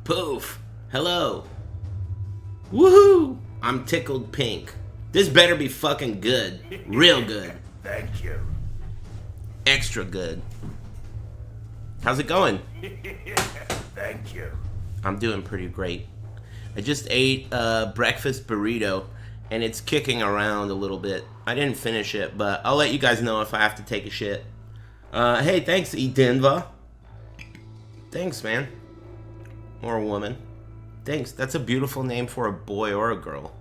Poof. Hello. Woohoo! I'm tickled pink. This better be fucking good. Real good. Thank you. Extra good. How's it going? Thank you. I'm doing pretty great. I just ate a breakfast burrito and it's kicking around a little bit. I didn't finish it, but I'll let you guys know if I have to take a shit. Hey, thanks, Edenva. Thanks, man. Or a woman. Thanks. That's a beautiful name for a boy or a girl.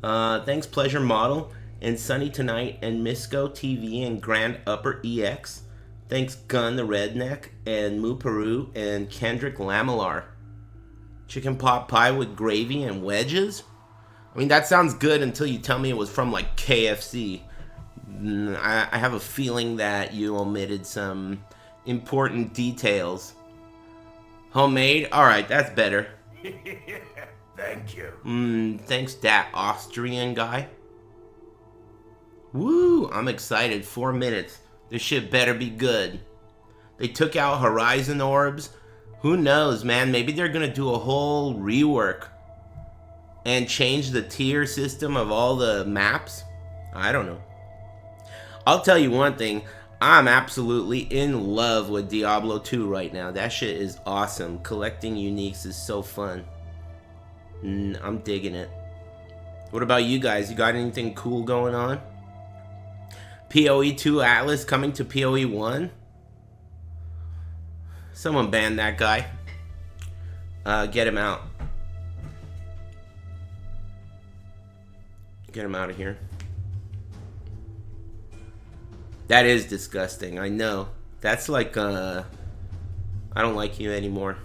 Thanks, Pleasure Model, and Sunny Tonight, and Misco TV, and Grand Upper EX. Thanks, Gun the Redneck, and Moo Peru, and Kendrick Lamellar. Chicken pot pie with gravy and wedges? I mean, that sounds good until you tell me it was from, like, KFC. I have a feeling that you omitted some important details. Homemade? Alright, that's better. Thank you. Thanks, that Austrian guy. Woo, I'm excited. 4 minutes. This shit better be good. They took out Horizon Orbs. Who knows, man? Maybe they're gonna do a whole rework and change the tier system of all the maps. I don't know. I'll tell you one thing. I'm absolutely in love with Diablo 2 right now. That shit is awesome. Collecting uniques is so fun. I'm digging it. What about you guys? You got anything cool going on? PoE 2 Atlas coming to PoE 1? Someone ban that guy. Get him out. Get him out of here. That is disgusting, I know. That's like, I don't like you anymore.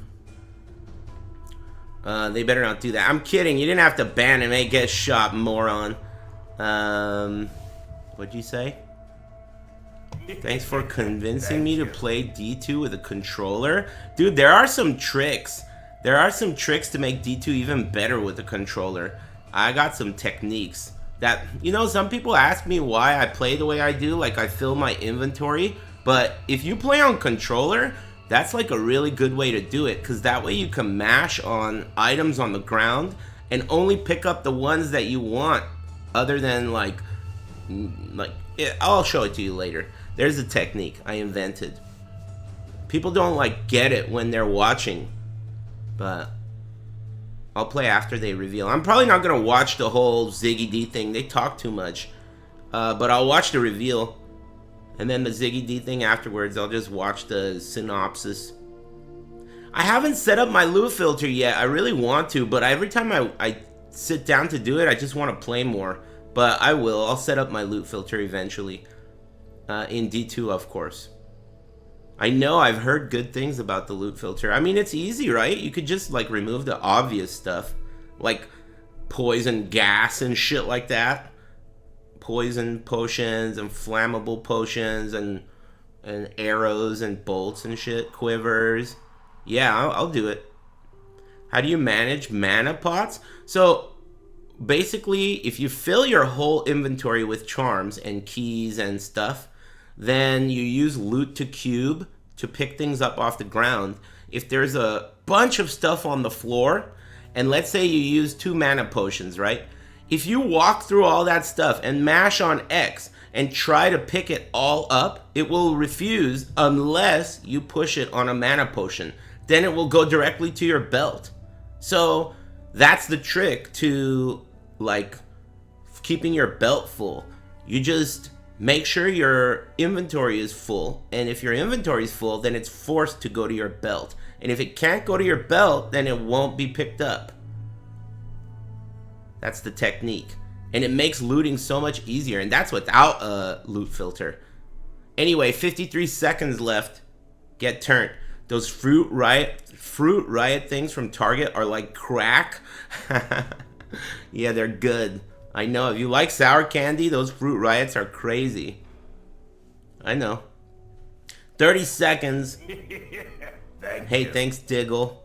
They better not do that. I'm kidding, you didn't have to ban him, hey, get shot, moron. What'd you say? Thanks for convincing me to play D2 with a controller. Dude, there are some tricks. There are some tricks to make D2 even better with a controller. I got some techniques. That, you know, some people ask me why I play the way I do, like I fill my inventory, but if you play on controller, that's like a really good way to do it, because that way you can mash on items on the ground and only pick up the ones that you want, other than I'll show it to you later. There's a technique I invented. People don't like get it when they're watching, but I'll play after they reveal. I'm probably not going to watch the whole ZiggyD thing. They talk too much. But I'll watch the reveal. And then the ZiggyD thing afterwards. I'll just watch the synopsis. I haven't set up my loot filter yet. I really want to. But every time I sit down to do it, I just want to play more. But I will. I'll set up my loot filter eventually. In D2, of course. I know I've heard good things about the loot filter. I mean, it's easy, right? You could just, like, remove the obvious stuff. Like, poison gas and shit like that. Poison potions and flammable potions and arrows and bolts and shit. Quivers. Yeah, I'll do it. How do you manage mana pots? So, basically, if you fill your whole inventory with charms and keys and stuff, then you use loot to cube to pick things up off the ground. If there's a bunch of stuff on the floor, and let's say you use 2 mana potions, right? If you walk through all that stuff and mash on X and try to pick it all up, it will refuse unless you push it on a mana potion. Then it will go directly to your belt. So that's the trick to, like, keeping your belt full. You just make sure your inventory is full, and if your inventory is full, then it's forced to go to your belt. And if it can't go to your belt, then it won't be picked up. That's the technique. And it makes looting so much easier, and that's without a loot filter. Anyway, 53 seconds left. Get turned. Those fruit riot things from Target are like crack. Yeah, they're good. I know, if you like sour candy, those fruit riots are crazy. I know. 30 seconds. Hey, thanks, Diggle.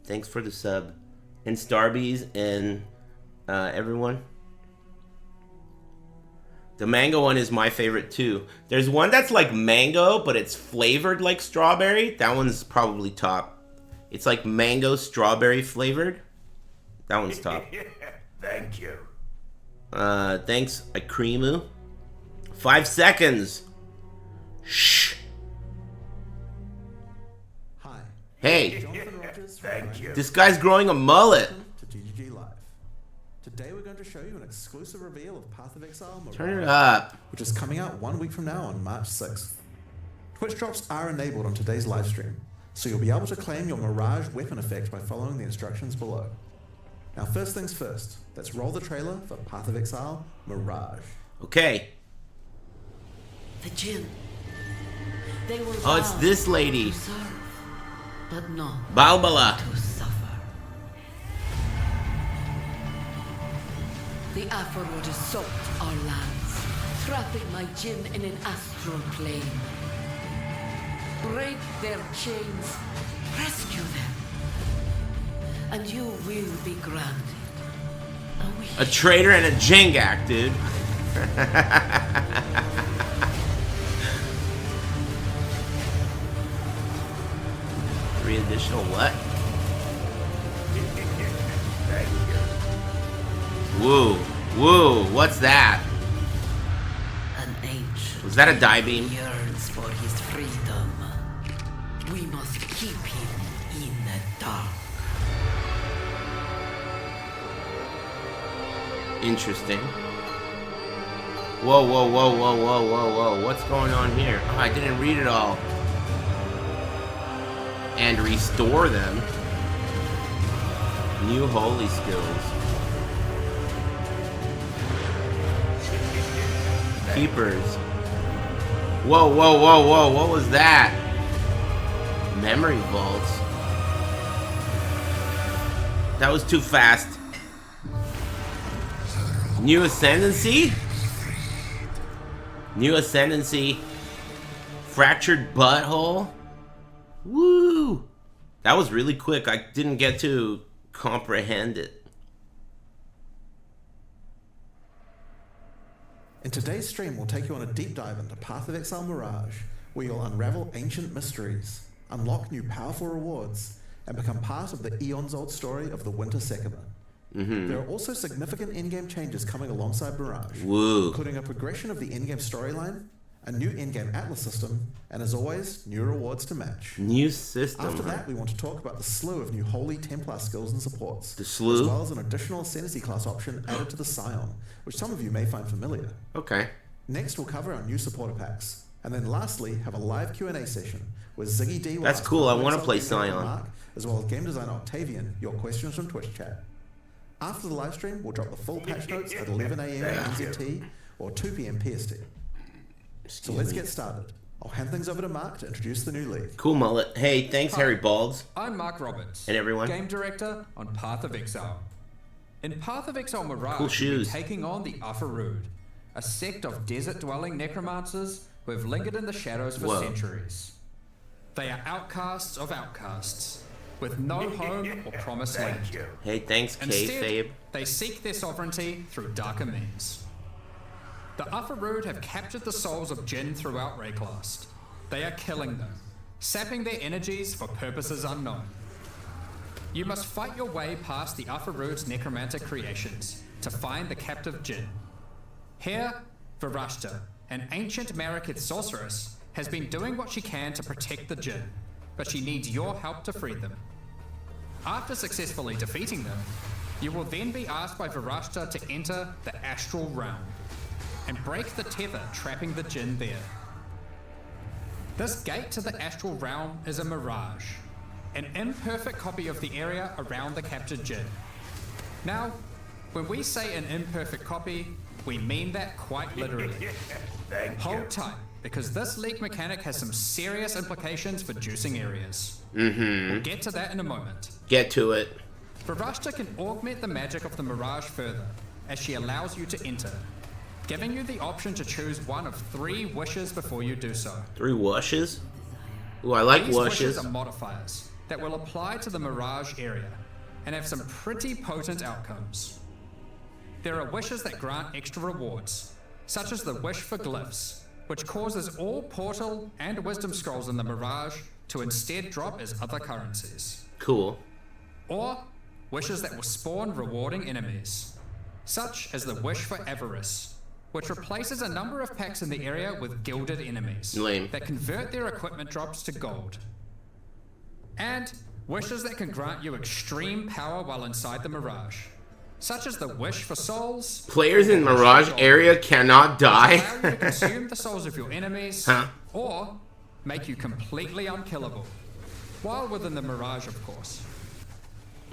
Thanks for the sub. And Starbies and everyone. The mango one is my favorite too. There's one that's like mango, but it's flavored like strawberry. That one's probably top. It's like mango strawberry flavored. That one's top. Thank you. Thanks, Akrimu. 5 seconds. Shh. Hi. Hey. Jonathan Rogers. Thank you. This guy's growing a mullet. To GGG Live. Today we're going to show you an exclusive reveal of Path of Exile Mirage, Turn it up. which is coming out 1 week from now on March 6th. Twitch drops are enabled on today's live stream, so you'll be able to claim your Mirage weapon effect by following the instructions below. Now first things first, let's roll the trailer for Path of Exile Mirage. Okay. The Jinn. They were Oh, it's bound this lady. to serve, but not Balbala. to suffer. The Aphrodite assault our lands, trapping my Jinn in an astral plane. Break their chains, rescue them, and you will be granted a wish. A traitor and a Jingak, dude. 3 additional what? Thank you. Woo. Woo. What's that? An ancient Was that a die beam? yearns for his freedom. We must keep him in the dark. Interesting. Whoa, whoa, whoa, whoa, whoa, whoa, whoa. What's going on here? Oh, I didn't read it all. And restore them. New holy skills. Keepers. Whoa, whoa, whoa, whoa. What was that? Memory vaults. That was too fast. New ascendancy? New ascendancy. Fractured butthole? Woo! That was really quick. I didn't get to comprehend it. In today's stream, we'll take you on a deep dive into Path of Exile Mirage, where you'll unravel ancient mysteries, unlock new powerful rewards, and become part of the eons-old story of the Winter Sekima. There are also significant in-game changes coming alongside Mirage, Woo. including a progression of the in-game storyline, a new in-game atlas system, and as always, new rewards to match. New system. After that, we want to talk about the slew of new Holy Templar skills and supports, The slew? as well as an additional ascendancy class option added to the Scion, which some of you may find familiar. Okay. Next, we'll cover our new supporter packs, and then lastly, have a live Q&A session where ZiggyD will That's ask cool. I Path of wanna Exile play game developer Scion. Mark, as well as game designer Octavian, your questions from Twitch chat. After the live stream, we'll drop the full patch notes at 11 AM NZT or 2 PM PST. So let's get started. I'll hand things over to Mark to introduce the new league. Cool mullet. Hey, thanks, Harry Balds. I'm Mark Roberts. And everyone. Game director on Path of Exile. In Path of Exile Mirage, Cool we'll be shoes. taking on the Afarud, a sect of desert-dwelling necromancers who have lingered in the shadows for Whoa. centuries. They are outcasts of outcasts, with no home or promised land. Thank you. Hey, thanks, Instead, Kayfabe. they seek their sovereignty through darker means. The Afarud have captured the souls of Jinn throughout Rayclast. They are killing them, sapping their energies for purposes unknown. You must fight your way past the Afarud's necromantic creations to find the captive Jinn. Here, Varashta, an ancient Marikid sorceress, has been doing what she can to protect the Jinn, but she needs your help to free them. After successfully defeating them, you will then be asked by Varashta to enter the Astral Realm and break the tether trapping the Jinn there. This gate to the Astral Realm is a mirage, an imperfect copy of the area around the captured Jinn. Now, when we say an imperfect copy, we mean that quite literally. Thank you. Hold tight, because this leak mechanic has some serious implications for juicing areas. We'll get to that in a moment. Get to it. Varashta can augment the magic of the Mirage further, as she allows you to enter, giving you the option to choose one of 3 wishes before you do so. 3 washes? Ooh, I like These washes. wishes are modifiers that will apply to the Mirage area and have some pretty potent outcomes. there are wishes that grant extra rewards, such as the wish for glyphs, which causes all portal and wisdom scrolls in the Mirage to instead drop as other currencies. Cool. Or wishes that will spawn rewarding enemies, such as the wish for avarice, which replaces a number of packs in the area with gilded enemies Lame. that convert their equipment drops to gold. And wishes that can grant you extreme power while inside the Mirage, such as the wish for souls. Players in Mirage area cannot die. Allow you to consume the souls of your enemies, Huh? or make you completely unkillable, while within the Mirage, of course.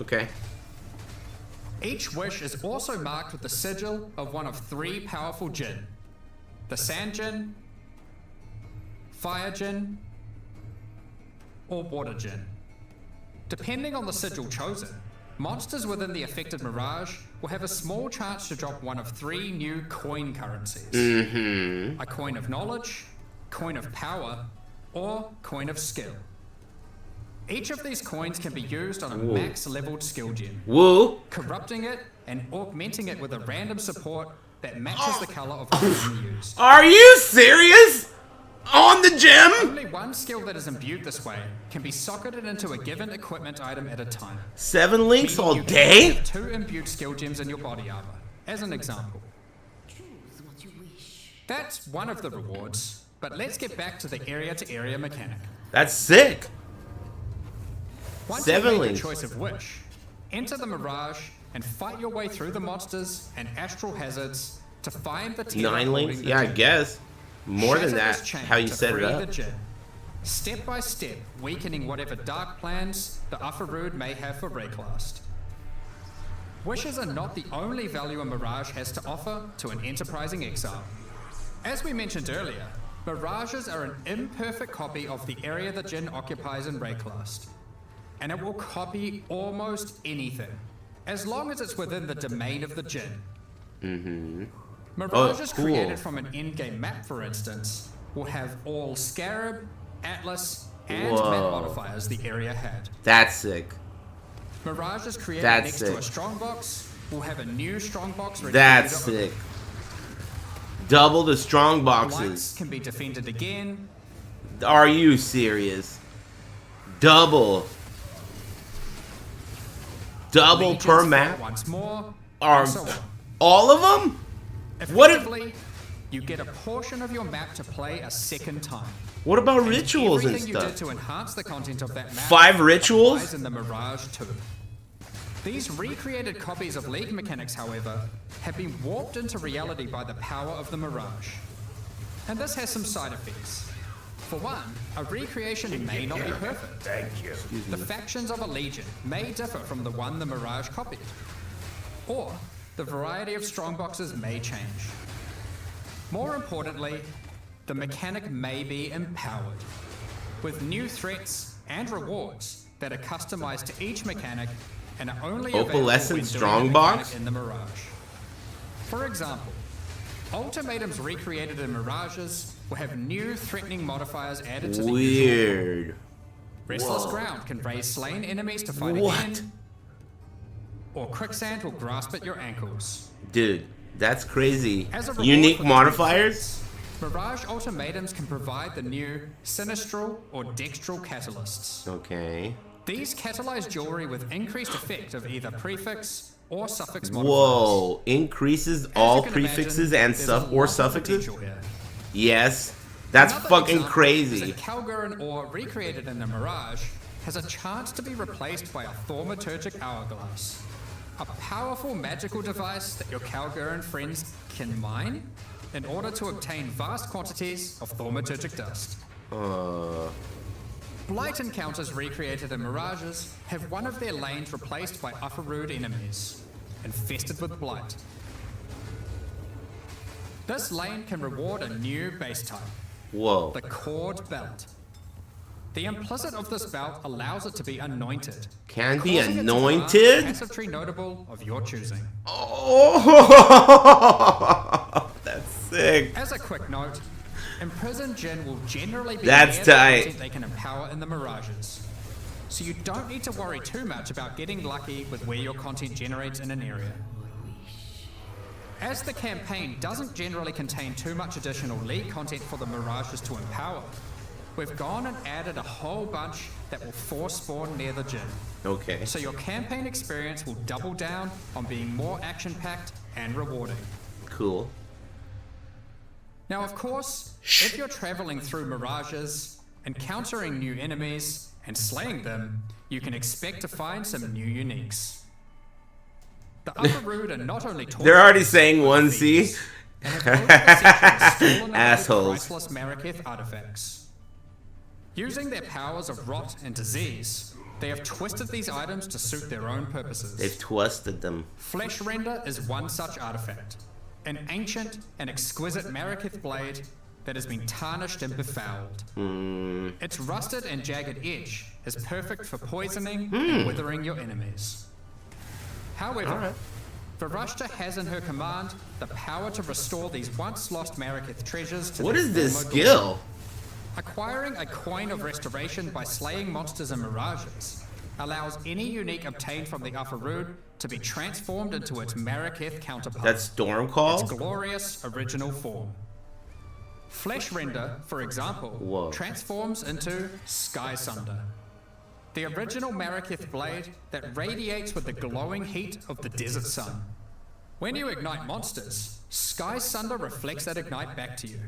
Okay. Each wish is also marked with the sigil of one of 3 powerful Jinn: the Sand Jinn, Fire Jinn, or Water Jinn. Depending on the sigil chosen, monsters within the affected Mirage will have a small chance to drop one of 3 new coin currencies. A coin of knowledge, coin of power, or coin of skill. Each of these coins can be used on a max leveled skill gem, Woo. corrupting it and augmenting it with a random support that matches the color of the gem used. Are you serious? On the gem? Only one skill that is imbued this way can be socketed into a given equipment item at a time. 7 links Meaning all you can day? have 2 imbued skill gems in your body armor, as an example. Choose what you wish. That's one of the rewards, but let's get back to the area-to-area mechanic. That's sick. Once 7 you've made links. your choice of wish, enter the Mirage and fight your way through the monsters and astral hazards to find the Terra 9 holding links? the Yeah, I gem. guess. More than Shatter that, this chain how you to set it free the up. gem, step by step, weakening whatever dark plans the Ufferrood may have for Rayclast. Wishes are not the only value a Mirage has to offer to an enterprising exile. As we mentioned earlier, Mirages are an imperfect copy of the area the Jinn occupies in Rayclast, and it will copy almost anything, as long as it's within the domain of the Jinn. Mirages cool. created from an endgame map, for instance, will have all Scarab, Atlas, and Whoa. map modifiers the area had. That's sick. Mirages created That's next sick. to a strongbox will have a new strongbox ready That's for you to sick. Double the strong open. boxes. Lights can be defended again. Are you serious? Double. Double Legions per fight map? once more, Are and so on. all of them? What if- Effectively, you get a portion of your map to play a second time. What about And rituals and everything you did stuff? to enhance the content of that map 5 rituals? applies in the Mirage too. These recreated copies of League mechanics, however, have been warped into reality by the power of the Mirage. And this has some side effects. For one, a recreation may not be perfect. Thank you. The factions of a legion may differ from the one the Mirage copied. Or, the variety of strongboxes may change. More importantly, the mechanic may be empowered, with new threats and rewards that are customized to each mechanic and are only available when Opalescent doing the Strongbox? mechanic in the Mirage. For example, ultimatums recreated in Mirages will have new threatening modifiers added to the usual. Weird. Restless Ground can raise slain enemies to fight What? again, or Quicksand will grasp at your ankles. Dude, that's crazy. As a reward Unique for the modifiers? Mirage ultimatums can provide the new Sinistral or Dextral catalysts. Okay. These catalyze jewelry with increased effect of either prefix or suffix modifiers. Whoa. Increases As all you can prefixes imagine, and there's stuff a or lot of suffixes? potential here. Yes. That's Another fucking example crazy. is that Calgurn ore recreated in the Mirage has a chance to be replaced by a Thaumaturgic Hourglass. A powerful magical device that your Calgurn friends can mine in order to obtain vast quantities of Thaumaturgic dust. Blight encounters recreated in Mirages have one of their lanes replaced by Ufferrood enemies, infested with Blight. This lane can reward a new base type, Whoa. the Cord Belt. The implicit of this belt allows it to be anointed. Can be causing it to grant a anointed? passive tree notable of your choosing. Oh, that's sick. As a quick note, Imprisoned Jinn will generally be That's near the tight. content they can empower in the Mirages. So you don't need to worry too much about getting lucky with where your content generates in an area. As the campaign doesn't generally contain too much additional League content for the Mirages to empower, we've gone and added a whole bunch that will force spawn near the gym. Okay. So your campaign experience will double down on being more action-packed and rewarding. Cool. Now, of course, if you're traveling through Mirages, encountering new enemies, and slaying them, you can expect to find some new uniques. The Upper Rood are not only They're already saying 1C. assholes. Assholes. Priceless Maraketh artifacts. Using their powers of rot and disease, they have twisted these items to suit their own purposes. They've twisted them. Flesh Render is one such artifact. An ancient and exquisite Maraketh blade that has been tarnished and befouled. Its rusted and jagged edge is perfect for poisoning and withering your enemies. However, Varashta has in her command the power to restore these once lost Maraketh treasures to What their is this former skill? glory. Acquiring a coin of restoration by slaying monsters in Mirages allows any unique obtained from the Upper Rood to be transformed into its Maraketh counterpart. That's Stormcall? Its glorious original form. Flesh Render, for example, transforms into Sky Sunder, the original Maraketh blade that radiates with the glowing heat of the desert sun. When you ignite monsters, Sky Sunder reflects that ignite back to you,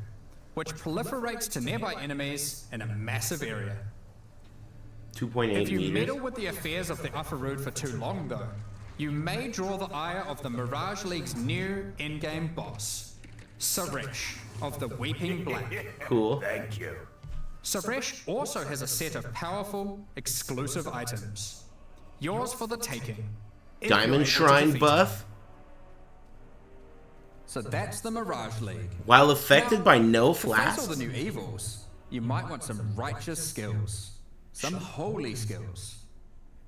which proliferates to nearby enemies in a massive area. 2.8 If you meters. meddle with the affairs of the Upper Rood for too long, though, you may draw the ire of the Mirage League's new endgame boss, Suresh of the Weeping Black. Cool. Thank you. Suresh also has a set of powerful, exclusive items. Yours for the taking. if you're able Diamond to Shrine defeat buff? So that's the Mirage League. While affected by no To face all flasks? the new evils, you might want some righteous skills. Some holy skills.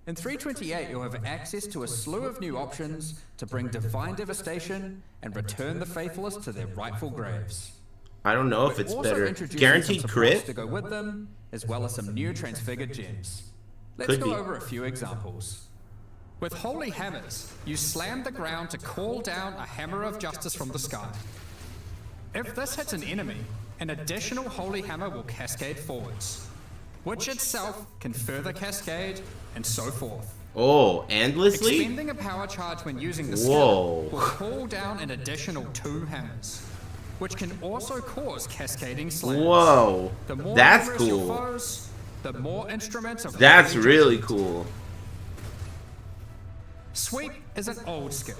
In 328, you'll have access to a slew of new options to bring divine devastation and return the faithless to their rightful graves. I don't know if We're it's also better. introducing Guaranteed some supports crit? to go with them, as well as some new transfigured gems. Let's Could go be. over a few examples. With holy hammers, you slam the ground to call down a hammer of justice from the sky. If this hits an enemy, an additional holy hammer will cascade forwards, which itself can further cascade, and so forth. Oh, endlessly? Expending a power charge when using the Whoa. skill will call down an additional 2 hammers, which can also cause cascading slams. Whoa. The more That's numerous your cool. foes, the more instruments of That's holy really judgment. cool. Sweep is an old skill.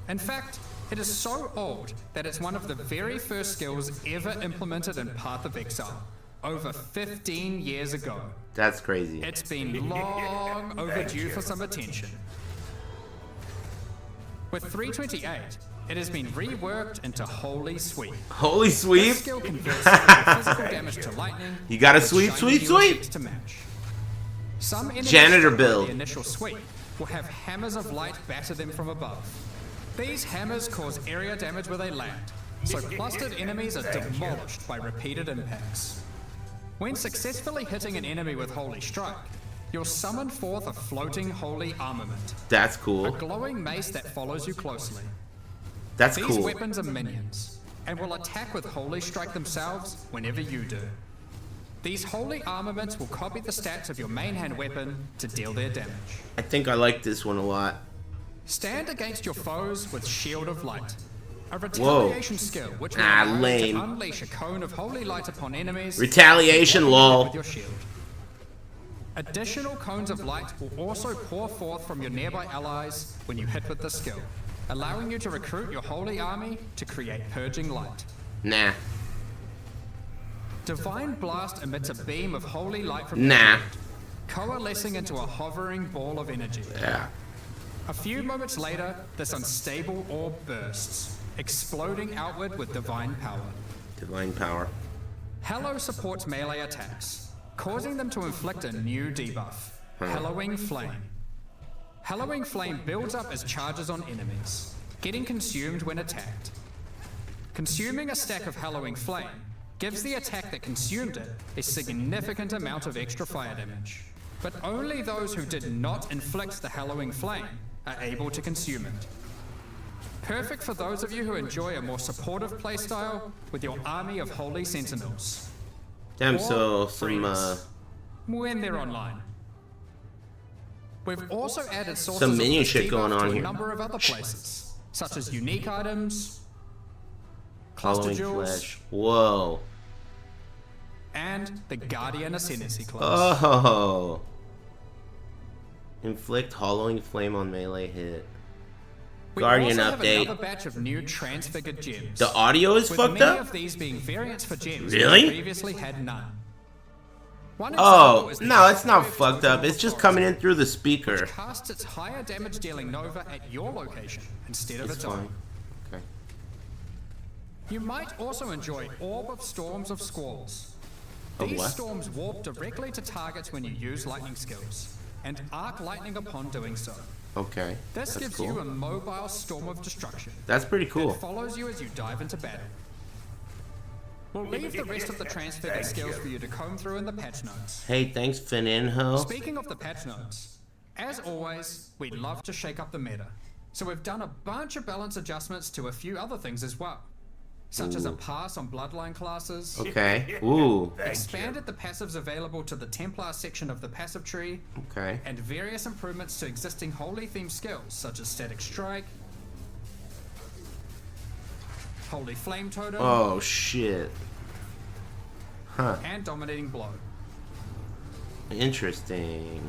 In fact, it is so old that it's one of the very first skills ever implemented in Path of Exile, over 15 years ago. That's crazy. It's been long overdue for some attention. With 328, it has been reworked into Holy Sweep. Holy This sweep? skill converts your physical damage to lightning. You gotta with sweep, shiny sweep, new sweep. effects to match. Some enemies Janitor from build. The initial sweep will have hammers of light batter them from above. These hammers cause area damage where they land, so clustered enemies are demolished by repeated impacts. When successfully hitting an enemy with Holy Strike, you'll summon forth a floating holy armament, That's a cool. glowing mace that follows you closely. That's These cool. weapons are minions, and will attack with Holy Strike themselves whenever you do. These holy armaments will copy the stats of your main hand weapon to deal their damage. I think I like this one a lot. Stand against your foes with Shield of Light, a retaliation skill which will Ah, allow you lame. to unleash a cone of holy light upon enemies. Retaliation, lol. With your shield. Additional cones of light will also pour forth from your nearby allies when you hit with the skill, allowing you to recruit your holy army to create purging light. Nah. Divine Blast emits a beam of holy light from Nah. your shield, coalescing into a hovering ball of energy. Yeah. A few moments later, this unstable orb bursts, exploding outward with divine power. Divine power. Hallow supports melee attacks, causing them to inflict a new debuff, Hallowing Flame. Hallowing Flame builds up as charges on enemies, getting consumed when attacked. Consuming a stack of Hallowing Flame gives the attack that consumed it a significant amount of extra fire damage, but only those who did not inflict the Hallowing Flame are able to consume it. Perfect for those of you who enjoy a more supportive playstyle with your army of holy sentinels. Damn, Or so some freeze, when they're online. We've also added sources Some of minion this shit going debuff on to a here. number of other places, such as unique items, cluster following jewels, flesh. Whoa. and the Guardian Ascendancy class. Oh. Inflict hollowing flame on melee hit. We Guardian also have update. another batch of new transfigured gems. The audio is with fucked many up? of these being variants for gems Really? we previously had none. One Oh, example is the no, it's not Shockwave fucked up. Totem It's just Authority, coming in through the speaker. which casts its higher damage dealing Nova at your location instead of It's its fine. own. Okay. You might also enjoy Orb of Storms of Squalls. Of These what? storms warp directly to targets when you use lightning skills, and arc lightning upon doing so. Okay. This That's gives cool. you a mobile storm of destruction. That's pretty It cool. follows you as you dive into battle. We'll leave the rest of the transfigured skills for you to comb through in the patch notes. Hey, thanks, Fininho. Speaking of the patch notes, as always, we love to shake up the meta. So we've done a bunch of balance adjustments to a few other things as well, such as a pass on bloodline classes, Okay. Ooh. expanded the passives available to the Templar section of the passive tree, Okay. and various improvements to existing holy themed skills such as Static Strike, Holy Flame Totem, Oh, shit. Huh. and Dominating Blow. Interesting.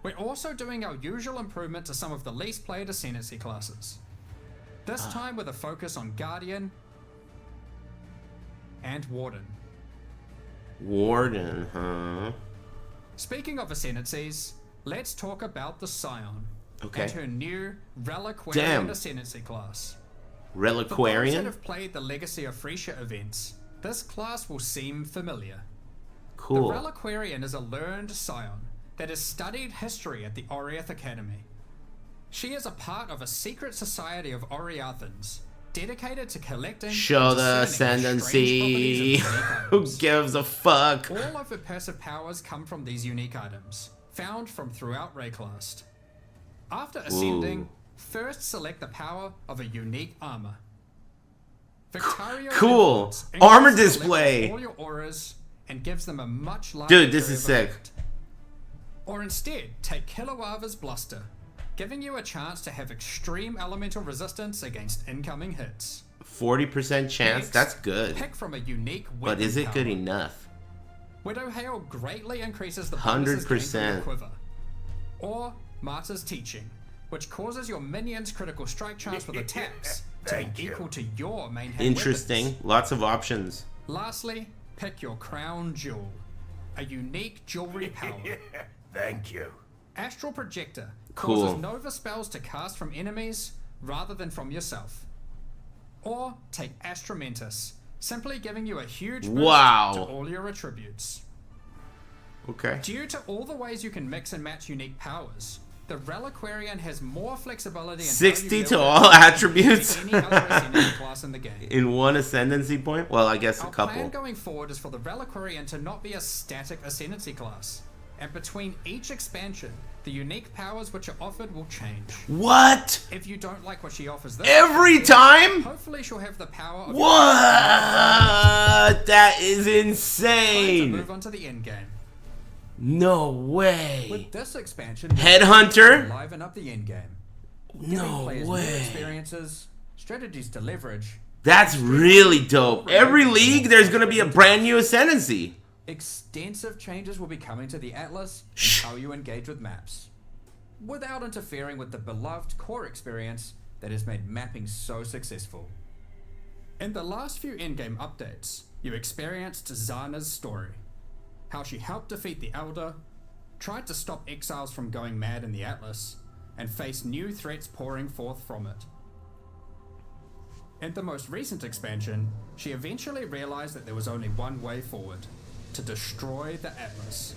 We're also doing our usual improvement to some of the least played ascendancy classes. This time with a focus on Guardian and Warden. Warden, huh? Speaking of ascendancies, let's talk about the Scion Okay. and her new Reliquarian Damn. ascendancy class. For those that Reliquarian? have played the Legacy of Frisia events, this class will seem familiar. Cool. The Reliquarian is a learned Scion that has studied history at the Oriath Academy. She is a part of a secret society of Oriathans, dedicated to collecting Show and the discerning strange ascendancy. properties of unique Who items. gives a fuck? All of her passive powers come from these unique items, found from throughout Rayclast. After ascending, Ooh. first select the power of a unique armor. Victario Cool. Influence Armor increases the level of display. all your auras and gives them a much larger Dude, this area is of sick. effect. Or instead, take Kilowava's Bluster, giving you a chance to have extreme elemental resistance against incoming hits. 40% chance? Next, That's good. Pick from a unique But weapon is it good power. enough? Widow Hail greatly increases the 100%. quiver. Or Martyr's Teaching, which causes your minions' critical strike chance with attacks to Thank be you. equal to your main hand Interesting. weapons. Lots of options. Lastly, pick your crown jewel, a unique jewelry power. Thank you. Astral Projector Cool. causes Nova spells to cast from enemies rather than from yourself. Or take Astramentus, simply giving you a huge boost Wow. to all your attributes. Okay. Due to all the ways you can mix and match unique powers, the Reliquarian has more flexibility in 60 how you to build all it than attributes? any other ascendancy class in the game. In one ascendancy point? Well, I guess a Our plan couple. going forward is for the Reliquarian to not be a static ascendancy class, and between each expansion, the unique powers which are offered will change. What? If you don't like what she offers this Every expansion, time? hopefully she'll have the power of What? That is Time to insane. move on to the endgame. No way. With this expansion, Headhunter? liven up the endgame. No Players new way. experiences, strategies to leverage, That's really dope. Every league, there's gonna be a brand new ascendancy. extensive changes will be coming to the Atlas Shh. and how you engage with maps, without interfering with the beloved core experience that has made mapping so successful. In the last few endgame updates, you experienced Zana's story. How she helped defeat the Elder, tried to stop exiles from going mad in the Atlas, and faced new threats pouring forth from it. In the most recent expansion, she eventually realized that there was only one way forward: to destroy the Atlas.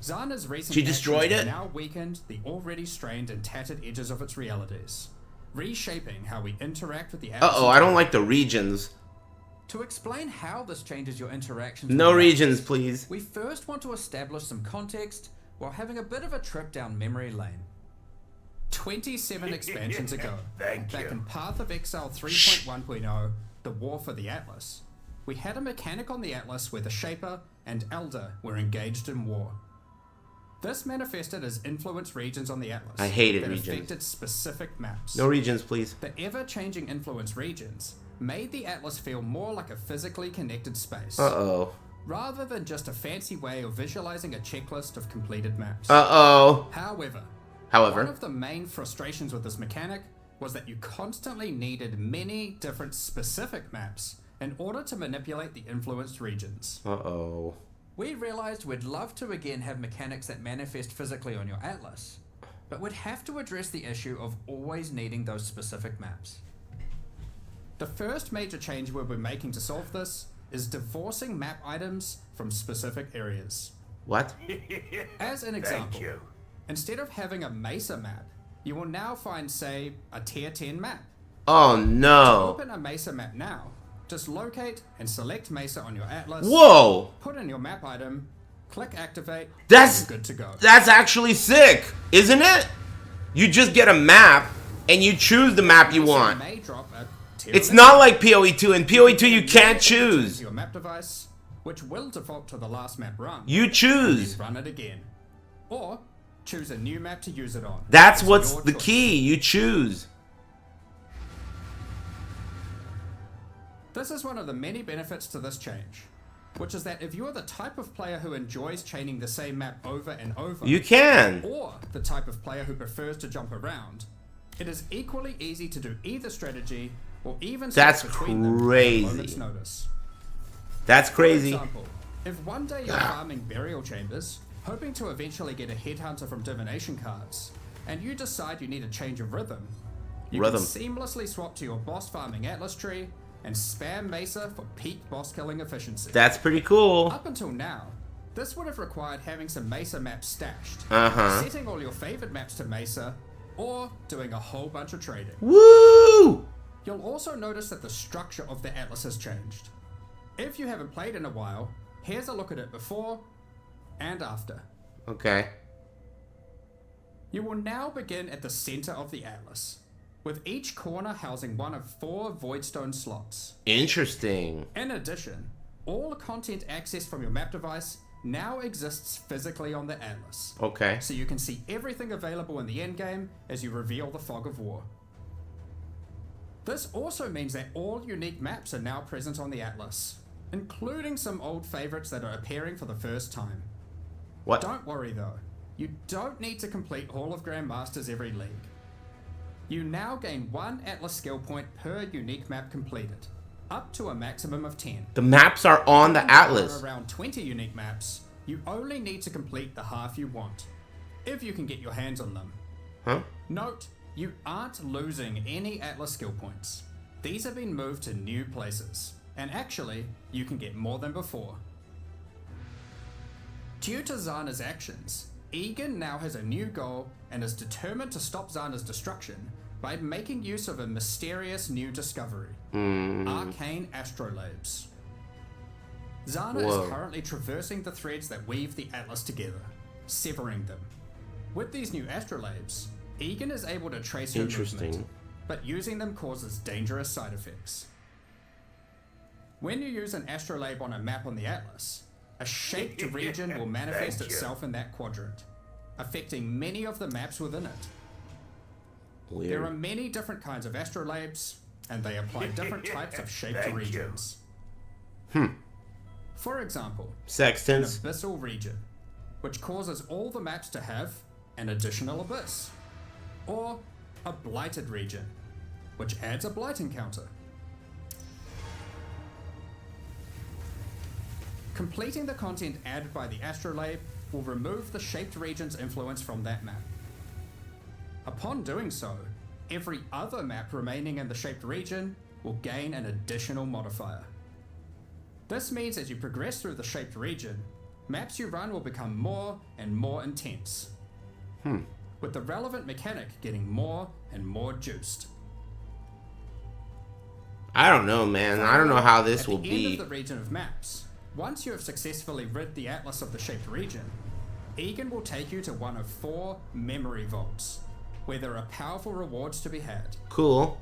Zana's recent She destroyed actions it? have now weakened the already strained and tattered edges of its realities, reshaping how we interact with the Atlas. Uh-oh, I don't like the regions. To explain how this changes your interactions No with the regions, Atlas, please. we first want to establish some context while having a bit of a trip down memory lane. 27 expansions ago, Thank back you. in Path of Exile 3.1.0, the War for the Atlas, we had a mechanic on the Atlas where the Shaper and Elder were engaged in war. This manifested as influence regions on the Atlas I hated that regions. affected specific maps. No regions, please. The ever-changing influence regions made the Atlas feel more like a physically connected space, Uh-oh. rather than just a fancy way of visualizing a checklist of completed maps. Uh-oh. However, one However. of the main frustrations with this mechanic was that you constantly needed many different specific maps in order to manipulate the influenced regions. Uh-oh. We realized we'd love to again have mechanics that manifest physically on your Atlas, but we'd have to address the issue of always needing those specific maps. The first major change we'll be making to solve this is divorcing map items from specific areas. What? As an Thank example, you. instead of having a Mesa map, you will now find, say, a Tier 10 map. Oh, no. Open a Mesa map now. Just locate and select Mesa on your Atlas. Whoa. Put in your map item, click activate, That's- and you're good to go. That's actually sick, isn't it? You just get a map, and you choose the map you Mesa want. may drop a tier It's 11 not like PoE2. In PoE2, you can't to choose. your map device, which will default to the last map run. You choose. Then run it again. Or choose a new map to use it on. That's It's what's your the choice. key. You choose. This is one of the many benefits to this change, which is that if you are the type of player who enjoys chaining the same map over and over, You can. or the type of player who prefers to jump around, it is equally easy to do either strategy or even switch That's between them at a crazy. moment's notice. That's For crazy. example, if one day you're farming burial chambers, hoping to eventually get a headhunter from divination cards, and you decide you need a change of rhythm, you Rhythm. can seamlessly swap to your boss farming atlas tree and spam Mesa for peak boss killing efficiency. That's pretty cool. Up until now, this would have required having some Mesa maps stashed, Uh-huh. setting all your favorite maps to Mesa, or doing a whole bunch of trading. Woo! You'll also notice that the structure of the Atlas has changed. If you haven't played in a while, here's a look at it before and after. Okay. You will now begin at the center of the Atlas, with each corner housing one of 4 Voidstone slots. Interesting. In addition, all content accessed from your map device now exists physically on the Atlas, Okay. so you can see everything available in the endgame as you reveal the Fog of War. This also means that all unique maps are now present on the Atlas, including some old favorites that are appearing for the first time. What? Don't worry though, you don't need to complete Hall of Grandmasters every league. You now gain 1 Atlas skill point per unique map completed, up to a maximum of 10. The maps are on the Even if there are Atlas. around 20 unique maps, you only need to complete the half you want, if you can get your hands on them. Huh? Note, you aren't losing any Atlas skill points. These have been moved to new places, and actually, you can get more than before. Due to Zana's actions, Egan now has a new goal and is determined to stop Zana's destruction by making use of a mysterious new discovery, arcane astrolabes. Zana Whoa. is currently traversing the threads that weave the Atlas together, severing them. With these new astrolabes, Egan is able to trace her Interesting. movement, but using them causes dangerous side effects. When you use an astrolabe on a map on the Atlas, a shaped region will manifest Thank you. itself in that quadrant, affecting many of the maps within it. There are Weird. many different kinds of astrolabes, and they apply different types of shaped Thank you. regions. For example, an Sextants. abyssal region, which causes all the maps to have an additional abyss. Or a blighted region, which adds a blight encounter. Completing the content added by the astrolabe will remove the shaped region's influence from that map. Upon doing so, every other map remaining in the shaped region will gain an additional modifier. This means as you progress through the shaped region, maps you run will become more and more intense, with the relevant mechanic getting more and more juiced. I don't know, man. I don't know how this At will the be. end of the region of maps, once you have successfully rid the Atlas of the shaped region, Egan will take you to one of 4 memory vaults, where there are powerful rewards to be had. Cool.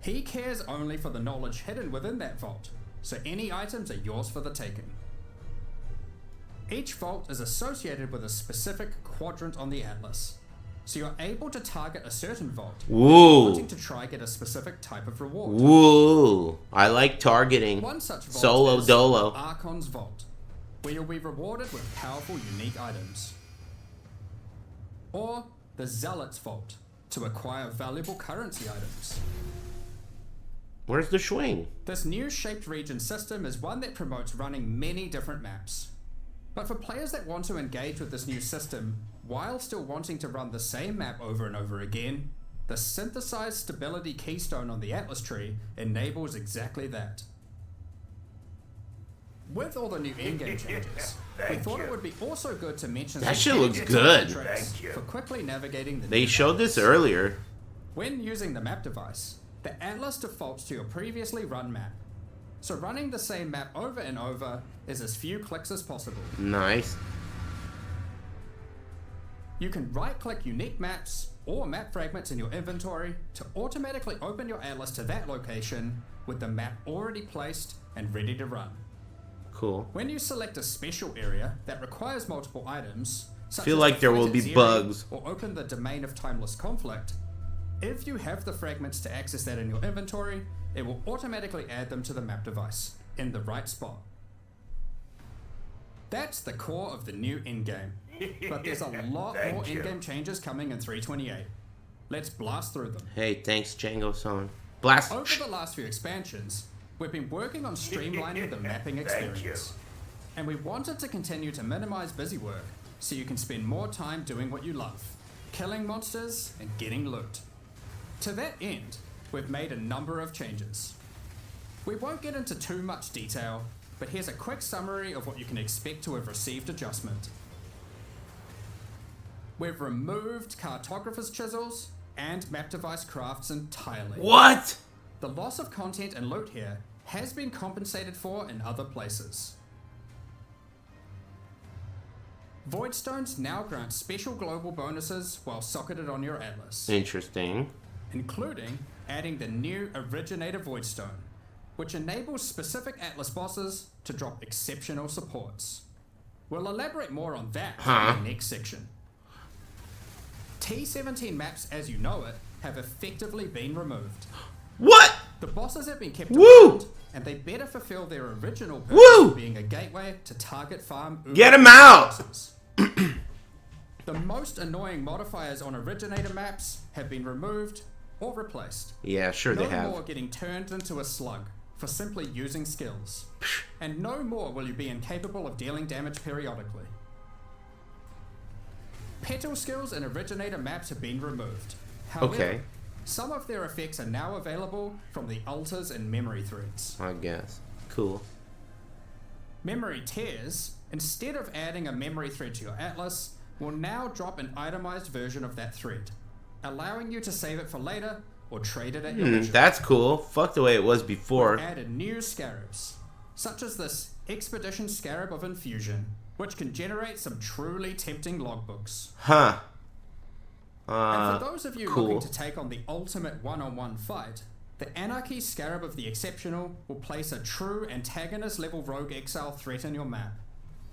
He cares only for the knowledge hidden within that vault, so any items are yours for the taking. Each vault is associated with a specific quadrant on the atlas, so you're able to target a certain vault, Woo. wanting to try get a specific type of reward. Woo. I like targeting. One such vault Solo is dolo. Archon's Vault, where you'll be rewarded with powerful unique items. Or the Zealot's Vault, to acquire valuable currency items. Where's the swing? This new shaped region system is one that promotes running many different maps. But for players that want to engage with this new system while still wanting to run the same map over and over again, the synthesized stability keystone on the Atlas tree enables exactly that. With all the new endgame changes, we thought it would be also good to mention That some shit looks gadgets good. and tricks Thank you. for quickly navigating the They new showed maps. this earlier. When using the map device, the Atlas defaults to your previously run map. So running the same map over and over is as few clicks as possible. Nice. You can right-click unique maps or map fragments in your inventory to automatically open your Atlas to that location with the map already placed and ready to run. Cool. When you select a special area that requires multiple items, such Feel as like the there will Fleet be at Zeri, bugs. or open the Domain of Timeless Conflict, if you have the fragments to access that in your inventory, it will automatically add them to the map device in the right spot. That's the core of the new endgame, but there's a lot Thank more you. endgame changes coming in 3.28. Let's blast through them. Hey, thanks, Django-san. Blast. Over the last few expansions, we've been working on streamlining the mapping Thank experience. And we wanted to continue to minimize busy work so you can spend more time doing what you love, killing monsters and getting loot. To that end, we've made a number of changes. We won't get into too much detail, but here's a quick summary of what you can expect to have received adjustment. We've removed cartographer's chisels and map device crafts entirely. What? The loss of content and loot here has been compensated for in other places. Voidstones now grant special global bonuses while socketed on your Atlas, Interesting. including adding the new Originator Voidstone, which enables specific Atlas bosses to drop exceptional supports. We'll elaborate more on that in the next section. T17 maps as you know it have effectively been removed. What? The bosses have been kept Woo! around, and they better fulfill their original purpose Woo! of being a gateway to target farm Get 'em out! bosses. The most annoying modifiers on Originator maps have been removed or replaced. Yeah, sure No they have. more getting turned into a slug for simply using skills. And no more will you be incapable of dealing damage periodically. Petal skills in Originator maps have been removed. However, Okay. some of their effects are now available from the altars and memory threads. I guess. Cool. Memory tears, instead of adding a memory thread to your Atlas, will now drop an itemized version of that thread, allowing you to save it for later or trade it at your leisure. That's cool. Fuck the way it was before. Added new scarabs, such as this Expedition Scarab of Infusion, which can generate some truly tempting logbooks. Huh. And for those of you cool. looking to take on the ultimate one-on-one fight, the Anarchy Scarab of the Exceptional will place a true antagonist-level rogue exile threat in your map.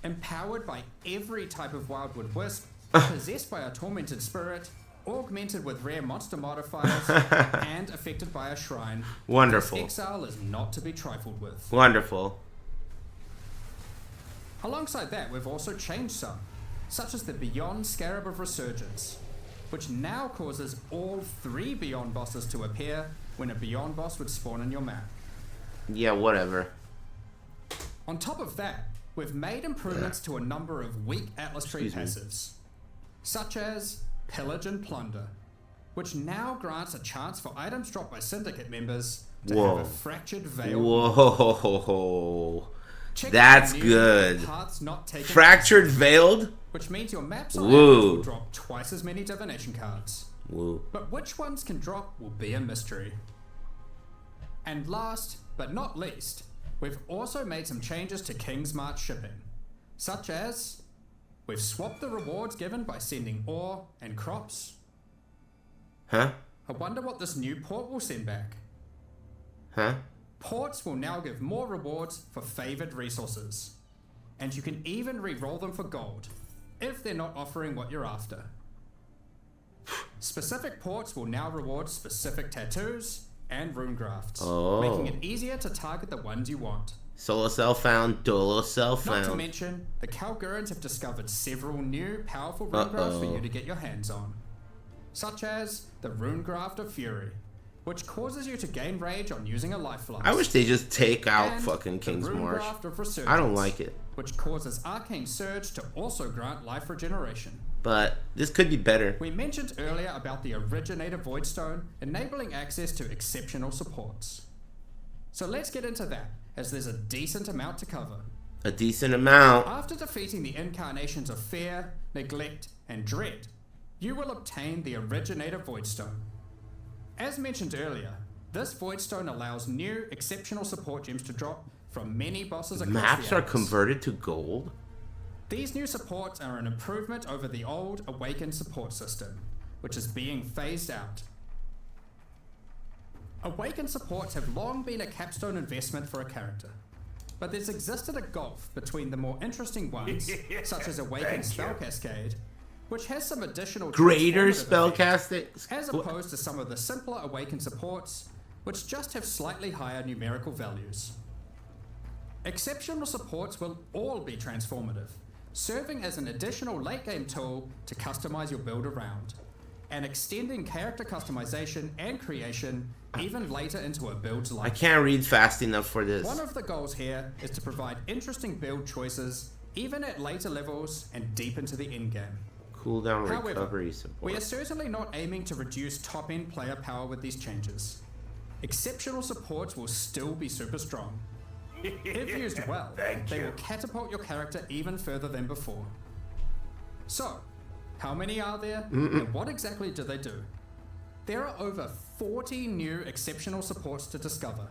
Empowered by every type of Wildwood Wisp, possessed by a tormented spirit, augmented with rare monster modifiers, and affected by a shrine. Wonderful. This exile is not to be trifled with. Wonderful. Alongside that, we've also changed some, such as the Beyond Scarab of Resurgence, which now causes all 3 Beyond bosses to appear when a Beyond boss would spawn in your map. Yeah, whatever. On top of that, we've made improvements to a number of weak Atlas Tree Excuse me. passives, such as Pillage and Plunder, which now grants a chance for items dropped by Syndicate members to Whoa. have a Fractured Veil. Whoa. Check out That's the new good. Paths Not Taken, Fractured Veiled? which means your maps on Woo. average will drop twice as many divination cards. Woo. But which ones can drop will be a mystery. And last, but not least, we've also made some changes to King's March shipping, such as we've swapped the rewards given by sending ore and crops, Huh? I wonder what this new port will send back. Huh? Ports will now give more rewards for favored resources. And you can even re-roll them for gold, if they're not offering what you're after. Specific ports will now reward specific tattoos and rune grafts, making it easier to target the ones you want. Solo cell found, dolo cell found. Not to mention, the Kalgurans have discovered several new powerful rune grafts for you to get your hands on. Such as the Rune Graft of Fury, which causes you to gain rage on using a life flask. I wish they just take out And fucking King's the Rune Marsh. Graft of Resurgence, I don't like it. which causes Arcane Surge to also grant life regeneration. But this could be better. We mentioned earlier about the Originator Voidstone enabling access to exceptional supports. So let's get into that, as there's a decent amount to cover. A decent amount. After defeating the incarnations of Fear, Neglect, and Dread, you will obtain the Originator Voidstone. As mentioned earlier, this Voidstone allows new exceptional support gems to drop from many bosses across Maps the are Alps. converted to gold? These new supports are an improvement over the old Awakened support system, which is being phased out. Awakened supports have long been a capstone investment for a character, but there's existed a gulf between the more interesting ones, such as Awakened Spell Cascade, which has some additional Greater transformative effects, spellcasting? as opposed to some of the simpler Awakened supports, which just have slightly higher numerical values. Exceptional supports will all be transformative, serving as an additional late-game tool to customize your build around, and extending character customization and creation even later into a build's life. I can't read fast enough for this. One of the goals here is to provide interesting build choices even at later levels and deep into the endgame. Cooldown However, recovery support. we are certainly not aiming to reduce top-end player power with these changes. Exceptional supports will still be super strong. If used well, they will catapult your character even further than before. So, how many are there, and what exactly do they do? There are over 40 new exceptional supports to discover,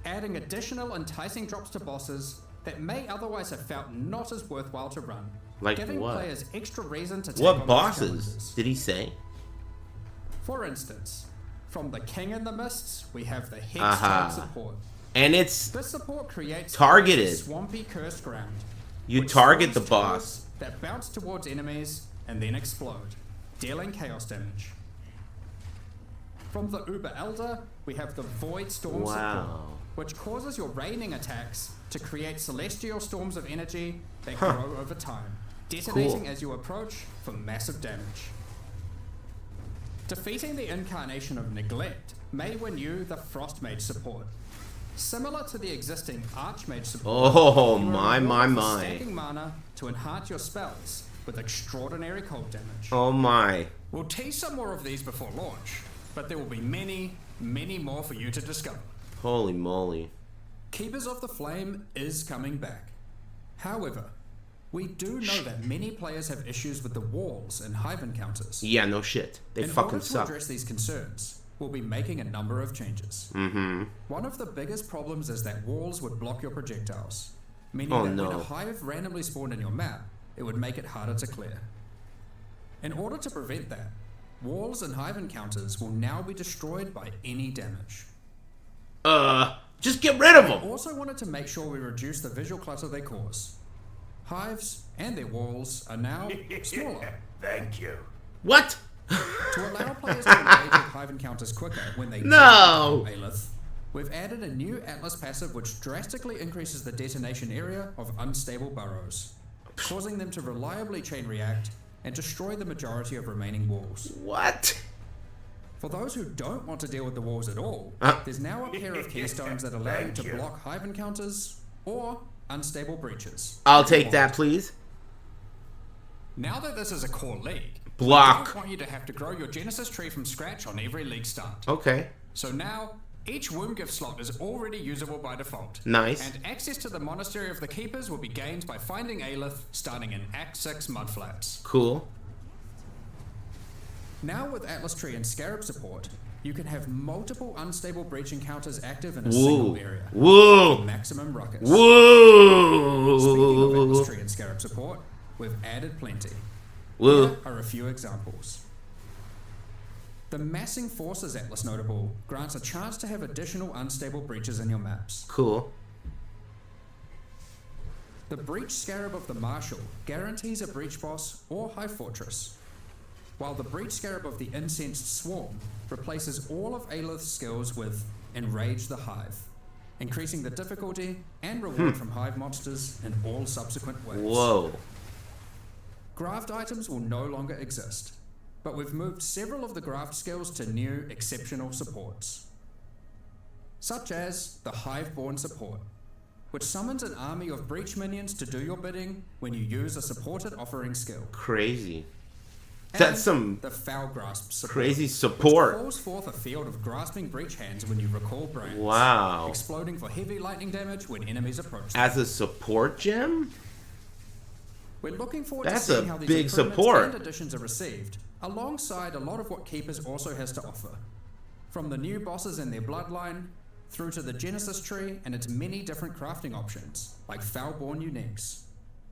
adding additional enticing drops to bosses that may otherwise have felt not as worthwhile to run, Like giving what? players extra reason to take What on these bosses challenges. did he say? For instance, from the King in the Mists, we have the Hex Aha. type support. And it's This support creates Targeted. swampy cursed ground. you which target the spawns boss. turrets that bounce towards enemies and then explode, dealing chaos damage. From the Uber Elder, we have the Void Storm support, Wow. which causes your raining attacks to create celestial storms of energy that grow over time, detonating Cool. as you approach for massive damage. Defeating the incarnation of Neglect may win you the Frost Mage support. Similar to the existing Archmage support, Oh, you are my, rewarded for my. stacking mana to enhance your spells with extraordinary cold damage. Oh my. We'll tease some more of these before launch, but there will be many, many more for you to discover. Holy moly. Keepers of the Flame is coming back. However, we do know that many players have issues with the walls and hive encounters. Yeah, no shit. They In fucking order to suck. address these concerns, we'll be making a number of changes. One of the biggest problems is that walls would block your projectiles, meaning Oh, that when no. a hive randomly spawned in your map, it would make it harder to clear. In order to prevent that, walls and hive encounters will now be destroyed by any damage. Just get rid of them. Also wanted to make sure we reduce the visual clutter they cause. Hives and their walls are now smaller. Thank you. What? To allow players to engage with hive encounters quicker when they No. do Aelith, we've added a new Atlas passive which drastically increases the detonation area of unstable burrows, causing them to reliably chain react and destroy the majority of remaining walls. What? For those who don't want to deal with the walls at all, there's now a pair of keystones that allow you to block hive encounters or unstable breaches. I'll take that, please. Now that this is a core league, I Block. don't want you to have to grow your Genesis tree from scratch on every league start. Okay. So now, each womb gift slot is already usable by default. Nice. And access to the Monastery of the Keepers will be gained by finding Aelith starting in Act 6 Mudflats. Cool. Now with Atlas Tree and Scarab support, you can have multiple unstable breach encounters active in a Woo. single area. Woo. Maximum ruckus. Woo. Speaking of Atlas Tree and Scarab support, we've added plenty. Woo. Here are a few examples. The The Massing Forces Atlas notable grants a chance to have additional unstable breaches in your maps. Cool. The Breach Scarab of the Marshal guarantees a breach boss or hive fortress, while the Breach Scarab of the Incensed Swarm replaces all of Aelith's skills with Enrage the Hive, increasing the difficulty and reward from hive monsters in all subsequent waves. Whoa. Graft items will no longer exist, but we've moved several of the graft skills to new exceptional supports, such as the Hiveborn support, which summons an army of breach minions to do your bidding when you use a supported offering skill. Crazy. And That's some the Foul Grasp support, crazy support. which calls forth a field of grasping breach hands when you recall brands. Wow. Exploding for heavy lightning damage when enemies approach them. As a support gem? We're looking forward That's to seeing a how these big improvements support. and additions are received, alongside a lot of what Keepers also has to offer. From the new bosses and their bloodline, through to the Genesis tree and its many different crafting options, like Foulborn Uniques.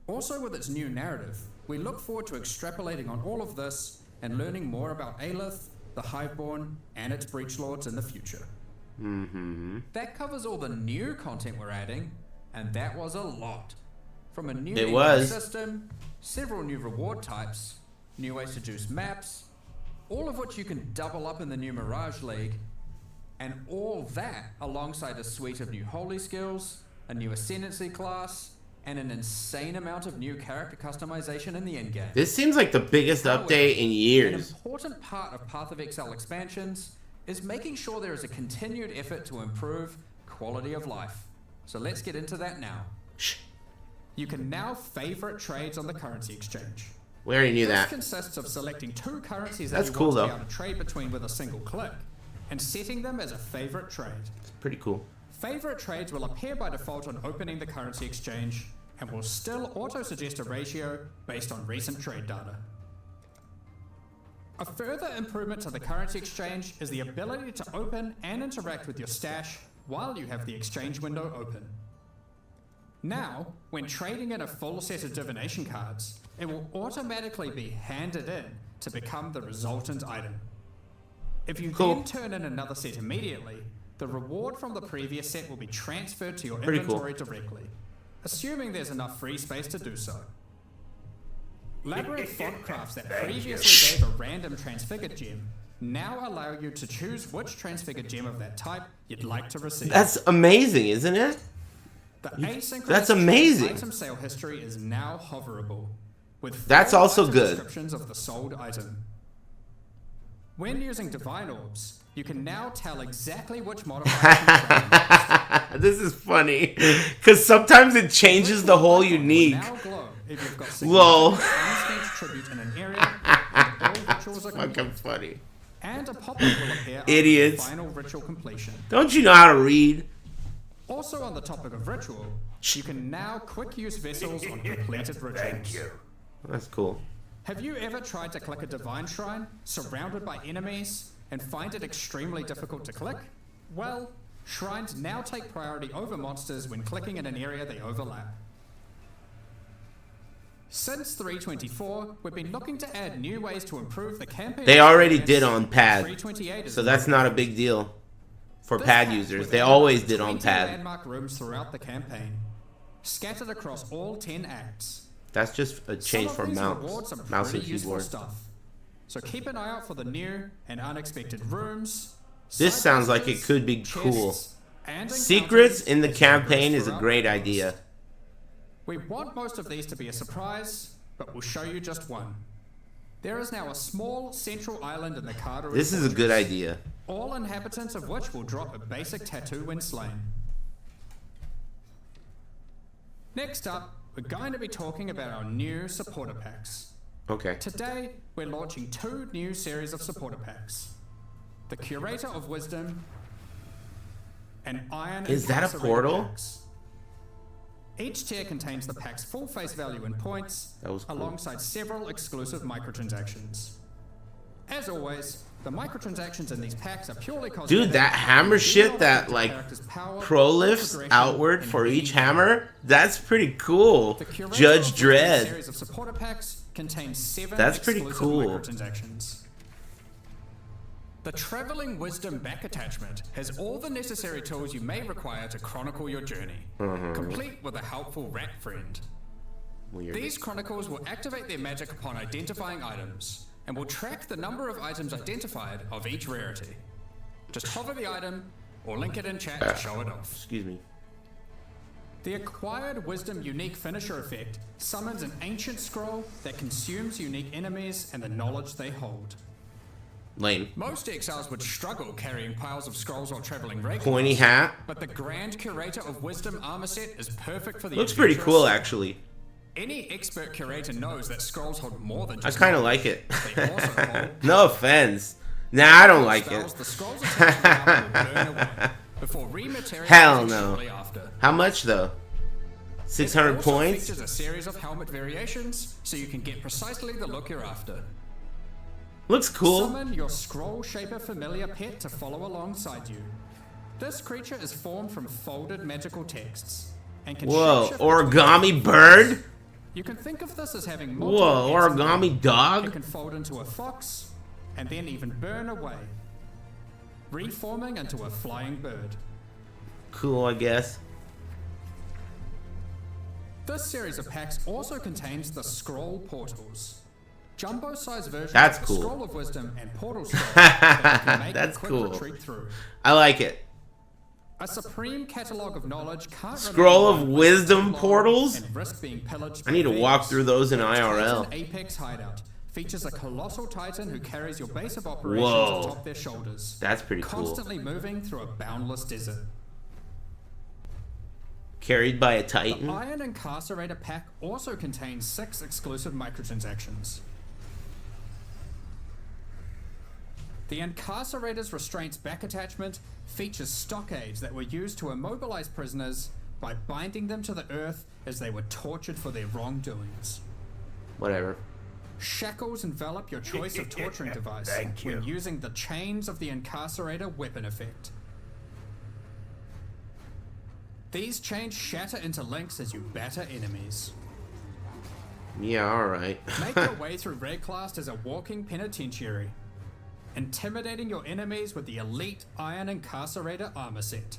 Also with its new narrative, we look forward to extrapolating on all of this and learning more about Aelith, the Hiveborn, and its Breach Lords in the future. That covers all the new content we're adding, and that was a lot. From a new It was. system, several new reward types, new ways to juice maps, all of which you can double up in the new Mirage League, and all that alongside a suite of new holy skills, a new ascendancy class, and an insane amount of new character customization in the endgame. This seems like the biggest However, update in An years. important part of Path of Exile expansions is making sure there is a continued effort to improve quality of life. So let's get into that now. Shh. You can now favorite trades on the currency exchange. We already knew This that. consists of selecting two currencies that That's you cool, want to though. be able to trade between with a single click, and setting them as a favorite trade. It's pretty cool. Favorite trades will appear by default on opening the currency exchange, and will still auto-suggest a ratio based on recent trade data. A further improvement to the currency exchange is the ability to open and interact with your stash while you have the exchange window open. Now, when trading in a full set of divination cards, it will automatically be handed in to become the resultant item. If you Cool. then turn in another set immediately, the reward from the previous set will be transferred to your Pretty cool. inventory directly, assuming there's enough free space to do so. Labyrinth font crafts that previously gave a random transfigured gem now allow you to choose which transfigured gem of that type you'd like to receive. That's amazing, isn't it? The asynchronous That's amazing. item sale history is now hoverable, with That's full also item good. descriptions of the sold item. When using Divine Orbs, you can now tell exactly which modifier you trade. This is funny. Because sometimes it changes the whole Ritual icon will unique. now glow if you've got Lol. significant unspent tribute in an area, and all rituals are Fucking complete. funny. And a pop-up will appear after Idiots. the final ritual completion. Don't you know how to read? Also on the topic of ritual, you can now quick use vessels on completed rituals. Thank you. That's cool. Have you ever tried to click a divine shrine surrounded by enemies and find it extremely difficult to click? Well, shrines now take priority over monsters when clicking in an area they overlap. Since 3.24, we've been looking to add new ways to improve the campaign. They already experience. did on pad. 3.28 is So that's not a big deal for This pad pack users. with They over always did on 20 pad. landmark rooms throughout the campaign, scattered across all 10 acts. That's just a change Some for of these rewards are mouse and pretty useful keyboard. stuff. So keep an eye out for the new and unexpected rooms. This side sounds like it passages, could be chests, cool. and Secrets encounters in the as you progress campaign is a throughout great the idea. quest. We want most of these to be a surprise, but we'll show you just one. There is now a small central island in the Carter. This is a good idea. All inhabitants of which will drop a basic tattoo when slain. Next up, we're going to be talking about our new supporter packs. Okay. Today, we're launching two new series of supporter packs. The Curator of Wisdom and Iron Is that a Incarcerator portal? packs. Each tier contains the pack's full face value in points, That was cool. alongside several exclusive microtransactions. As always, the microtransactions in these packs are purely cosmetic. Dude, that hammer and do shit not that affect the like character's power, pro lifts progression, outward and for any each gain. hammer, that's pretty cool. The Curator Judge of Wisdom Dredd. series of supporter packs contains 7 That's pretty exclusive cool. microtransactions. The Traveling Wisdom back attachment has all the necessary tools you may require to chronicle your journey, complete with a helpful rat friend. Weird. These chronicles will activate their magic upon identifying items, and will track the number of items identified of each rarity. Just hover the item, or link it in chat to show it off. Excuse me. The Acquired Wisdom Unique Finisher effect summons an ancient scroll that consumes unique enemies and the knowledge they hold. Lame. Most exiles would struggle carrying piles of scrolls while traveling regular. Pointy hat. But the Grand Curator of Wisdom armor set is perfect for the Looks pretty adventurous. cool, actually. Any expert curator knows that scrolls hold more than I just kind of knowledge. like it. They also hold No offense. Nah, I don't like spells. it. The scrolls attached to the armor will burn away before rematerializing Hell no. shortly after. How much though? 600 It also points? features a series of helmet variations, so you can get precisely the look you're after. Looks cool. Summon your Scroll Shaper familiar pet to follow alongside you. This creature is formed from folded magical texts and can Whoa, shapeshift origami bird? You can think of this as having Whoa, multiple heads and origami It dog? can fold into a fox and then even burn away, reforming into a flying bird. Cool, I guess. This series of packs also contains the Scroll Portals. Jumbo-sized versions That's of the cool. Scroll of Wisdom and Portal Scroll that you can make That's a quick cool. retreat through. I like it. A supreme catalog of knowledge can't Scroll remain of one Wisdom too long portals? and risk being pillaged I need to by walk thieves. through those in The IRL. Titan Apex Hideout features a colossal titan who carries your base of operations Whoa. atop their shoulders. That's pretty cool. Constantly moving through a boundless desert. Carried by a The titan? Iron Incarcerator pack also contains 6 exclusive microtransactions. The Incarcerator's Restraints back attachment features stockades that were used to immobilize prisoners by binding them to the earth as they were tortured for their wrongdoings. Whatever. Shackles envelop your choice of torturing device Thank when you. using the Chains of the Incarcerator weapon effect. These chains shatter into links as you batter enemies. Yeah, alright. Make your way through Red Class as a walking penitentiary, intimidating your enemies with the elite Iron Incarcerator armor set.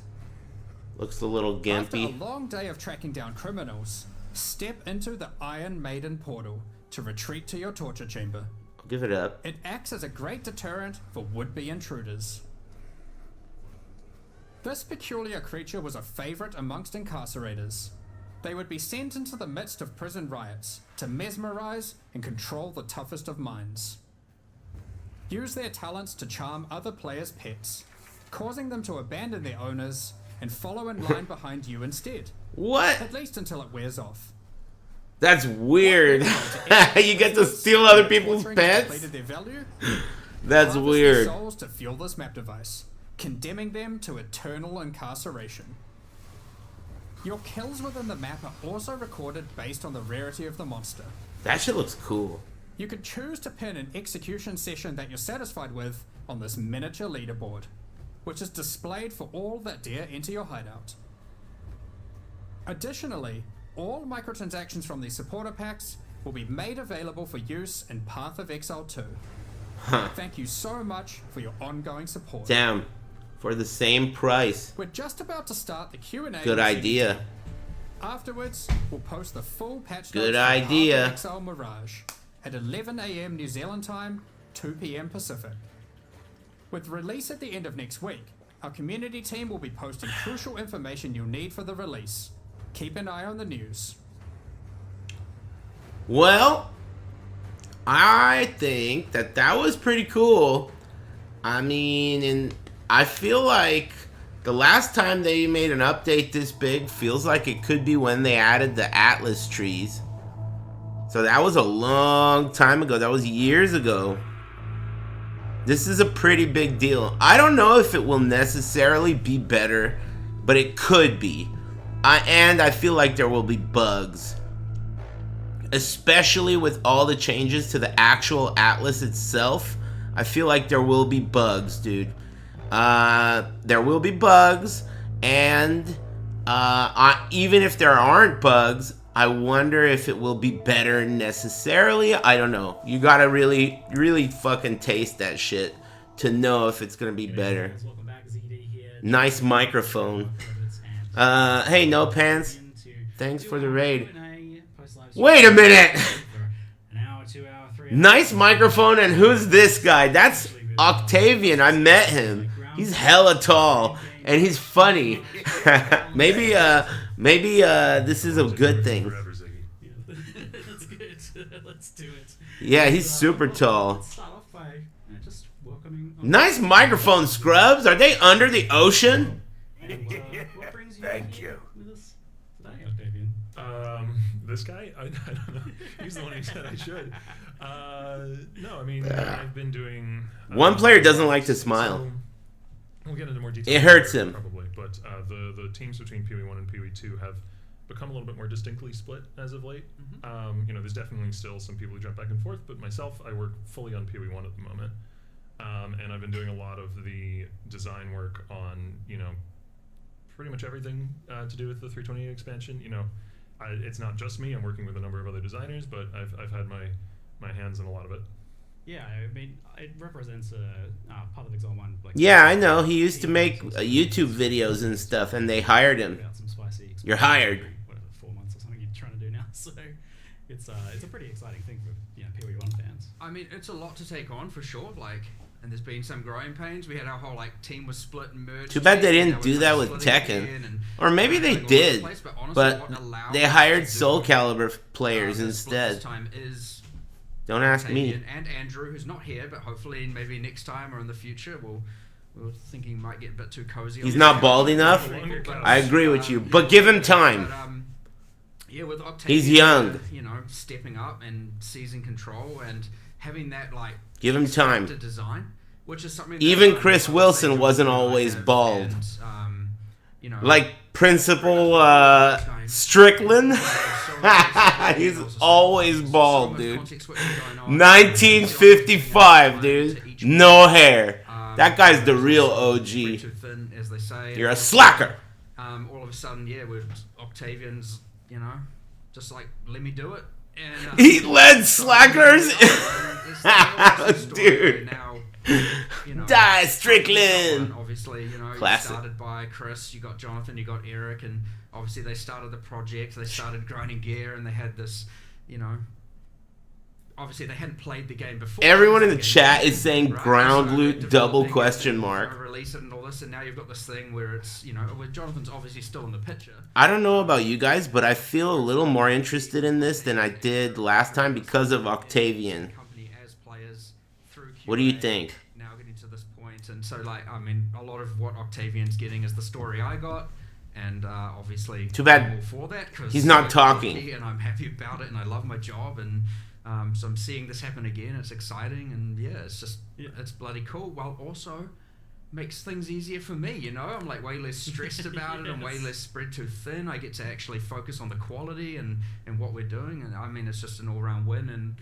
Looks a little After a gimpy. long day of tracking down criminals, step into the Iron Maiden portal to retreat to your torture chamber. I'll give it up. It acts as a great deterrent for would-be intruders. This peculiar creature was a favorite amongst incarcerators. They would be sent into the midst of prison riots to mesmerize and control the toughest of minds. Use their talents to charm other players' pets, causing them to abandon their owners and follow in line behind you instead, What? at least until it wears off. That's weird. You get to steal other people's Torturing has pets? depleted their value. That's Harvest their weird. souls to fuel this map device, condemning them to eternal incarceration. Your kills within the map are also recorded based on the rarity of the monster. That shit looks cool. You can choose to pin an execution session that you're satisfied with on this miniature leaderboard, which is displayed for all that dare enter your hideout. Additionally, all microtransactions from these supporter packs will be made available for use in Path of Exile 2. Thank you so much for your ongoing support. Damn. For the same price. We're just about to start the Q&A. Good with idea. ZiggyD. Afterwards, we'll post the full patch Good notes for Path of idea. Exile Mirage at 11 AM New Zealand time, 2 PM Pacific. With release at the end of next week, our community team will be posting crucial information you'll need for the release. Keep an eye on the news. Well, I think that was pretty cool. I mean, and I feel like the last time they made an update this big feels like it could be when they added the Atlas trees. So that was a long time ago. That was years ago. This is a pretty big deal. I don't know if it will necessarily be better, but it could be. And I feel like there will be bugs. Especially with all the changes to the actual Atlas itself. I feel like there will be bugs, dude. There will be bugs. And even if there aren't bugs, I wonder if it will be better necessarily. I don't know. You gotta really, really fucking taste that shit to know if it's gonna be better. Welcome back, ZiggyD here. Nice microphone. Hey, No Pants. Thanks for the raid. Wait a minute. Nice microphone, and who's this guy? That's Octavian. I met him. He's hella tall, and he's funny. maybe this is a good thing. That's good. Let's do it. Yeah, he's super tall. Let's start off by just welcoming. Nice microphone, Scrubs. Are they under the ocean? What brings you Thank you. with us today, Octavian? This guy? I don't know. He's the one who said I should. No, I mean, I've been doing... One player doesn't like to smile. So we'll get into more detail. It hurts him. Probably, but the teams between PoE1 and PoE2 have become a little bit more distinctly split as of late. You know, there's definitely still some people who jump back and forth, but myself, I work fully on PoE1 at the moment. And I've been doing a lot of the design work on, you know, pretty much everything to do with the 328 expansion. You know, it's not just me. I'm working with a number of other designers, but I've had my hands in a lot of it. Yeah, I mean, it represents a part of Exile 1. Like, Yeah, I know. He used to make YouTube videos and stuff, and they hired him. about some spicy You're hired. whatever, 4 months or something you're trying to do now. So it's a pretty exciting thing for PoE1 fans. I mean, it's a lot to take on for sure. Like, and there's been some growing pains. We had our whole like team was split and merged. Too bad they teams, and didn't now we're do that kind with of splitting Tekken. again and, Or maybe they going all over the did, place, honestly, but what allowed they us hired to do, Soul Calibur players the split this instead. time is Don't ask me. Octavian and Andrew, who's not here, but hopefully maybe next time or in the future, we're thinking he might get a bit too cozy. He's on not the bald couch. enough? But, I agree with you, but give him time. But, yeah, with Octavian, He's young. You know, stepping up and seizing control and having that like Give him time. to design, which is something. Even that, Chris Wilson wasn't always bald. And, you know, Like Principal Strickland. He's always bald, dude. 1955, dude. No hair. That guy's the real OG. Too thin, as they say. You're a slacker. All of a sudden, yeah, with Octavian's, you know, just like let me do it. And, He led slackers. Dude. Dude. Now, you know, Die, Strickland. Obviously, you know, Classic. started by Chris. You got Jonathan. You got Eric, and obviously they started the project. They started grinding gear, and they had this, you know. Obviously, they hadn't played the game before. Everyone in the Game chat before, is saying right? ground So loot they're double developing it, question you know, mark. release it and all this, and now you've got this thing where it's, you know, where Jonathan's obviously still in the picture. I don't know about you guys, but I feel a little more interested in this than I did last time because of Octavian. Company as players through QA, What do you think? Now getting to this point, and so like, I mean, a lot of what Octavian's getting is the story I got. And obviously, Too bad I'm all for that 'cause he's not I'm talking. lucky and I'm happy about it, and I love my job, and so I'm seeing this happen again. It's exciting, and yeah, it's just it's bloody cool. While also makes things easier for me, you know. I'm like way less stressed about it. I'm way less spread too thin. I get to actually focus on the quality and what we're doing, and I mean, it's just an all-round win. And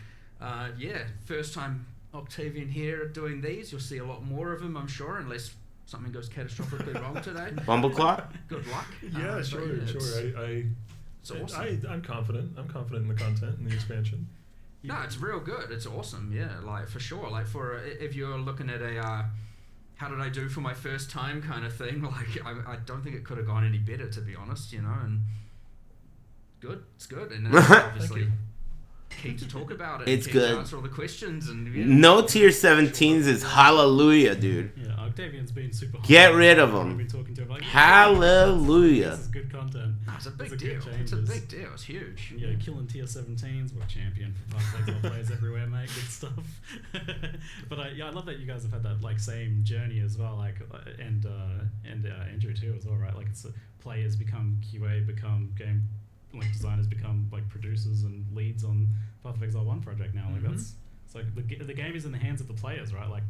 yeah, first time Octavian here doing these. You'll see a lot more of him, I'm sure, unless something goes catastrophically wrong today. Bumbleclaw? Good luck. Yeah, But sure. It's awesome. I'm confident. I'm confident in the content and the expansion. No, it's real good. It's awesome. Yeah, like for sure. Like for if you're looking at a how did I do for my first time kind of thing, like I don't think it could have gone any better, to be honest. You know, and good. It's good, and that's obviously keen to talk about it. It's keen good. To answer all the questions and yeah. No tier 17s is hallelujah, dude. Yeah, Octavian's been super. Get rid of We've him. been talking to him like, Hallelujah. This is good content. No, it's a big These are deal. good It's a changes. big deal. It's huge. Yeah, killing tier 17s. We're champion for Path of Exile players everywhere, mate. Good stuff. But I love that you guys have had that like same journey as well, like and Andrew too as well, right? Like it's players become QA, become game like designers, become like producers and leads on Path of Exile 1 project now. Like that's it's like the game is in the hands of the players, right? Like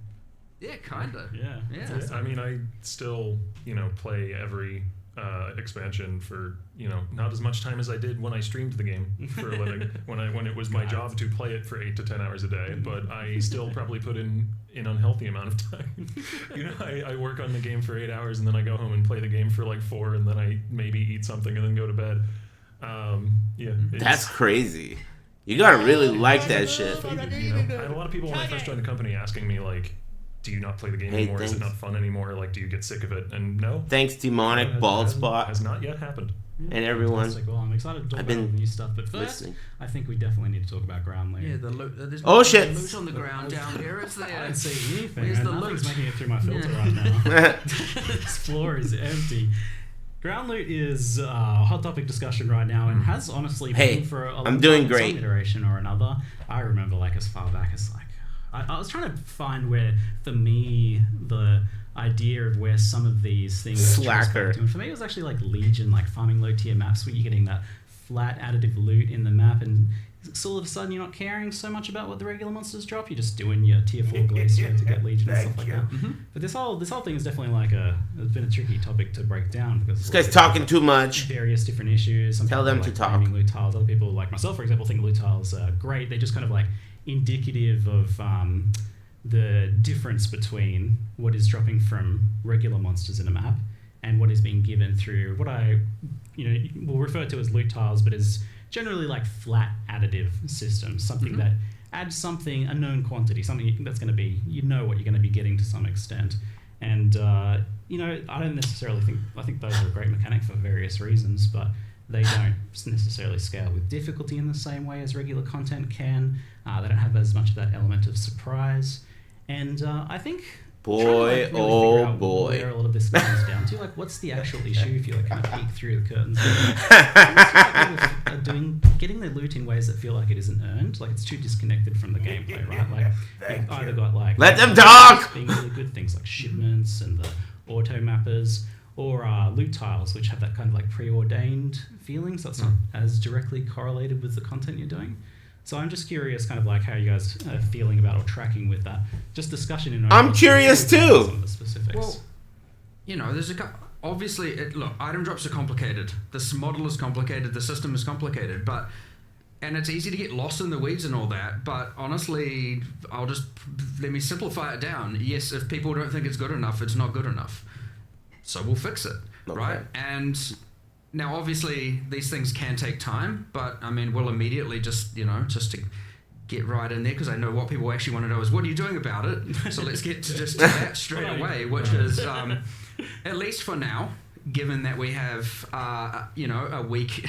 Yeah, kinda. yeah, Yeah. it's Yeah, awesome. I mean, I still, you know, play every expansion for, you know, not as much time as I did when I streamed the game for a living. when it was my job to play it for 8 to 10 hours a day, but I still probably put in an unhealthy amount of time. You know, I work on the game for 8 hours and then I go home and play the game for like 4, and then I maybe eat something and then go to bed. Yeah, That's crazy. You gotta really like that shit. faded, you know? I had a lot of people when I first joined the company asking me like, do you not play the game Hey, anymore? Is it thanks. not fun anymore? Like, do you get sick of it? And no, Thanks, Demonic Bald Spot, has not yet happened. and everyone. Fantastic. Well, I'm excited to talk I've about been the new stuff, but first, listening. I think we definitely need to talk about Ground Loot. Yeah, the loot. There's Oh, no shit. loot on the ground down here. It's there. I don't see anything. Where's and the nothing's loot? making it through my filter right now. This floor is empty. Ground Loot is a hot topic discussion right now, and has honestly Hey, been for a long I'm doing time in great. some iteration or another. I remember like as far back as like I was trying to find where, for me, the idea of where some of these things Slacker. transport to. And for me, it was actually like Legion, like farming low tier maps where you're getting that flat additive loot in the map, and so all of a sudden you're not caring so much about what the regular monsters drop. You're just doing your tier 4 glacier to get Legion and stuff like that. But this whole thing is definitely like it's been a tricky topic to break down because This guy's talking too much. various different issues. Some Tell people them like to talk. blaming loot tiles. Other people, like myself, for example, think loot tiles are great. They're just kind of like indicative of the difference between what is dropping from regular monsters in a map and what is being given through what I, will refer to as loot tiles, but is generally like flat additive systems. Something that adds something, a known quantity, something that's going to be, what you're going to be getting to some extent. And I don't necessarily think, I think those are a great mechanic for various reasons, but they don't necessarily scale with difficulty in the same way as regular content can. They don't have as much of that element of surprise. And I think Boy, really oh figure out boy. where a lot of this comes down to, like what's the actual issue if you like kind of peek through the curtains. Getting the loot in ways that feel like it isn't earned, like it's too disconnected from the gameplay, right? Like you've either got like Let them talk! being really good things like shipments and the auto mappers, or loot tiles, which have that kind of like preordained feeling, so it's not as directly correlated with the content you're doing. So I'm just curious, kind of like how you guys are feeling about or tracking with that. Just discussion in. I'm curious too. Some of the specifics. Well, there's obviously, look, item drops are complicated. This model is complicated. The system is complicated, and it's easy to get lost in the weeds and all that. But honestly, let me simplify it down. Yes, if people don't think it's good enough, it's not good enough. So we'll fix it, right? And now, obviously, these things can take time, but I mean, we'll immediately just to get right in there, because I know what people actually want to know is, what are you doing about it? So let's get to just that straight away, which is, at least for now, given that we have, a week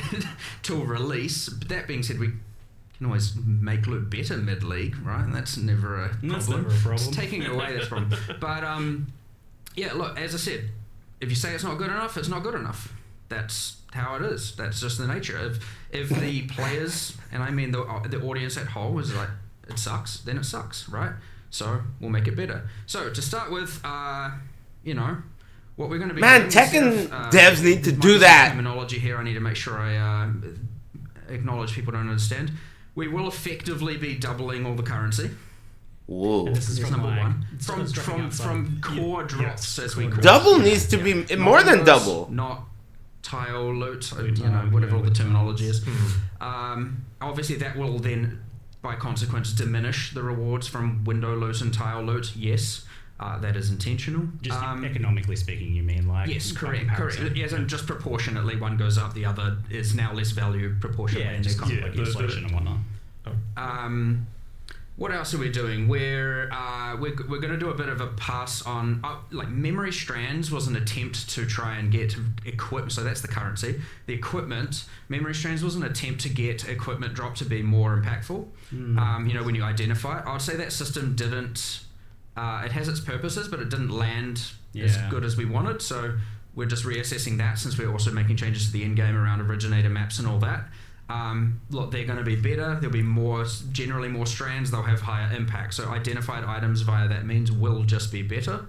till release. But that being said, we can always make loot better mid-league, right? And that's never a problem. That's never a problem. It's taking away this problem. But, yeah, look, as I said, if you say it's not good enough, it's not good enough. That's how it is. That's just the nature. If the players, and I mean the audience at whole, is like, it sucks, then it sucks, right? So we'll make it better. So to start with, what we're going to be Man, doing Tekken is, devs need to might do be some that. terminology here. I need to make sure I acknowledge people don't understand. We will effectively be doubling all the currency. Whoa. And this is That's from number like, one. instead of dropping outside From of- core drops, as we core call Double it. needs to be Not more than those, double. Not tile loot, Loot tile, whatever all the loot terminology is. Hmm. Obviously, that will then, by consequence, diminish the rewards from window loot and tile loot. Yes, that is intentional. Just economically speaking, you mean like? Yes, by correct. comparison. Yes, and just proportionately, one goes up, the other is now less value proportionally. Yeah, and just kind of Yeah, like the- inflation and whatnot. What else are we doing? We're going to do a bit of a pass on, like memory strands was an attempt to try and get equipment. So that's the currency. The equipment, memory strands was an attempt to get equipment drop to be more impactful. When you identify it, I would say that system didn't. It has its purposes, but it didn't land as good as we wanted. So we're just reassessing that, since we're also making changes to the endgame around originator maps and all that. Look, they're going to be better. There'll be generally more strands. They'll have higher impact. So identified items via that means will just be better.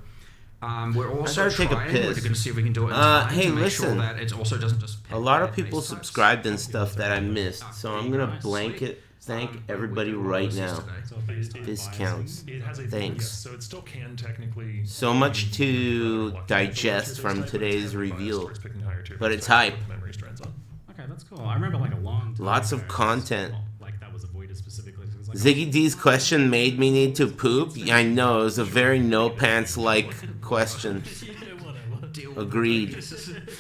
We're also gotta take a trying. piss. We're going to see if we can do it in time Hey, to make listen. sure that it also doesn't just. A lot of pay people base types. subscribed and stuff that I missed, so I'm gonna thank everybody we did all right this now. yesterday. So based on This biasing. counts. It has a Thanks. Yes, so it still can technically. So much to Lucky digest for from those today's types, it's heavily reveal, biased towards picking higher tier but it's types hype. with memory strands on. Okay, that's cool. I remember like a long time Lots of ago, content. Like that was avoided specifically. So it was like, Ziggy D's question made me need to poop. Yeah, I know, it was a very no pants like question. yeah, whatever. Deal with Agreed. it.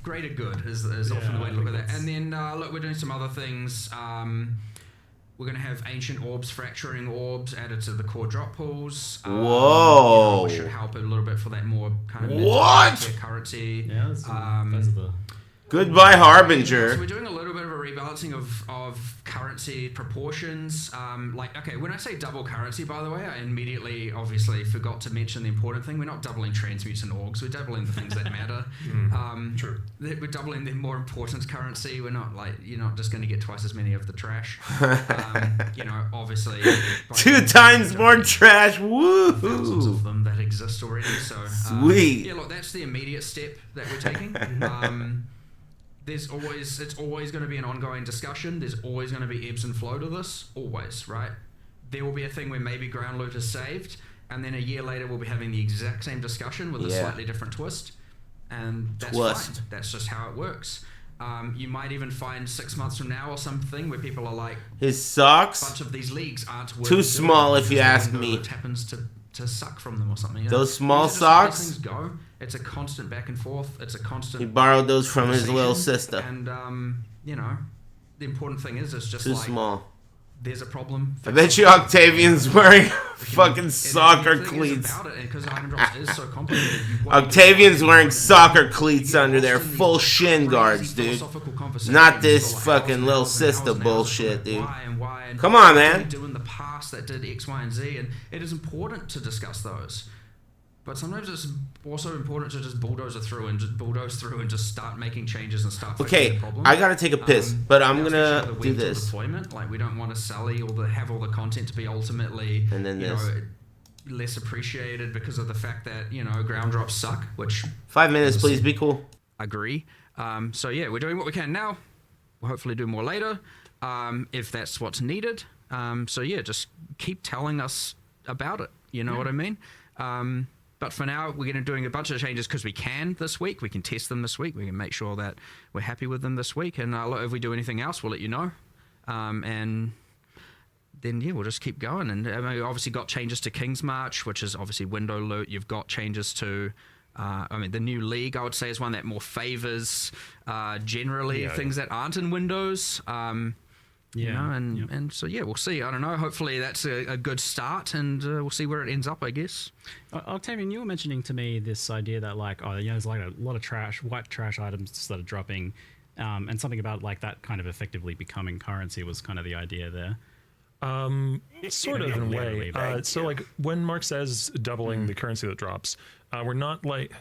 Greater good is often the way to look at that. And then look, we're doing some other things. We're going to have ancient orbs, fracturing orbs added to the core drop pools. Whoa. Which should help a little bit for that more kind of What? currency. Yeah, those are the... Goodbye, Harbinger. So we're doing a little bit of a rebalancing of currency proportions. Okay, when I say double currency, by the way, I immediately obviously forgot to mention the important thing. We're not doubling transmutes and orgs. We're doubling the things that matter. True. We're doubling the more important currency. We're not you're not just going to get twice as many of the trash. Obviously. 2 times more trash. Thousands Woo! of them that exist already. So Sweet. yeah, look, that's the immediate step that we're taking. It's always going to be an ongoing discussion. There's always going to be ebbs and flow to this, always, right? There will be a thing where maybe ground loot is saved, and then a year later we'll be having the exact same discussion with a slightly different twist, and that's fine. That's just how it works. You might even find 6 months from now or something where people are like, his socks, a bunch of these leagues aren't worth too small if you ask me. It happens to suck from them or something. Those small These are just how these socks? things go. It's a constant back and forth. It's a constant. He borrowed those from his little sister. And the important thing is, it's just Too small. There's a problem. I bet you Octavian's wearing fucking soccer cleats. Because item drops is so complicated. Octavian's wearing soccer cleats under their full shin guards, dude. Not this fucking little sister bullshit, dude. Come on, man. Do in the past that did X, Y, and Z, and it is important to discuss those. But sometimes it's also important to just bulldoze through and just start making changes and start fixing the problem. I gotta take a piss, but I'm gonna do this. Deployment, we don't want to sally have all the content to be ultimately and then less appreciated because of the fact that ground drops suck. Which 5 minutes, please. Be cool. Agree. So yeah, we're doing what we can now. We'll hopefully do more later, if that's what's needed. So yeah, just keep telling us about it. You know what I mean? But for now, we're going to be doing a bunch of changes because we can this week. We can test them this week. We can make sure that we're happy with them this week. And if we do anything else, we'll let you know. And then, yeah, we'll just keep going. And we obviously got changes to King's March, which is obviously window loot. You've got changes to... the new league, I would say, is one that more favors generally things that aren't in Windows. And so yeah, we'll see. I don't know. Hopefully that's a good start, and we'll see where it ends up, I guess. Octavian, you were mentioning to me this idea that there's like a lot of white trash items that are dropping, and something about like that kind of effectively becoming currency was kind of the idea there. Sort of in a way. So like when Mark says doubling the currency that drops, we're not like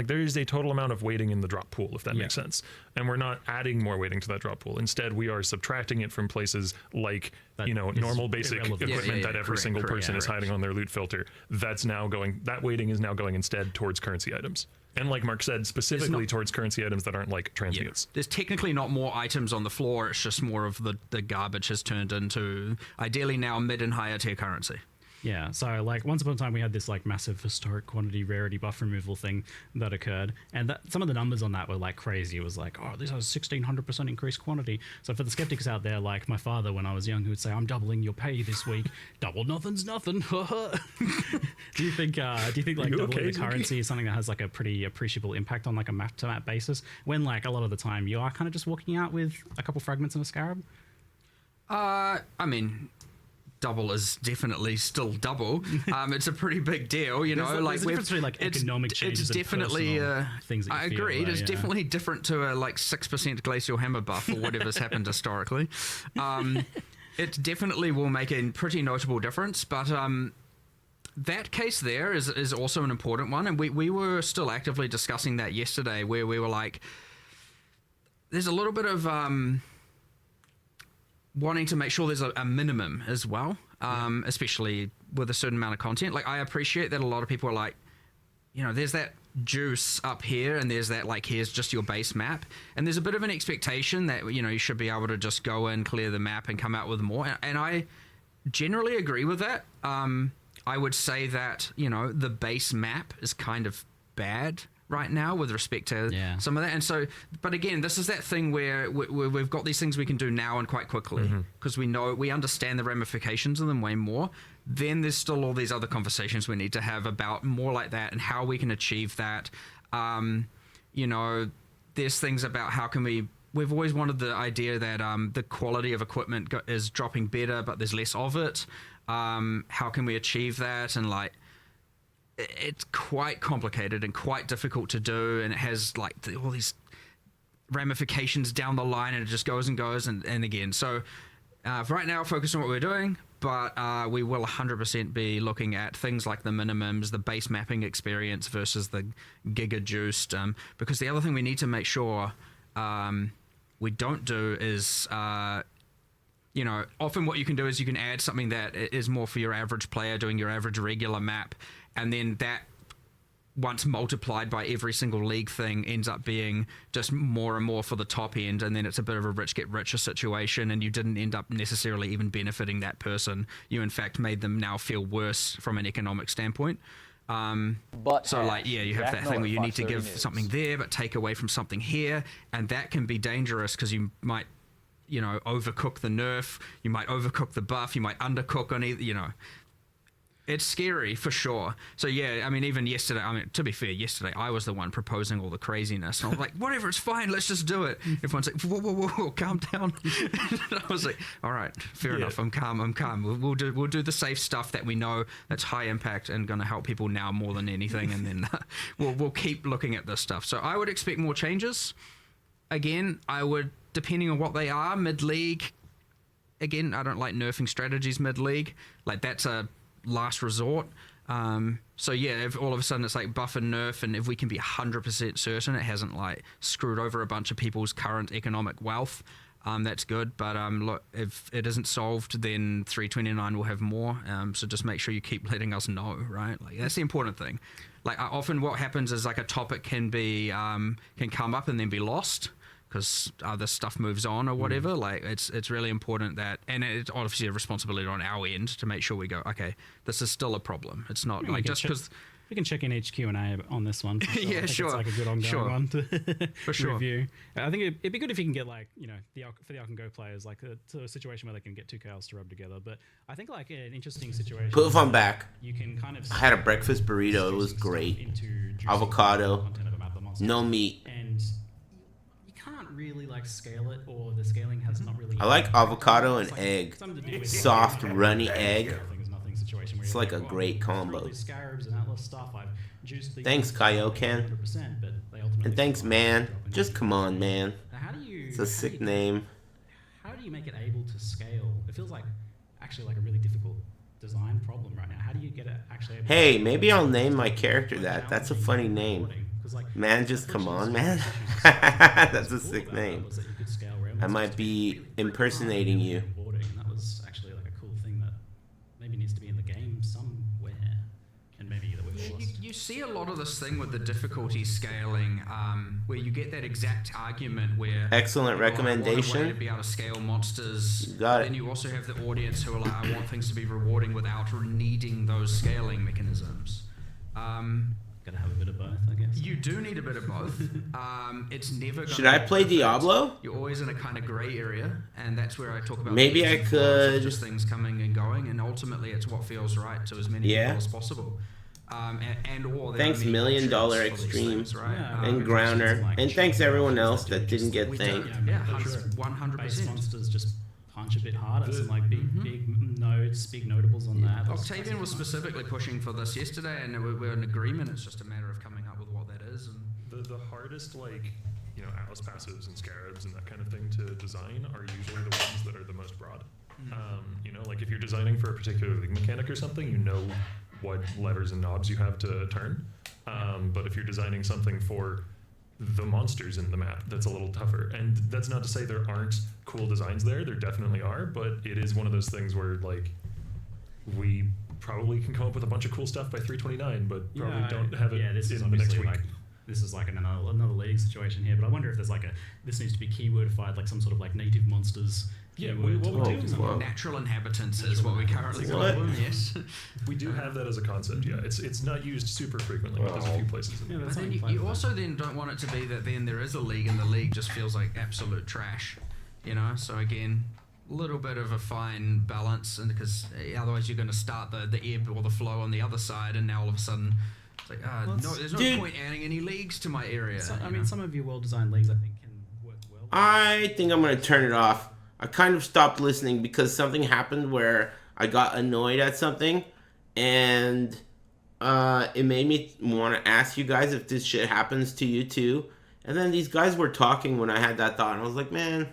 there is a total amount of weighting in the drop pool, if that makes sense. And we're not adding more weighting to that drop pool. Instead, we are subtracting it from places like, normal basic equipment that every single person is hiding on their loot filter. That weighting is now going instead towards currency items. And like Mark said, specifically towards currency items that aren't like transmutes. Yeah. There's technically not more items on the floor. It's just more of the garbage has turned into, ideally now, mid and higher tier currency. Yeah, so like once upon a time we had this like massive historic quantity rarity buff removal thing that occurred, and some of the numbers on that were like crazy. It was like, oh, this has 1600% increased quantity. So for the skeptics out there, like my father when I was young, who would say, I'm doubling your pay this week. Double nothing's nothing. Do you think like doubling the currency is something that has like a pretty appreciable impact on like a map to map basis, when like a lot of the time you are kind of just walking out with a couple fragments and a scarab? I mean, double is definitely still double. It's a pretty big deal, There's a difference between like economic changes. It's definitely things that you I feel agree. there, It's definitely different to a like 6% glacial hammer buff or whatever's happened historically. It definitely will make a pretty notable difference, but that case there is also an important one, and we were still actively discussing that yesterday, where we were like, there's a little bit of wanting to make sure there's a minimum as well, especially with a certain amount of content. Like, I appreciate that a lot of people are like, there's that juice up here, and there's that, like, here's just your base map. And there's a bit of an expectation that, you should be able to just go in, clear the map, and come out with more. And I generally agree with that. I would say that, the base map is kind of bad right now with respect to some of that. And so, but again, this is that thing where we've got these things we can do now and quite quickly, because we understand the ramifications of them way more. Then there's still all these other conversations we need to have about more like that and how we can achieve that. There's things about how can we we've always wanted the idea that the quality of equipment is dropping better, but there's less of it. How can we achieve that? And like, it's quite complicated and quite difficult to do, and it has like all these ramifications down the line, and it just goes and goes and again. So for right now, focus on what we're doing, but we will 100% be looking at things like the minimums, the base mapping experience versus the giga juiced, because the other thing we need to make sure we don't do is you know, often what you can do is you can add something that is more for your average player doing your average regular map, and then that once multiplied by every single league thing ends up being just more and more for the top end, and then it's a bit of a rich get richer situation, and you didn't end up necessarily even benefiting that person. You in fact made them now feel worse from an economic standpoint. So like, yeah, you have that thing where you need to give something there but take away from something here, and that can be dangerous because you might, you know, overcook the nerf, you might overcook the buff, you might undercook on either, you know. It's scary for sure. So yeah, I mean, even yesterday, I mean, to be fair, yesterday I was the one proposing all the craziness. And I was like, whatever, it's fine, let's just do it. Everyone's like, whoa, whoa, whoa, whoa, calm down. And I was like, all right, fair enough, I'm calm. We'll do the safe stuff that we know that's high impact and going to help people now more than anything, and then we'll keep looking at this stuff. So I would expect more changes. Again, I would, depending on what they are, mid-league. Again, I don't like nerfing strategies mid-league. Like, that's a last resort. So yeah, if all of a sudden it's like buff and nerf, and if we can be 100% certain it hasn't like screwed over a bunch of people's current economic wealth, that's good. But look, if it isn't solved, then 329 will have more. So just make sure you keep letting us know, right? Like, that's the important thing. Like, often what happens is like a topic can be can come up and then be lost because other stuff moves on or whatever. Like, it's really important that, and it's obviously a responsibility on our end to make sure we go, okay, this is still a problem. It's not like just because we can check in each Q&A on this one. Sure. Yeah, it's like a good ongoing one to for sure. review. I think it'd be good if you can get like, you know, for the Alk and Go players, like to a situation where they can get two chaos to rub together. But I think like an interesting situation. Poof, I'm back. You can kind of. I had a breakfast burrito. It was great. Avocado, no meat. And you can't really like scale it, or the scaling has not really. I like avocado and egg. Soft, runny egg. It's like a great combo. Thanks, Kaioken. And thanks, man. Just come on, man. It's a sick name. How do you make it able to scale? It feels like actually like a really difficult design problem right now. How do you get it actually able Hey, maybe I'll name my character that. That's a funny name. Man, just come on, man. That's a sick name. I might be impersonating you. That was actually like a cool thing that maybe needs to be in the game somewhere, and maybe that we've lost. You see a lot of this thing with the difficulty scaling, where you get that exact argument where excellent recommendation. I want a way to be able to scale monsters. Got it. Then you also have the audience who are like, I want things to be rewarding without needing those scaling mechanisms. Gotta have a bit of both, I guess. You do need a bit of both. It's never. Should I play Diablo? You're always in a kind of gray area, and that's where I talk about. Maybe I could. Just things coming and going, and ultimately, it's what feels right to as many people as possible. Thanks $1 Million Extreme and Grounder, and thanks everyone else that didn't get thanked. Yeah, 100%. Base monsters just punch a bit harder. Some like big nodes, big notables on that. Octavian was specifically pushing for this yesterday, and we're in agreement. It's just a matter of coming up with what that is. And the hardest, like, you know, Atlas passives and scarabs and that kind of thing to design are usually the ones that are the most broad. You know, like if you're designing for a particular league mechanic or something, you know what levers and knobs you have to turn. But if you're designing something for the monsters in the map, that's a little tougher. And that's not to say there aren't cool designs there. There definitely are, but it is one of those things where, like, we probably can come up with a bunch of cool stuff by 329, but probably don't have it in the next week. Like, this is like another league situation here, but I wonder if there's like this needs to be keywordified, like some sort of like native monsters. Yeah, what we do. Natural inhabitants is what we currently call them. Yes, we do have that as a concept. Yeah, it's not used super frequently, but there's a few places. But then you also then don't want it to be that then there is a league and the league just feels like absolute trash, you know. So again, a little bit of a fine balance, and because otherwise you're going to start the ebb or the flow on the other side, and now all of a sudden it's like no, there's no point adding any leagues to my area. I mean, some of your well-designed leagues I think can work well I think I'm going to turn it off. I kind of stopped listening because something happened where I got annoyed at something, and it made me want to ask you guys if this shit happens to you too. And then these guys were talking when I had that thought, and I was like, man,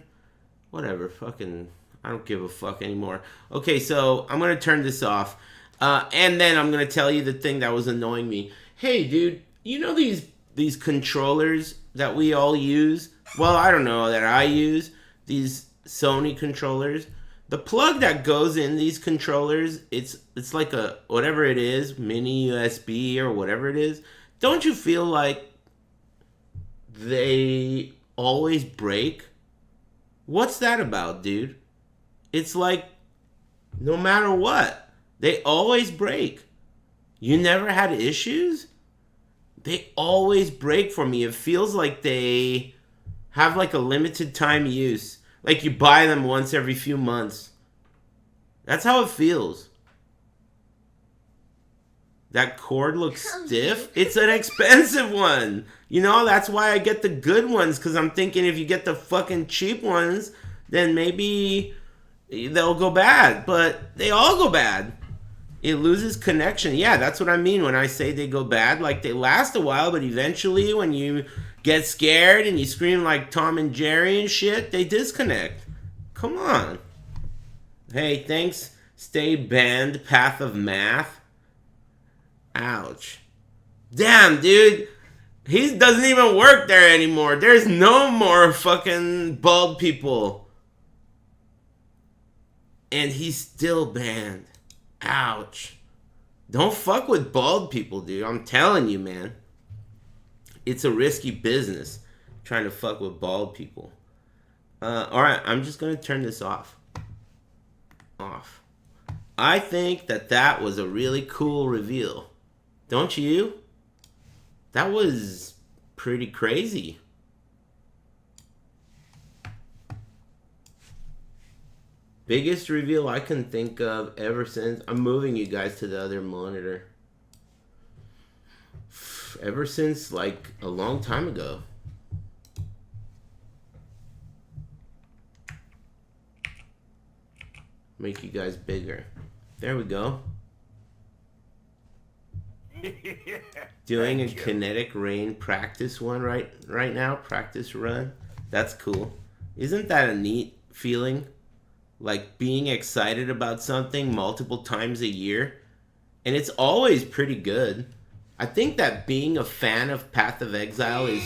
whatever, fucking, I don't give a fuck anymore. Okay, so I'm going to turn this off, and then I'm going to tell you the thing that was annoying me. Hey, dude, you know these controllers that we all use? Well, I don't know, that I use, these Sony controllers. The plug that goes in these controllers, it's like a, whatever it is, mini USB or whatever it is. Don't you feel like they always break? What's that about, dude? It's like, no matter what, they always break. You never had issues? They always break for me. It feels like they have like a limited time use. Like you buy them once every few months. That's how it feels. That cord looks stiff. It's an expensive one. You know, that's why I get the good ones. Because I'm thinking if you get the fucking cheap ones, then maybe they'll go bad. But they all go bad. It loses connection. Yeah, that's what I mean when I say they go bad. Like, they last a while, but eventually when you get scared and you scream like Tom and Jerry and shit, they disconnect. Come on. Hey, thanks. Stay banned, Path of Math. Ouch. Damn, dude. He doesn't even work there anymore. There's no more fucking bald people. And he's still banned. Ouch. Don't fuck with bald people, dude. I'm telling you, man. It's a risky business trying to fuck with bald people. Alright, I'm just going to turn this off. I think that was a really cool reveal. Don't you? That was pretty crazy. Biggest reveal I can think of ever since... I'm moving you guys to the other monitor. Ever since, like, a long time ago. Make you guys bigger. There we go. Doing a kinetic rain practice one right now. Practice run. That's cool. Isn't that a neat feeling? Like being excited about something multiple times a year. And it's always pretty good. I think that being a fan of Path of Exile is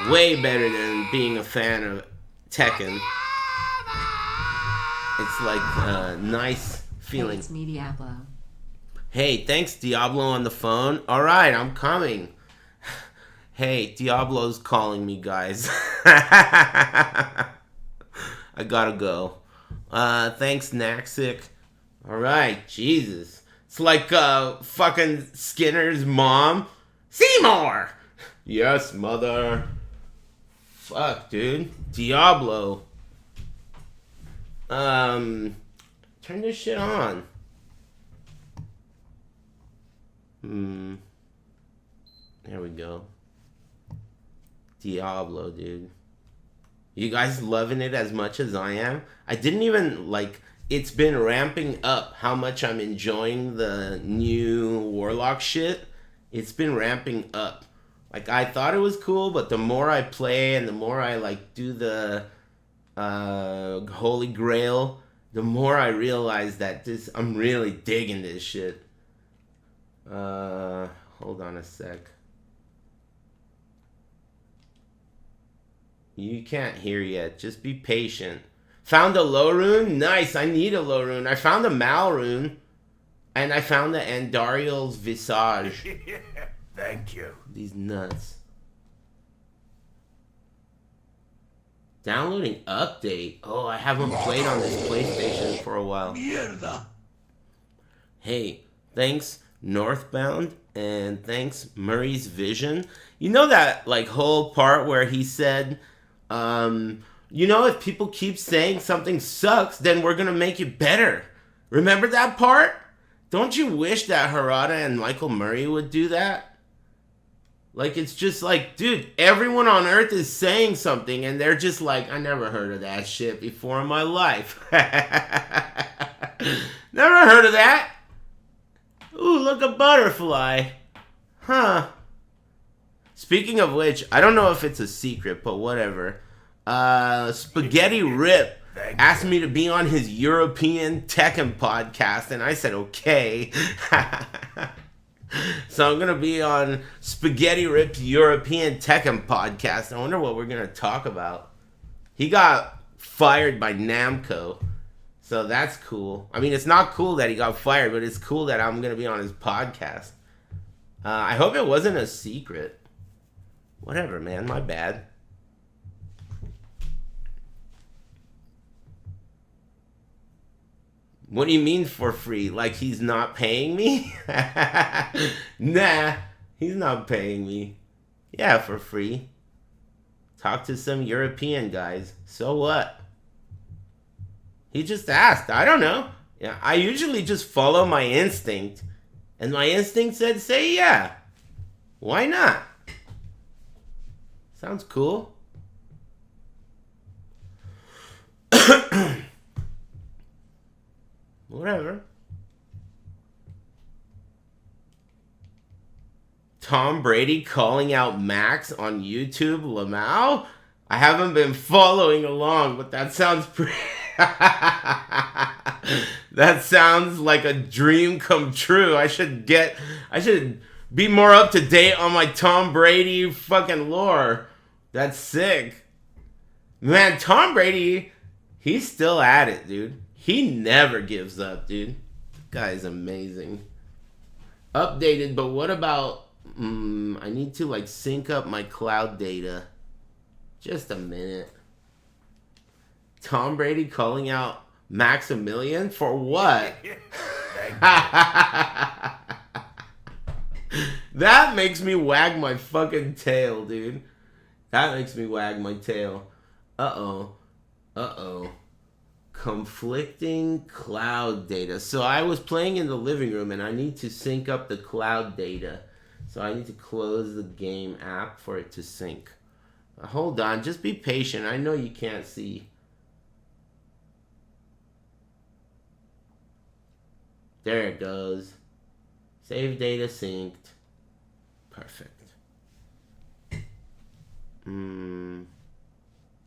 way better than being a fan of Tekken. It's like a nice feeling. Hey, it's me, Diablo. Hey, thanks, Diablo, on the phone. Alright, I'm coming. Hey, Diablo's calling me, guys. I gotta go. Thanks, Naxic. Alright, Jesus. It's like fucking Skinner's mom. Seymour! Yes, mother. Fuck, dude. Diablo. Turn this shit on. There we go. Diablo, dude. You guys loving it as much as I am? I didn't even, like, it's been ramping up how much I'm enjoying the new Warlock shit. It's been ramping up. Like, I thought it was cool, but the more I play and the more I, like, do the Holy Grail, the more I realize that I'm really digging this shit. Hold on a sec. You can't hear yet. Just be patient. Found a low rune? Nice. I need a low rune. I found a Mal rune. And I found the Andariel's Visage. Thank you. These nuts. Downloading update. Oh, I haven't played on this PlayStation for a while. Mierda. Hey, thanks Northbound, and thanks Murray's Vision. You know that like whole part where he said, you know, if people keep saying something sucks, then we're gonna make it better. Remember that part? Don't you wish that Harada and Michael Murray would do that? Like, it's just like, dude, everyone on Earth is saying something, and they're just like, I never heard of that shit before in my life. Never heard of that. Ooh, look, a butterfly. Huh. Speaking of which, I don't know if it's a secret, but whatever. Spaghetti Rip asked me to be on his European Tekken podcast, and I said, okay. So I'm going to be on Spaghetti Rip's European Tekken podcast. I wonder what we're going to talk about. He got fired by Namco. So that's cool. I mean, it's not cool that he got fired, but it's cool that I'm going to be on his podcast. I hope it wasn't a secret. Whatever, man. My bad. What do you mean for free? Like he's not paying me? Nah, he's not paying me. Yeah, for free. Talk to some European guys. So what? He just asked. I don't know. Yeah, I usually just follow my instinct. And my instinct said, say yeah. Why not? Sounds cool. Whatever. Tom Brady calling out Max on YouTube, Lamau? I haven't been following along, but that sounds pretty... That sounds like a dream come true. I should be more up to date on my Tom Brady fucking lore. That's sick. Man, Tom Brady, he's still at it, dude. He never gives up, dude. This guy is amazing. Updated, but what about... I need to, like, sync up my cloud data. Just a minute. Tom Brady calling out Maximilian? For what? That makes me wag my fucking tail, dude. That makes me wag my tail. Uh-oh. Uh-oh. Conflicting cloud data. So I was playing in the living room and I need to sync up the cloud data. So I need to close the game app for it to sync. Hold on, just be patient. I know you can't see. There it goes. Save data synced. Perfect.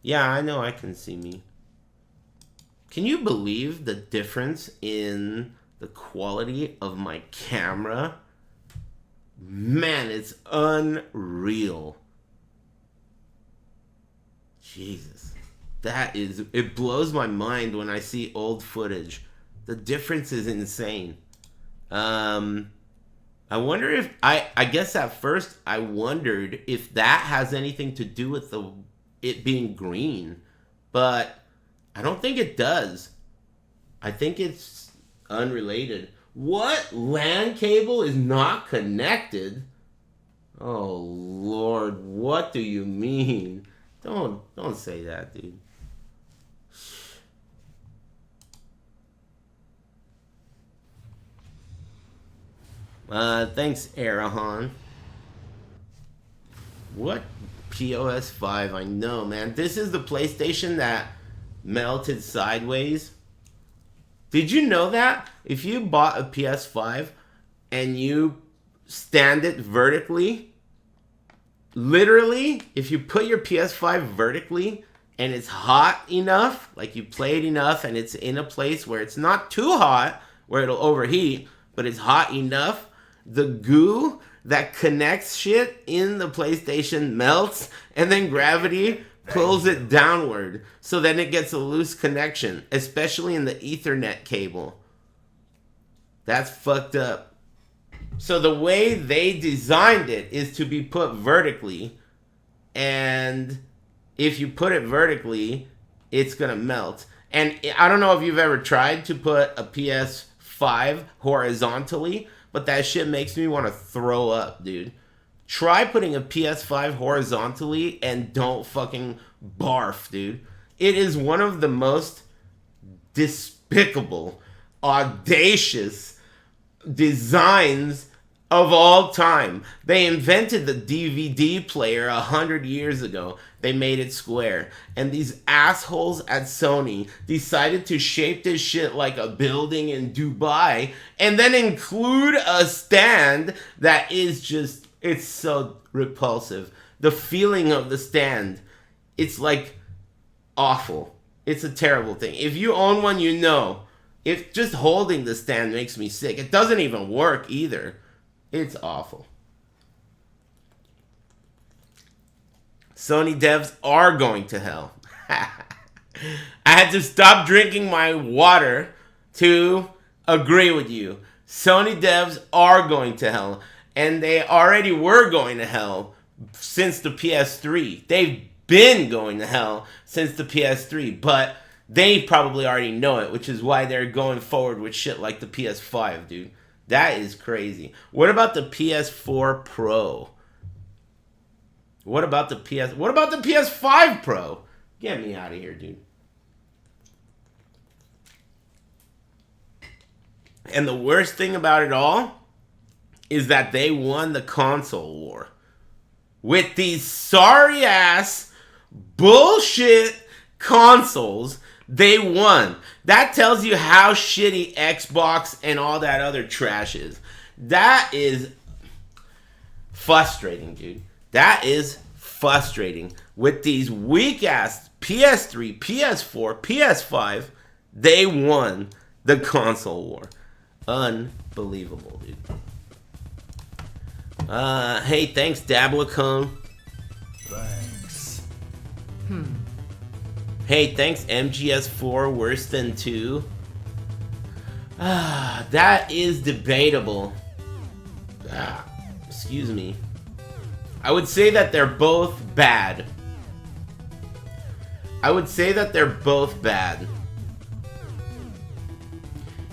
Yeah, I know I can see me. Can you believe the difference in the quality of my camera? Man, it's unreal. Jesus. It blows my mind when I see old footage. The difference is insane. I wonder if, I guess at first I wondered if that has anything to do with it being green. But I don't think it does. I think it's unrelated. What? LAN cable is not connected? Oh, Lord, what do you mean? Don't say that, dude. Thanks, Arahan. What? POS 5, I know, man. This is the PlayStation that melted sideways. Did you know that? If you bought a PS5 and you stand it vertically, literally, if you put your PS5 vertically and it's hot enough, like you played enough and it's in a place where it's not too hot, where it'll overheat, but it's hot enough, the goo that connects shit in the PlayStation melts, and then gravity pulls it downward, so then it gets a loose connection, especially in the Ethernet cable. That's fucked up. So the way they designed it is to be put vertically, and if you put it vertically, it's gonna melt. And I don't know if you've ever tried to put a PS5 horizontally, but that shit makes me want to throw up, dude. Try putting a PS5 horizontally and don't fucking barf, dude. It is one of the most despicable, audacious designs of all time. They invented the DVD player 100 years ago. They made it square. And these assholes at Sony decided to shape this shit like a building in Dubai and then include a stand that is just, it's so repulsive. The feeling of the stand, it's like awful. It's a terrible thing. If you own one, you know. If just holding the stand makes me sick. It doesn't even work either. It's awful. Sony devs are going to hell. I had to stop drinking my water to agree with you. Sony devs are going to hell. And they already were going to hell since the PS3. They've been going to hell since the PS3. But they probably already know it, which is why they're going forward with shit like the PS5, dude. That is crazy. What about the PS4 Pro? What about the PS5 Pro? Get me out of here, dude. And the worst thing about it all is that they won the console war. With these sorry ass bullshit consoles, they won. That tells you how shitty Xbox and all that other trash is. That is frustrating, dude. That is frustrating. With these weak ass PS3, PS4, PS5, they won the console war. Unbelievable, dude. Hey, thanks, Dabblecone. Thanks. Hey, thanks, MGS4 worse than 2. That is debatable. Excuse me. I would say that they're both bad.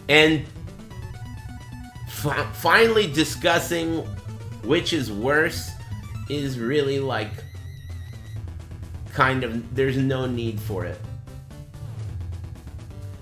And finally discussing which is worse is really like kind of, there's no need for it.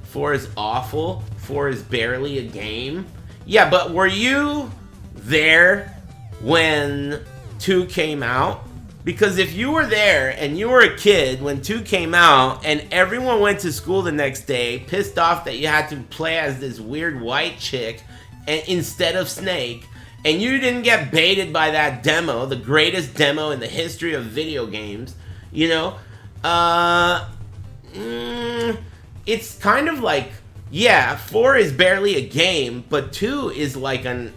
4 is awful. 4 is barely a game. Yeah, but were you there when 2 came out? Because if you were there and you were a kid when 2 came out and everyone went to school the next day pissed off that you had to play as this weird white chick and instead of Snake, and you didn't get baited by that demo, the greatest demo in the history of video games, you know, it's kind of like, yeah, 4 is barely a game, but 2 is like a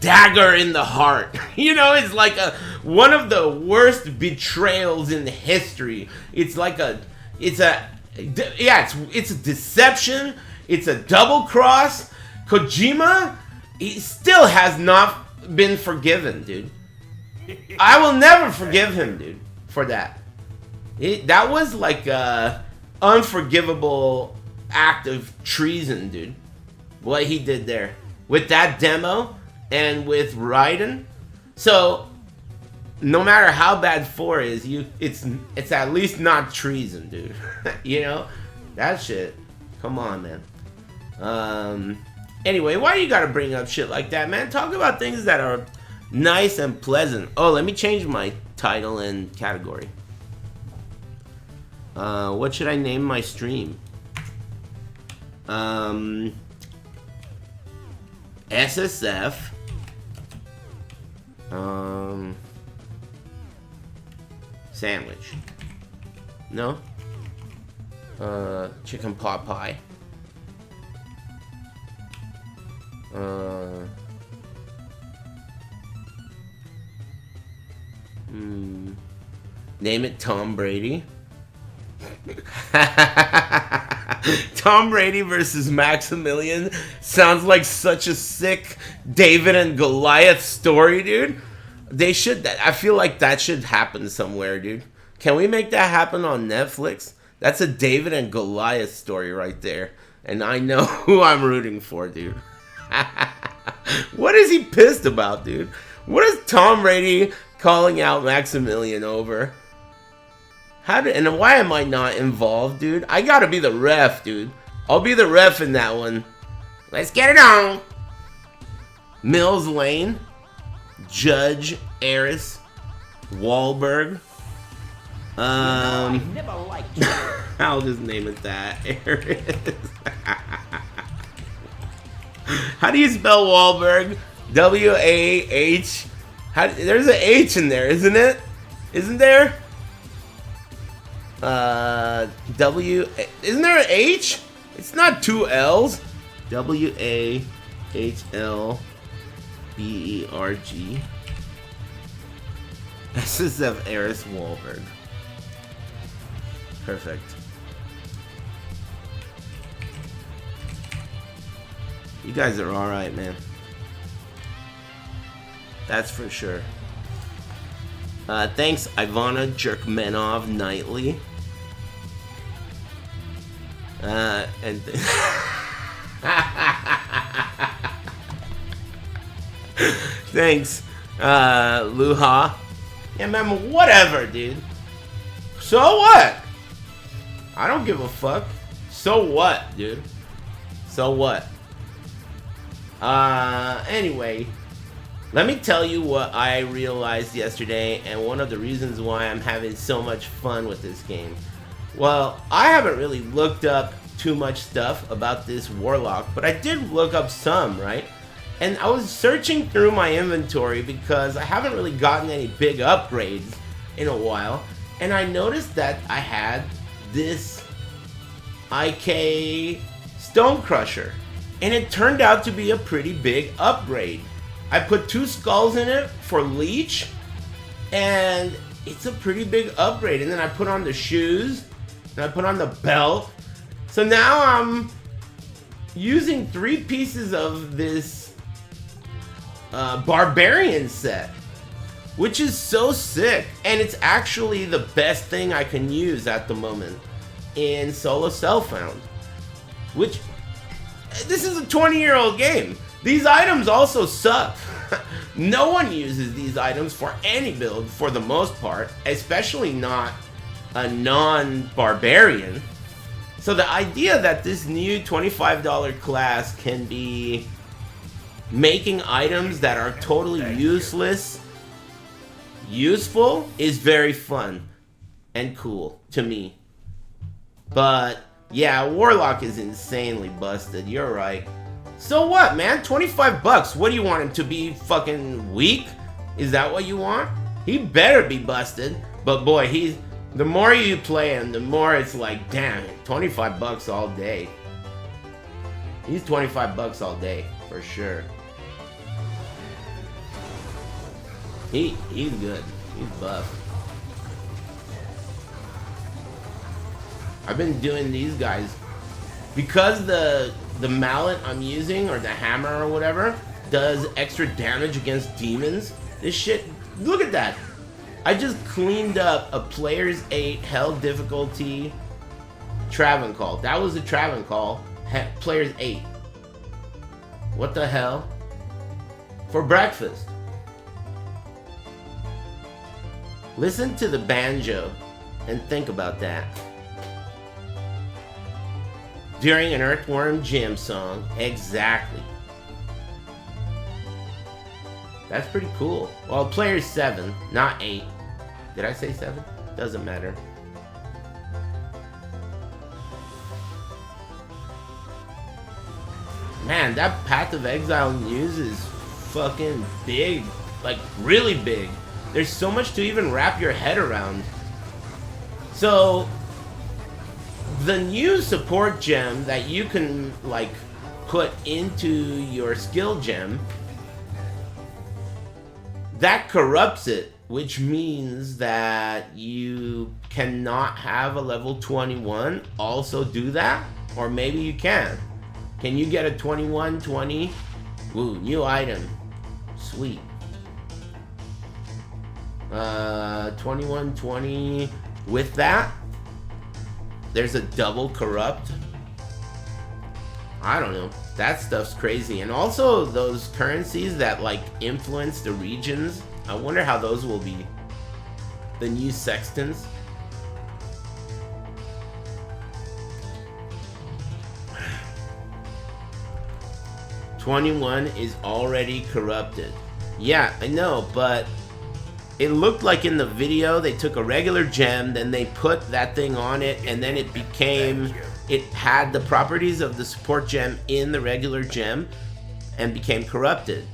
dagger in the heart. You know, it's like one of the worst betrayals in history. It's a deception. It's a double cross. Kojima, he still has not been forgiven, dude. I will never forgive him, dude, for that. That was like a unforgivable act of treason, dude. What he did there with that demo and with Raiden. So no matter how bad 4 is, it's at least not treason, dude. You know, that shit. Come on, man. Anyway, why you gotta bring up shit like that, man? Talk about things that are nice and pleasant. Oh, let me change my title and category. What should I name my stream? SSF. Sandwich. No? Chicken pot pie. Name it Tom Brady. Tom Brady versus Maximilian sounds like such a sick David and Goliath story, dude. They should. I feel like that should happen somewhere, dude. Can we make that happen on Netflix? That's a David and Goliath story right there. And I know who I'm rooting for, dude. What is he pissed about, dude? What is Tom Brady calling out Maximilian over? And why am I not involved, dude? I gotta be the ref, dude. I'll be the ref in that one. Let's get it on. Mills Lane, Judge, Eris, Wahlberg. I never liked you. I'll just name it that. Eris. How do you spell Wahlberg? W-A-H. There's an H in there, isn't it? Isn't there? Isn't there an H? It's not two L's. W-A-H-L-B-E-R-G. SSF Eris Wahlberg. Perfect. You guys are alright, man. That's for sure. Thanks, Ivana Jerkmenov Knightley. And thanks, Luha. Yeah, man, whatever, dude. So what? I don't give a fuck. So what, dude? So what? Anyway, let me tell you what I realized yesterday and one of the reasons why I'm having so much fun with this game. Well, I haven't really looked up too much stuff about this Warlock, but I did look up some, right? And I was searching through my inventory because I haven't really gotten any big upgrades in a while, and I noticed that I had this IK Stone Crusher, and it turned out to be a pretty big upgrade. I put 2 skulls in it for Leech, and it's a pretty big upgrade. And then I put on the shoes, and I put on the belt. So now I'm using 3 pieces of this Barbarian set, which is so sick. And it's actually the best thing I can use at the moment in Solo Self-Found. Which, this is a 20-year-old game. These items also suck. No one uses these items for any build for the most part, especially not a non-barbarian. So the idea that this new $25 class can be making items that are totally useless useful is very fun and cool to me. But yeah, Warlock is insanely busted. You're right. So what, man? 25 bucks. What do you want him to be, fucking weak? Is that what you want? He better be busted. But boy, the more you play him, the more it's like, damn, 25 bucks all day. He's 25 bucks all day, for sure. He's good. He's buff. I've been doing these guys because the mallet I'm using, or the hammer or whatever, does extra damage against demons. This shit, look at that. I just cleaned up a player's 8 hell difficulty Travancore. That was a Travancore, player's 8. What the hell? For breakfast. Listen to the banjo and think about that. During an Earthworm Jim song. Exactly. That's pretty cool. Well, player's 7, not 8. Did I say 7? Doesn't matter. Man, that Path of Exile news is fucking big. Like, really big. There's so much to even wrap your head around. So, the new support gem that you can, like, put into your skill gem, that corrupts it, which means that you cannot have a level 21 also do that, or maybe you can. Can you get a 21-20? Ooh, new item. Sweet. 21-20 with that. There's a double corrupt. I don't know. That stuff's crazy. And also those currencies that like influence the regions. I wonder how those will be. The new sextants. 21 is already corrupted. Yeah, I know, but it looked like in the video they took a regular gem, then they put that thing on it, and then it became, it had the properties of the support gem in the regular gem and became corrupted.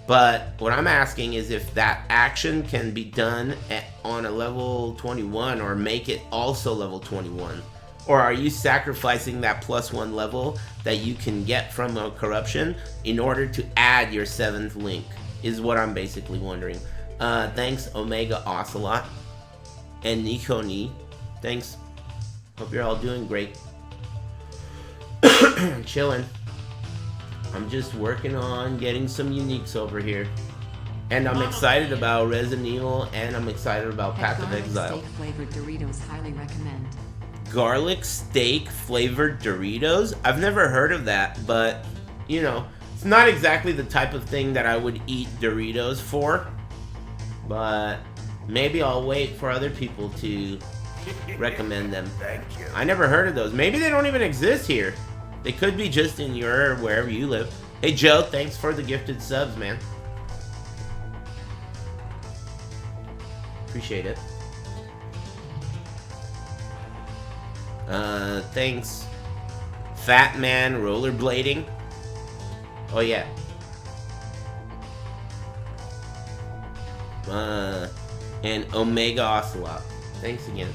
But what I'm asking is if that action can be done on a level 21 or make it also level 21. Or are you sacrificing that +1 level that you can get from a corruption in order to add your 7th link? Is what I'm basically wondering. Thanks, Omega Ocelot. And Nico Ni. Thanks. Hope you're all doing great. Chilling. I'm just working on getting some uniques over here. And I'm excited about Resident Evil, and I'm excited about Path of Exile. Steak flavored Doritos, highly recommend. Garlic steak flavored Doritos? I've never heard of that, but, you know, it's not exactly the type of thing that I would eat Doritos for. But maybe I'll wait for other people to recommend them. Thank you. I never heard of those. Maybe they don't even exist here. They could be just in your, wherever you live. Hey Joe, thanks for the gifted subs, man. Appreciate it. Thanks. Fat Man Rollerblading. Oh yeah. And Omega Ocelot. Thanks again.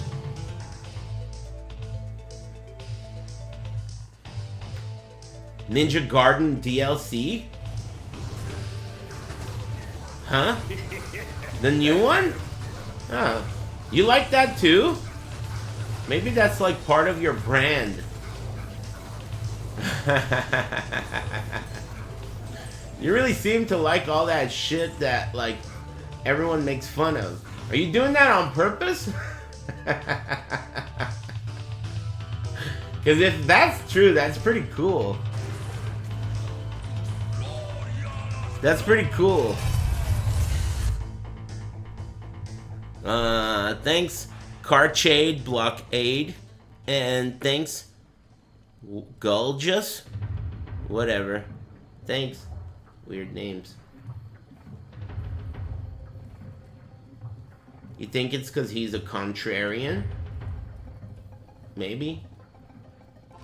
Ninja Garden DLC? Huh? The new one? Oh. You like that too? Maybe that's like part of your brand. You really seem to like all that shit that like everyone makes fun of. Are you doing that on purpose? Because if that's true, that's pretty cool. That's pretty cool. Thanks, Carchade Blockade, and thanks, Gulgus. Whatever. Thanks. Weird names. You think it's because he's a contrarian? Maybe.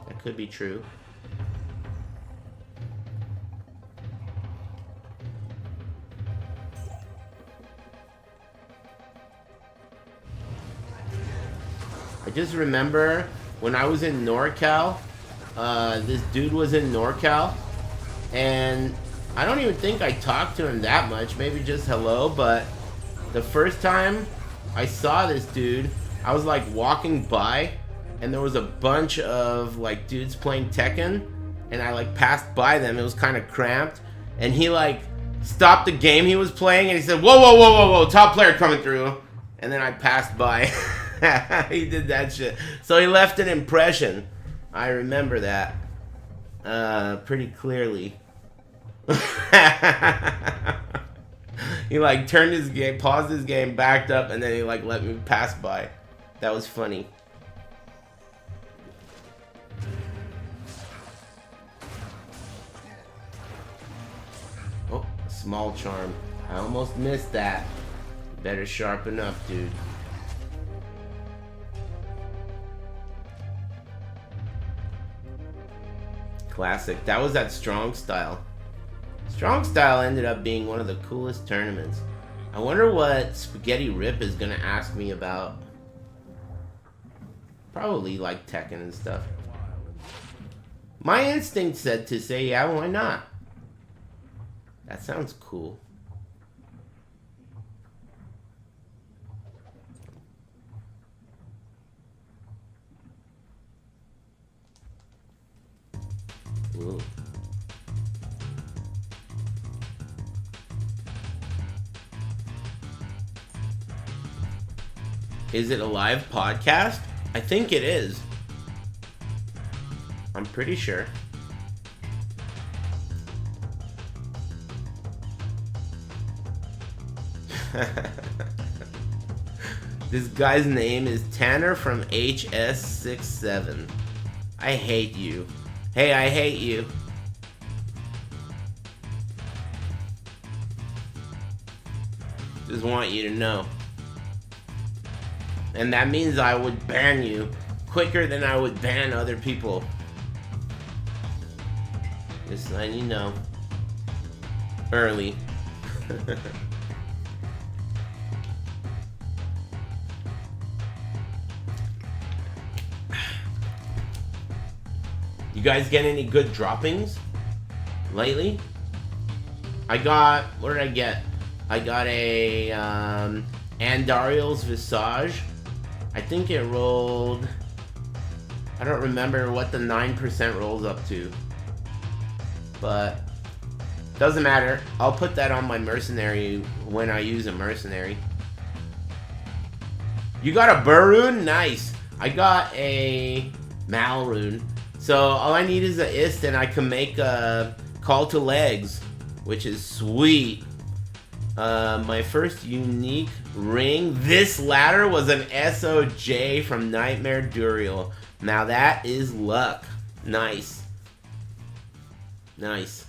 That could be true. I just remember when I was in NorCal, this dude was in NorCal, and I don't even think I talked to him that much, maybe just hello, but the first time I saw this dude, I was like walking by, and there was a bunch of like dudes playing Tekken, and I like passed by them. It was kind of cramped, and he like stopped the game he was playing, and he said, "Whoa, whoa, whoa, whoa, whoa! Top player coming through," and then I passed by. He did that shit, so he left an impression. I remember that pretty clearly. He like turned his game, paused his game, backed up, and then he like let me pass by. That was funny. Oh, small charm. I almost missed that. Better sharpen up, dude. Classic. That was that Strong Style. Strong Style ended up being one of the coolest tournaments. I wonder what Spaghetti Rip is gonna ask me about. Probably like Tekken and stuff. My instinct said to say, yeah, why not? That sounds cool. Ooh. Is it a live podcast? I think it is. I'm pretty sure. This guy's name is Tanner from HS67. I hate you. Hey, I hate you. Just want you to know. And that means I would ban you quicker than I would ban other people. Just letting you know. Early. You guys get any good droppings lately? I got, what did I get? I got a Andariel's Visage. I think it rolled, I don't remember what the 9% rolls up to, but doesn't matter. I'll put that on my Mercenary when I use a Mercenary. You got a Burr rune? Nice. I got a Mal rune. So all I need is a Ist and I can make a Call to Legs, which is sweet. My first unique ring. This ladder was an SOJ from Nightmare Duriel. Now that is luck. Nice. Nice.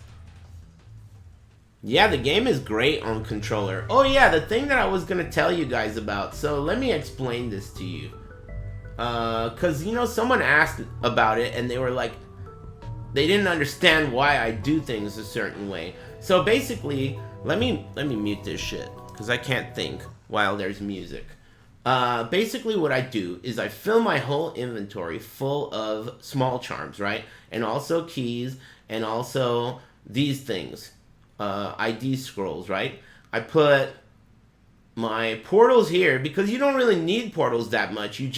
Yeah, the game is great on controller. Oh yeah, the thing that I was gonna tell you guys about. So let me explain this to you. Cause you know, someone asked about it and they were like, they didn't understand why I do things a certain way. So basically, let me mute this shit, cause I can't think while there's music. Basically what I do is I fill my whole inventory full of small charms, right? And also keys, and also these things. ID scrolls, right? I put my portals here because you don't really need portals that much. You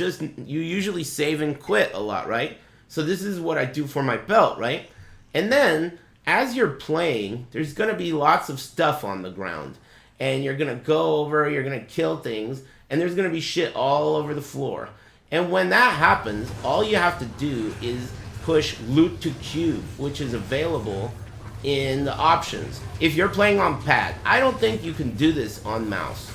usually save and quit a lot, right? So this is what I do for my belt, right? And then as you're playing, there's gonna be lots of stuff on the ground, and you're gonna go over, you're gonna kill things, and there's gonna be shit all over the floor. And when that happens, all you have to do is push loot to cube, which is available in the options. If you're playing on pad, I don't think you can do this on mouse.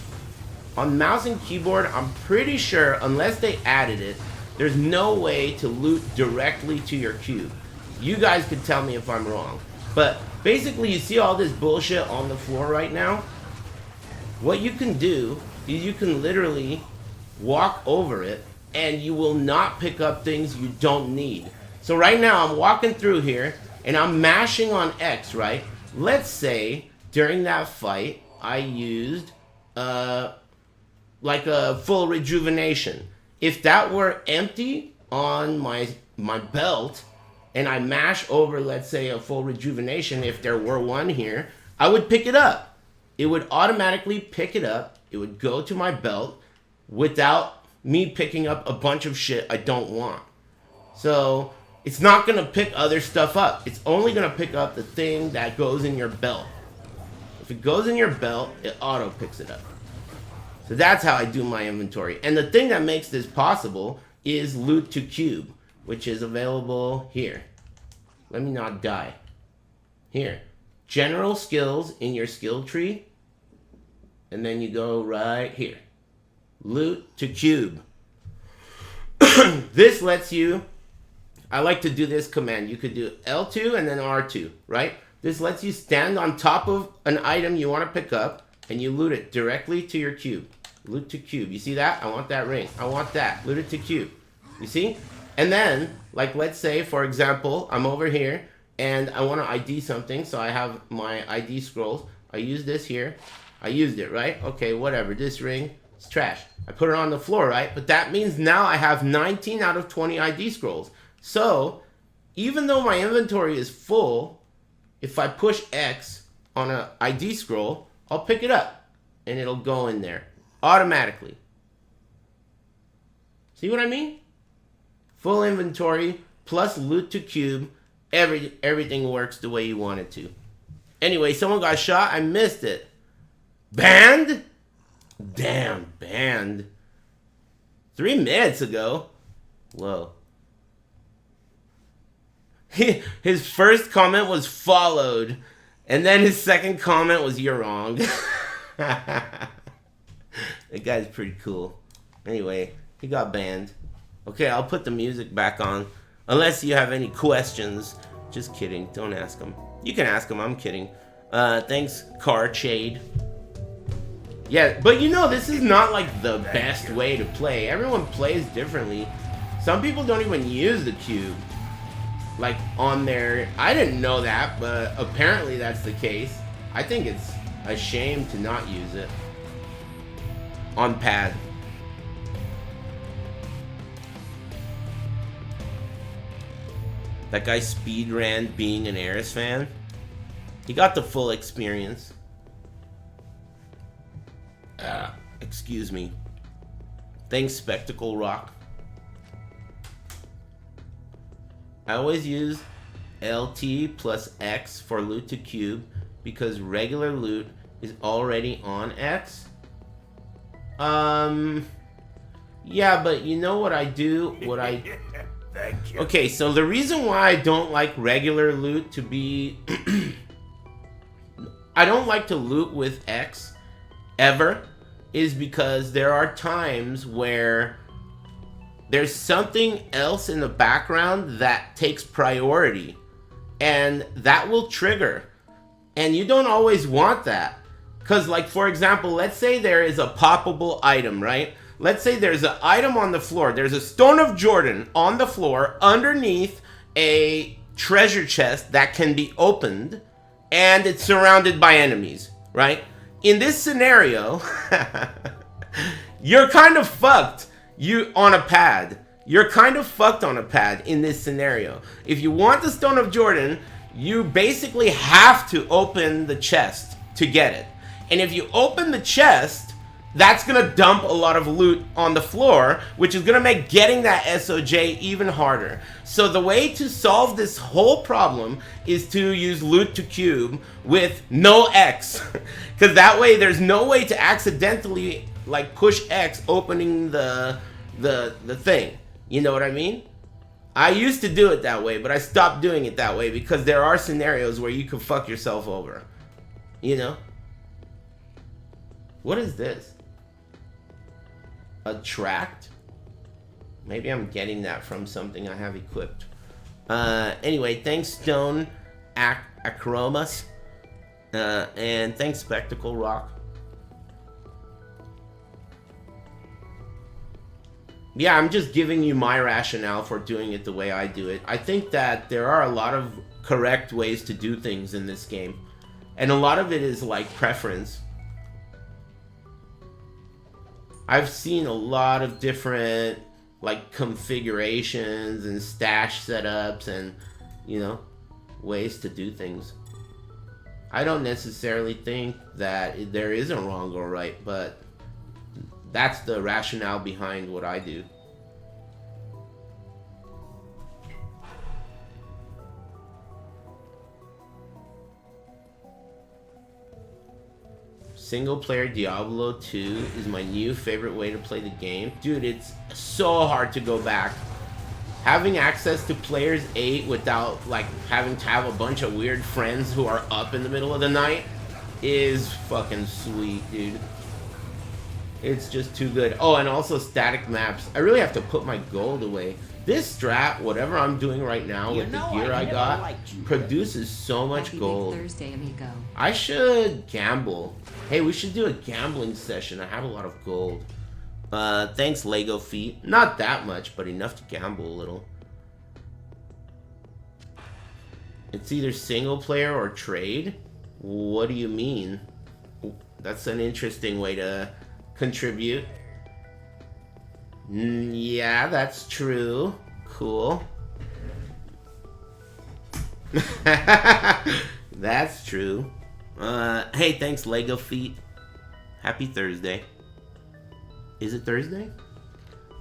On mouse and keyboard, I'm pretty sure, unless they added it, there's no way to loot directly to your cube. You guys could tell me if I'm wrong. But basically, you see all this bullshit on the floor right now? What you can do is you can literally walk over it and you will not pick up things you don't need. So right now, I'm walking through here and I'm mashing on X, right? Let's say during that fight, I used like a full rejuvenation. If that were empty on my belt, and I mash over, let's say, a full rejuvenation, if there were one here, I would pick it up. It would automatically pick it up. It would go to my belt without me picking up a bunch of shit I don't want. So it's not gonna pick other stuff up. It's only gonna pick up the thing that goes in your belt. If it goes in your belt, it auto picks it up. So that's how I do my inventory. And the thing that makes this possible is loot to cube, which is available here. Let me not die. Here. General skills in your skill tree. And then you go right here. Loot to cube. This lets you, I like to do this command. You could do L2 and then R2, right? This lets you stand on top of an item you want to pick up and you loot it directly to your cube. Loot to cube. You see that? I want that ring. I want that. Loot it to cube. You see? And then, like, let's say, for example, I'm over here and I want to ID something. So I have my ID scrolls. I use this here. I used it, right? Okay, whatever. This ring, it's trash. I put it on the floor, right? But that means now I have 19 out of 20 ID scrolls. So, even though my inventory is full, if I push X on an ID scroll, I'll pick it up and it'll go in there automatically. See what I mean? Full inventory plus loot to cube, everything works the way you want it to. Anyway, someone got shot. I missed it. Banned? Damn, banned. 3 minutes ago. Whoa. His first comment was followed, and then his second comment was "you're wrong." That guy's pretty cool. Anyway, he got banned. Okay, I'll put the music back on. Unless you have any questions. Just kidding. Don't ask him. You can ask him. I'm kidding. Thanks, Carchade. Yeah, but you know, this is not like the best way to play. Everyone plays differently. Some people don't even use the cube. Like, on their... I didn't know that, but apparently that's the case. I think it's a shame to not use it. On pad. That guy speed ran being an Ares fan. He got the full experience. Excuse me. Thanks, Spectacle Rock. I always use LT plus X for loot to cube because regular loot is already on X. Yeah, but you know what I do? Thank you. Okay, so the reason why I don't like regular loot to be... I don't like to loot with X ever is because there are times where there's something else in the background that takes priority and that will trigger, and you don't always want that. Because, like, for example, let's say there is a poppable item, right? Let's say there's an item on the floor. There's a Stone of Jordan on the floor underneath a treasure chest that can be opened, and it's surrounded by enemies, right? In this scenario, you're kind of fucked on a pad. You're kind of fucked on a pad in this scenario. If you want the Stone of Jordan, you basically have to open the chest to get it. And if you open the chest, that's going to dump a lot of loot on the floor, which is going to make getting that SOJ even harder. So the way to solve this whole problem is to use loot to cube with no X. Because that way there's no way to accidentally like push X opening the thing. You know what I mean? I used to do it that way, but I stopped doing it that way because there are scenarios where you can fuck yourself over. You know? What is this? Attract? Maybe I'm getting that from something I have equipped. Anyway, thanks Stone Acromas. And thanks Spectacle Rock. Yeah, I'm just giving you my rationale for doing it the way I do it. I think that there are a lot of correct ways to do things in this game. And a lot of it is like preference. I've seen a lot of different like configurations and stash setups and, you know, ways to do things. I don't necessarily think that there is a wrong or right, but that's the rationale behind what I do. Single player Diablo 2 is my new favorite way to play the game. Dude, it's so hard to go back. Having access to Players 8 without like having to have a bunch of weird friends who are up in the middle of the night is fucking sweet, dude. It's just too good. Oh, and also static maps. I really have to put my gold away. This strat, whatever I'm doing right now with the gear I got, produces so much gold. Thursday, amigo. I should gamble. Hey, we should do a gambling session. I have a lot of gold. Thanks, Lego Feet. Not that much, but enough to gamble a little. It's either single player or trade? What do you mean? That's an interesting way to contribute. Yeah, that's true. Cool. That's true. Hey, thanks, Lego Feet. Happy Thursday. Is it Thursday?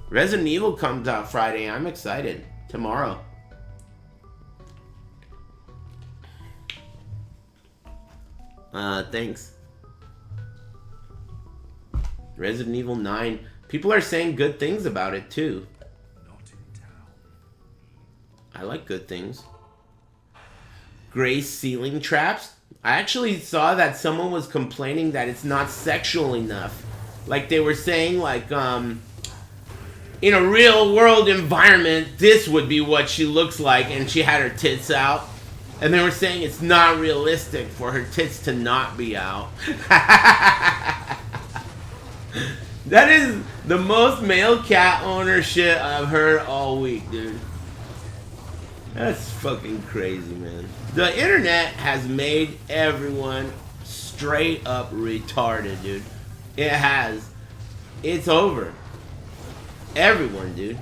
Resident Evil comes out Friday. I'm excited. Tomorrow. Thanks. Resident Evil 9. People are saying good things about it too. Not in town. I like good things. Gray ceiling traps. I actually saw that someone was complaining that it's not sexual enough. Like they were saying like, in a real world environment, this would be what she looks like, and she had her tits out. And they were saying it's not realistic for her tits to not be out. That is the most male cat owner shit I've heard all week, dude. That's fucking crazy, man. The internet has made everyone straight up retarded, dude. It has. It's over. Everyone, dude.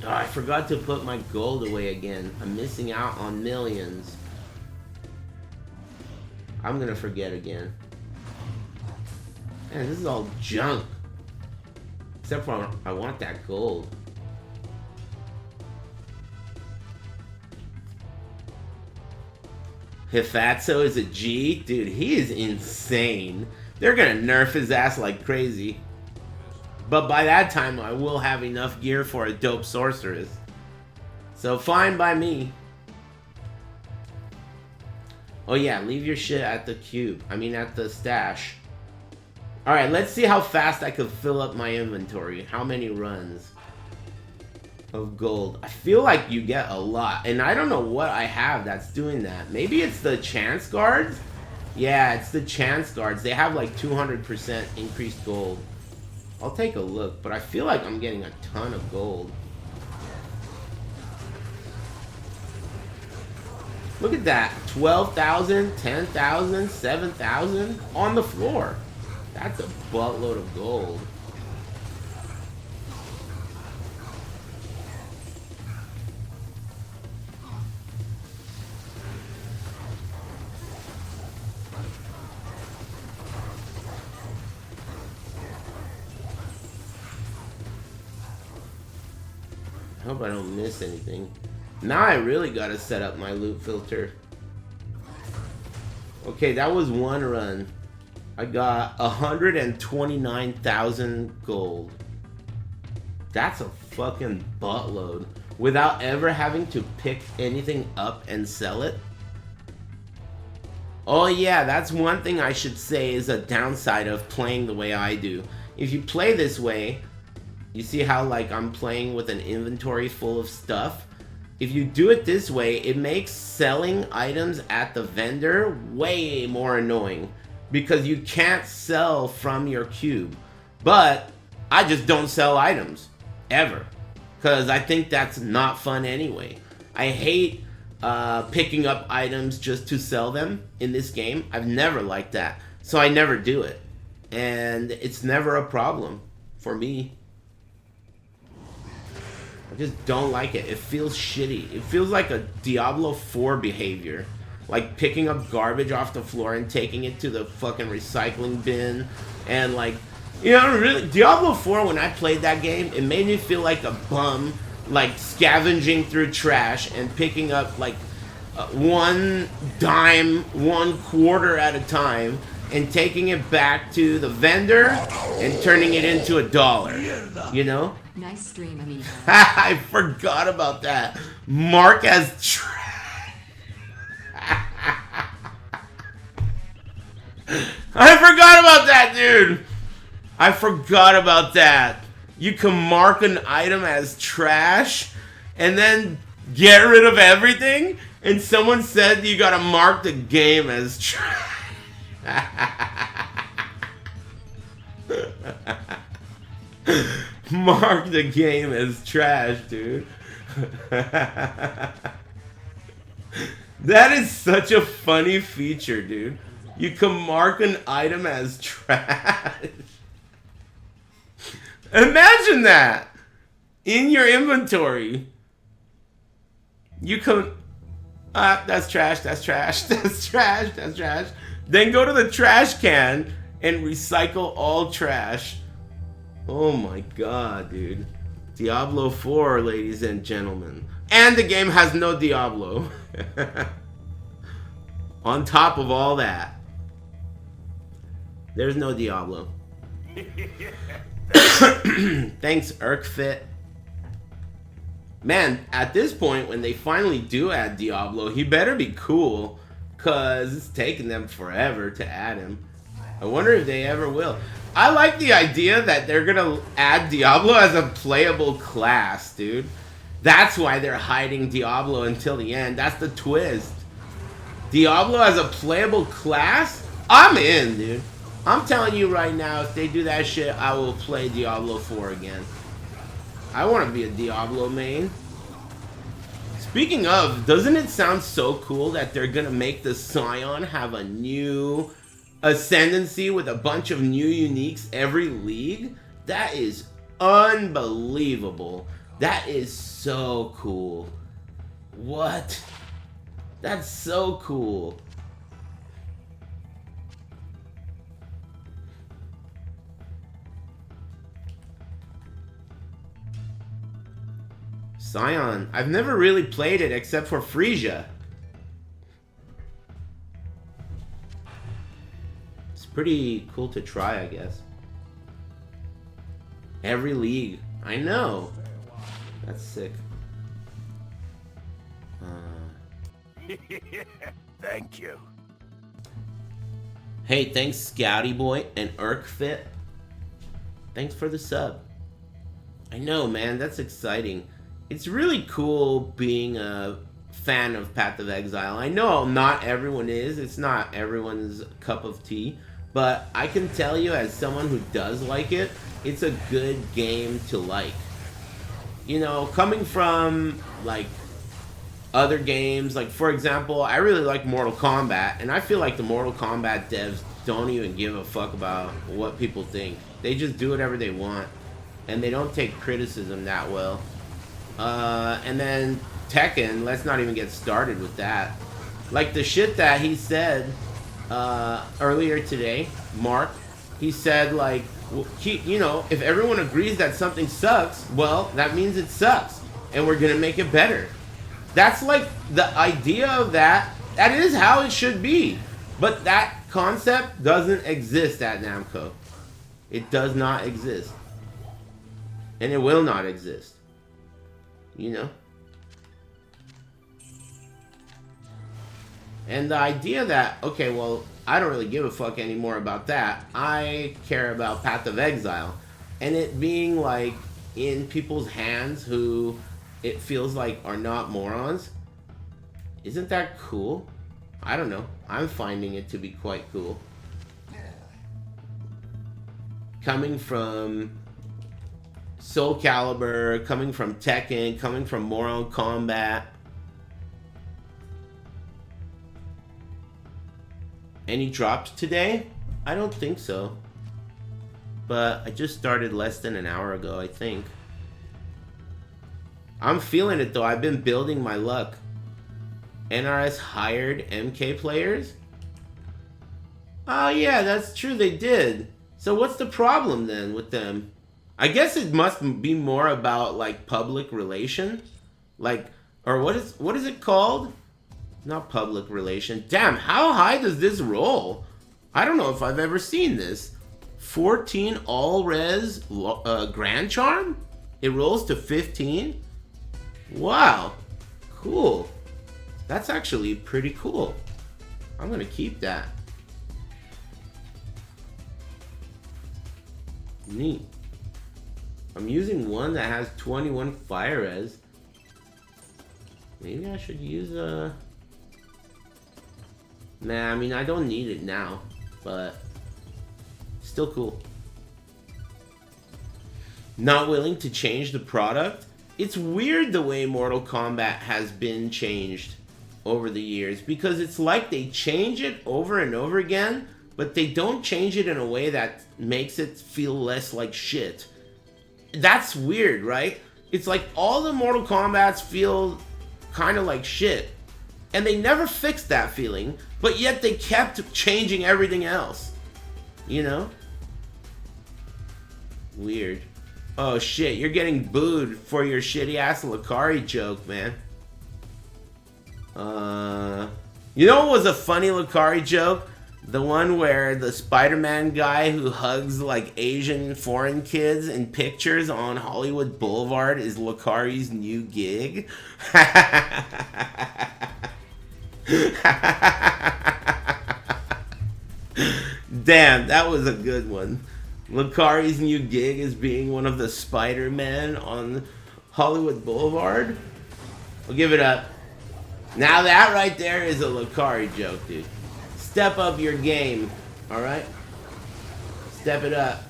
Oh, I forgot to put my gold away again. I'm missing out on millions. I'm gonna forget again. Man, this is all junk. Except for I want that gold. Hifatso is a G? Dude, he is insane. They're gonna nerf his ass like crazy. But by that time, I will have enough gear for a dope sorceress. So fine by me. Oh yeah, leave your shit at the cube. I mean at the stash. Alright, let's see how fast I could fill up my inventory. How many runs of gold? I feel like you get a lot. And I don't know what I have that's doing that. Maybe it's the chance guards? Yeah, it's the chance guards. They have like 200% increased gold. I'll take a look, but I feel like I'm getting a ton of gold. Look at that. 12,000, 10,000, 7,000 on the floor. That's a buttload of gold. I hope I don't miss anything. Now I really gotta set up my loot filter. Okay, that was one run. I got 129,000 gold. That's a fucking buttload. Without ever having to pick anything up and sell it. Oh yeah, that's one thing I should say is a downside of playing the way I do. If you play this way, you see how like I'm playing with an inventory full of stuff? If you do it this way, it makes selling items at the vendor way more annoying. Because you can't sell from your cube. But I just don't sell items. Ever. Because I think that's not fun anyway. I hate picking up items just to sell them in this game. I've never liked that. So I never do it. And it's never a problem for me. I just don't like it. It feels shitty. It feels like a Diablo 4 behavior. Like picking up garbage off the floor and taking it to the fucking recycling bin. And like, you know, really, Diablo 4, when I played that game, it made me feel like a bum. Like scavenging through trash and picking up like one dime, 1 quarter at a time. And taking it back to the vendor and turning it into $1. You know? Nice stream, amigo. I forgot about that. Mark as trash. I forgot about that, dude. I forgot about that. You can mark an item as trash and then get rid of everything. And someone said you gotta mark the game as trash. Mark the game as trash, dude. That is such a funny feature, dude. You can mark an item as trash. Imagine that in your inventory. You can that's trash, that's trash, that's trash, that's trash. Then go to the trash can and recycle all trash. Oh my god, dude. Diablo 4, ladies and gentlemen. And the game has no Diablo. On top of all that, there's no Diablo. Thanks, Urkfit. Man, at this point, when they finally do add Diablo, he better be cool. Because it's taking them forever to add him. I wonder if they ever will. I like the idea that they're going to add Diablo as a playable class, dude. That's why they're hiding Diablo until the end. That's the twist. Diablo as a playable class? I'm in, dude. I'm telling you right now, if they do that shit, I will play Diablo 4 again. I want to be a Diablo main. Speaking of, doesn't it sound so cool that they're gonna make the Scion have a new ascendancy with a bunch of new uniques every league? That is unbelievable. That is so cool. What? That's so cool. Scion. I've never really played it except for Frisia. It's pretty cool to try, I guess. Every league. I know. That's sick. Thank you. Hey, thanks Scouty Boy and Urkfit. Thanks for the sub. I know, man. That's exciting. It's really cool being a fan of Path of Exile. I know not everyone is. It's not everyone's cup of tea. But I can tell you, as someone who does like it, it's a good game to like. You know, coming from, like, other games, like, for example, I really like Mortal Kombat, and I feel like the Mortal Kombat devs don't even give a fuck about what people think. They just do whatever they want, and they don't take criticism that well. And then Tekken, let's not even get started with that. Like the shit that he said earlier today, Mark, he said like, you know, if everyone agrees that something sucks, well, that means it sucks, and we're gonna make it better. That's like the idea of that. That is how it should be. But that concept doesn't exist at Namco. It does not exist. And it will not exist. You know? And the idea that, okay, well, I don't really give a fuck anymore about that. I care about Path of Exile. And it being like in people's hands who it feels like are not morons. Isn't that cool? I don't know. I'm finding it to be quite cool. Coming from Soul Calibur, coming from Tekken, coming from Mortal Kombat. Any drops today? I don't think so. But I just started less than an hour ago, I think. I'm feeling it though. I've been building my luck. NRS hired MK players? Oh yeah, that's true, they did. So what's the problem then with them? I guess it must be more about like public relation, like, or what is it called? Not public relation. Damn, how high does this roll? I don't know if I've ever seen this. 14 all res Grand Charm? It rolls to 15? Wow, cool. That's actually pretty cool. I'm gonna keep that. Neat. I'm using one that has 21 fire res. Maybe I should use a... Nah, I mean, I don't need it now, but still cool. Not willing to change the product? It's weird the way Mortal Kombat has been changed over the years, because it's like they change it over and over again, but they don't change it in a way that makes it feel less like shit. That's weird, right? It's like all the Mortal Kombats feel kind of like shit, and they never fixed that feeling, but yet they kept changing everything else. You know? Weird. Oh shit, you're getting booed for your shitty ass Lucari joke, man. You know what was a funny Lucari joke? The one where the Spider-Man guy who hugs like Asian foreign kids in pictures on Hollywood Boulevard is Lucari's new gig. Damn, that was a good one. Lucari's new gig is being one of the Spider-Men on Hollywood Boulevard. I'll give it up. Now that right there is a Lucari joke, dude. Step up your game, alright? Step it up.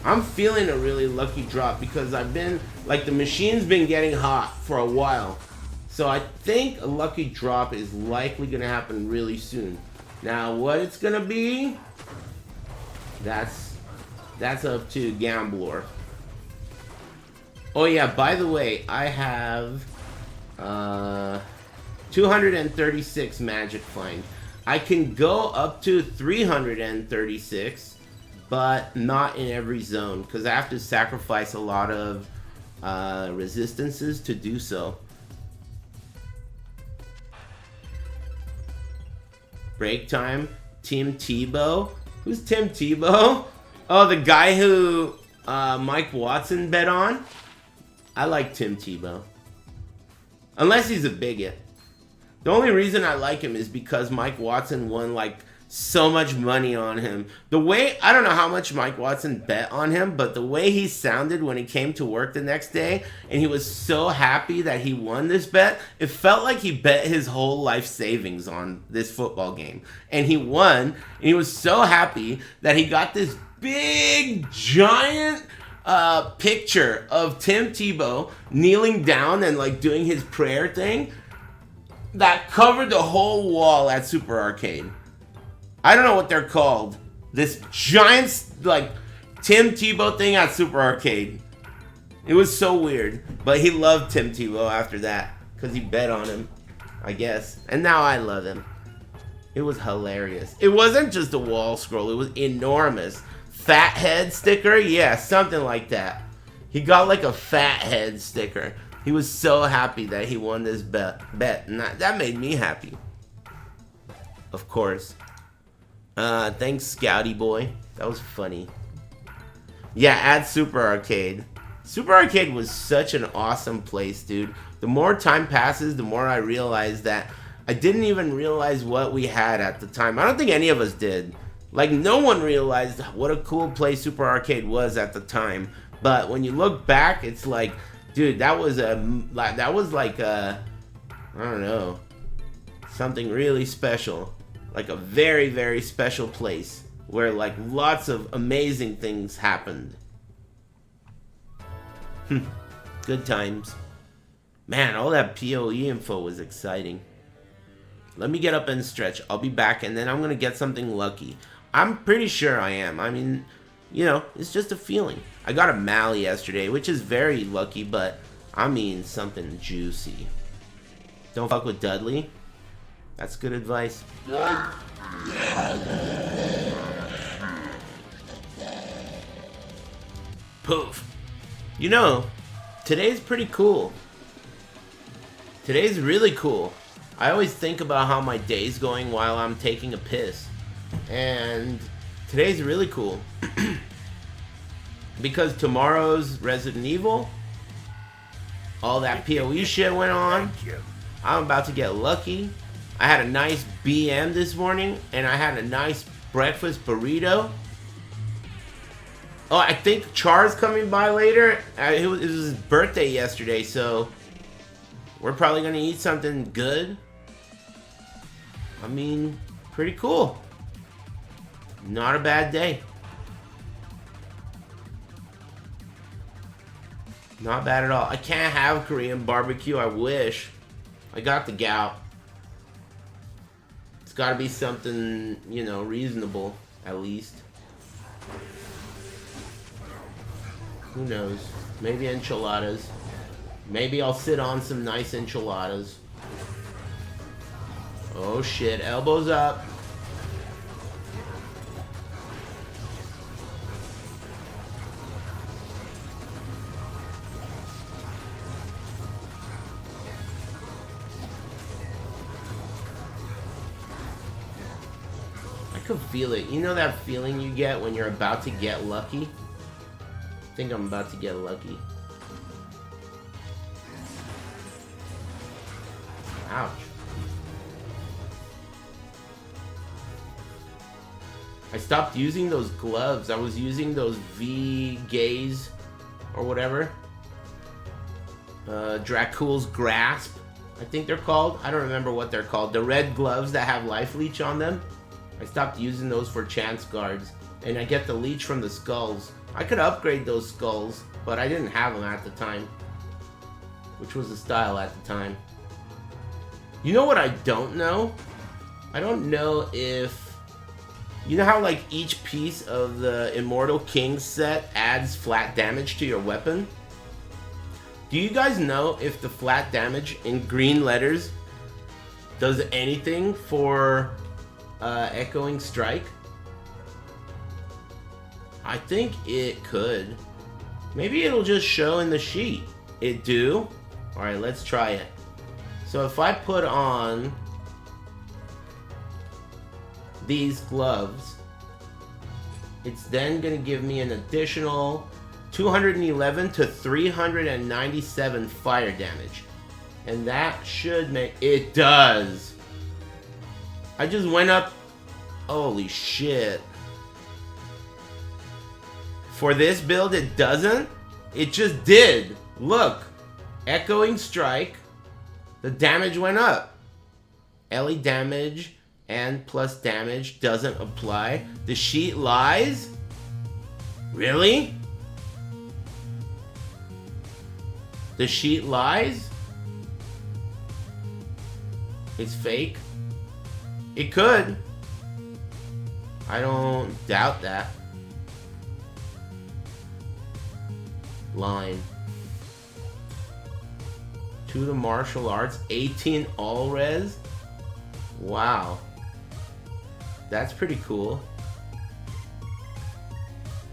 I'm feeling a really lucky drop because I've been, like, the machine's been getting hot for a while. So I think a lucky drop is likely gonna happen really soon. Now what it's gonna be, that's up to Gambler. Oh yeah, by the way, I have 236 magic find. I can go up to 336. But not in every zone, because I have to sacrifice a lot of resistances to do so. Break time. Tim Tebow. Who's Tim Tebow? Oh, the guy who Mike Watson bet on? I like Tim Tebow. Unless he's a bigot. The only reason I like him is because Mike Watson won like so much money on him. The way, I don't know how much Mike Watson bet on him, but the way he sounded when he came to work the next day and he was so happy that he won this bet, it felt like he bet his whole life savings on this football game. And he won, and he was so happy that he got this big, giant picture of Tim Tebow kneeling down and like doing his prayer thing that covered the whole wall at Super Arcade. I don't know what they're called. This giant, like, Tim Tebow thing at Super Arcade. It was so weird. But he loved Tim Tebow after that. Because he bet on him, I guess. And now I love him. It was hilarious. It wasn't just a wall scroll. It was enormous. Fat head sticker? Yeah, something like that. He got like a fat head sticker. He was so happy that he won this bet. And that made me happy. Of course. Thanks, Scouty Boy. That was funny. Yeah, at Super Arcade. Super Arcade was such an awesome place, dude. The more time passes, the more I realize that I didn't even realize what we had at the time. I don't think any of us did. Like, no one realized what a cool place Super Arcade was at the time. But when you look back, it's like, dude, that was like a, I don't know, something really special. Like a very, very special place where like lots of amazing things happened. Good times. Man, all that PoE info was exciting. Let me get up and stretch. I'll be back and then I'm going to get something lucky. I'm pretty sure I am. I mean, you know, it's just a feeling. I got a Mally yesterday, which is very lucky, but I mean something juicy. Don't fuck with Dudley. That's good advice. Poof. You know, today's pretty cool. Today's really cool. I always think about how my day's going while I'm taking a piss. And today's really cool. Because tomorrow's Resident Evil. All that PoE shit went on. I'm about to get lucky. I had a nice BM this morning, and I had a nice breakfast burrito. Oh, I think Char's coming by later. It was his birthday yesterday, so we're probably going to eat something good. I mean, pretty cool. Not a bad day. Not bad at all. I can't have Korean barbecue. I wish. I got the gout. Got to be something, you know, reasonable, at least. Who knows? Maybe enchiladas. Maybe I'll sit on some nice enchiladas. Oh shit, elbows up. I could feel it. You know that feeling you get when you're about to get lucky? I think I'm about to get lucky. Ouch. I stopped using those gloves. I was using those V-Gaze or whatever. Dracul's Grasp, I think they're called. I don't remember what they're called. The red gloves that have life leech on them. I stopped using those for chance guards. And I get the leech from the skulls. I could upgrade those skulls, but I didn't have them at the time. Which was the style at the time. You know what I don't know? I don't know if... You know how like each piece of the Immortal King set adds flat damage to your weapon? Do you guys know if the flat damage in green letters does anything for Echoing Strike? I think it could. Maybe it'll just show in the sheet. It do? Alright, let's try it. So if I put on these gloves, it's then going to give me an additional 211 to 397 fire damage. And that should make... It does! I just went up... Holy shit. For this build, it doesn't? It just did. Look. Echoing Strike. The damage went up. LE damage and plus damage doesn't apply. The sheet lies? Really? The sheet lies? It's fake? It could. I don't doubt that. Line. 2 to martial arts, 18 all res. Wow. That's pretty cool.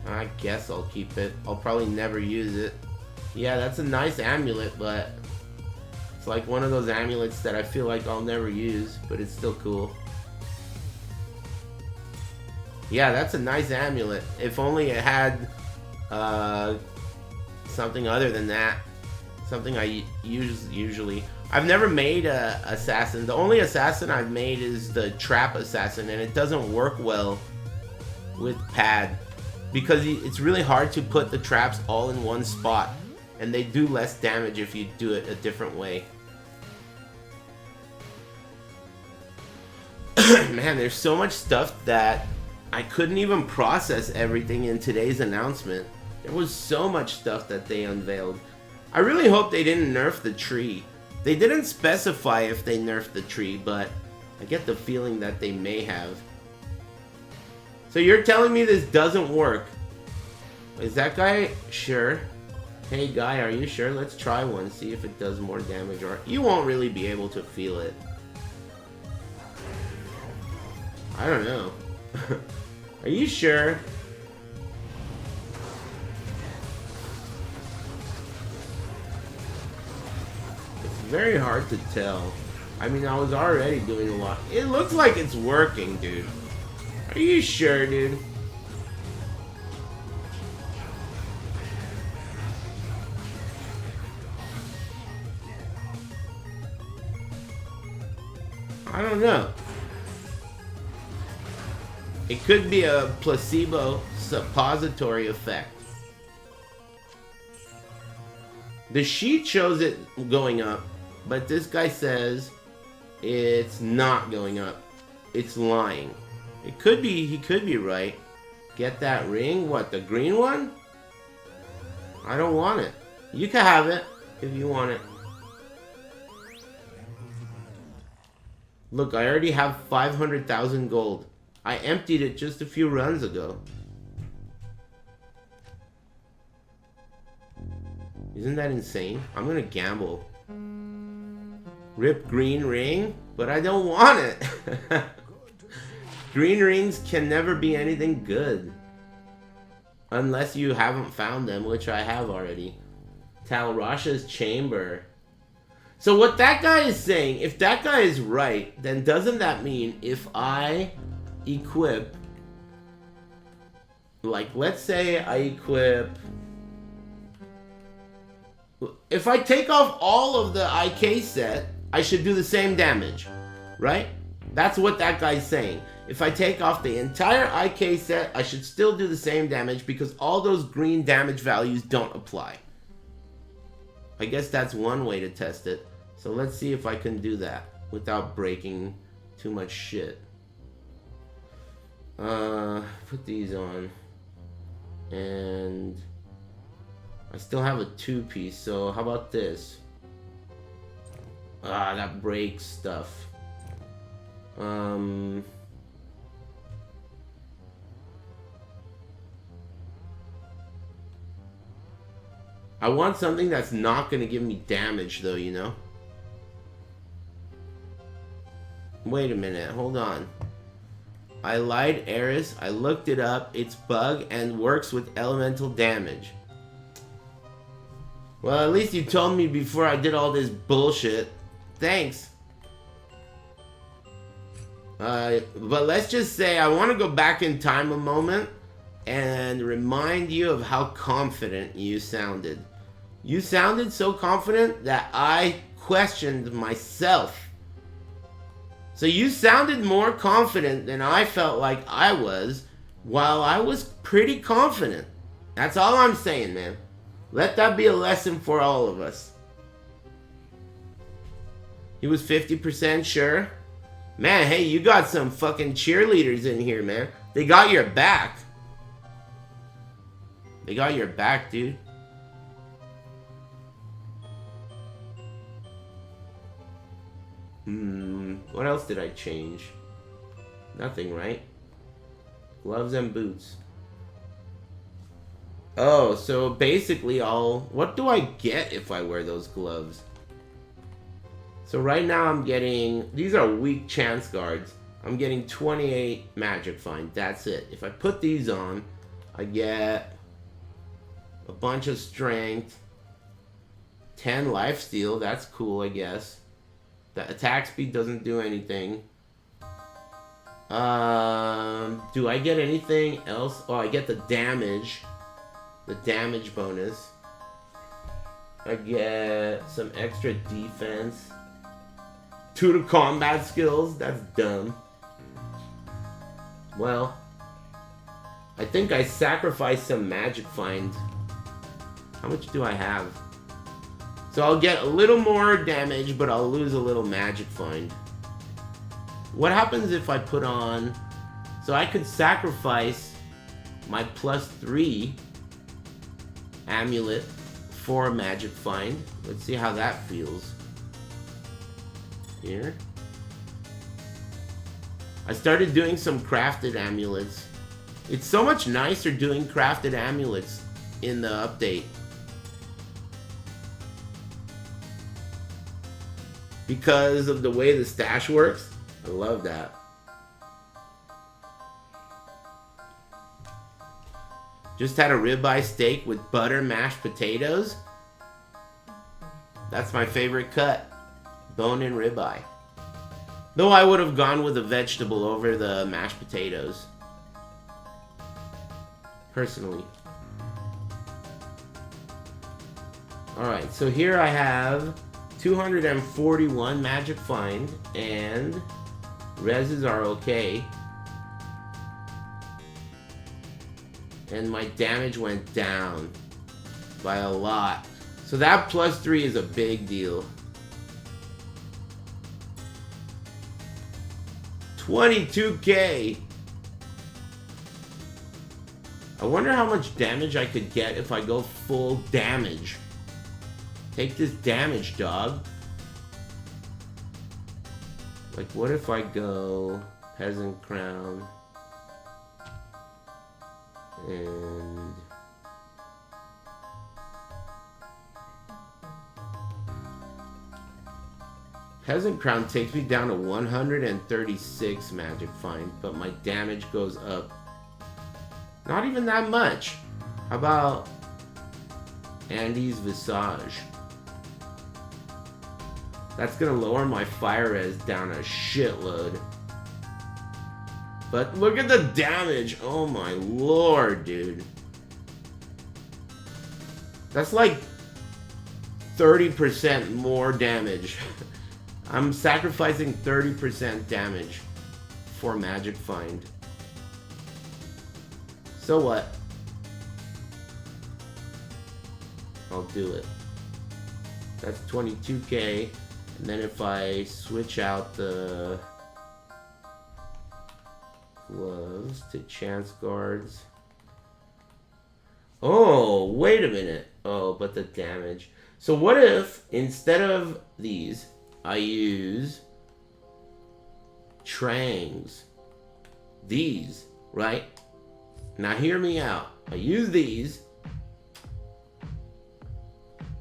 I guess I'll keep it. I'll probably never use it. Yeah, that's a nice amulet, but it's like one of those amulets that I feel like I'll never use, but it's still cool. Yeah, that's a nice amulet. If only it had something other than that. Something I use usually. I've never made a assassin. The only assassin I've made is the trap assassin, and it doesn't work well with pad because it's really hard to put the traps all in one spot, and they do less damage if you do it a different way. Man, there's so much stuff that I couldn't even process everything in today's announcement. There was so much stuff that they unveiled. I really hope they didn't nerf the tree. They didn't specify if they nerfed the tree, but I get the feeling that they may have. So you're telling me this doesn't work? Is that guy sure? Hey guy, are you sure? Let's try one, see if it does more damage, or you won't really be able to feel it. I don't know. Are you sure? Very hard to tell. I mean, I was already doing a lot. It looks like it's working, dude. Are you sure, dude? I don't know. It could be a placebo suppository effect. The sheet shows it going up, but this guy says it's not going up. It's lying. It could be, he could be right. Get that ring? What, the green one? I don't want it. You can have it if you want it. Look, I already have 500,000 gold. I emptied it just a few runs ago. Isn't that insane? I'm gonna gamble. Rip green ring? But I don't want it! Green rings can never be anything good. Unless you haven't found them, which I have already. Talrasha's chamber. So what that guy is saying, if that guy is right, then doesn't that mean if I equip... Like, let's say I equip... If I take off all of the IK set, I should do the same damage, right? That's what that guy's saying. If I take off the entire IK set, I should still do the same damage because all those green damage values don't apply. I guess that's one way to test it. So let's see if I can do that without breaking too much shit. Put these on. And I still have a 2-piece, so how about this? Ah, that breaks stuff. I want something that's not gonna give me damage though, you know? Wait a minute, hold on. I lied, Eris. I looked it up. It's bug and works with elemental damage. Well, at least you told me before I did all this bullshit. Thanks. But let's just say I want to go back in time a moment and remind you of how confident you sounded. You sounded so confident that I questioned myself. So you sounded more confident than I felt like I was, while I was pretty confident. That's all I'm saying, man. Let that be a lesson for all of us. He was 50% sure. Man, hey, you got some fucking cheerleaders in here, man. They got your back. They got your back, dude. What else did I change? Nothing, right? Gloves and boots. Oh, so basically what do I get if I wear those gloves? So right now I'm getting, these are weak chance guards. I'm getting 28 magic find, that's it. If I put these on, I get a bunch of strength, 10 lifesteal, that's cool I guess. The attack speed doesn't do anything. Do I get anything else? Oh, I get the damage bonus. I get some extra defense. 2 to combat skills, that's dumb. Well, I think I sacrificed some magic find. How much do I have? So I'll get a little more damage, but I'll lose a little magic find. What happens if I put on... So I could sacrifice my +3 amulet for a magic find. Let's see how that feels. Here. I started doing some crafted amulets. It's so much nicer doing crafted amulets in the update. Because of the way the stash works. I love that. Just had a ribeye steak with butter mashed potatoes. That's my favorite cut. Bone-in ribeye. Though I would have gone with a vegetable over the mashed potatoes. Personally. Alright, so here I have 241 magic find, and reses are okay. And my damage went down by a lot. So that +3 is a big deal. 22k! I wonder how much damage I could get if I go full damage. Take this damage, dog. Like, what if I go Peasant Crown and Peasant Crown takes me down to 136 magic find, but my damage goes up not even that much. How about Andy's Visage? That's gonna lower my fire res down a shitload. But look at the damage. Oh my lord, dude. That's like 30% more damage. I'm sacrificing 30% damage 24 magic find. So what? I'll do it. That's 22k. And then if I switch out the gloves to chance guards. Oh, wait a minute. Oh, but the damage. So what if instead of these, I use Trangs? These, right? Now hear me out. I use these.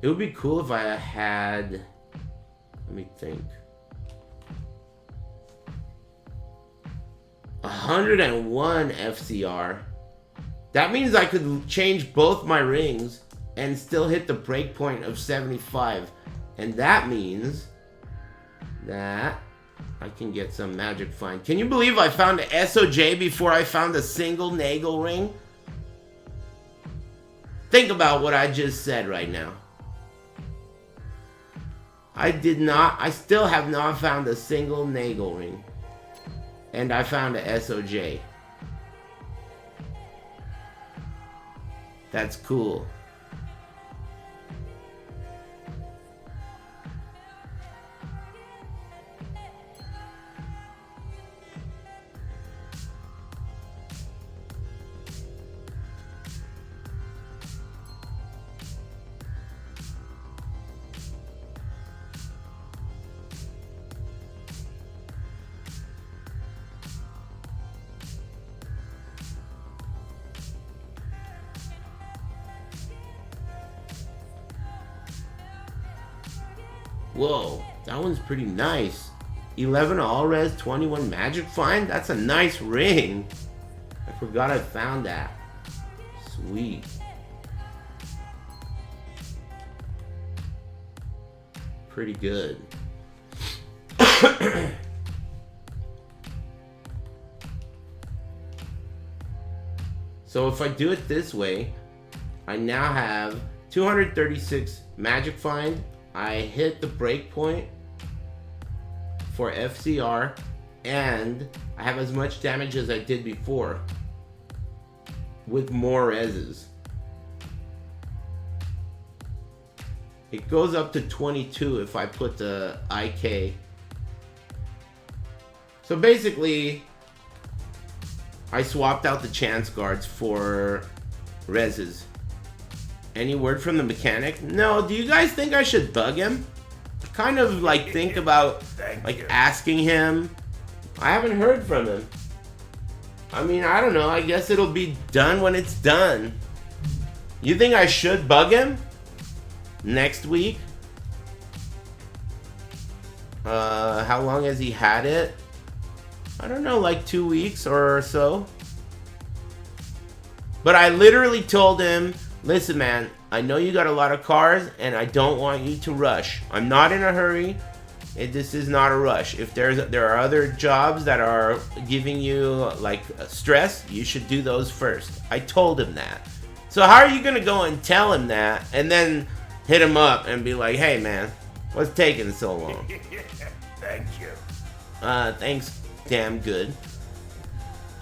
It would be cool if I had, let me think, 101 FCR. That means I could change both my rings and still hit the breakpoint of 75. And that means that I can get some magic find. Can you believe I found an SOJ before I found a single Nagel ring? Think about what I just said right now. I still have not found a single Nagel ring. And I found a SOJ. That's cool. Whoa, that one's pretty nice. 11 all res, 21 magic find. That's a nice ring. I forgot I found that. Sweet. Pretty good. So if I do it this way, I now have 236 magic find. I hit the breakpoint for FCR, and I have as much damage as I did before with more reses. It goes up to 22 if I put the IK. So basically, I swapped out the chance guards for reses. Any word from the mechanic? No, do you guys think I should bug him? Kind of like think about like asking him. I haven't heard from him. I mean, I don't know. I guess it'll be done when it's done. You think I should bug him? Next week? How long has he had it? I don't know, like 2 weeks or so. But I literally told him, listen, man, I know you got a lot of cars, and I don't want you to rush. I'm not in a hurry. This is not a rush. If there are other jobs that are giving you like stress, you should do those first. I told him that. So how are you gonna go and tell him that, and then hit him up and be like, hey, man, what's taking so long? Thank you. Thanks, damn good.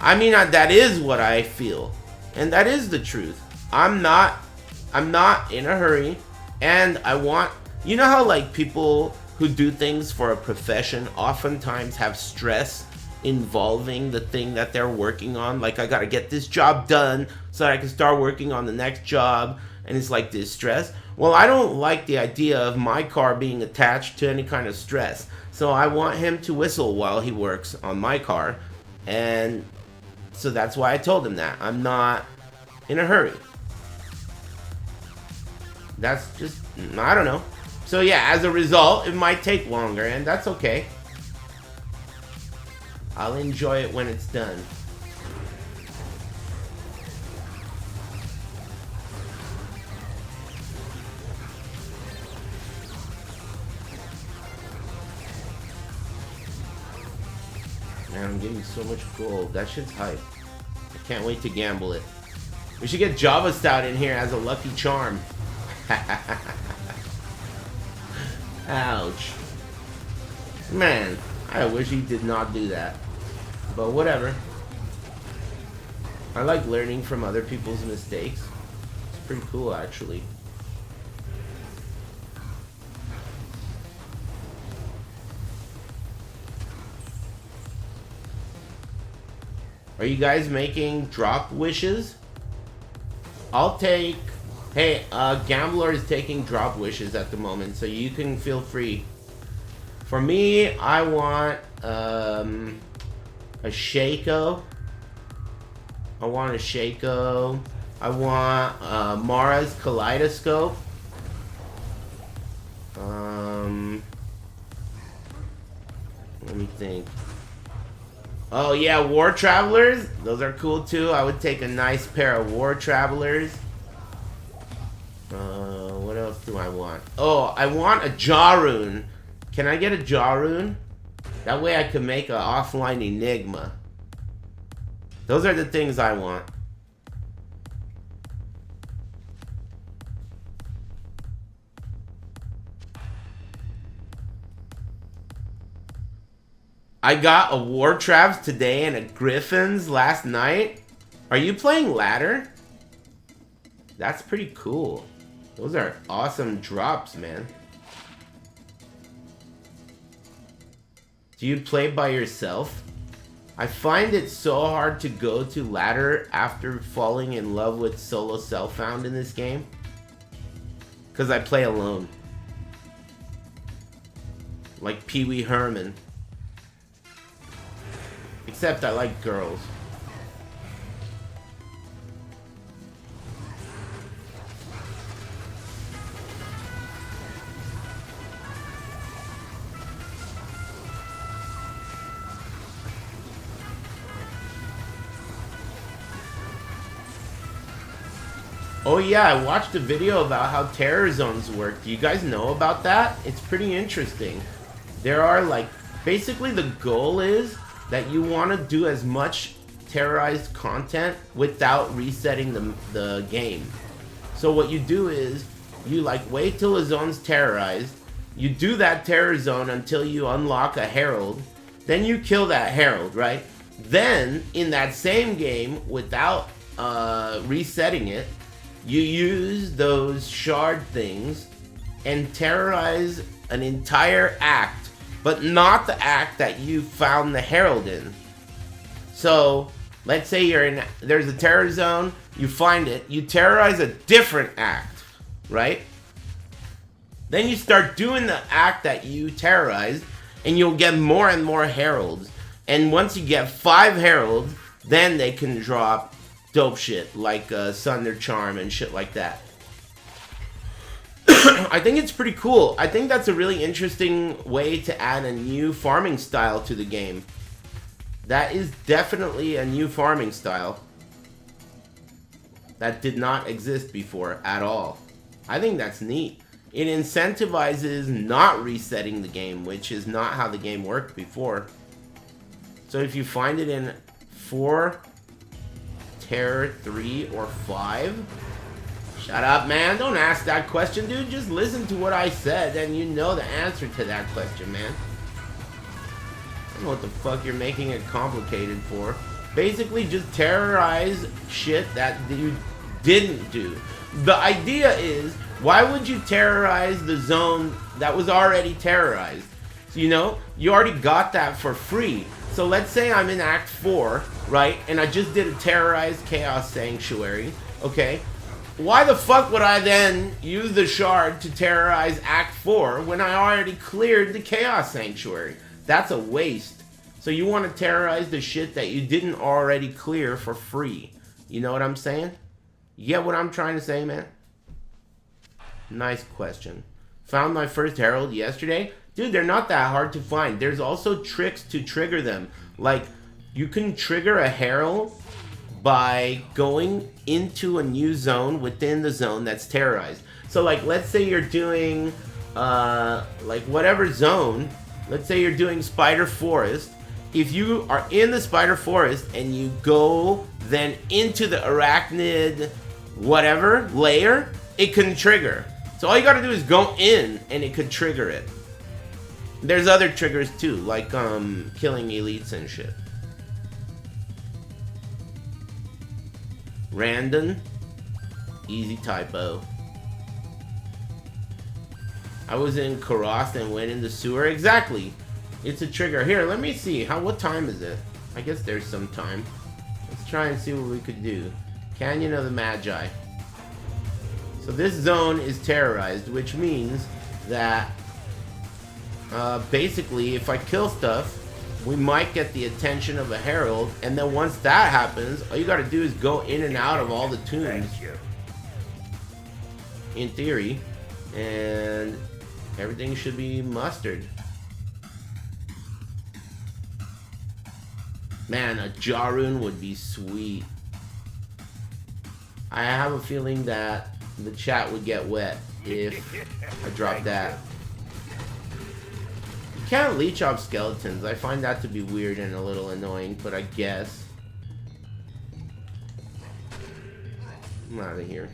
I mean, that is what I feel, and that is the truth. I'm not in a hurry, and I want, you know how like people who do things for a profession oftentimes have stress involving the thing that they're working on. Like, I gotta get this job done so that I can start working on the next job, and it's like this stress. Well, I don't like the idea of my car being attached to any kind of stress, so I want him to whistle while he works on my car, and so that's why I told him that. I'm not in a hurry. That's just, I don't know. So yeah, as a result, it might take longer, and that's okay. I'll enjoy it when it's done. Man, I'm getting so much gold. That shit's hype. I can't wait to gamble it. We should get Java Stout in here as a lucky charm. Ouch. Man, I wish he did not do that. But whatever. I like learning from other people's mistakes. It's pretty cool, actually. Are you guys making drop wishes? I'll take... Hey, Gambler is taking drop wishes at the moment, so you can feel free. For me, I want a Shaco. I want a Shaco. I want Mara's Kaleidoscope. Let me think. Oh yeah, War Travelers. Those are cool too. I would take a nice pair of War Travelers. What else do I want? Oh, I want a Jarun. Can I get a Jarun? That way I can make an offline Enigma. Those are the things I want. I got a War Travs today and a Griffins last night. Are you playing ladder? That's pretty cool. Those are awesome drops, man. Do you play by yourself? I find it so hard to go to ladder after falling in love with solo self-found in this game. Because I play alone. Like Pee Wee Herman. Except I like girls. Oh yeah, I watched a video about how terror zones work. Do you guys know about that? It's pretty interesting. There are like, basically the goal is that you want to do as much terrorized content without resetting the game. So what you do is, you like wait till a zone's terrorized, you do that terror zone until you unlock a herald, then you kill that herald, right? Then, in that same game, without resetting it, you use those shard things and terrorize an entire act, but not the act that you found the herald in. So, let's say there's a terror zone, you find it, you terrorize a different act, right? Then you start doing the act that you terrorized, and you'll get more and more heralds. And once you get 5 heralds, then they can drop dope shit like Sunder Charm and shit like that. I think it's pretty cool. I think that's a really interesting way to add a new farming style to the game. That is definitely a new farming style that did not exist before at all. I think that's neat. It incentivizes not resetting the game, which is not how the game worked before. So if you find it in 4, Terror 3, or 5, shut up, man. Don't ask that question, dude. Just listen to what I said, and you know the answer to that question, man. I don't know what the fuck you're making it complicated for. Basically, just terrorize shit that you didn't do. The idea is, why would you terrorize the zone that was already terrorized? So, you know, you already got that for free. So let's say I'm in Act 4, right? And I just did a terrorized Chaos Sanctuary, okay? Why the fuck would I then use the shard to terrorize Act 4 when I already cleared the Chaos Sanctuary? That's a waste. So you want to terrorize the shit that you didn't already clear for free. You know what I'm saying? You get what I'm trying to say, man? Nice question. Found my first herald yesterday. Dude, they're not that hard to find. There's also tricks to trigger them. Like, you can trigger a herald by going into a new zone within the zone that's terrorized. So, like, let's say you're doing, like, whatever zone. Let's say you're doing Spider Forest. If you are in the Spider Forest and you go then into the Arachnid whatever layer, it can trigger. So all you gotta do is go in and it could trigger it. There's other triggers too, like killing elites and shit. Random. Easy typo. I was in Karast and went in the sewer. Exactly. It's a trigger. Here, let me see. What time is it? I guess there's some time. Let's try and see what we could do. Canyon of the Magi. So this zone is terrorized, which means that basically if I kill stuff, we might get the attention of a herald, and then once that happens, all you gotta do is go in and out of all the tombs. In theory, and everything should be mustard. Man, a Jarun would be sweet. I have a feeling that the chat would get wet if I dropped that. You can't leech off skeletons. I find that to be weird and a little annoying, but I guess. I'm out of here.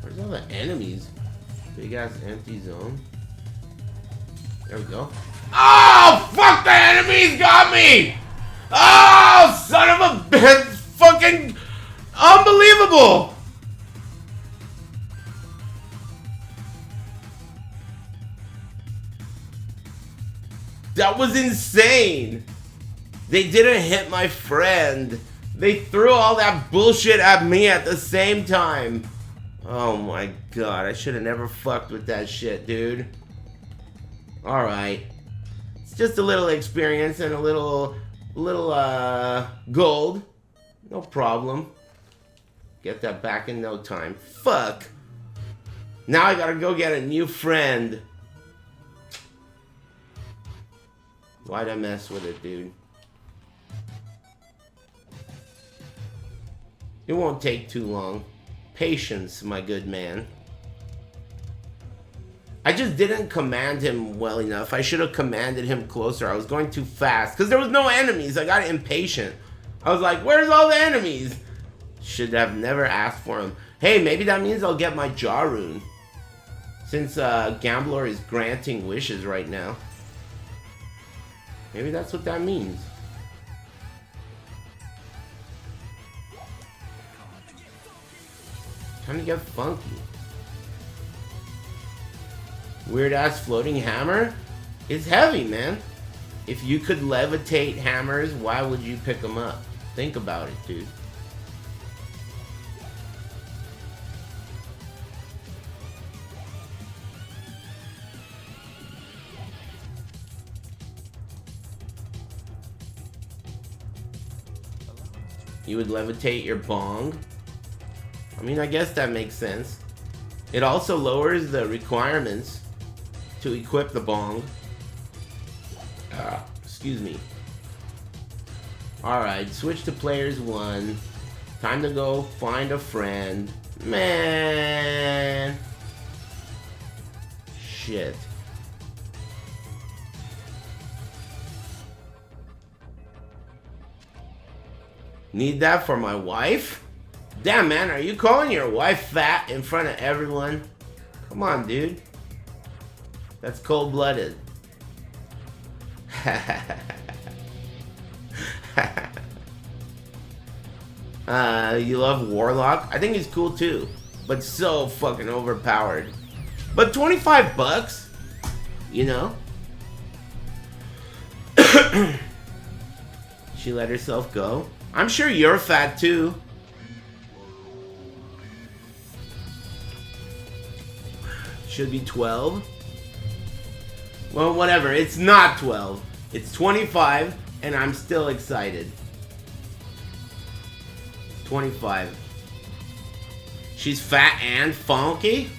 Where's all the enemies? Big ass empty zone. There we go. Oh, fuck, the enemies got me! Oh, son of a bitch! Fucking unbelievable! That was insane! They didn't hit my friend. They threw all that bullshit at me at the same time. Oh my god, I should have never fucked with that shit, dude. Alright. It's just a little experience and a little gold. No problem. Get that back in no time. Fuck. Now I gotta go get a new friend. Why'd I mess with it, dude? It won't take too long. Patience, my good man. I just didn't command him well enough. I should have commanded him closer. I was going too fast because there was no enemies. I got impatient. I was like, where's all the enemies? Should have never asked for him. Hey, maybe that means I'll get my Jarun. Since Gambler is granting wishes right now. Maybe that's what that means. Time to get funky. Weird ass floating hammer? It's heavy, man. If you could levitate hammers, why would you pick them up? Think about it, dude. You would levitate your bong? I mean, I guess that makes sense. It also lowers the requirements to equip the bong. Excuse me. Alright, switch to players 1. Time to go find a friend. Man. Shit. Need that for my wife? Damn, man, are you calling your wife fat in front of everyone? Come on, dude. That's cold-blooded. You love Warlock? I think he's cool too, but so fucking overpowered. But 25 bucks? You know? She let herself go. I'm sure you're fat too. Should be 12. Well, whatever. It's not 12. It's 25, and I'm still excited. 25. She's fat and funky?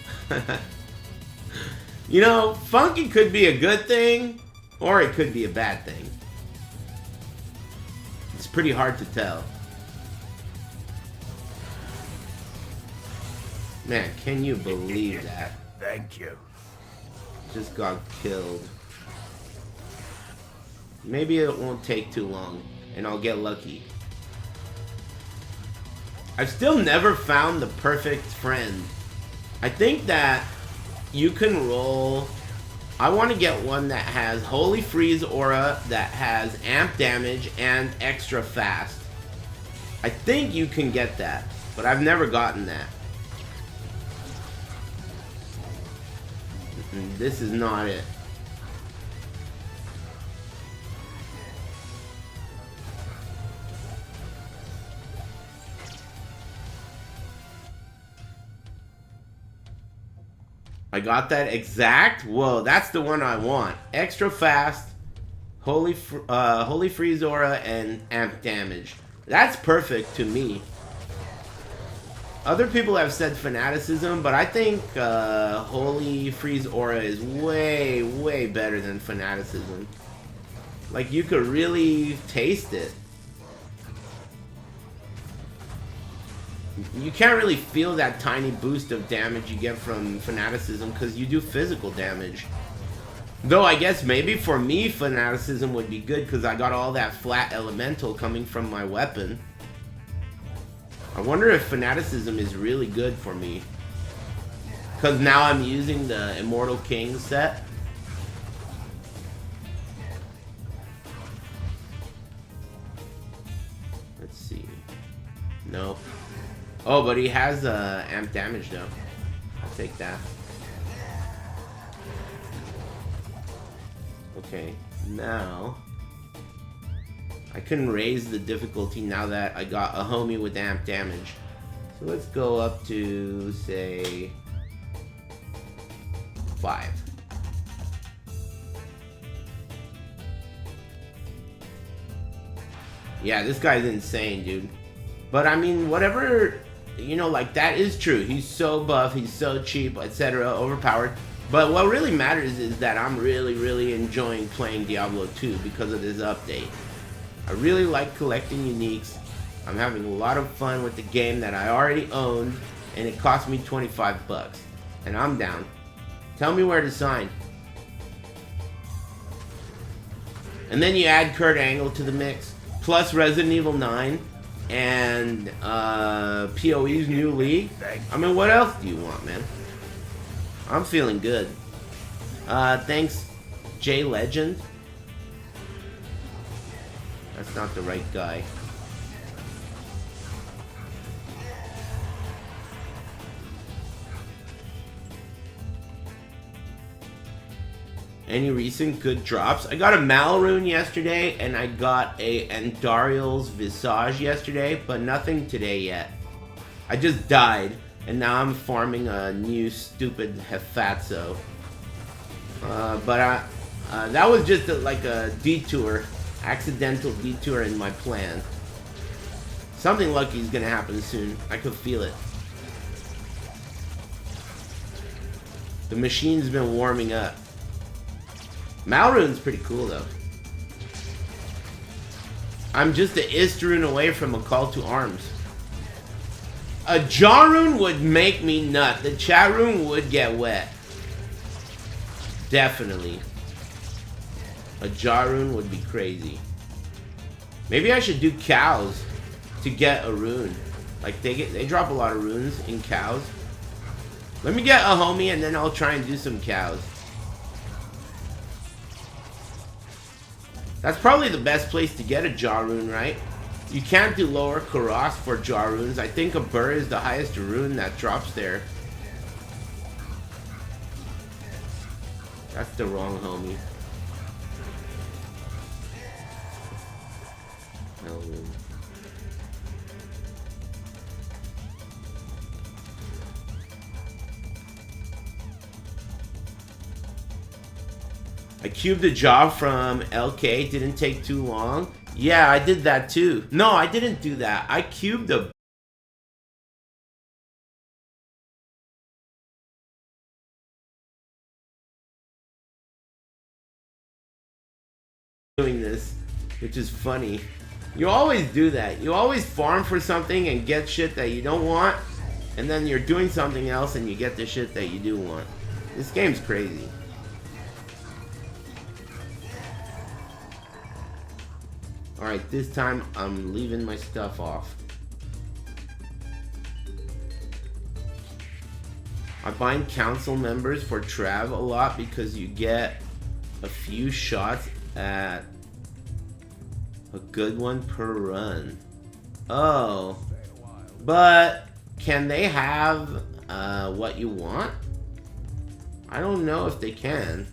You know, funky could be a good thing, or it could be a bad thing. It's pretty hard to tell. Man, can you believe that? Thank you. Just got killed. Maybe it won't take too long, and I'll get lucky. I've still never found the perfect friend. I think that you can roll I want to get one that has Holy Freeze Aura, that has amp damage, and extra fast. I think you can get that, but I've never gotten that. This is not it. I got that exact. Whoa, that's the one I want. Extra fast, Holy Freeze Aura, and amp damage. That's perfect to me. Other people have said Fanaticism, but I think Holy Freeze Aura is way, way better than Fanaticism. Like, you could really taste it. You can't really feel that tiny boost of damage you get from Fanaticism because you do physical damage. Though I guess maybe for me Fanaticism would be good because I got all that flat elemental coming from my weapon. I wonder if Fanaticism is really good for me. Because now I'm using the Immortal King set. Let's see. Nope. Oh, but he has amp damage though. I'll take that. Okay, now I can raise the difficulty now that I got a homie with amp damage. So let's go up to, say, 5. Yeah, this guy's insane, dude. But I mean, whatever, you know, like, that is true. He's so buff, he's so cheap, etc., overpowered. But what really matters is that I'm really, really enjoying playing Diablo 2 because of this update. I really like collecting uniques. I'm having a lot of fun with the game that I already owned, and it cost me 25 bucks. And I'm down. Tell me where to sign. And then you add Kurt Angle to the mix, plus Resident Evil 9, and PoE's new league. I mean, what else do you want, man? I'm feeling good. Thanks, J Legend. That's not the right guy. Any recent good drops? I got a Malrune yesterday, and I got a Andariel's Visage yesterday, but nothing today yet. I just died, and now I'm farming a new stupid Hefazzo. But that was just like a detour, accidental detour in my plan. Something lucky is gonna happen soon. I could feel it. The machine's been warming up. Malrune's pretty cool though. I'm just an Istrune away from a call to arms. A Jarune would make me nut. The chat room would get wet. Definitely. A Jarune would be crazy. Maybe I should do cows to get a rune. Like they drop a lot of runes in cows. Let me get a homie and then I'll try and do some cows. That's probably the best place to get a Jarune, right? You can't do lower Karas for Jarunes. I think a Burr is the highest rune that drops there. That's the wrong homie. Melrune. I cubed a job from LK, didn't take too long. Yeah, I did that too. No, I didn't do that. I cubed a... doing this, which is funny. You always do that. You always farm for something and get shit that you don't want, and then you're doing something else and you get the shit that you do want. This game's crazy. Alright, this time I'm leaving my stuff off. I bind council members for Trav a lot because you get a few shots at a good one per run. Oh. But can they have what you want? I don't know if they can.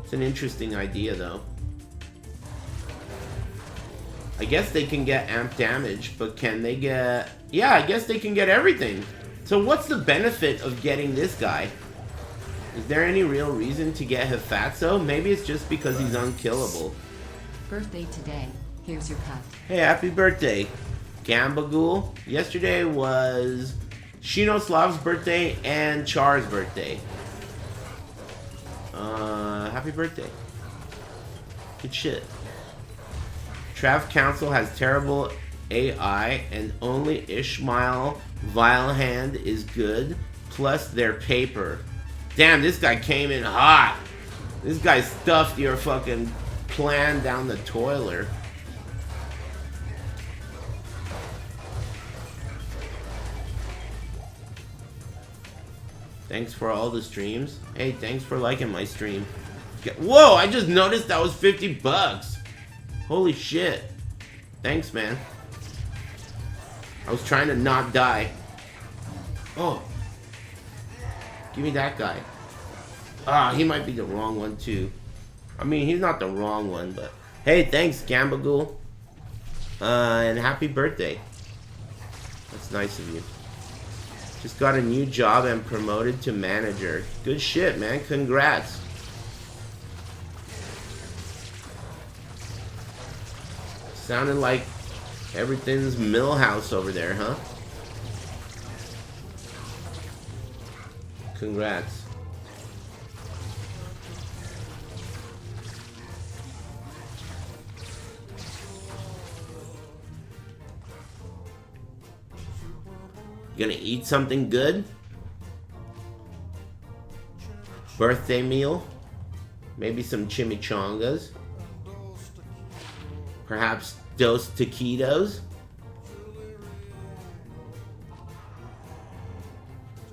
It's an interesting idea though. I guess they can get amp damage, but can they get... Yeah, I guess they can get everything. So what's the benefit of getting this guy? Is there any real reason to get Hephatso? Maybe it's just because he's unkillable. Birthday today. Here's your cut. Hey, happy birthday, Gambagool. Yesterday was Shinoslav's birthday and Char's birthday. Happy birthday. Good shit. Trav Council has terrible AI and only Ishmael Vilehand is good, plus their paper. Damn, this guy came in hot. This guy stuffed your fucking plan down the toiler. Thanks for all the streams. Hey, thanks for liking my stream. Whoa, I just noticed that was 50 bucks. Holy shit. Thanks, man. I was trying to not die. Oh. Give me that guy. Ah, he might be the wrong one, too. I mean, he's not the wrong one, but... Hey, thanks, Gambagool. And happy birthday. That's nice of you. Just got a new job and promoted to manager. Good shit, man. Congrats. Sounded like everything's Millhouse over there, huh? Congrats. Gonna eat something good? Birthday meal? Maybe some chimichangas? Perhaps dos taquitos?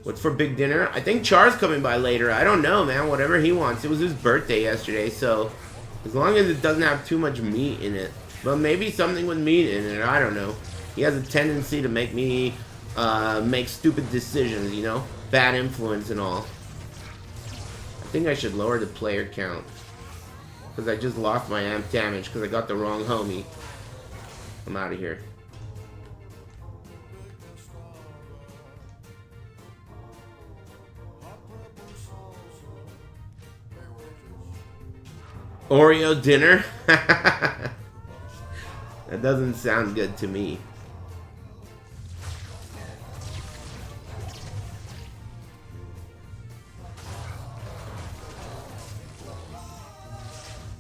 What's for big dinner? I think Char's coming by later. I don't know, man. Whatever he wants. It was his birthday yesterday, so as long as it doesn't have too much meat in it. But maybe something with meat in it. I don't know. He has a tendency to make me make stupid decisions, you know? Bad influence and all. I think I should lower the player count. Because I just lost my amp damage because I got the wrong homie. I'm out of here. Oreo dinner? That doesn't sound good to me.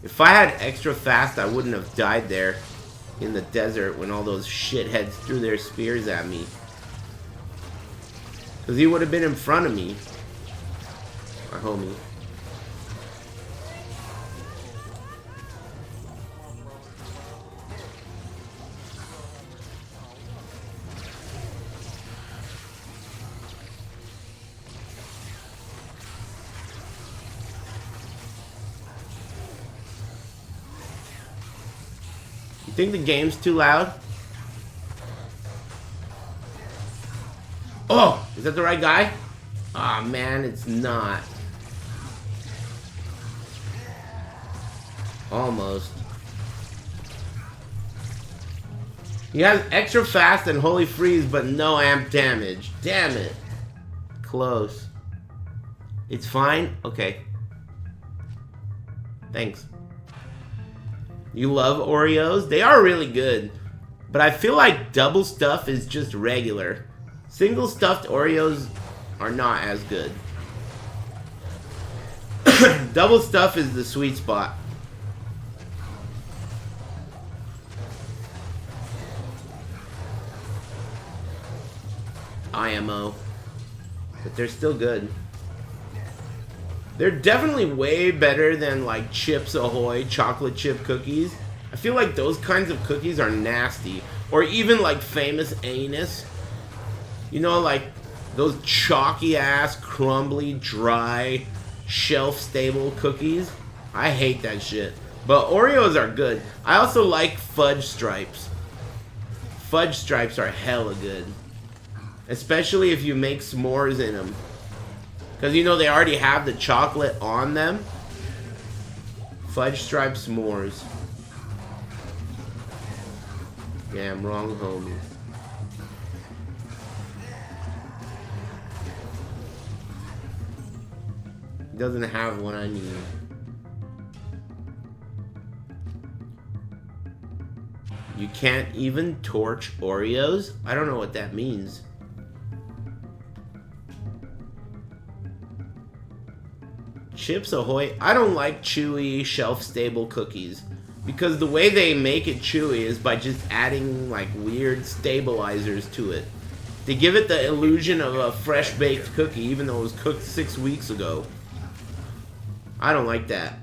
If I had extra fast, I wouldn't have died there in the desert when all those shitheads threw their spears at me. Because he would have been in front of me. My homie. Think the game's too loud? Oh, is that the right guy? Aw, man, it's not. Almost. He has extra fast and holy freeze, but no amp damage. Damn it. Close. It's fine? Okay. Thanks. You love Oreos? They are really good. But I feel like double stuff is just regular. Single stuffed Oreos are not as good. Double stuff is the sweet spot. IMO. But they're still good. They're definitely way better than like Chips Ahoy chocolate chip cookies. I feel like those kinds of cookies are nasty. Or even like Famous Anus. You know, like those chalky ass, crumbly, dry, shelf stable cookies. I hate that shit. But Oreos are good. I also like fudge stripes. Fudge stripes are hella good. Especially if you make s'mores in them. Because you know they already have the chocolate on them. Fudge stripe s'mores. Damn, wrong homie. Doesn't have what I need. You can't even torch Oreos? I don't know what that means. Chips Ahoy. I don't like chewy, shelf-stable cookies. Because the way they make it chewy is by just adding, like, weird stabilizers to it. They give it the illusion of a fresh-baked cookie, even though it was cooked 6 weeks ago. I don't like that.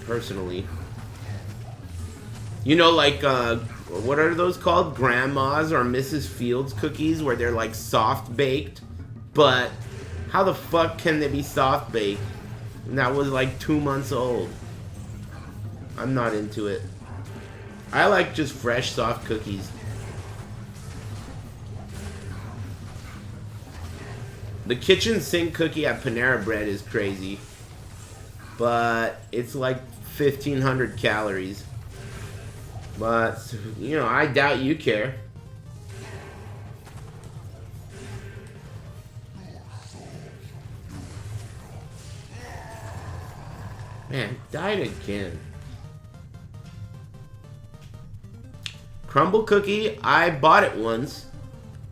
Personally. You know, like, what are those called? Grandma's or Mrs. Fields cookies, where they're, like, soft-baked. But how the fuck can they be soft-baked? And that was, like, 2 months old. I'm not into it. I like just fresh, soft cookies. The kitchen sink cookie at Panera Bread is crazy. But it's like 1,500 calories. But, you know, I doubt you care. Man, died again. Crumble cookie, I bought it once.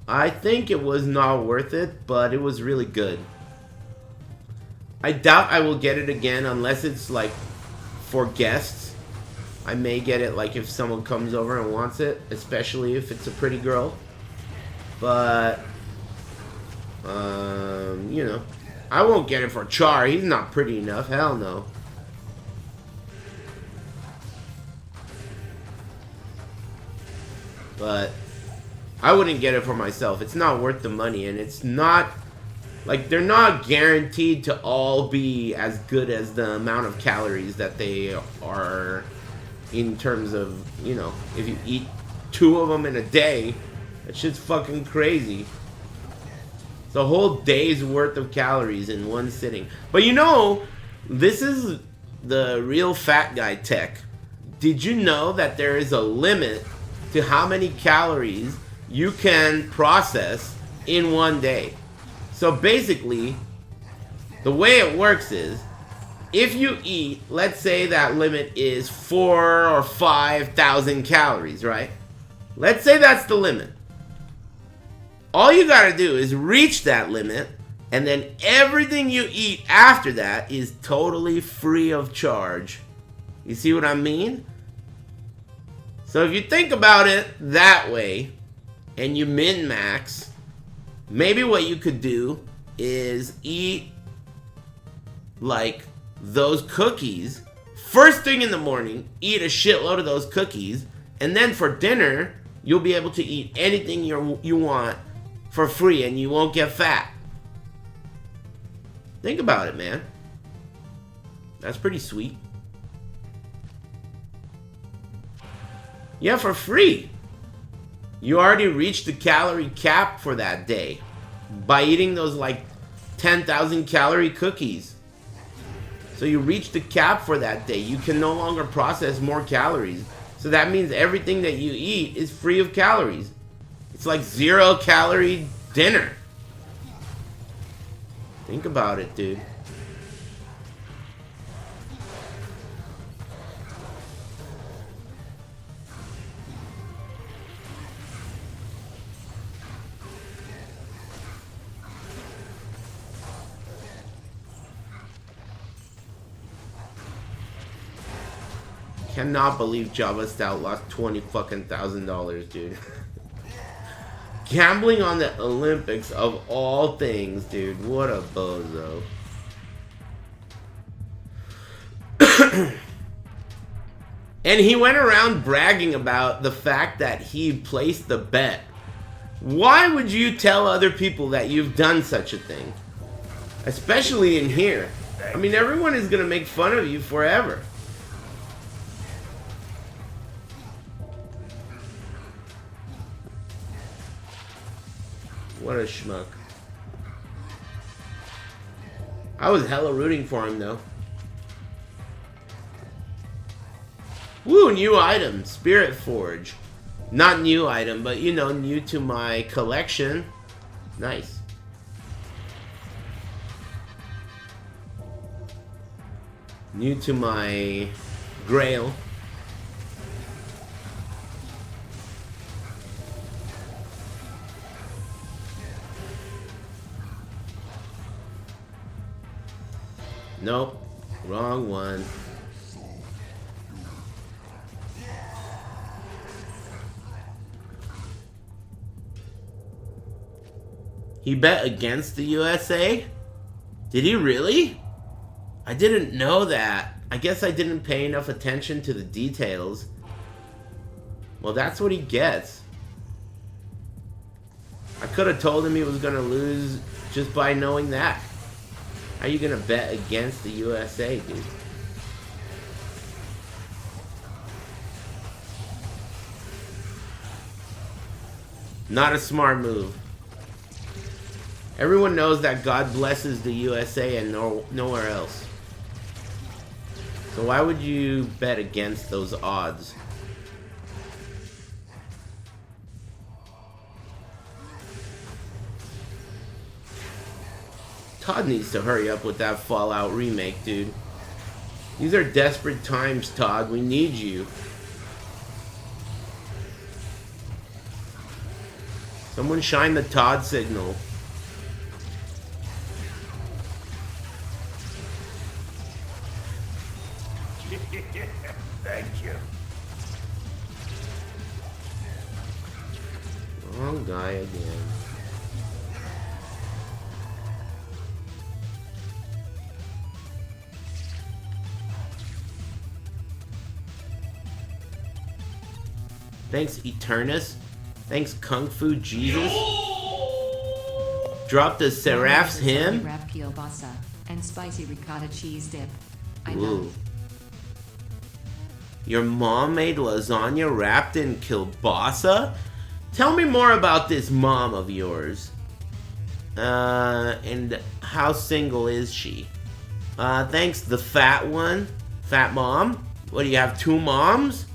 I think it was not worth it, but it was really good. I doubt I will get it again unless it's like for guests. I may get it like if someone comes over and wants it, especially if it's a pretty girl. But, you know, I won't get it for Char. He's not pretty enough. Hell no. But I wouldn't get it for myself. It's not worth the money, and it's not, like, they're not guaranteed to all be as good as the amount of calories that they are in terms of, you know, if you eat 2 of them in a day, that shit's fucking crazy. It's a whole day's worth of calories in one sitting. But you know, this is the real fat guy tech. Did you know that there is a limit to how many calories you can process in one day? So basically, the way it works is, if you eat, let's say that limit is 4,000 or 5,000 calories, right? Let's say that's the limit. All you gotta do is reach that limit, and then everything you eat after that is totally free of charge. You see what I mean? So if you think about it that way, and you min-max, maybe what you could do is eat, like, those cookies first thing in the morning, eat a shitload of those cookies, and then for dinner, you'll be able to eat anything you want for free, and you won't get fat. Think about it, man. That's pretty sweet. Yeah, for free. You already reached the calorie cap for that day by eating those like 10,000 calorie cookies. So you reached the cap for that day. You can no longer process more calories. So that means everything that you eat is free of calories. It's like 0 calorie dinner. Think about it, dude. Cannot believe Java Stout lost $20,000, dude. Gambling on the Olympics of all things, dude. What a bozo. And he went around bragging about the fact that he placed the bet. Why would you tell other people that you've done such a thing? Especially in here. I mean, everyone is gonna make fun of you forever. What a schmuck. I was hella rooting for him though. Woo, new item, Spirit Forge. Not new item, but you know, new to my collection. Nice. New to my Grail. Nope, wrong one. He bet against the USA? Did he really? I didn't know that. I guess I didn't pay enough attention to the details. Well, that's what he gets. I could have told him he was gonna lose just by knowing that. How are you gonna bet against the USA, dude? Not a smart move. Everyone knows that God blesses the USA and nowhere else. So why would you bet against those odds? Todd needs to hurry up with that Fallout remake, dude. These are desperate times, Todd. We need you. Someone shine the Todd signal. Thank you. Wrong guy again. Thanks, Eternus. Thanks, Kung Fu Jesus. Drop the Seraph's hymn. Wrap kielbasa and spicy ricotta cheese dip. I Ooh. love. Your mom made lasagna wrapped in kielbasa? Tell me more about this mom of yours. And how single is she? Thanks, the fat one. Fat mom? What, do you have two moms?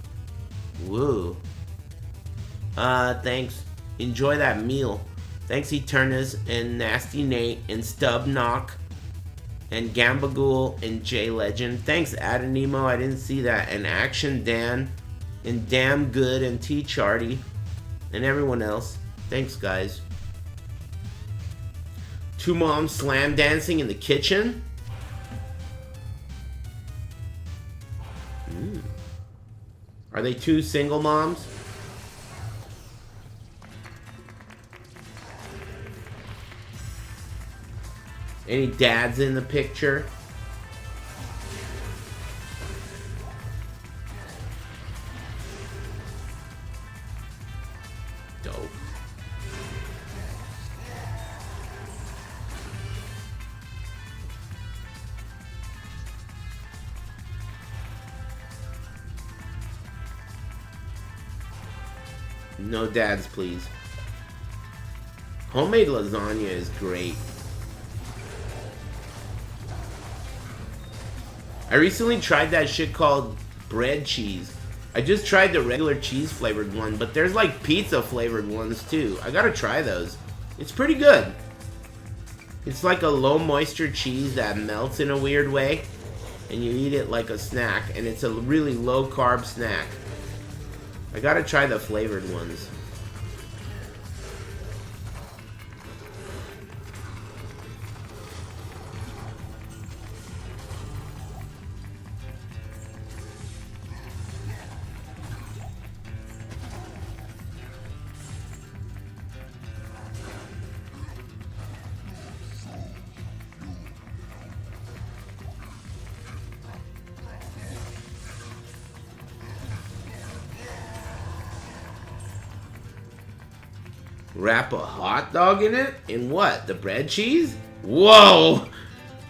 Woo. Thanks. Enjoy that meal. Thanks, Eternus, and Nasty Nate, and Stub Knock, and Gambagool, and J Legend. Thanks, Adenemo. I didn't see that. And Action Dan, and Damn Good, and T Charty, and everyone else. Thanks, guys. Two moms slam dancing in the kitchen. Are they two single moms? Any dads in the picture? Dope. No dads, please. Homemade lasagna is great. I recently tried that shit called bread cheese. I just tried the regular cheese flavored one, but there's like pizza flavored ones too. I gotta try those. It's pretty good. It's like a low moisture cheese that melts in a weird way, and you eat it like a snack, and it's a really low carb snack. I gotta try the flavored ones. Wrap a hot dog in it? In what? The bread cheese? Whoa!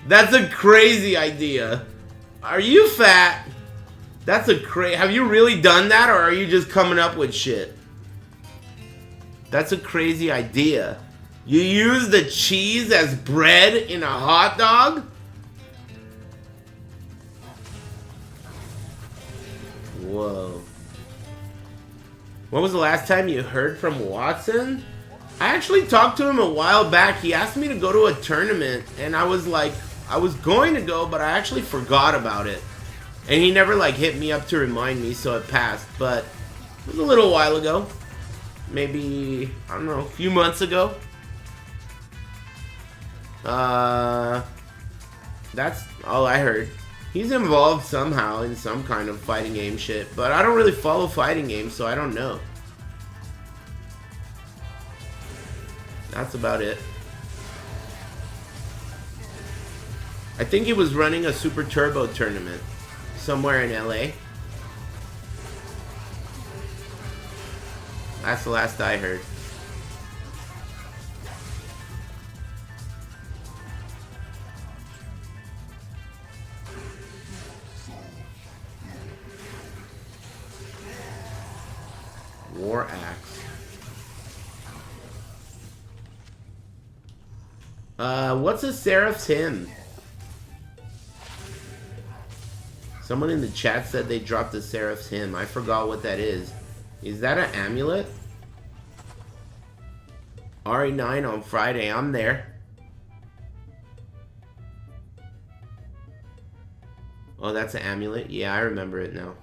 That's a crazy idea. Are you fat? That's a have you really done that, or are you just coming up with shit? That's a crazy idea. You use the cheese as bread in a hot dog? Whoa. When was the last time you heard from Watson? I actually talked to him a while back. He asked me to go to a tournament, and I was like, I was going to go, but I actually forgot about it. And he never like hit me up to remind me, so it passed. But it was a little while ago. Maybe, I don't know, a few months ago. That's all I heard. He's involved somehow in some kind of fighting game shit, but I don't really follow fighting games, so I don't know. That's about it. I think he was running a Super Turbo tournament somewhere in LA. That's the last I heard. War Axe. What's a Seraph's Hymn? Someone in the chat said they dropped a Seraph's Hymn. I forgot what that is. Is that an amulet? RE9 on Friday. I'm there. Oh, that's an amulet? Yeah, I remember it now.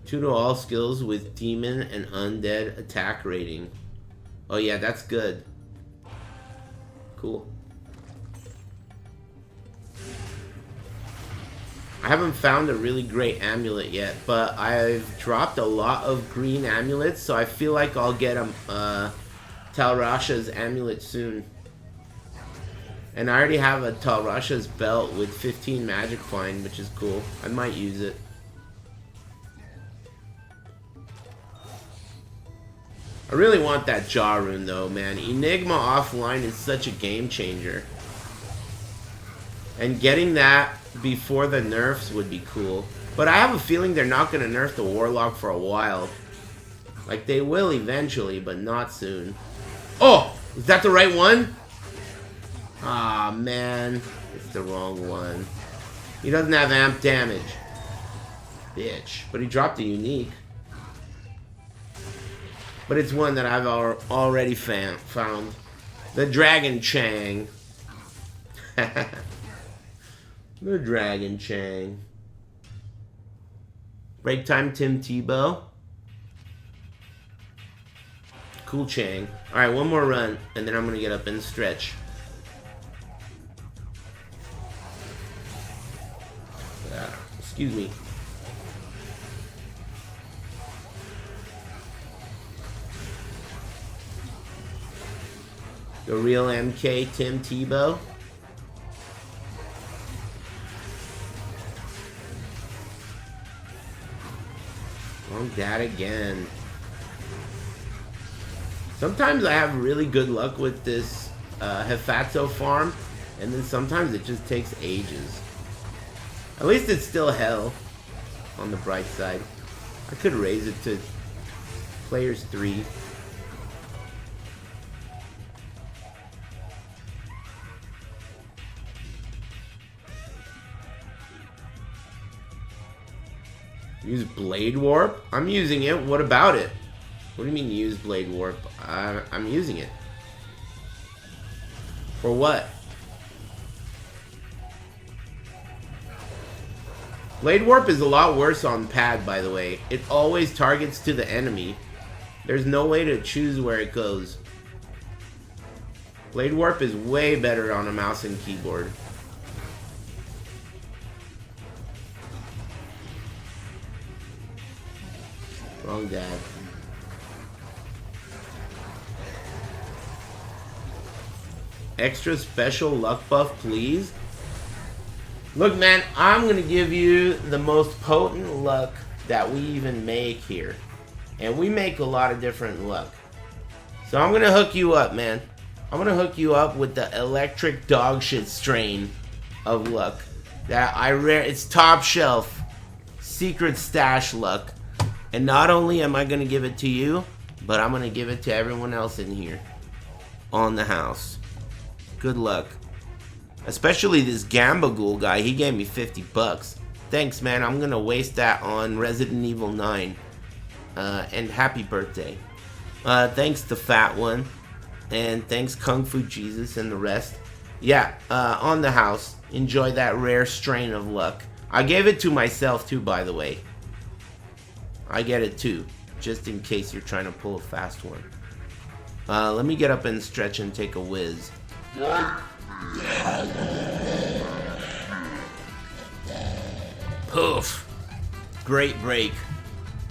Two to all skills with demon and undead attack rating. Oh yeah, that's good. Cool. I haven't found a really great amulet yet, but I've dropped a lot of green amulets, so I feel like I'll get Talrasha's amulet soon. And I already have a Talrasha's belt with 15 magic find, which is cool. I might use it. I really want that Jaw rune though, man. Enigma offline is such a game changer. And getting that before the nerfs would be cool. But I have a feeling they're not going to nerf the Warlock for a while. Like, they will eventually, but not soon. Oh! Is that the right one? Ah, man. It's the wrong one. He doesn't have amp damage. Bitch. But he dropped a unique. But it's one that I've already found. The Dragon Chang. The Dragon Chang. Break time, Tim Tebow. Cool Chang. Alright, one more run, and then I'm going to get up and stretch. Excuse me. The real MK, Tim Tebow. Wrong dad again. Sometimes I have really good luck with this Hefatso farm, and then sometimes it just takes ages. At least it's still hell, on the bright side. I could raise it to players 3. Use Blade Warp? I'm using it. What about it? What do you mean use Blade Warp? I'm using it. For what? Blade Warp is a lot worse on pad, by the way. It always targets to the enemy. There's no way to choose where it goes. Blade Warp is way better on a mouse and keyboard. Wrong dad. Extra special luck buff, please. Look, man, I'm going to give you the most potent luck that we even make here. And we make a lot of different luck. So I'm going to hook you up, man. I'm going to hook you up with the electric dog shit strain of luck. It's top shelf, secret stash luck. And not only am I going to give it to you, but I'm going to give it to everyone else in here. On the house. Good luck. Especially this Gambagool guy. He gave me 50 bucks. Thanks, man. I'm going to waste that on Resident Evil 9. And happy birthday. Thanks, the fat one. And thanks, Kung Fu Jesus and the rest. Yeah, on the house. Enjoy that rare strain of luck. I gave it to myself, too, by the way. I get it, too. Just in case you're trying to pull a fast one. Let me get up and stretch and take a whiz. Poof. Great break.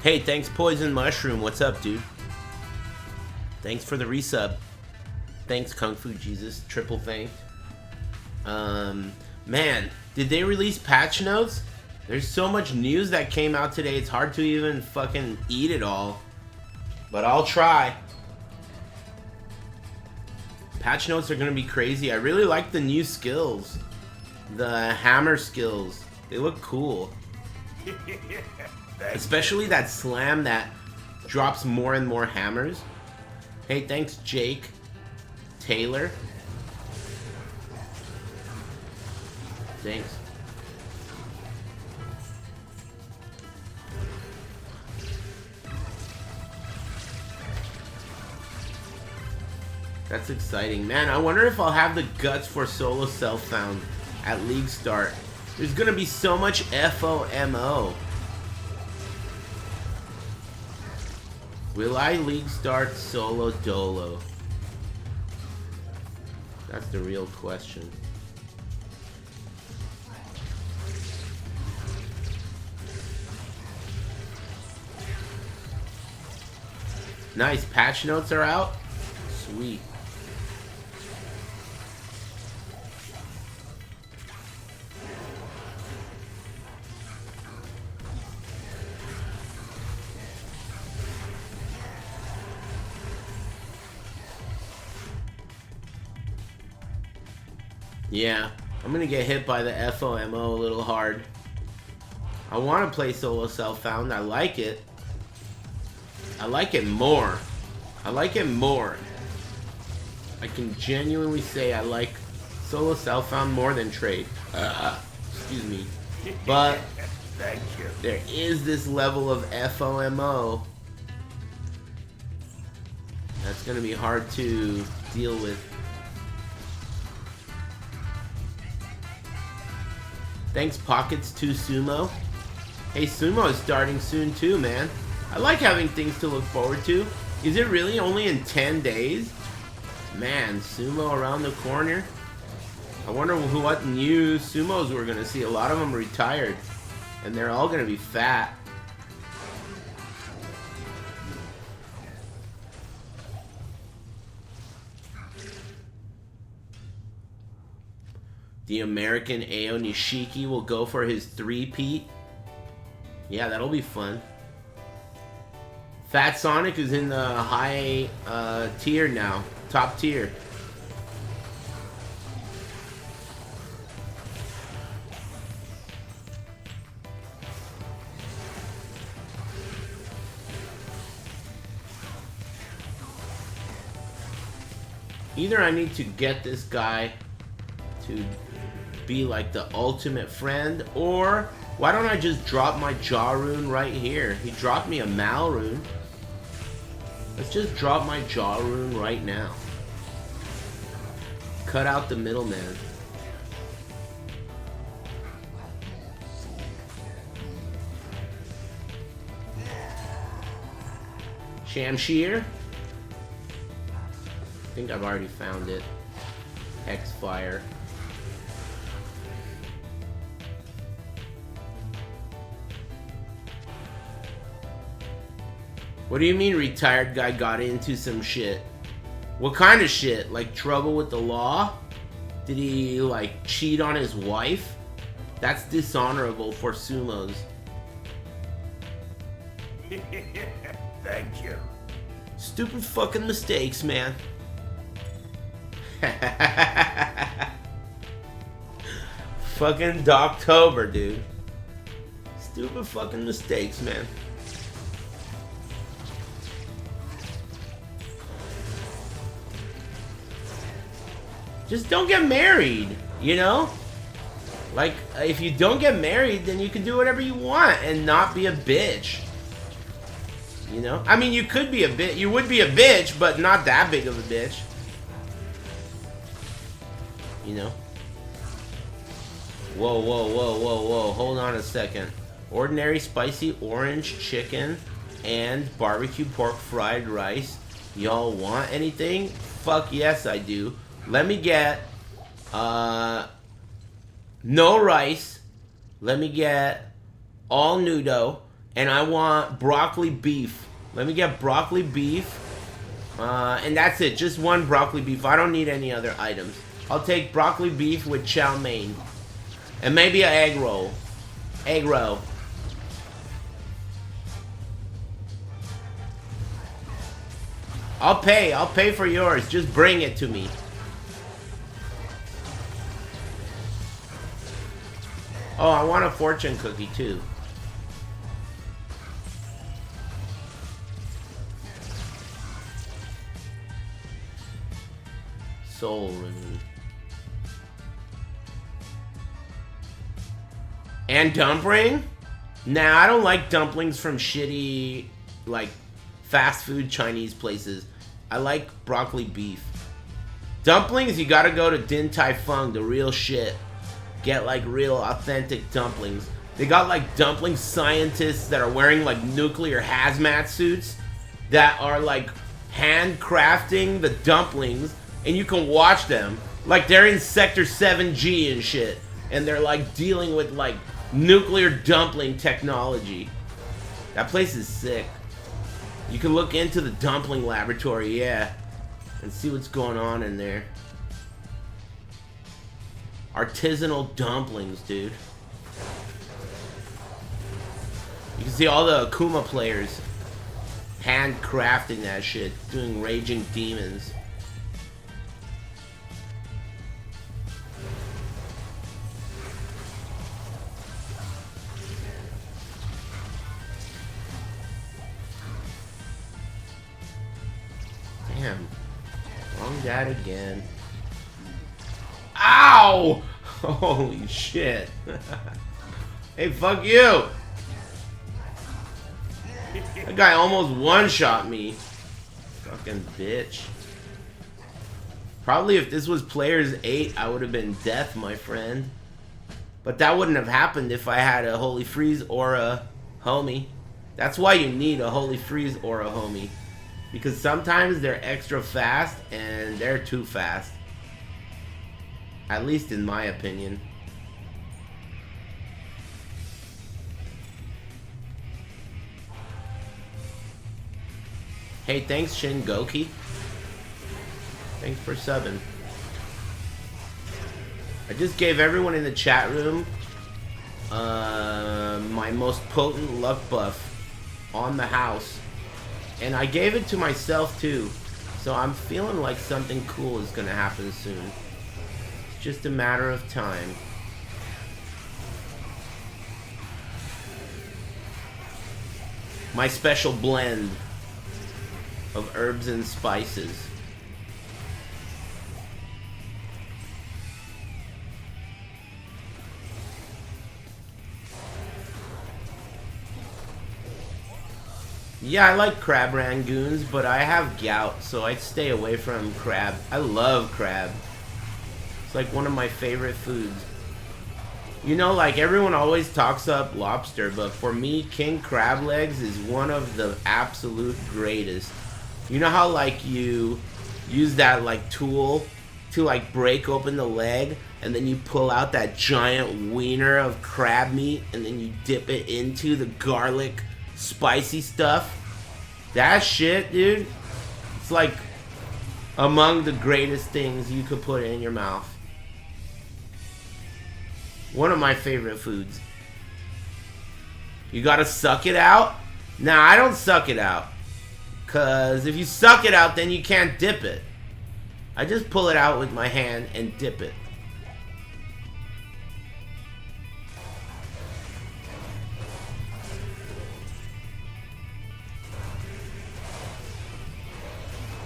Hey, thanks Poison Mushroom. What's up, dude? Thanks for the resub. Thanks Kung Fu Jesus. Triple thank. Man, did they release patch notes? There's so much news that came out today, it's hard to even fucking eat it all. But I'll try. Patch notes are gonna be crazy. I really like the new skills. The hammer skills. They look cool. Especially that slam that drops more and more hammers. Hey, thanks Jake. Taylor. Thanks. That's exciting. Man, I wonder if I'll have the guts for solo self-found at League Start. There's gonna be so much FOMO. Will I League Start solo dolo? That's the real question. Nice, patch notes are out. Sweet. Yeah, I'm gonna get hit by the FOMO a little hard. I want to play solo self-found. I like it. I like it more. I like it more. I can genuinely say I like solo self-found more than trade. Excuse me. But Thank you. There is this level of FOMO that's gonna be hard to deal with. Thanks Pockets to Sumo. Hey, Sumo is starting soon too, man. I like having things to look forward to. Is it really only in 10 days? Man, Sumo around the corner. I wonder what new Sumos we're gonna see. A lot of them retired. And they're all gonna be fat. The American Ao Nishiki will go for his 3-peat. Yeah, that'll be fun. Fat Sonic is in the high tier now. Top tier. Either I need to get this guy to be like the ultimate friend, or why don't I just drop my Jaw rune right here? He dropped me a Mal rune. Let's just drop my Jaw rune right now. Cut out the middleman. Shamshir? I think I've already found it. X-Fire. What do you mean retired guy got into some shit? What kind of shit? Like trouble with the law? Did he like cheat on his wife? That's dishonorable for sumos. Thank you. Stupid fucking mistakes, man. Fucking Doctober, dude. Stupid fucking mistakes, man. Just don't get married, you know? Like, if you don't get married, then you can do whatever you want and not be a bitch. You know? I mean, you could be a bitch. You would be a bitch, but not that big of a bitch. You know? Whoa, whoa, whoa, whoa, whoa. Hold on a second. Ordinary spicy orange chicken and barbecue pork fried rice. Y'all want anything? Fuck yes, I do. Let me get, no rice. Let me get all nudo. And I want broccoli beef. Let me get broccoli beef. And that's it. Just one broccoli beef. I don't need any other items. I'll take broccoli beef with chow mein. And maybe an egg roll. Egg roll. I'll pay for yours. Just bring it to me. Oh, I want a fortune cookie too. Soul removed. And dumpling? Nah, I don't like dumplings from shitty, like, fast food Chinese places. I like broccoli beef. Dumplings, you gotta go to Din Tai Fung, the real shit. Get, like, real authentic dumplings. They got, like, dumpling scientists that are wearing, like, nuclear hazmat suits that are, like, handcrafting the dumplings, and you can watch them. Like, they're in Sector 7G and shit, and they're, like, dealing with, like, nuclear dumpling technology. That place is sick. You can look into the dumpling laboratory, yeah, and see what's going on in there. Artisanal dumplings, dude. You can see all the Akuma players handcrafting that shit, doing raging demons. Damn. Wrong dad again. Ow! Holy shit. Hey, fuck you! That guy almost one-shot me. Fucking bitch. Probably if this was Players 8, I would have been death, my friend. But that wouldn't have happened if I had a Holy Freeze or a homie. That's why you need a Holy Freeze or a homie. Because sometimes they're extra fast and they're too fast. At least in my opinion. Hey, thanks Shin Goki. Thanks for subbing. I just gave everyone in the chat room my most potent luck buff on the house. And I gave it to myself too. So I'm feeling like something cool is gonna happen soon. It's just a matter of time. My special blend of herbs and spices. Yeah, I like crab rangoons, but I have gout, so I stay away from crab. I love crab. It's like one of my favorite foods. You know, like everyone always talks up lobster, but for me, king crab legs is one of the absolute greatest. You know how like you use that like tool to like break open the leg, and then you pull out that giant wiener of crab meat, and then you dip it into the garlic spicy stuff? That shit, dude, it's like among the greatest things you could put in your mouth. One of my favorite foods. You gotta suck it out? Nah, I don't suck it out. Cause if you suck it out, then you can't dip it. I just pull it out with my hand and dip it.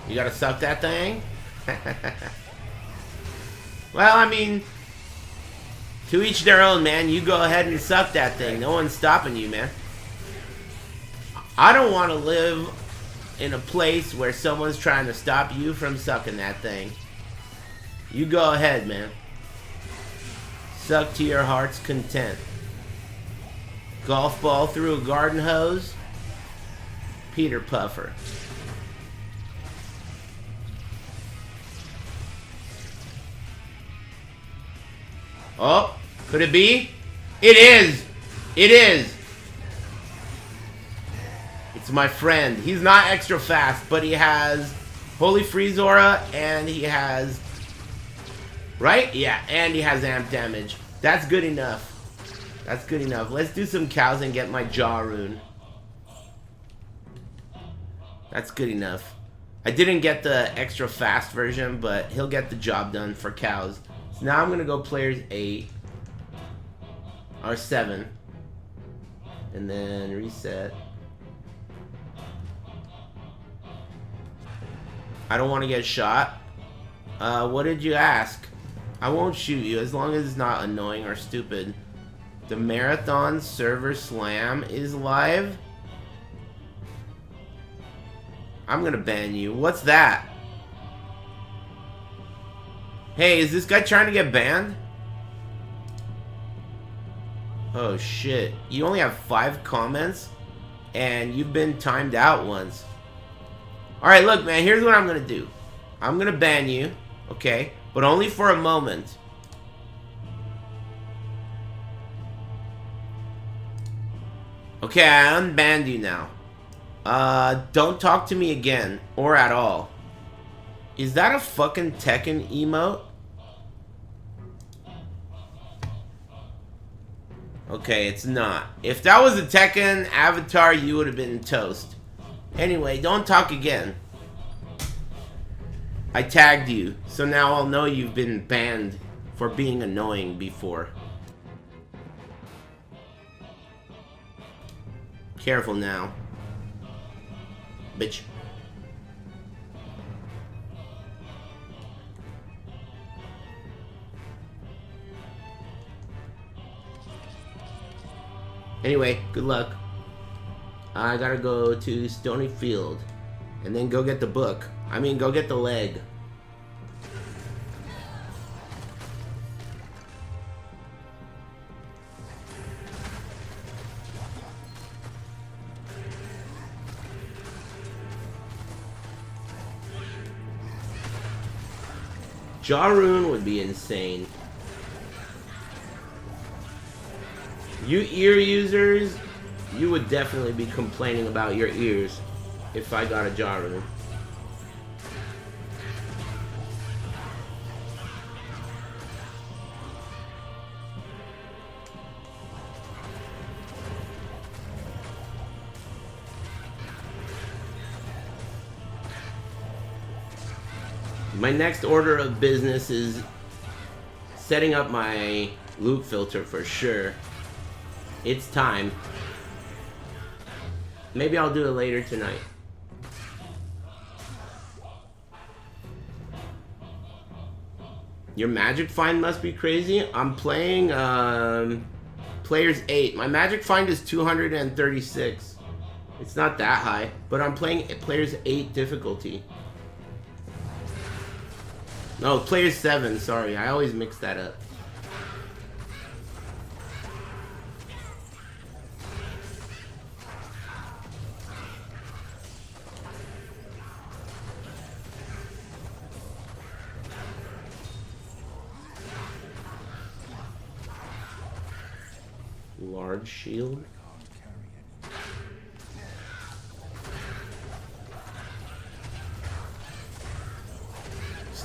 You gotta suck that thing? Well, I mean, to each their own, man. You go ahead and suck that thing. No one's stopping you, man. I don't want to live in a place where someone's trying to stop you from sucking that thing. You go ahead, man. Suck to your heart's content. Golf ball through a garden hose? Peter Puffer. Oh, could it be? It is! It is! It's my friend. He's not extra fast, but he has Holy Freeze Aura, and he has... Right? Yeah, and he has amp damage. That's good enough. That's good enough. Let's do some cows and get my jaw rune. That's good enough. I didn't get the extra fast version, but he'll get the job done for cows. So now I'm going to go players 8. Or 7. And then reset. I don't want to get shot. What did you ask? I won't shoot you as long as it's not annoying or stupid. The Marathon Server Slam is live? I'm gonna ban you. What's that? Hey, is this guy trying to get banned? Oh shit. You only have 5 comments? And you've been timed out once. Alright, look man, here's what I'm gonna do. I'm gonna ban you, okay? But only for a moment. Okay, I unbanned you now. Don't talk to me again, or at all. Is that a fucking Tekken emote? Okay, it's not. If that was a Tekken avatar, you would have been toast. Anyway, don't talk again. I tagged you, so now I'll know you've been banned for being annoying before. Careful now. Bitch. Anyway, good luck. I gotta go to Stony Field. And then go get the book. I mean, go get the leg. Jaw rune would be insane. You ear users, you would definitely be complaining about your ears if I got a jaw rune. My next order of business is setting up my loot filter for sure. It's time. Maybe I'll do it later tonight. Your magic find must be crazy. I'm playing players 8. My magic find is 236. It's not that high, but I'm playing players 8 difficulty. No, players 7, sorry. I always mix that up. Large shield.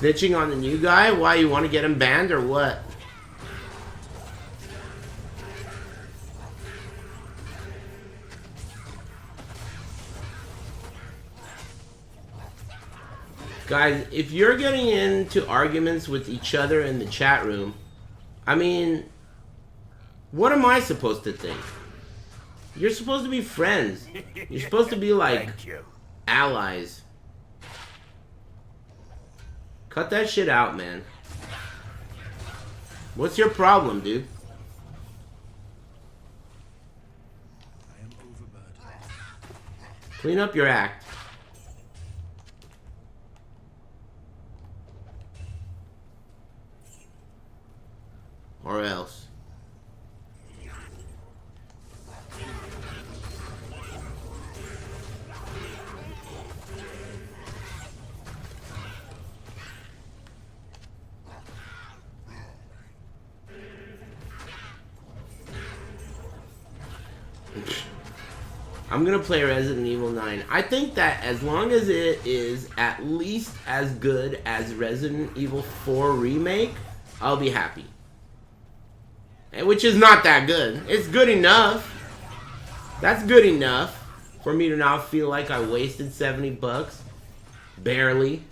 Snitching on the new guy? Why, you want to get him banned or what? Guys, if you're getting into arguments with each other in the chat room, I mean, what am I supposed to think? You're supposed to be friends. You're supposed to be like allies. Cut that shit out, man. What's your problem, dude? Clean up your act. Or else. I'm gonna play Resident Evil 9. I think that as long as it is at least as good as Resident Evil 4 Remake, I'll be happy. Which is not that good. It's good enough. That's good enough for me to not feel like I wasted 70 bucks. Barely.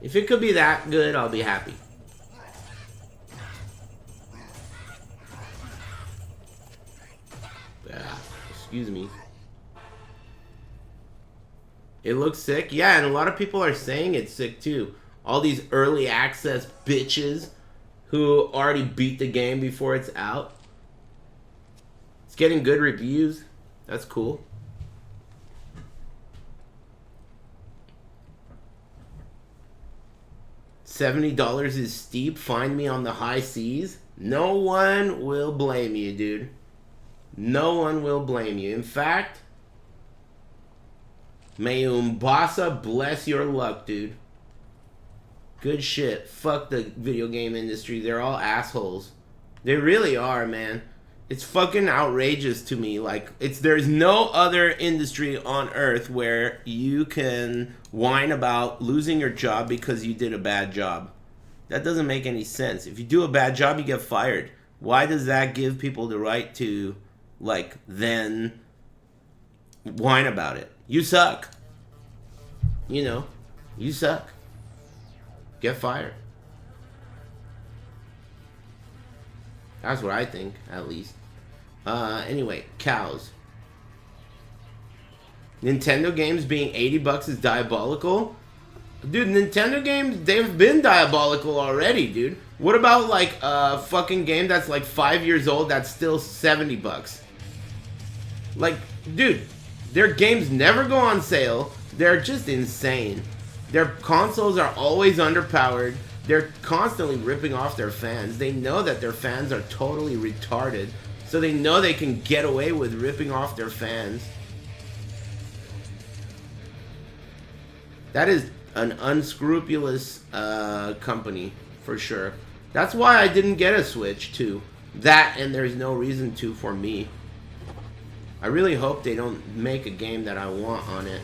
If it could be that good, I'll be happy. Excuse me. It looks sick. Yeah, and a lot of people are saying it's sick too. All these early access bitches who already beat the game before it's out. It's getting good reviews. That's cool. $70 is steep. Find me on the high seas. No one will blame you, dude. No one will blame you. In fact, may Umbasa bless your luck, dude. Good shit. Fuck the video game industry. They're all assholes. They really are, man. It's fucking outrageous to me. Like, there's no other industry on earth where you can whine about losing your job because you did a bad job. That doesn't make any sense. If you do a bad job, you get fired. Why does that give people the right to, like, then whine about it? You suck. You know, you suck. Get fired. That's what I think, at least. Anyway, cows. Nintendo games being 80 bucks is diabolical? Dude, Nintendo games, they've been diabolical already, dude. What about, like, a fucking game that's, like, 5 years old that's still 70 bucks? Like, dude, their games never go on sale. They're just insane. Their consoles are always underpowered. They're constantly ripping off their fans. They know that their fans are totally retarded. So they know they can get away with ripping off their fans. That is an unscrupulous company, for sure. That's why I didn't get a Switch, too. That, and there's no reason to for me. I really hope they don't make a game that I want on it.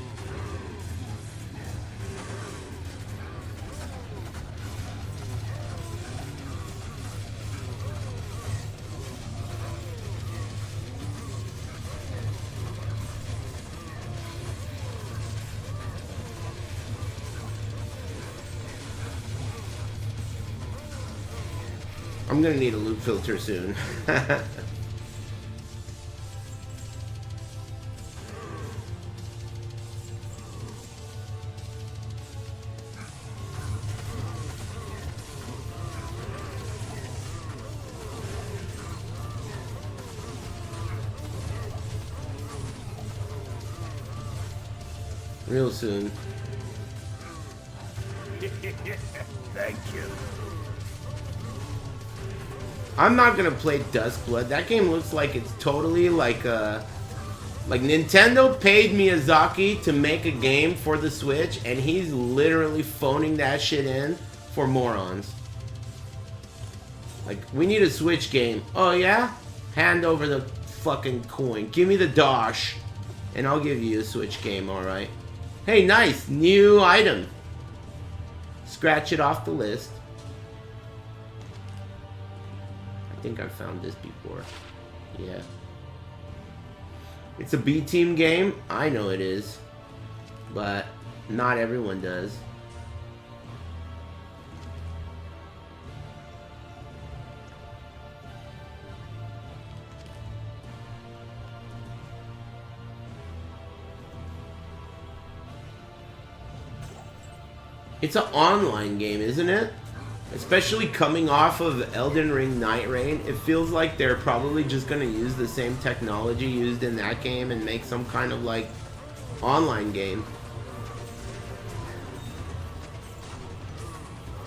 I'm gonna need a loop filter soon. Real soon. Thank you. I'm not gonna play Duskblood. That game looks like it's totally like Nintendo paid Miyazaki to make a game for the Switch, and he's literally phoning that shit in for morons. Like, we need a Switch game. Oh yeah? Hand over the fucking coin. Give me the dosh, and I'll give you a Switch game, alright? Hey, nice! New item. Scratch it off the list. I think I've found this before. Yeah. It's a B-team game. I know it is. But not everyone does. It's an online game, isn't it? Especially coming off of Elden Ring Night Rain, it feels like they're probably just gonna use the same technology used in that game and make some kind of like online game.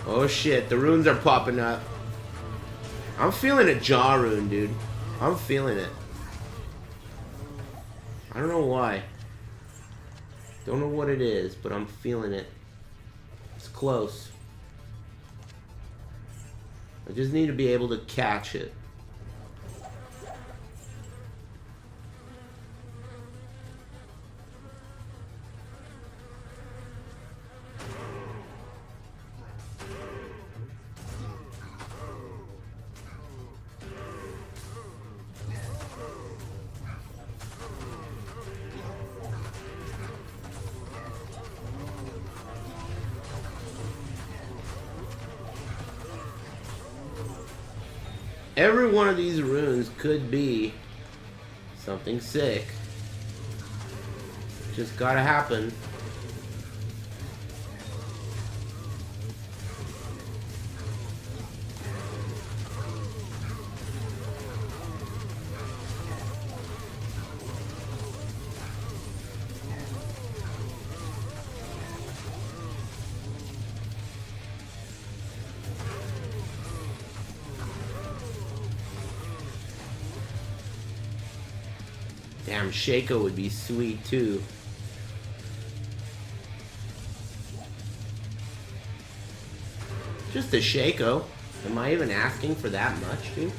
Oh shit, the runes are popping up. I'm feeling a jaw rune, dude. I'm feeling it. I don't know why. Don't know what it is, but I'm feeling it. It's close. I just need to be able to catch it. Every one of these runes could be something sick. Just gotta happen. Damn, Shaco would be sweet too. Just a Shaco. Am I even asking for that much, dude?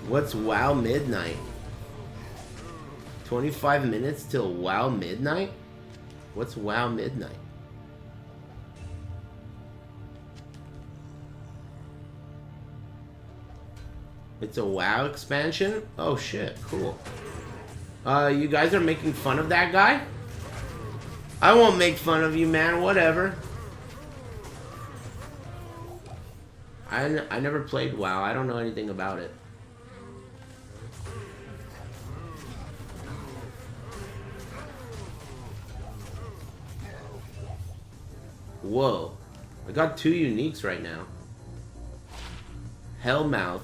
What's WoW Midnight? 25 minutes till WoW Midnight? What's WoW Midnight? It's a WoW expansion? Oh shit, cool. You guys are making fun of that guy? I won't make fun of you, man, whatever. I never played WoW, I don't know anything about it. Whoa, I got 2 uniques right now. Hellmouth.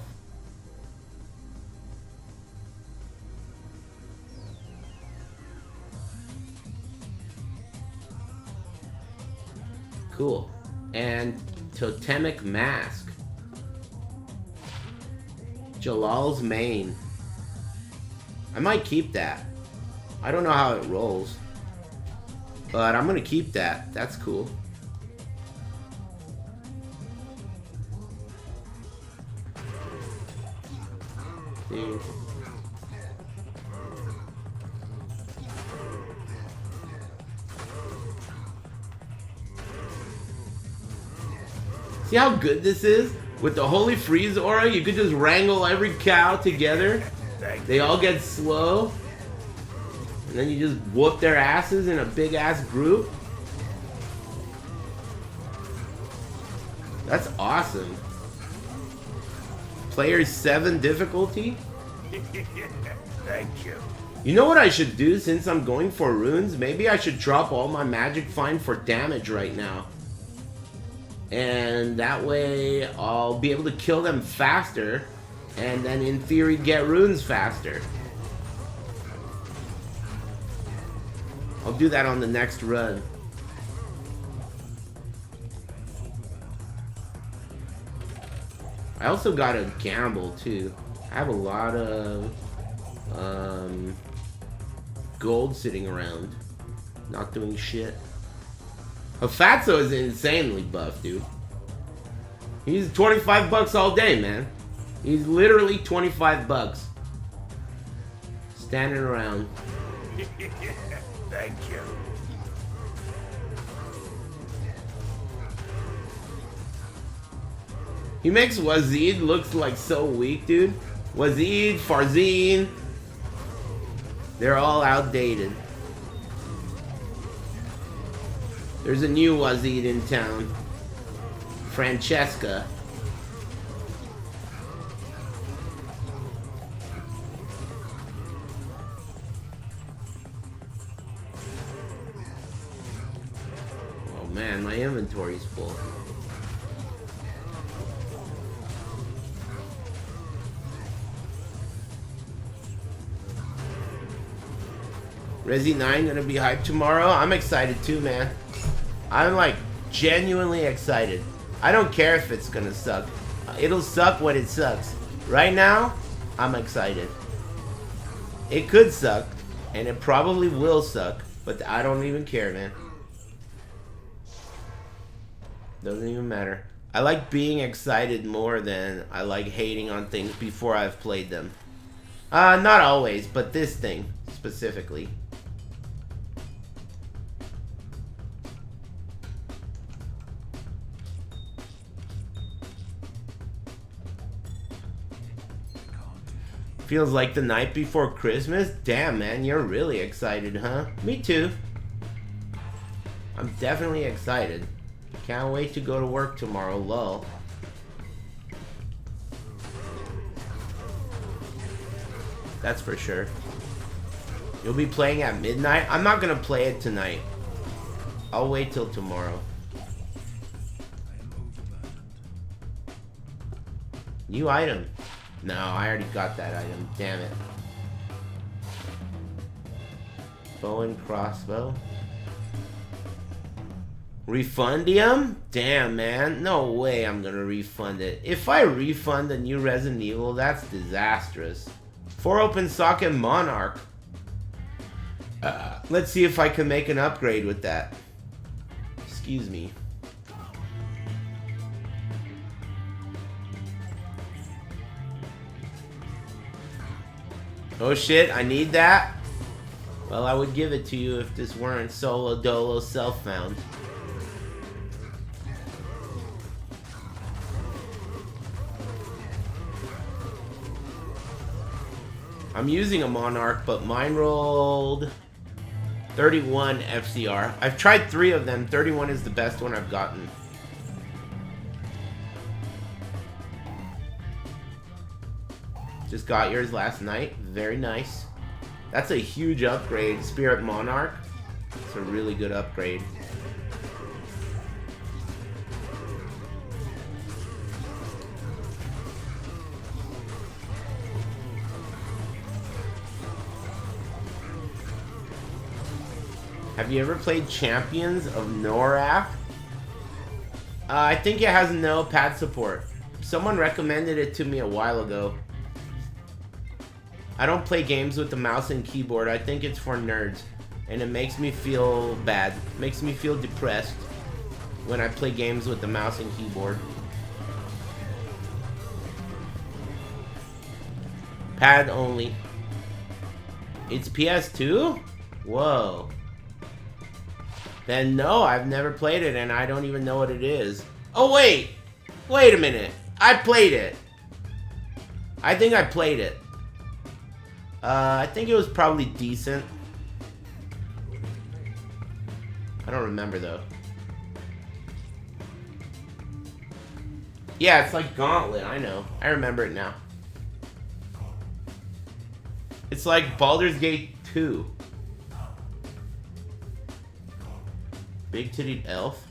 Cool. And Totemic Mask. Jalal's Mane. I might keep that. I don't know how it rolls. But I'm gonna keep that. That's cool. Dude. See how good this is? With the Holy Freeze aura, you could just wrangle every cow together. They all get slow. And then you just whoop their asses in a big ass group. That's awesome. Player 7 difficulty? Thank you. You know what I should do since I'm going for runes? Maybe I should drop all my magic find for damage right now. And that way I'll be able to kill them faster. And then in theory get runes faster. I'll do that on the next run. I also got a gamble too. I have a lot of gold sitting around, not doing shit. Hafatso is insanely buff, dude. He's 25 bucks all day, man. He's literally 25 bucks. Standing around. Thank you. He makes Wazid looks like so weak, dude. Wazid, Farzeen. They're all outdated. There's a new Wazid in town. Francesca. Oh man, my inventory's full. Resi 9 gonna be hyped tomorrow. I'm excited too, man. I'm like genuinely excited. I don't care if it's gonna suck. It'll suck when it sucks. Right now, I'm excited. It could suck, and it probably will suck, but I don't even care, man. Doesn't even matter. I like being excited more than I like hating on things before I've played them. Not always, but this thing specifically. Feels like the night before Christmas? Damn, man, you're really excited, huh? Me too. I'm definitely excited. Can't wait to go to work tomorrow, lol. That's for sure. You'll be playing at midnight? I'm not gonna play it tonight. I'll wait till tomorrow. New item. No, I already got that item. Damn it. Bow and crossbow. Refundium? Damn, man. No way I'm gonna refund it. If I refund a new Resident Evil, that's disastrous. 4 open socket Monarch. Let's see if I can make an upgrade with that. Excuse me. Oh shit, I need that? Well, I would give it to you if this weren't solo dolo self-found. I'm using a Monarch, but mine rolled 31 FCR. I've tried 3 of them. 31 is the best one I've gotten. Just got yours last night. Very nice. That's a huge upgrade. Spirit Monarch. It's a really good upgrade. Have you ever played Champions of Noraf? I think it has no pad support. Someone recommended it to me a while ago. I don't play games with the mouse and keyboard. I think it's for nerds. And it makes me feel bad. Makes me feel depressed when I play games with the mouse and keyboard. Pad only. It's PS2? Whoa. Then no, I've never played it and I don't even know what it is. Oh wait! Wait a minute. I played it. I think I played it. I think it was probably decent. I don't remember though. Yeah, it's like Gauntlet, I know. I remember it now. It's like Baldur's Gate 2. Big titted elf.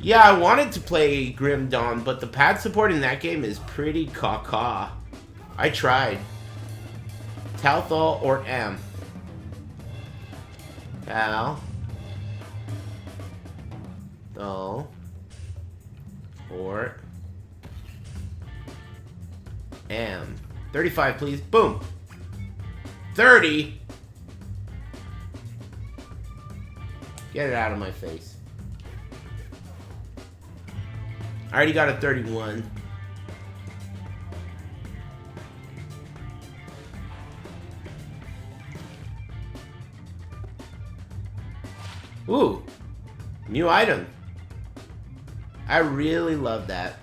Yeah, I wanted to play Grim Dawn, but the pad support in that game is pretty caca. I tried. Talthal or M? Tal. Thal. Or M. 35, please. Boom. 30. Get it out of my face. I already got a 31. Ooh, new item. I really love that.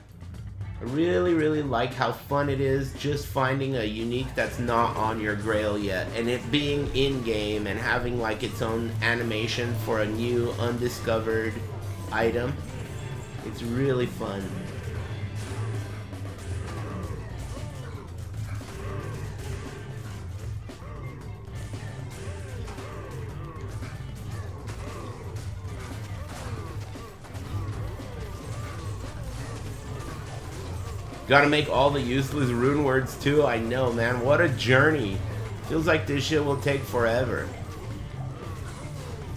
I really like how fun it is just finding a unique that's not on your Grail yet, and it being in-game and having like its own animation for a new undiscovered item. It's really fun. Gotta make all the useless rune words too. I know, man. What a journey. Feels like this shit will take forever.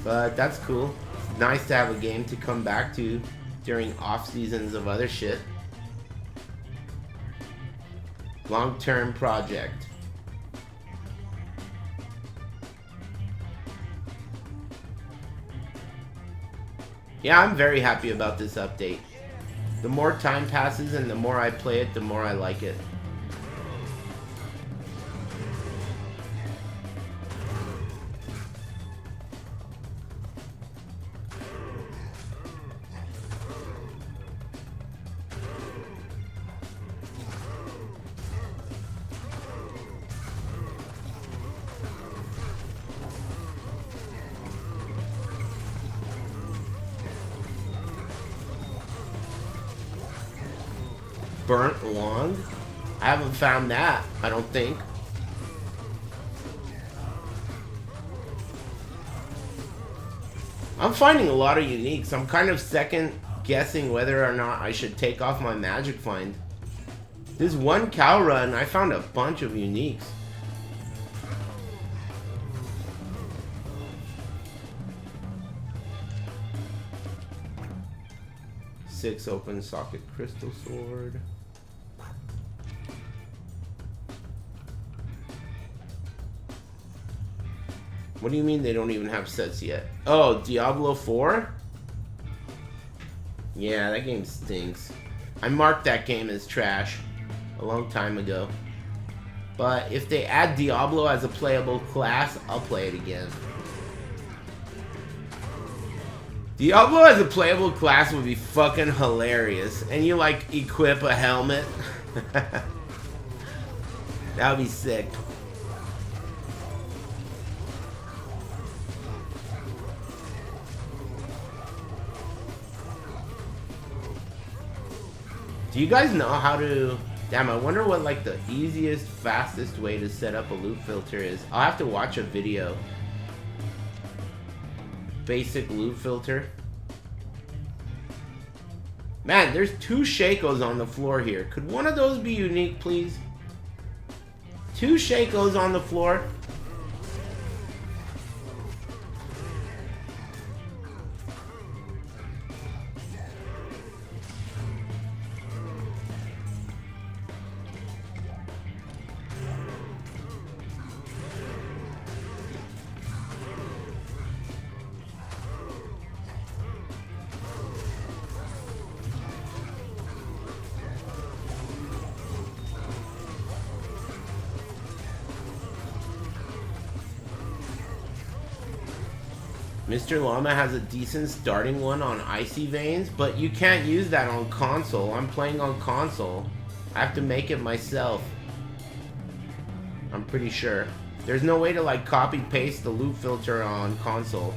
But that's cool. It's nice to have a game to come back to during off seasons of other shit. Long-term project. Yeah, I'm very happy about this update. The more time passes and the more I play it, the more I like it. Burnt Wand? I haven't found that, I don't think. I'm finding a lot of uniques. I'm kind of second guessing whether or not I should take off my magic find. This one cow run, I found a bunch of uniques. Six open socket crystal sword. What do you mean they don't even have sets yet? Oh, Diablo 4? Yeah, that game stinks. I marked that game as trash a long time ago. But if they add Diablo as a playable class, I'll play it again. Diablo as a playable class would be fucking hilarious. And you like equip a helmet. That would be sick. Do you guys know how to... Damn, I wonder what like the easiest, fastest way to set up a loot filter is. I'll have to watch a video. Basic loot filter. Man, there's 2 Shakos on the floor here. Could one of those be unique, please? 2 Shakos on the floor. Mr. Llama has a decent starting one on Icy Veins, but you can't use that on console. I'm playing on console. I have to make it myself. I'm pretty sure. There's no way to like copy paste the loot filter on console.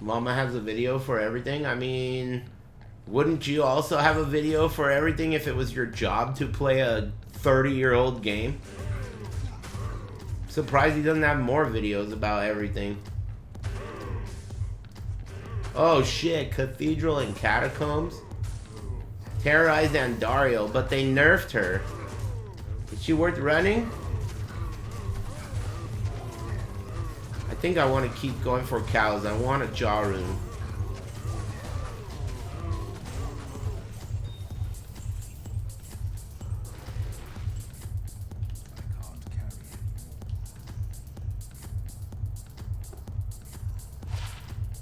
Mama has a video for everything. I mean, wouldn't you also have a video for everything if it was your job to play a 30-year-old game? Surprised he doesn't have more videos about everything. Oh shit, Cathedral and Catacombs? Terrorized Andario, but they nerfed her. Is she worth running? I think I want to keep going for cows. I want a jaw rune.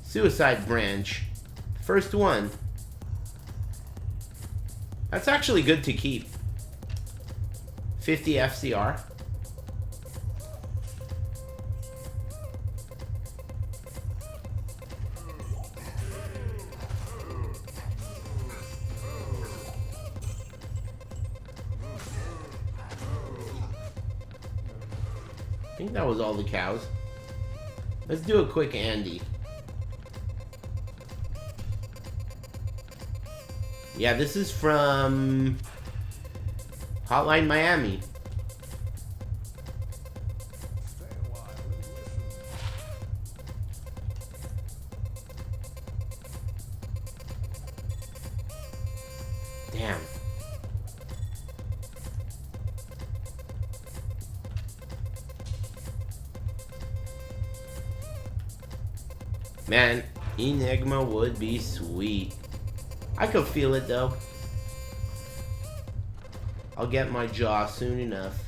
Suicide branch. First one. That's actually good to keep. 50 FCR. I think that was all the cows. Let's do a quick Andy. Yeah, this is from Hotline Miami. Damn. Man, Enigma would be sweet. I could feel it though. I'll get my jaw soon enough.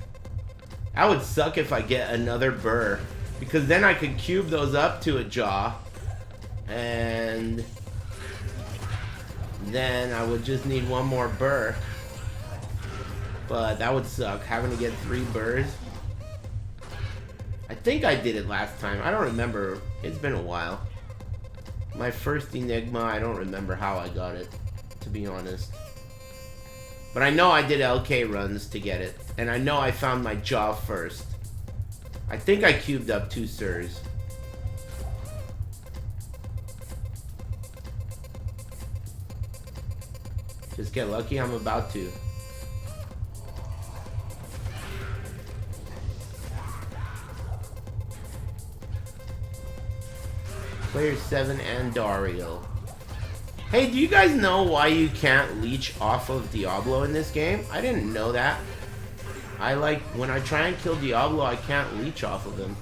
That would suck if I get another burr, because then I could cube those up to a jaw, and then I would just need one more burr. But that would suck, having to get 3 burrs. I think I did it last time. I don't remember. It's been a while. My first Enigma, I don't remember how I got it, to be honest. But I know I did LK runs to get it. And I know I found my jaw first. I think I cubed up 2 sirs. Just get lucky, I'm about to. Player 7 and Dario. Hey, do you guys know why you can't leech off of Diablo in this game? I didn't know that. When I try and kill Diablo, I can't leech off of him.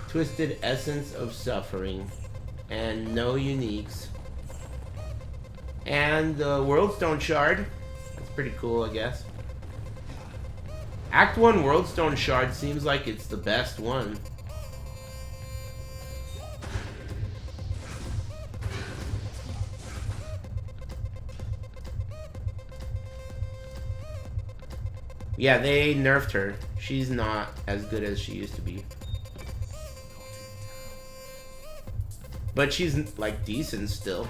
Twisted Essence of Suffering. And no uniques. And the Worldstone Shard. That's pretty cool, I guess. Act 1 Worldstone Shard seems like it's the best one. Yeah, they nerfed her. She's not as good as she used to be. But she's, like, decent still.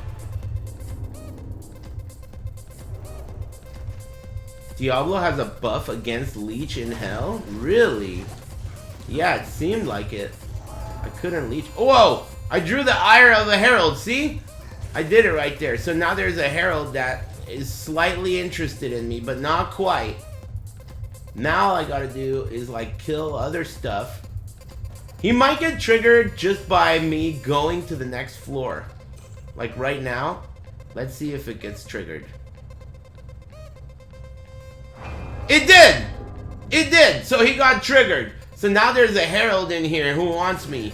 Diablo has a buff against Leech in Hell? Really? Yeah, it seemed like it. I couldn't leech. Whoa! I drew the ire of a herald, see? I did it right there. So now there's a herald that is slightly interested in me, but not quite. Now all I gotta do is like kill other stuff. He might get triggered just by me going to the next floor. Like right now. Let's see if it gets triggered. It did! It did! So he got triggered. So now there's a herald in here who wants me.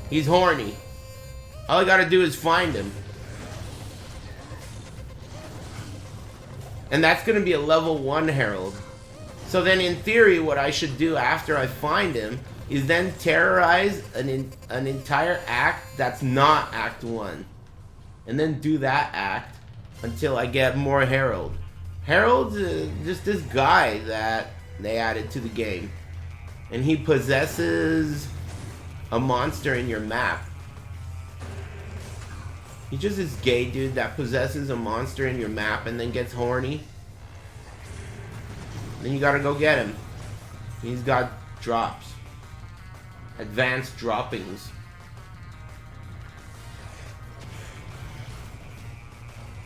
He's horny. All I gotta do is find him. And that's gonna be a level 1 herald. So then in theory what I should do after I find him is then terrorize an entire act that's not Act 1. And then do that act until I get more herald. Herald's just this guy that they added to the game. And he possesses a monster in your map. He's just this gay dude that possesses a monster in your map and then gets horny. Then you gotta go get him. He's got drops. Advanced droppings.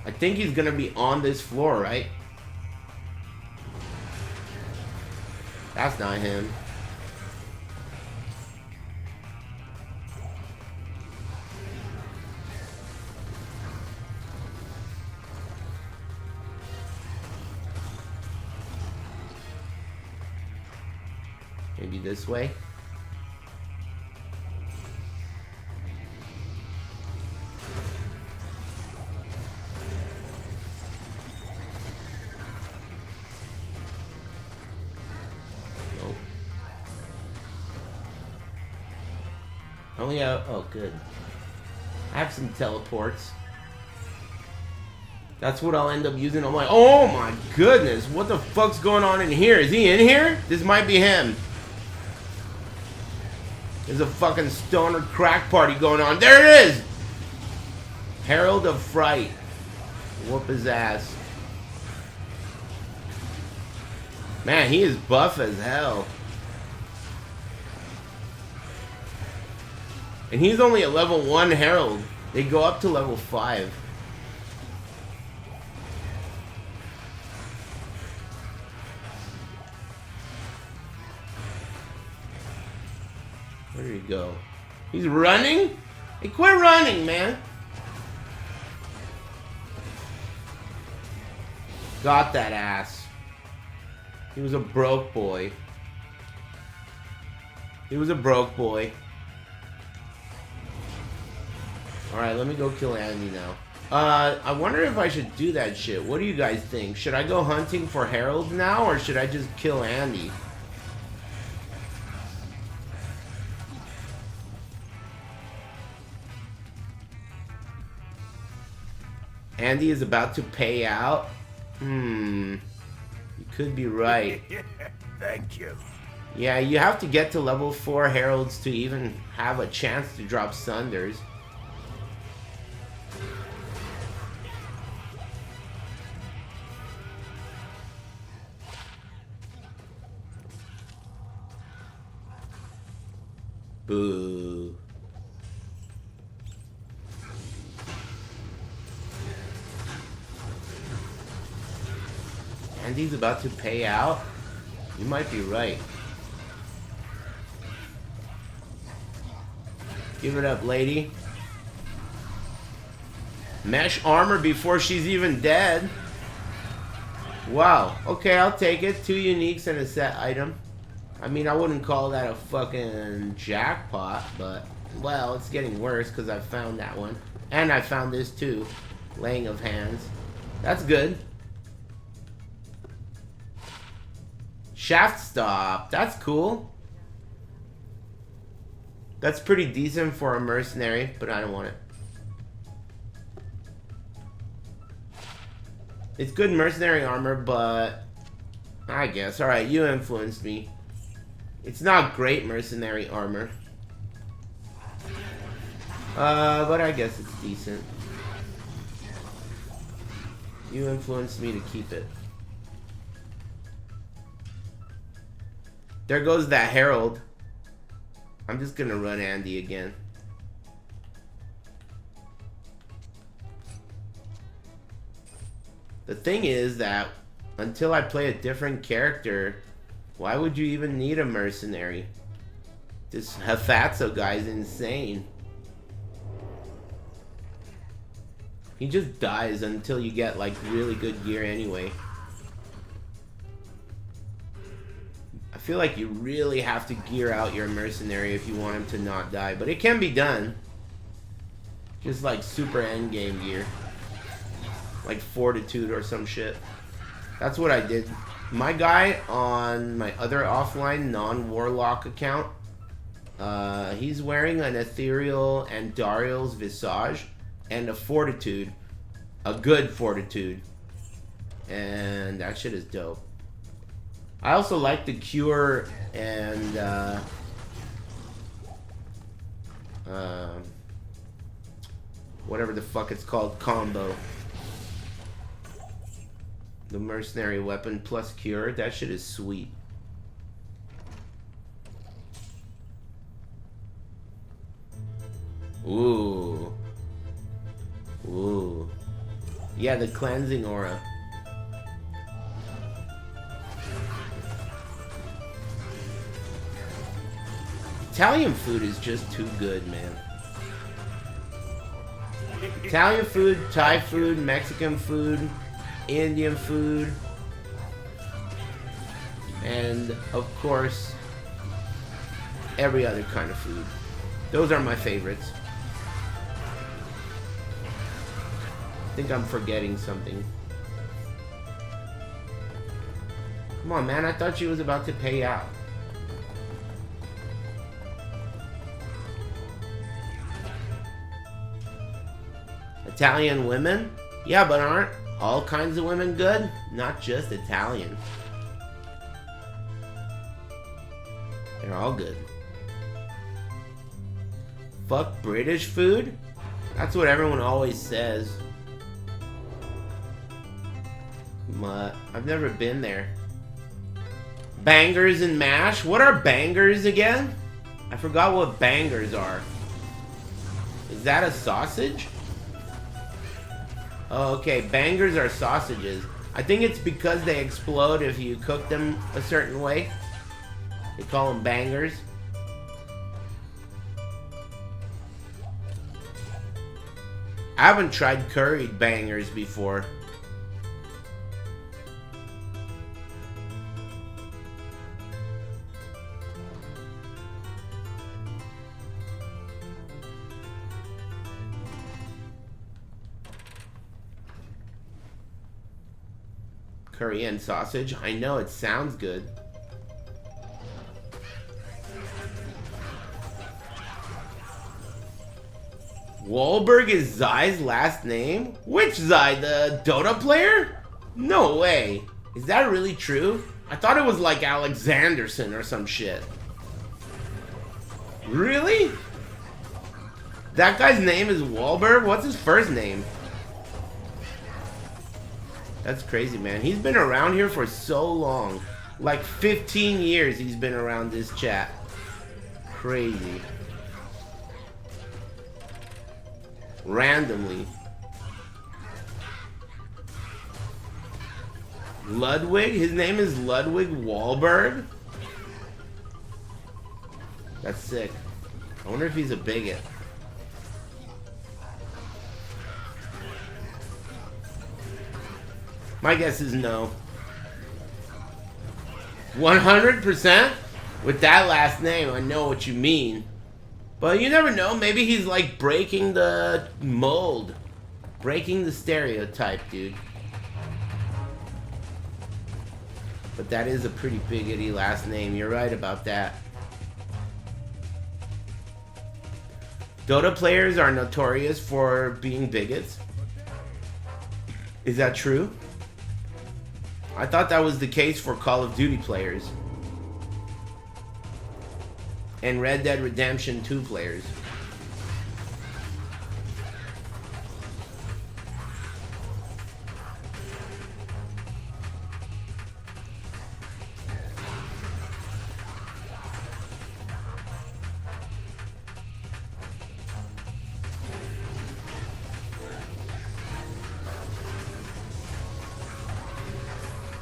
I think he's gonna be on this floor, right? That's not him. Maybe this way. Oh yeah, oh good. I have some teleports. That's what I'll end up using. I'm like, oh my goodness, what the fuck's going on in here? Is he in here? This might be him. There's a fucking stoner crack party going on. There it is! Herald of Fright. Whoop his ass. Man, he is buff as hell. And he's only a level 1 Herald. They go up to level 5. Where did he go? He's running? Hey, quit running, man. Got that ass. He was a broke boy. He was a broke boy. Alright, let me go kill Andy now. I wonder if I should do that shit. What do you guys think? Should I go hunting for Herald now, or should I just kill Andy? Andy is about to pay out? You could be right. Thank you. Yeah, you have to get to level 4 Heralds to even have a chance to drop Sunders. Boo. Andy's about to pay out? You might be right. Give it up, lady. Mesh armor before she's even dead. Wow. Okay, I'll take it. 2 uniques and a set item. I mean, I wouldn't call that a fucking jackpot, but, well, it's getting worse because I found that one. And I found this too. Laying of Hands. That's good. Shaft Stop. That's cool. That's pretty decent for a mercenary, but I don't want it. It's good mercenary armor, but I guess. Alright, you influenced me. It's not great mercenary armor. But I guess it's decent. You influenced me to keep it. There goes that Herald. I'm just gonna run Andy again. The thing is that until I play a different character, why would you even need a mercenary? This Hafatso guy's insane. He just dies until you get like really good gear anyway. I feel like you really have to gear out your mercenary if you want him to not die, but it can be done. Just like super endgame gear. Like fortitude or some shit. That's what I did. My guy on my other offline non-warlock account, he's wearing an ethereal and Dariel's visage and a fortitude, a good fortitude, and that shit is dope. I also like the cure and whatever the fuck it's called combo. The mercenary weapon plus cure, that shit is sweet. Ooh. Ooh. Yeah, the cleansing aura. Italian food is just too good, man. Italian food, Thai food, Mexican food, Indian food, and of course every other kind of food. Those are my favorites. I think I'm forgetting something. Come on, man, I thought she was about to pay out. Italian women? Yeah, but aren't all kinds of women good? Not just Italian. They're all good. Fuck British food? That's what everyone always says. But I've never been there. Bangers and mash? What are bangers again? I forgot what bangers are. Is that a sausage? Oh, okay. Bangers are sausages. I think it's because they explode if you cook them a certain way. They call them bangers. I haven't tried curried bangers before. Curry and sausage. I know, it sounds good. Wahlberg is Zai's last name? Which Zai? The Dota player? No way. Is that really true? I thought it was like Alexanderson or some shit. Really? That guy's name is Wahlberg? What's his first name? That's crazy, man. He's been around here for so long. Like 15 years he's been around this chat. Crazy. Randomly. Ludwig? His name is Ludwig Wahlberg? That's sick. I wonder if he's a bigot. My guess is no. 100%? With that last name, I know what you mean. But you never know. Maybe he's like breaking the mold. Breaking the stereotype, dude. But that is a pretty bigoty last name. You're right about that. Dota players are notorious for being bigots. Is that true? I thought that was the case for Call of Duty players. And Red Dead Redemption 2 players.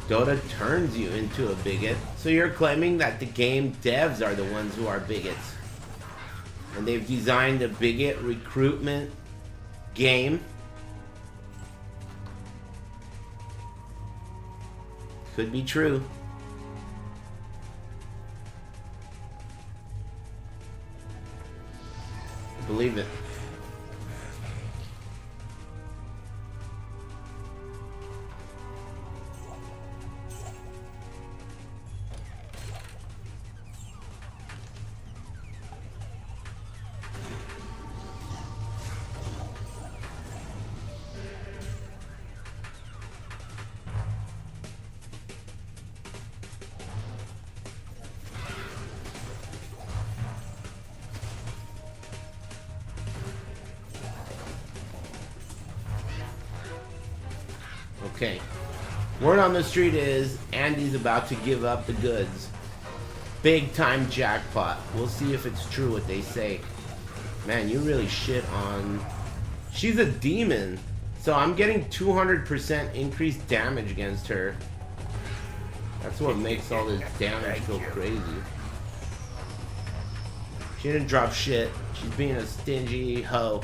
Dota turns you into a bigot. So you're claiming that the game devs are the ones who are bigots. And they've designed a bigot recruitment game. Could be true. Believe it. Okay. Word on the street is Andy's about to give up the goods. Big time jackpot. We'll see if it's true what they say. Man, you really shit on... She's a demon. So I'm getting 200% increased damage against her. That's what makes all this damage go crazy. She didn't drop shit. She's being a stingy hoe.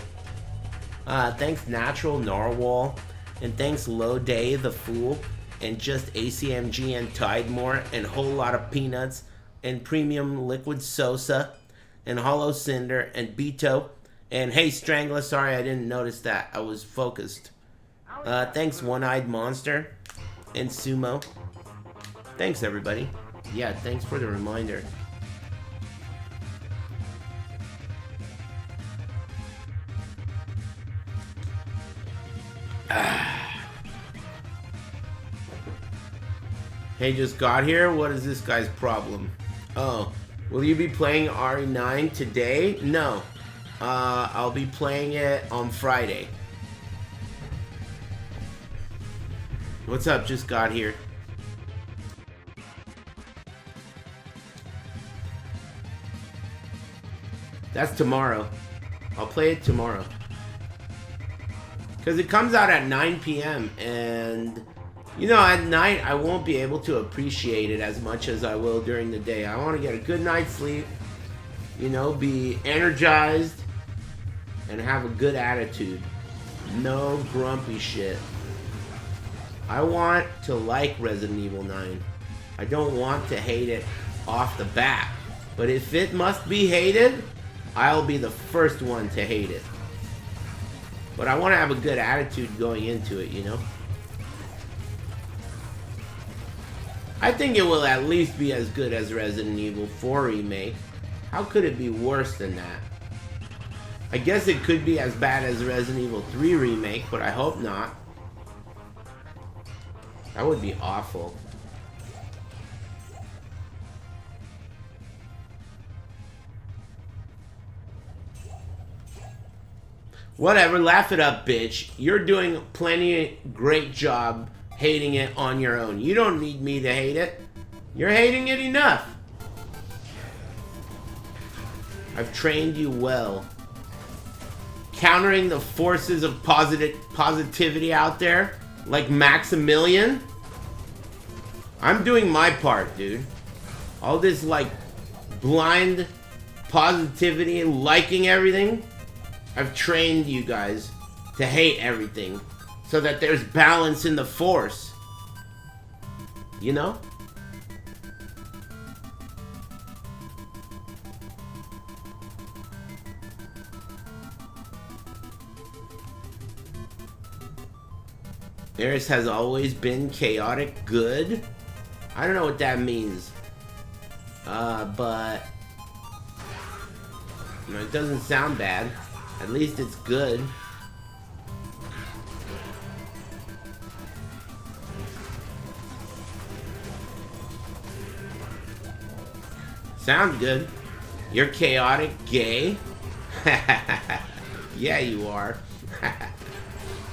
Thanks Natural Narwhal. And thanks Low Day the Fool, and just ACMG and Tidemore, and Whole Lot of Peanuts, and Premium Liquid Sosa, and Hollow Cinder, and Beto, and hey Strangler, sorry I didn't notice that, I was focused. Thanks One-Eyed Monster, and Sumo. Thanks everybody. Yeah, thanks for the reminder. Hey, just got here? What is this guy's problem? Oh, will you be playing RE9 today? No. I'll be playing it on Friday. What's up? Just got here. That's tomorrow. I'll play it tomorrow. Because it comes out at 9 p.m. and, you know, at night I won't be able to appreciate it as much as I will during the day. I want to get a good night's sleep, you know, be energized, and have a good attitude. No grumpy shit. I want to like Resident Evil 9. I don't want to hate it off the bat. But if it must be hated, I'll be the first one to hate it. But I want to have a good attitude going into it, you know? I think it will at least be as good as Resident Evil 4 Remake. How could it be worse than that? I guess it could be as bad as Resident Evil 3 Remake, but I hope not. That would be awful. Whatever, laugh it up, bitch. You're doing plenty great job hating it on your own. You don't need me to hate it. You're hating it enough. I've trained you well. Countering the forces of positivity out there, like Maximilian. I'm doing my part, dude. All this, like, blind positivity and liking everything. I've trained you guys to hate everything so that there's balance in the force. You know? Eris has always been chaotic good. I don't know what that means. But you know, it doesn't sound bad. At least it's good. Sounds good. You're chaotic gay? Yeah, you are.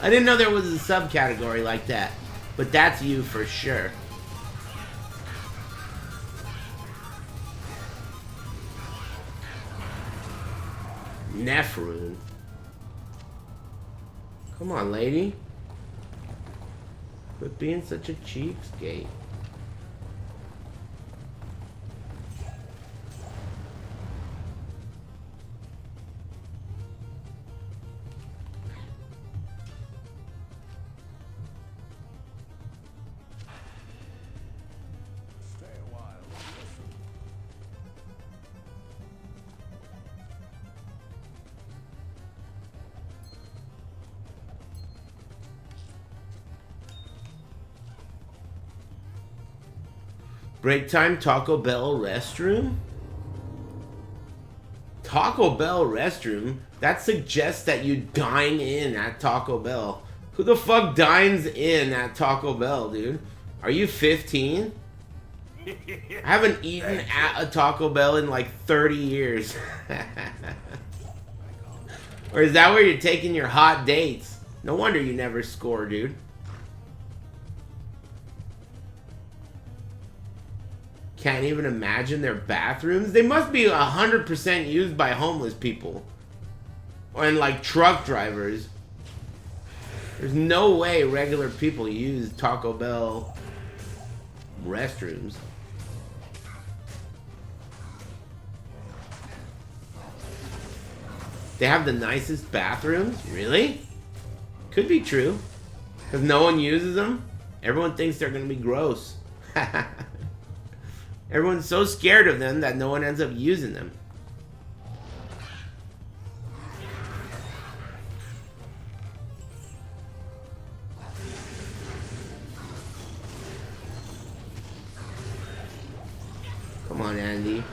I didn't know there was a subcategory like that, but that's you for sure. Nephrune. Come on, lady. Quit being such a cheapskate. Break time, Taco Bell restroom? Taco Bell restroom? That suggests that you dine in at Taco Bell. Who the fuck dines in at Taco Bell, dude? Are you 15? I haven't eaten at a Taco Bell in like 30 years. Or is that where you're taking your hot dates? No wonder you never score, dude. Can't even imagine their bathrooms. They must be 100% used by homeless people. And like truck drivers. There's no way regular people use Taco Bell restrooms. They have the nicest bathrooms? Really? Could be true. Because no one uses them. Everyone thinks they're going to be gross. Everyone's so scared of them that no one ends up using them. Come on, Andy.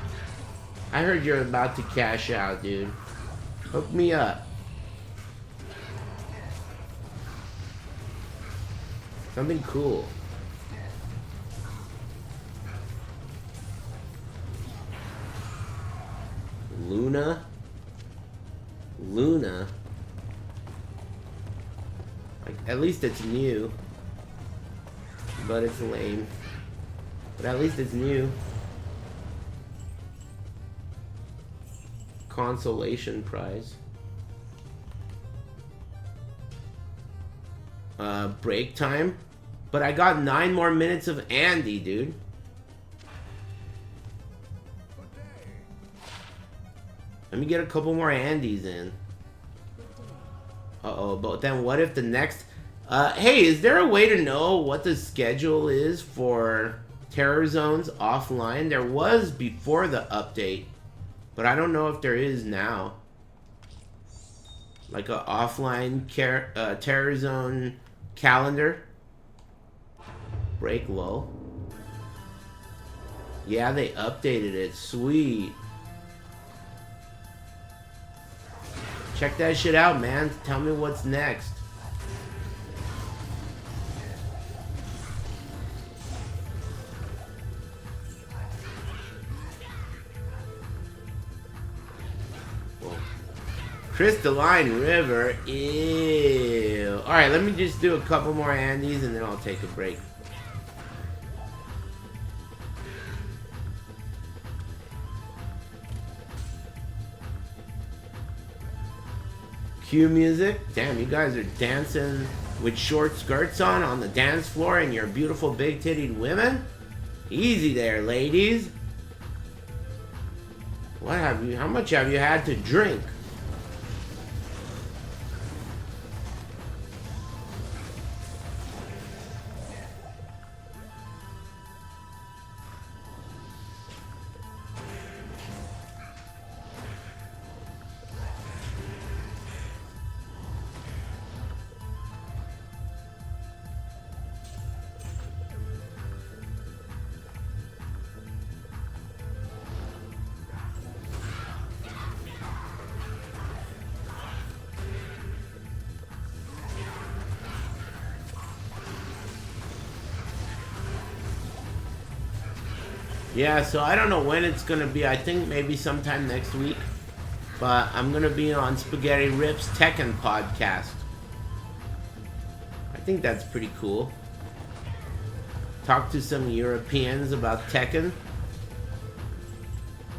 I heard you're about to cash out, dude. Hook me up. Something cool. Luna. Luna. Like, at least it's new. But it's lame. But at least it's new. Consolation prize. Break time. But I got 9 more minutes of Andy, dude. Let me get a couple more Andys in. Uh-oh, but then what if the next... hey, is there a way to know what the schedule is for Terror Zones offline? There was before the update, but I don't know if there is now. Like a offline Terror Zone calendar. Break low. Yeah, they updated it. Sweet. Check that shit out, man. Tell me what's next. Whoa. Crystalline River. Ew. Alright, let me just do a couple more Andys and then I'll take a break. Cue music. Damn, you guys are dancing with short skirts on the dance floor and you're beautiful big-titted women? Easy there, ladies. What have you, how much have you had to drink? Yeah, so I don't know when it's gonna be. I think maybe sometime next week. But I'm gonna be on Spaghetti Rip's Tekken podcast. I think that's pretty cool. Talk to some Europeans about Tekken.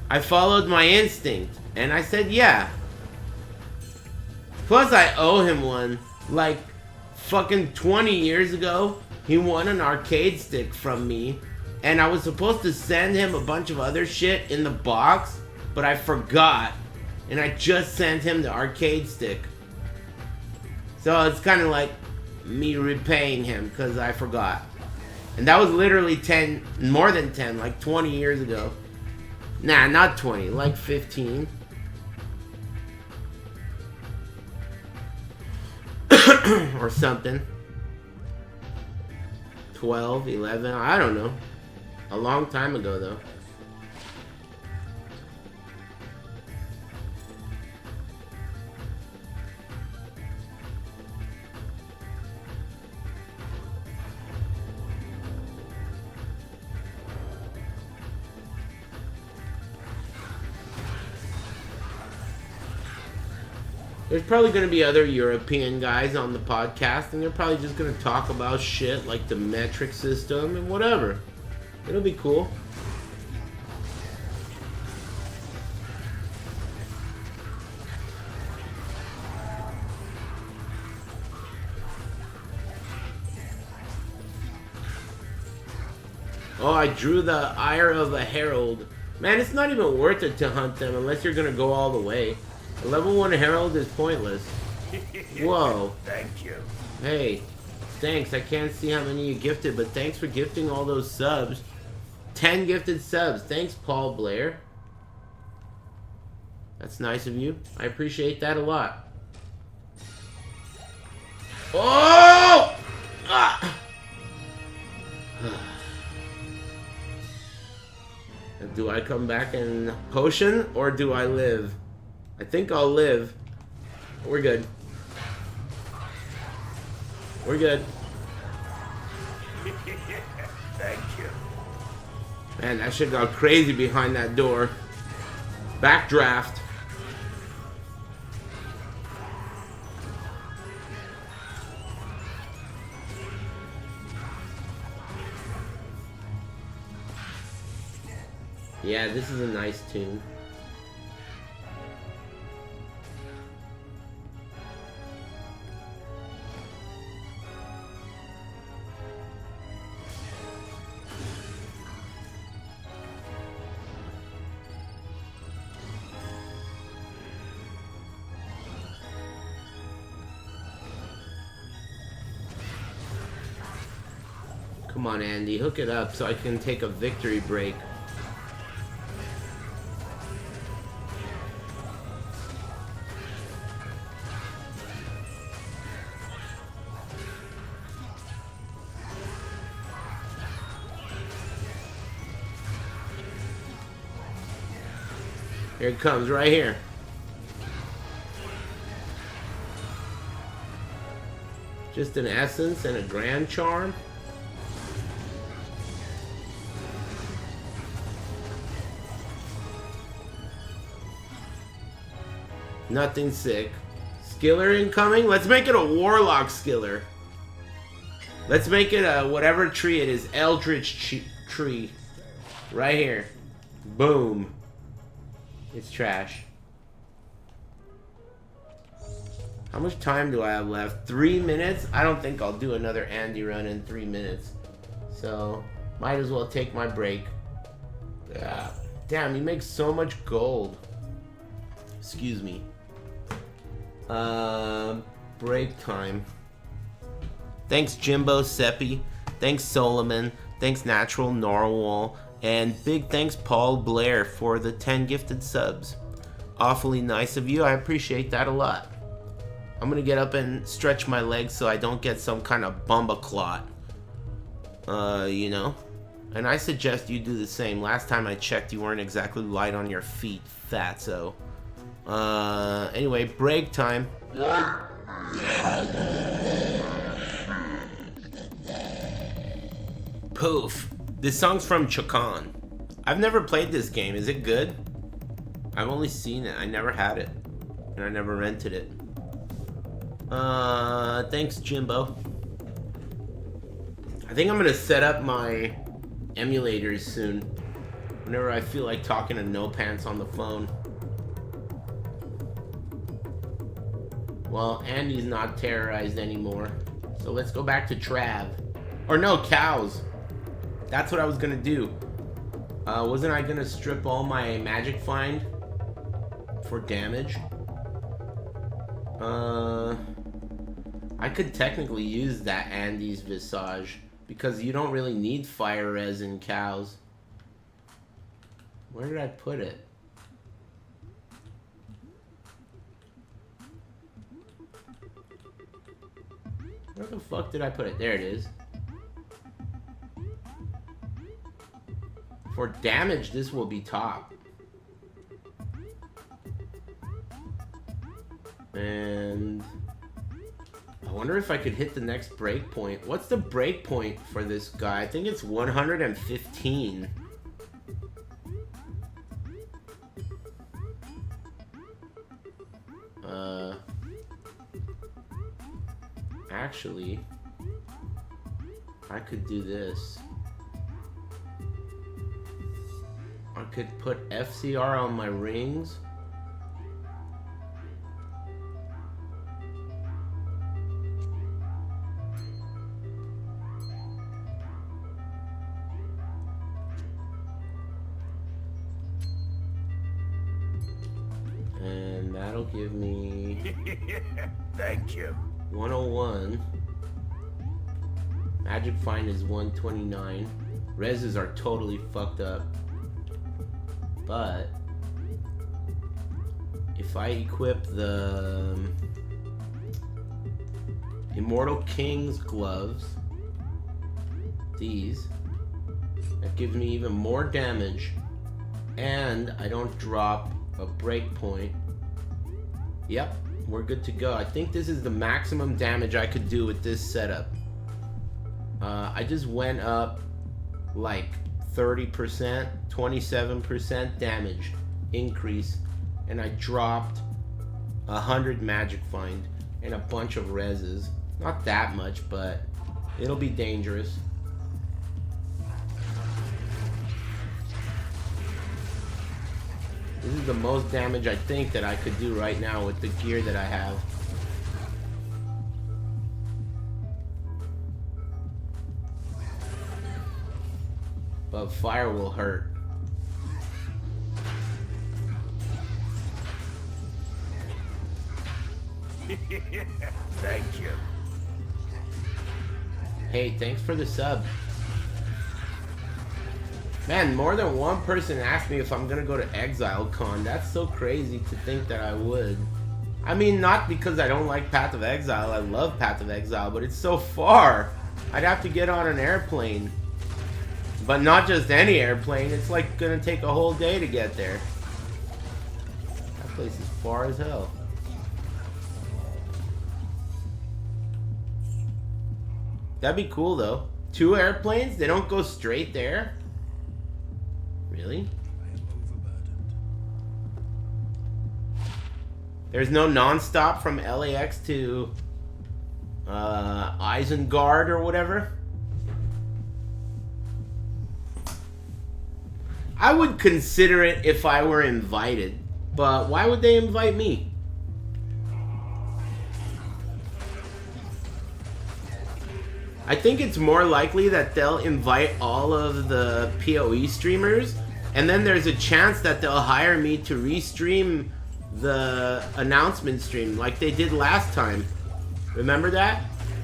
I followed my instinct and I said yeah. Plus I owe him one. Like fucking 20 years ago, he won an arcade stick from me. And I was supposed to send him a bunch of other shit in the box, but I forgot. And I just sent him the arcade stick. So it's kind of like me repaying him because I forgot. And that was literally 10, more than 10, like 20 years ago. Nah, not 20, like 15. Or something. 12, 11, I don't know. A long time ago, though. There's probably going to be other European guys on the podcast, and they're probably just going to talk about shit like the metric system and whatever. It'll be cool. Oh, I drew the ire of a herald. Man, it's not even worth it to hunt them unless you're gonna go all the way. A level 1 herald is pointless. Whoa. Thank you. Hey, thanks. I can't see how many you gifted, but thanks for gifting all those subs. 10 gifted subs. Thanks, Paul Blair. That's nice of you. I appreciate that a lot. Oh! Ah! Do I come back and potion, or do I live? I think I'll live. We're good. We're good. Thank you. Man, that shit got crazy behind that door. Backdraft. Yeah, this is a nice tune. Come on, Andy, hook it up so I can take a victory break. Here it comes, right here. Just an essence and a grand charm. Nothing sick. Skiller incoming? Let's make it a Warlock Skiller. Let's make it a whatever tree it is. Eldritch tree. Right here. Boom. It's trash. How much time do I have left? 3 minutes? I don't think I'll do another Andy run in 3 minutes. So, might as well take my break. Damn, you make so much gold. Excuse me. Break time. Thanks Jimbo Seppi. Thanks Solomon. Thanks Natural Narwhal. And big thanks Paul Blair for the 10 gifted subs. Awfully nice of you. I appreciate that a lot. I'm gonna get up and stretch my legs so I don't get some kind of bumba clot. You know? And I suggest you do the same. Last time I checked, you weren't exactly light on your feet, fatso. Anyway, break time. Poof. This song's from Chakan. I've never played this game. Is it good? I've only seen it. I never had it. And I never rented it. Thanks, Jimbo. I think I'm gonna set up my emulators soon. Whenever I feel like talking to No Pants on the phone. Well, Andy's not terrorized anymore. So let's go back to Trav. Or no, cows. That's what I was gonna do. Wasn't I gonna strip all my magic find for damage? I could technically use that Andy's Visage because you don't really need fire res in cows. Where did I put it? Where the fuck did I put it? There it is. For damage, this will be top. And I wonder if I could hit the next breakpoint. What's the breakpoint for this guy? I think it's 115. Actually, I could do this. I could put FCR on my rings. And that'll give me... Thank you. 101. Magic Find is 129. Reses are totally fucked up. But if I equip the Immortal King's gloves, these, that gives me even more damage, and I don't drop a breakpoint. Yep, we're good to go. I think this is the maximum damage I could do with this setup. I just went up like 30%, 27% damage increase, and I dropped 100 magic find and a bunch of reses. Not that much, but it'll be dangerous. This is the most damage I think that I could do right now with the gear that I have. But fire will hurt. Thank you. Hey, thanks for the sub. Man, more than one person asked me if I'm gonna go to Exile Con. That's so crazy to think that I would. I mean, not because I don't like Path of Exile. I love Path of Exile, but it's so far. I'd have to get on an airplane. But not just any airplane. It's like gonna take a whole day to get there. That place is far as hell. That'd be cool though. 2 airplanes? They don't go straight there? Really? There's no non-stop from LAX to Isengard or whatever? I would consider it if I were invited, but why would they invite me? I think it's more likely that they'll invite all of the PoE streamers, and then there's a chance that they'll hire me to restream the announcement stream like they did last time. Remember that?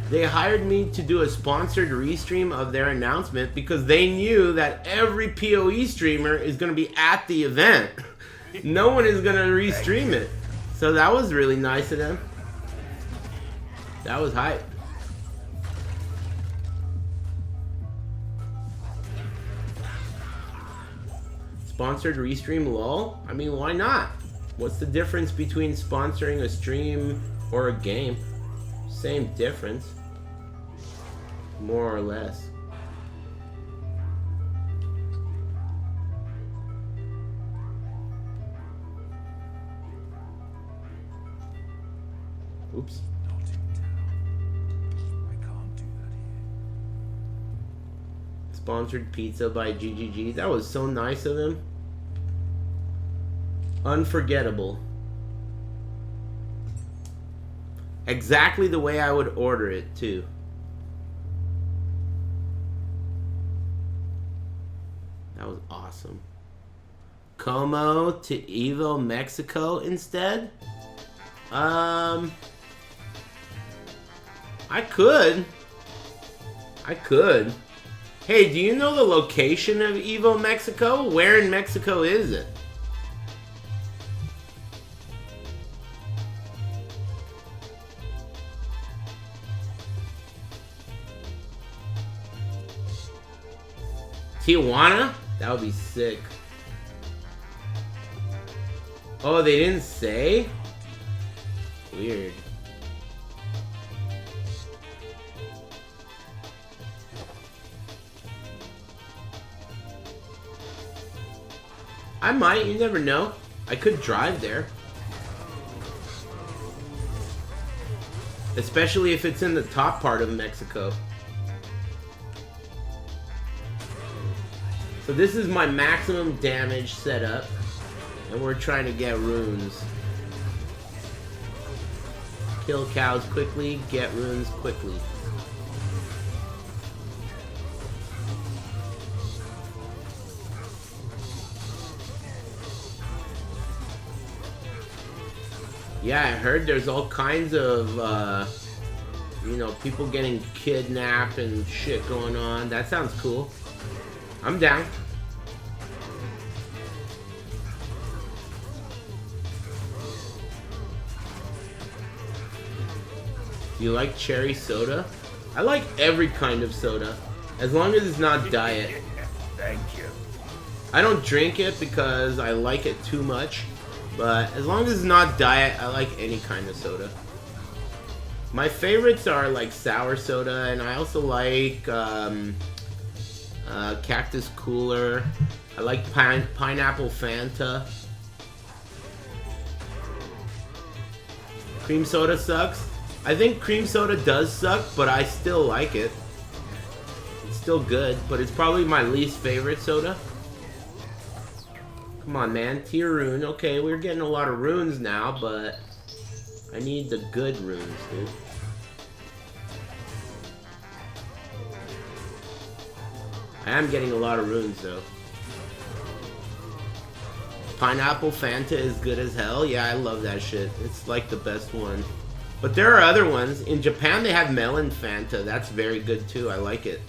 They hired me to do a sponsored restream of their announcement because they knew that every PoE streamer is going to be at the event. No one is going to restream it. So that was really nice of them. That was hype. Sponsored restream lol? I mean, why not? What's the difference between sponsoring a stream or a game? Same difference. More or less. Oops. Sponsored pizza by GGG. That was so nice of him. Unforgettable. Exactly the way I would order it, too. That was awesome. Como to Evo, Mexico instead? I could. Hey, do you know the location of Evo, Mexico? Where in Mexico is it? Tijuana? That would be sick. Oh, they didn't say? Weird. I might, you never know. I could drive there. Especially if it's in the top part of Mexico. So this is my maximum damage setup, and we're trying to get runes. Kill cows quickly, get runes quickly. Yeah, I heard there's all kinds of, you know, people getting kidnapped and shit going on. That sounds cool. I'm down. Do you like cherry soda? I like every kind of soda, as long as it's not diet. Thank you. I don't drink it because I like it too much, but as long as it's not diet, I like any kind of soda. My favorites are like sour soda, and I also like Cactus Cooler. I like pineapple Fanta. Cream soda sucks. I think cream soda does suck, but I still like it. It's still good, but it's probably my least favorite soda. Come on, man. Tier rune. Okay, we're getting a lot of runes now, but I need the good runes, dude. I am getting a lot of runes, though. Pineapple Fanta is good as hell. Yeah, I love that shit. It's like the best one. But there are other ones. In Japan, they have melon Fanta. That's very good, too. I like it.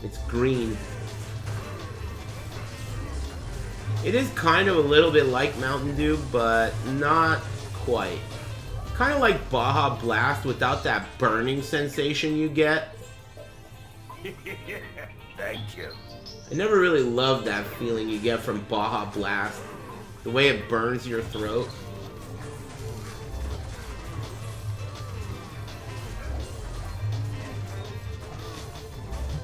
It's green. It is kind of a little bit like Mountain Dew, but not quite. Kind of like Baja Blast without that burning sensation you get. Thank you. I never really loved that feeling you get from Baja Blast. The way it burns your throat.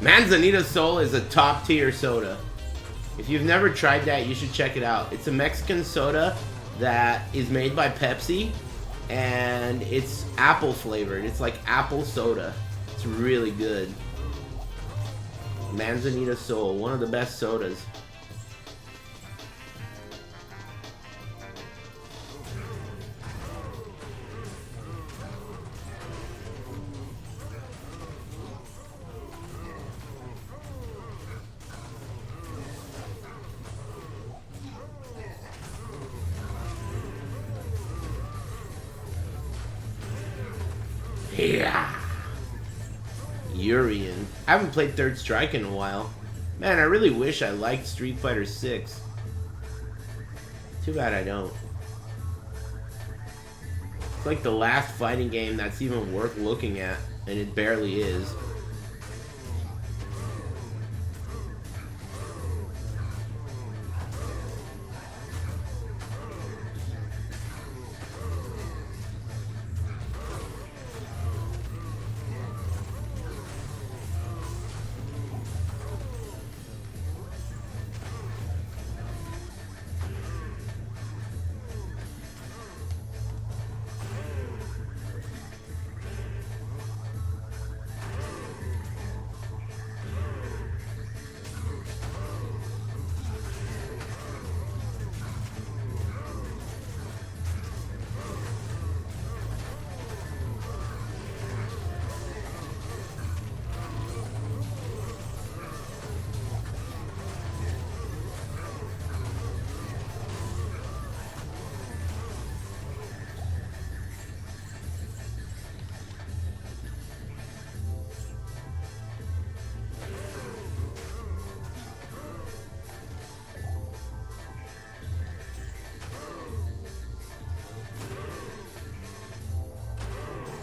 Manzanita Sol is a top tier soda. If you've never tried that, you should check it out. It's a Mexican soda that is made by Pepsi, and it's apple flavored. It's like apple soda. It's really good. Manzanita Sol, one of the best sodas. Yeah. Urian. I haven't played Third Strike in a while. Man, I really wish I liked Street Fighter 6. Too bad I don't. It's like the last fighting game that's even worth looking at, and it barely is.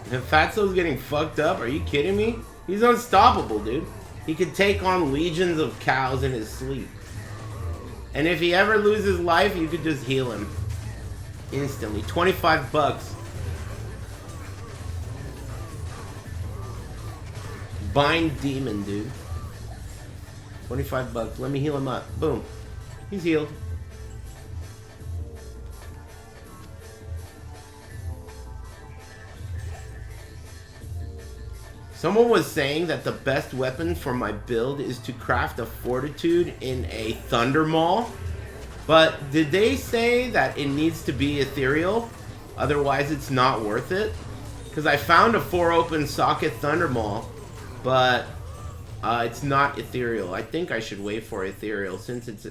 And Fatso's getting fucked up? Are you kidding me? He's unstoppable, dude. He could take on legions of cows in his sleep. And if he ever loses life, you could just heal him. Instantly. 25 bucks. Bind Demon, dude. 25 bucks. Let me heal him up. Boom. He's healed. Someone was saying that the best weapon for my build is to craft a Fortitude in a Thunder Maul. But did they say that it needs to be ethereal? Otherwise it's not worth it? Because I found a 4-open socket Thunder Maul, but it's not ethereal. I think I should wait for ethereal since it's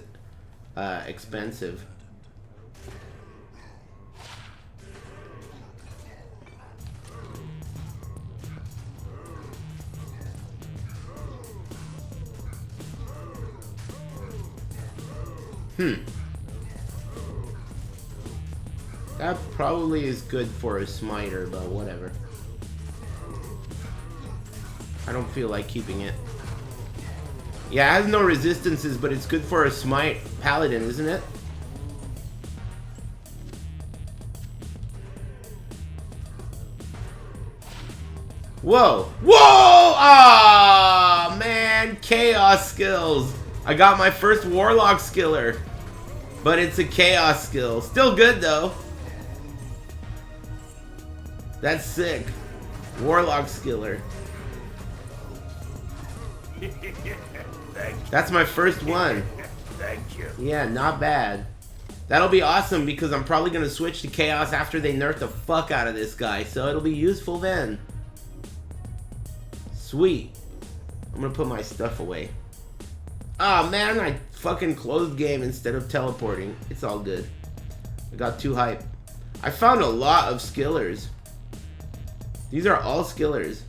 expensive. That probably is good for a smiter, but whatever. I don't feel like keeping it. Yeah, it has no resistances, but it's good for a smite paladin, isn't it? Whoa! Whoa! Ah, man, chaos skills. I got my first warlock skiller, but it's a chaos skill. Still good though. That's sick. Warlock skiller. That's my first one. Thank you. Yeah, not bad. That'll be awesome because I'm probably gonna switch to chaos after they nerf the fuck out of this guy, so it'll be useful then. Sweet. I'm gonna put my stuff away. Ah, man, I fucking closed game instead of teleporting. It's all good. I got too hype. I found a lot of skillers. These are all skillers.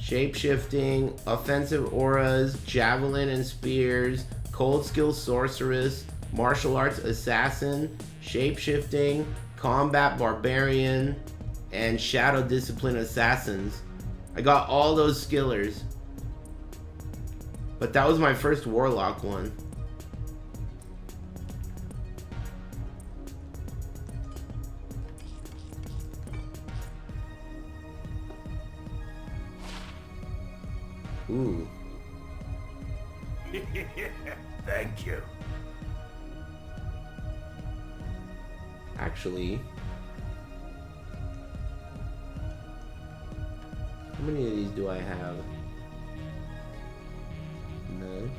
Shape-shifting, offensive auras, javelin and spears, cold skill sorceress, martial arts assassin, shape-shifting, combat barbarian, and shadow discipline assassins. I got all those skillers. But that was my first warlock one. Ooh. Thank you. Actually, how many of these do I have? None.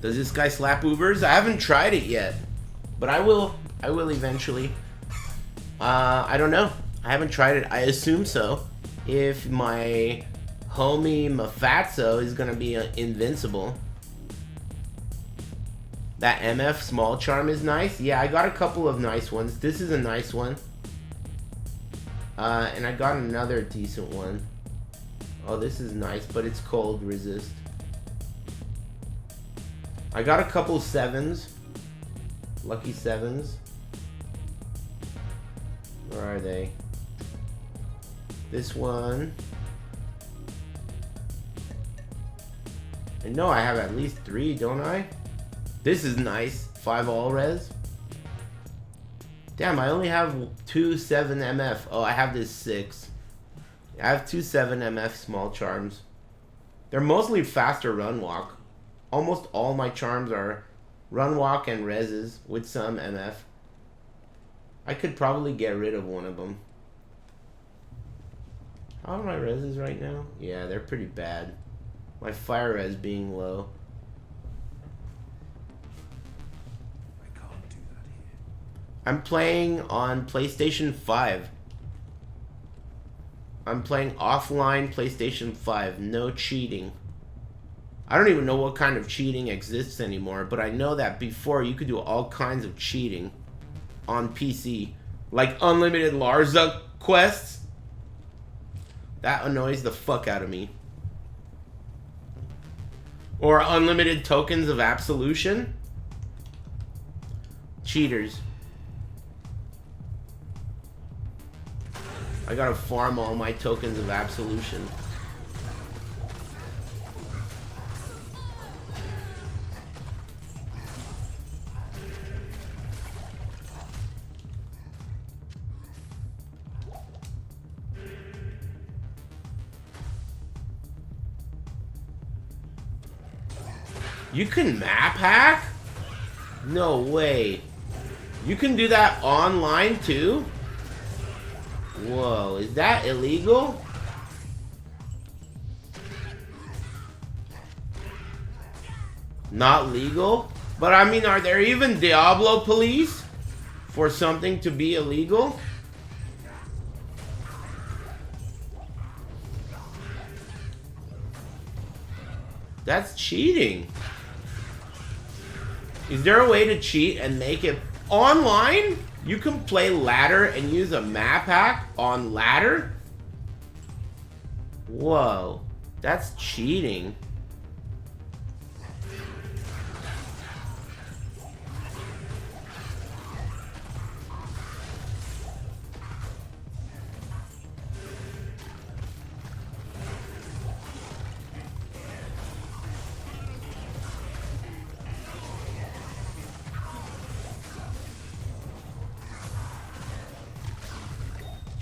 Does this guy slap Ubers? I haven't tried it yet, but I will eventually. I don't know. I haven't tried it. I assume so. If my homie Mafatso is gonna be invincible. That MF small charm is nice. Yeah, I got a couple of nice ones. This is a nice one. And I got another decent one. Oh, this is nice, but it's cold resist. I got a couple 7s. Lucky 7s. Where are they? This one. I know I have at least 3, don't I? This is nice. 5 all res. Damn, I only have 2 7 MF. Oh, I have this 6. I have 2 7 MF small charms. They're mostly faster run walk. Almost all my charms are run walk and reses with some MF. I could probably get rid of one of them. How are my reses right now? Yeah, they're pretty bad. My fire res being low. I can't do that here. I'm playing on PlayStation 5. I'm playing offline PlayStation 5. No cheating. I don't even know what kind of cheating exists anymore, but I know that before you could do all kinds of cheating on PC. Like unlimited Larza quests. That annoys the fuck out of me. Or unlimited tokens of absolution. Cheaters. I gotta farm all my tokens of absolution. You can map hack? No way. You can do that online too? Whoa, is that illegal? Not legal? But I mean, are there even Diablo police for something to be illegal? That's cheating. Is there a way to cheat and make it online? You can play ladder and use a map hack on ladder? Whoa, that's cheating.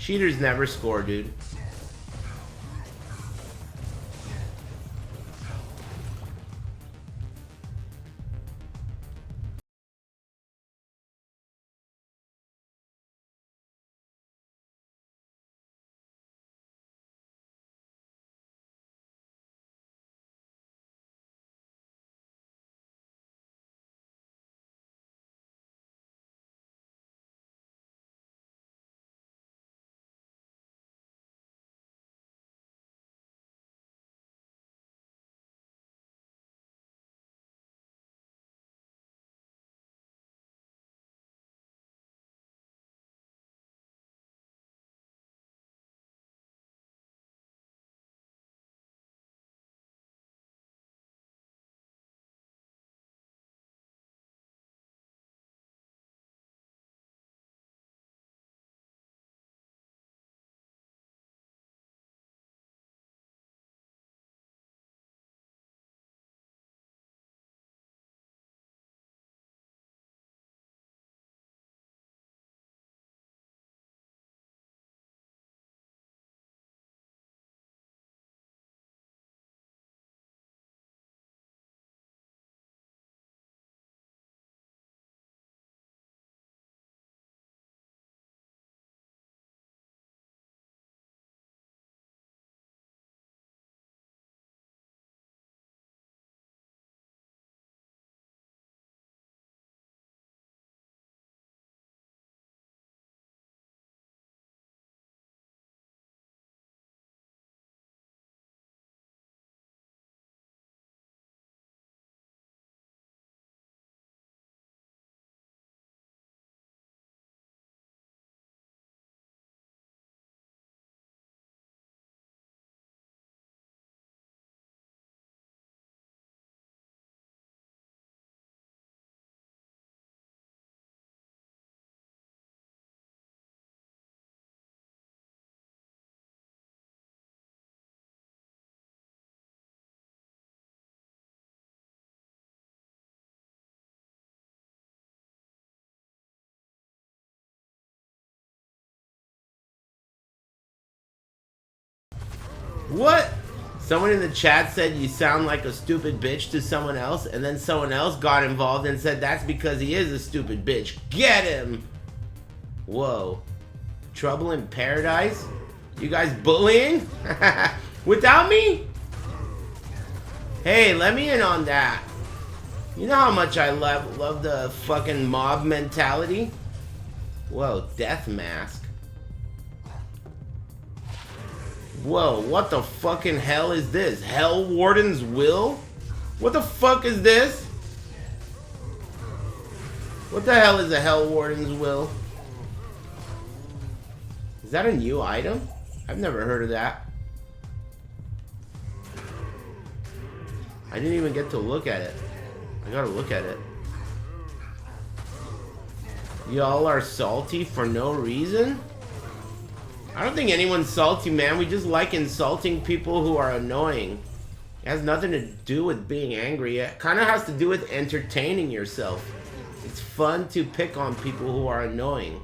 Cheaters never score, dude. What? Someone in the chat said you sound like a stupid bitch to someone else, and then someone else got involved and said that's because he is a stupid bitch. Get him! Whoa. Trouble in paradise? You guys bullying? Without me? Hey, let me in on that. You know how much I love the fucking mob mentality? Whoa, death mask. Whoa, what the fucking hell is this? Hell Warden's Will? What the fuck is this? What the hell is a Hell Warden's Will? Is that a new item? I've never heard of that. I didn't even get to look at it. I gotta look at it. Y'all are salty for no reason? I don't think anyone's salty, man. We just like insulting people who are annoying. It has nothing to do with being angry. It kind of has to do with entertaining yourself. It's fun to pick on people who are annoying.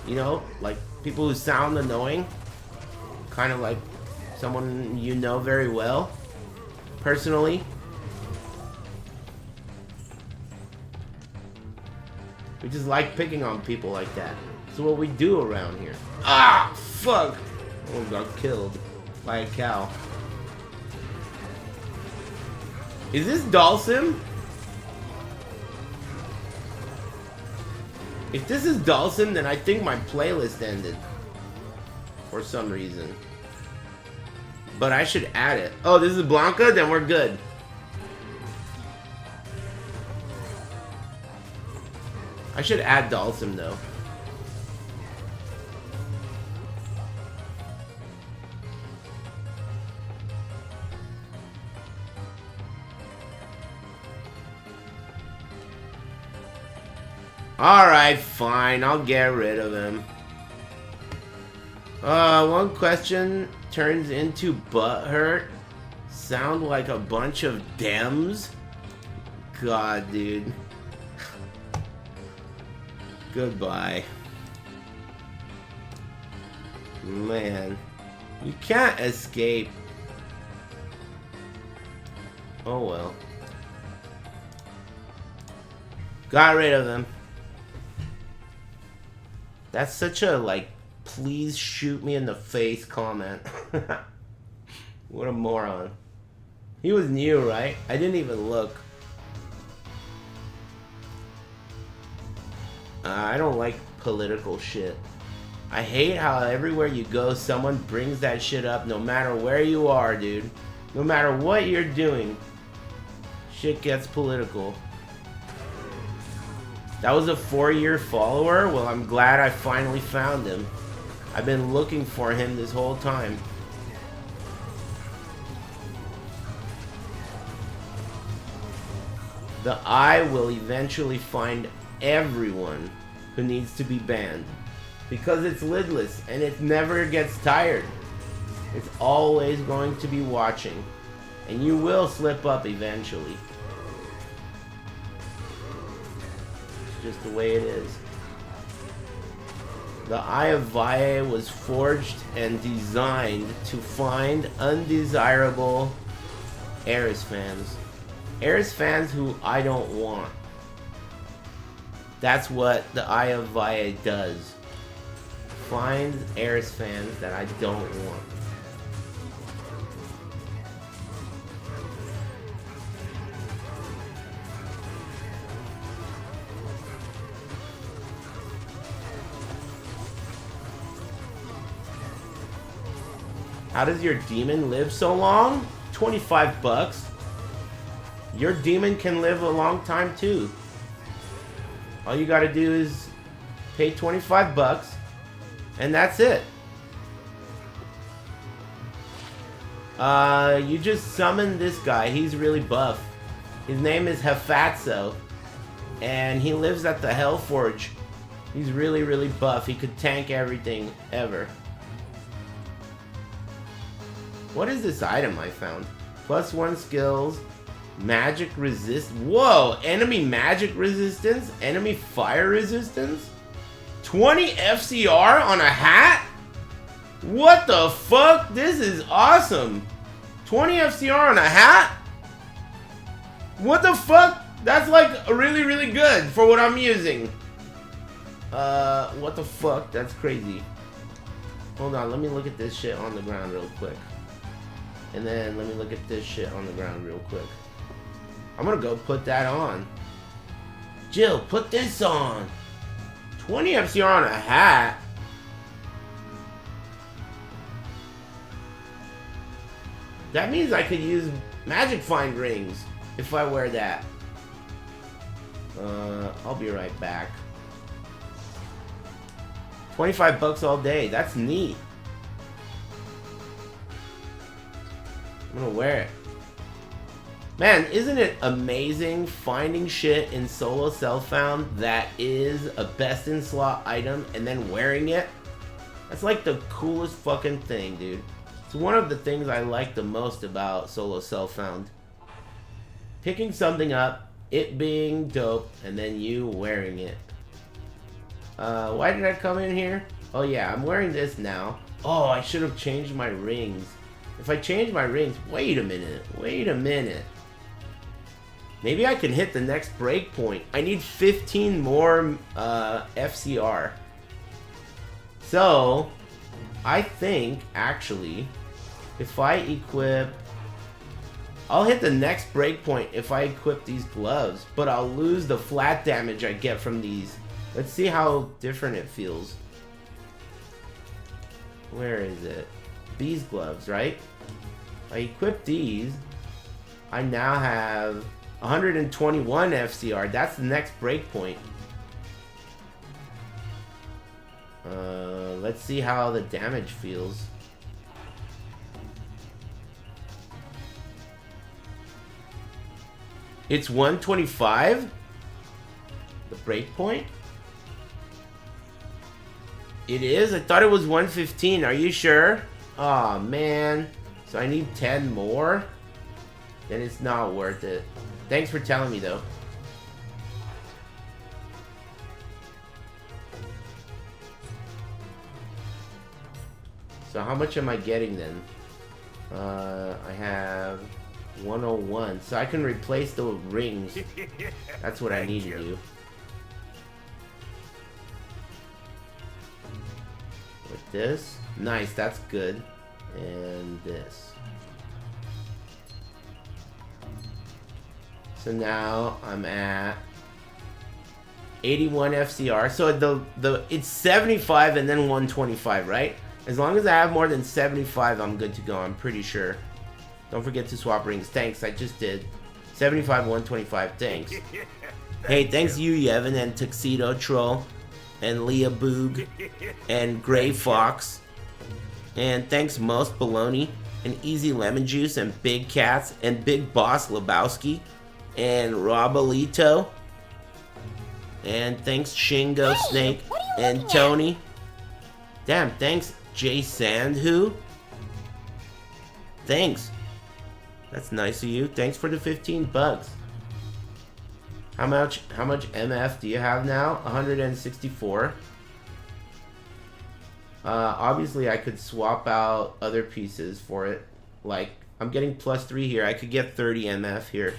You know, like people who sound annoying. Kind of like someone you know very well. Personally. We just like picking on people like that. That's what we do around here. Ah, fuck! Oh, got killed by a cow. Is this Dalsim? If this is Dalsim, then I think my playlist ended. For some reason. But I should add it. Oh, this is Blanca? Then we're good. I should add Dalsim though. Alright, fine. I'll get rid of him. One question turns into butthurt. Sound like a bunch of Dems? God, dude. Goodbye. Man, you can't escape. Oh well. Got rid of him. That's such a, like, please shoot me in the face comment. What a moron. He was new, right? I didn't even look. I don't like political shit. I hate how everywhere you go, someone brings that shit up no matter where you are, dude. No matter what you're doing, shit gets political. That was a 4-year follower? Well, I'm glad I finally found him. I've been looking for him this whole time. The eye will eventually find everyone who needs to be banned. Because it's lidless and it never gets tired. It's always going to be watching. And you will slip up eventually. It's just the way it is. The Eye of Vae was forged and designed to find undesirable Eris fans. Eris fans who I don't want. That's what the Eye of Vae does. Finds Eris fans that I don't want. How does your demon live so long? 25 bucks. Your demon can live a long time too. All you gotta do is pay 25 bucks and that's it. You just summon this guy. He's really buff. His name is Hefatso and he lives at the Hellforge. He's really, really buff. He could tank everything ever. What is this item I found? +1 skills, magic resist. Whoa! Enemy magic resistance, enemy fire resistance. 20 FCR on a hat? What the fuck? This is awesome. 20 FCR on a hat? What the fuck? That's like really, really good for what I'm using. What the fuck? That's crazy. Hold on, let me look at this shit on the ground real quick. And then let me look at this shit on the ground real quick. I'm gonna go put that on. Jill, put this on. 20 FCR on a hat. That means I could use magic find rings if I wear that. I'll be right back. 25 bucks all day. That's neat. I'm gonna wear it. Man, isn't it amazing finding shit in solo self-found that is a best in slot item and then wearing it? That's like the coolest fucking thing, dude. It's one of the things I like the most about solo self-found. Picking something up, it being dope, and then you wearing it. Why did I come in here? Oh yeah, I'm wearing this now. Oh, I should have changed my rings. If I change my rings, wait a minute. Maybe I can hit the next breakpoint. I need 15 more FCR. So, I think, actually, if I equip... I'll hit the next breakpoint if I equip these gloves, but I'll lose the flat damage I get from these. Let's see how different it feels. Where is it? These gloves, right? I equip these. I now have 121 FCR. That's the next breakpoint. Let's see how the damage feels. It's 125? The breakpoint? It is? I thought it was 115. Are you sure? Aw, man. So I need 10 more? Then it's not worth it. Thanks for telling me, though. So how much am I getting then? I have 101. So I can replace the rings. That's what I need to do. With this. Nice, that's good. And this. So now I'm at 81 FCR. So it's 75 and then 125, right? As long as I have more than 75, I'm good to go. I'm pretty sure. Don't forget to swap rings. Thanks, I just did. 75, 125. Thanks. Hey, thanks you, Yevon, and Tuxedo Troll, and Leah Boog, and Gray Fox. And thanks Most Baloney, and Easy Lemon Juice, and Big Cats, and Big Boss Lebowski, and Robalito. And thanks Shingo Snake, and Tony. Damn, thanks Jay Sandhu. Thanks. That's nice of you. Thanks for the 15 bucks. How much MF do you have now? 164. Obviously I could swap out other pieces for it. Like, I'm getting +3 here. I could get 30 MF here.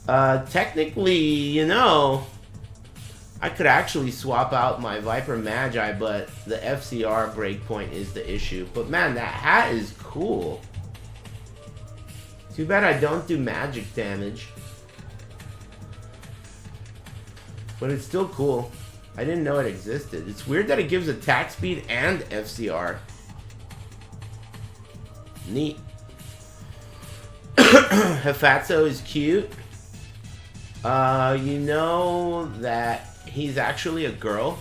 Technically, you know, I could actually swap out my Viper Magi, but the FCR breakpoint is the issue. But man, that hat is cool. Too bad I don't do magic damage. But it's still cool. I didn't know it existed. It's weird that it gives attack speed and FCR. Neat. Hafatso is cute. You know that he's actually a girl.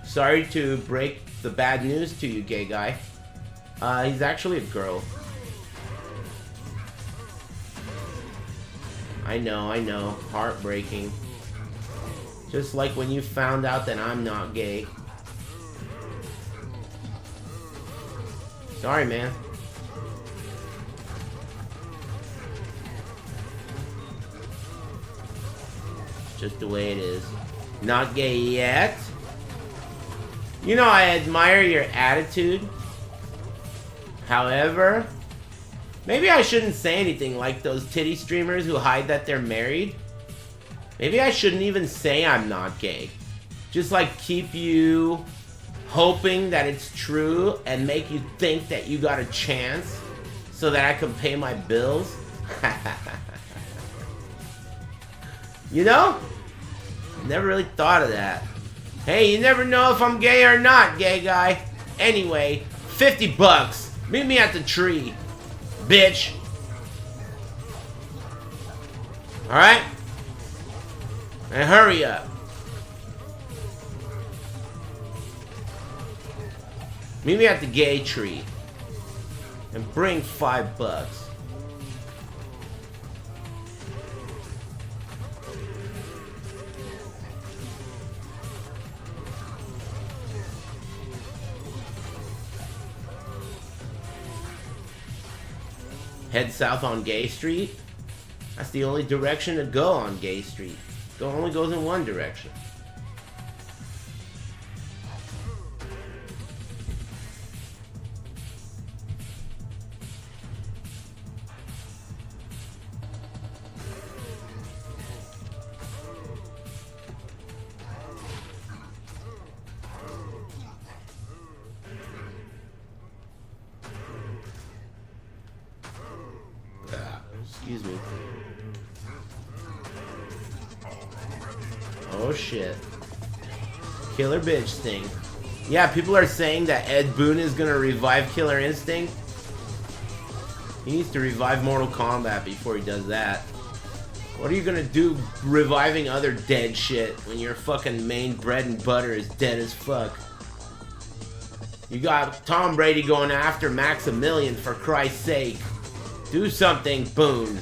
Sorry to break the bad news to you, gay guy. He's actually a girl. I know. Heartbreaking. Just like when you found out that I'm not gay. Sorry, man. Just the way it is. Not gay yet. You know, I admire your attitude. However, maybe I shouldn't say anything like those titty streamers who hide that they're married. Maybe I shouldn't even say I'm not gay. Just like keep you hoping that it's true and make you think that you got a chance so that I can pay my bills. You know? Never really thought of that. Hey, you never know if I'm gay or not, gay guy. Anyway, 50 bucks. Meet me at the tree, bitch. Alright? And hurry up. Meet me at the gay tree. And bring 5 bucks. Head south on Gay Street. That's the only direction to go on Gay Street. It only goes in one direction. Excuse me. Oh shit. Killer bitch thing. Yeah, people are saying that Ed Boon is gonna revive Killer Instinct. He needs to revive Mortal Kombat before he does that. What are you gonna do reviving other dead shit when your fucking main bread and butter is dead as fuck? You got Tom Brady going after Maximilian, for Christ's sake. Do something, Boone.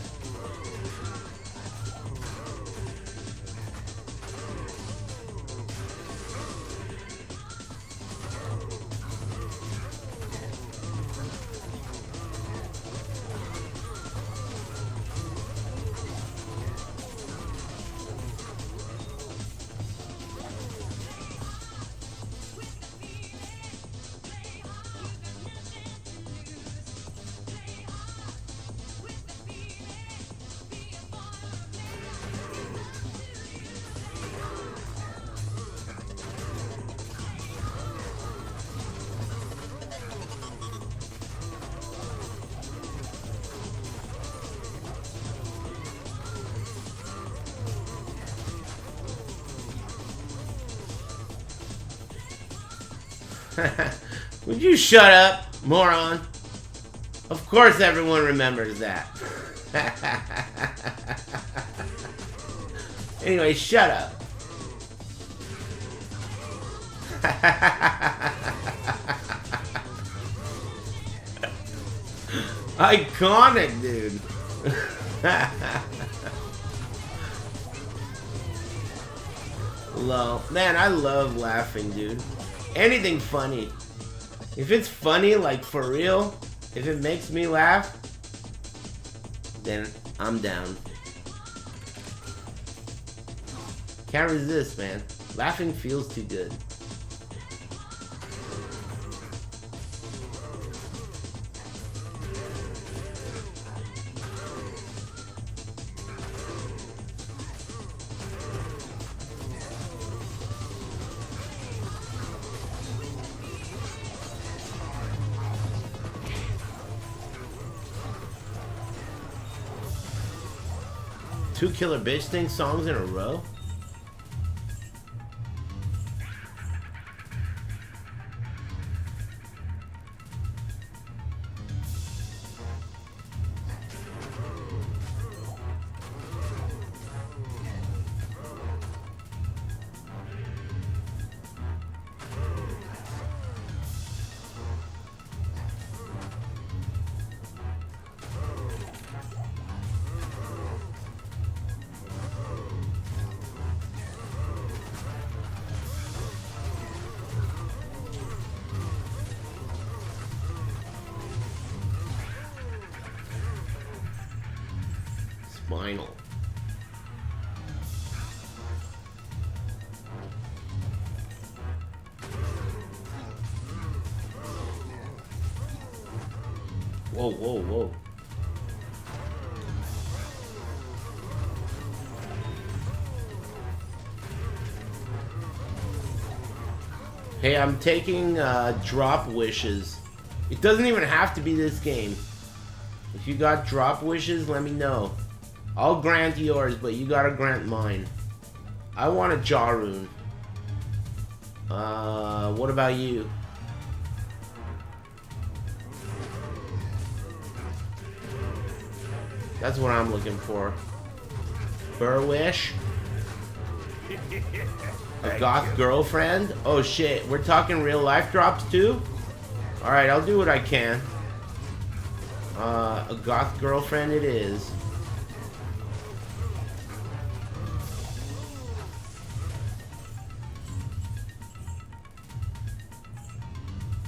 Would you shut up, moron? Of course everyone remembers that. Anyway, shut up. Iconic, dude. Lol. Man, I love laughing, dude. Anything funny. If it's funny, like for real, if it makes me laugh, then I'm down. Can't resist, man. Laughing feels too good. Two Killer Bitch Thing songs in a row? Spinal. Whoa, whoa, whoa. Hey, I'm taking drop wishes. It doesn't even have to be this game. If you got drop wishes, let me know. I'll grant yours, but you gotta grant mine. I want a jaw rune. What about you? That's what I'm looking for. Burwish? A goth girlfriend? Oh shit, we're talking real life drops too? Alright, I'll do what I can. A goth girlfriend it is.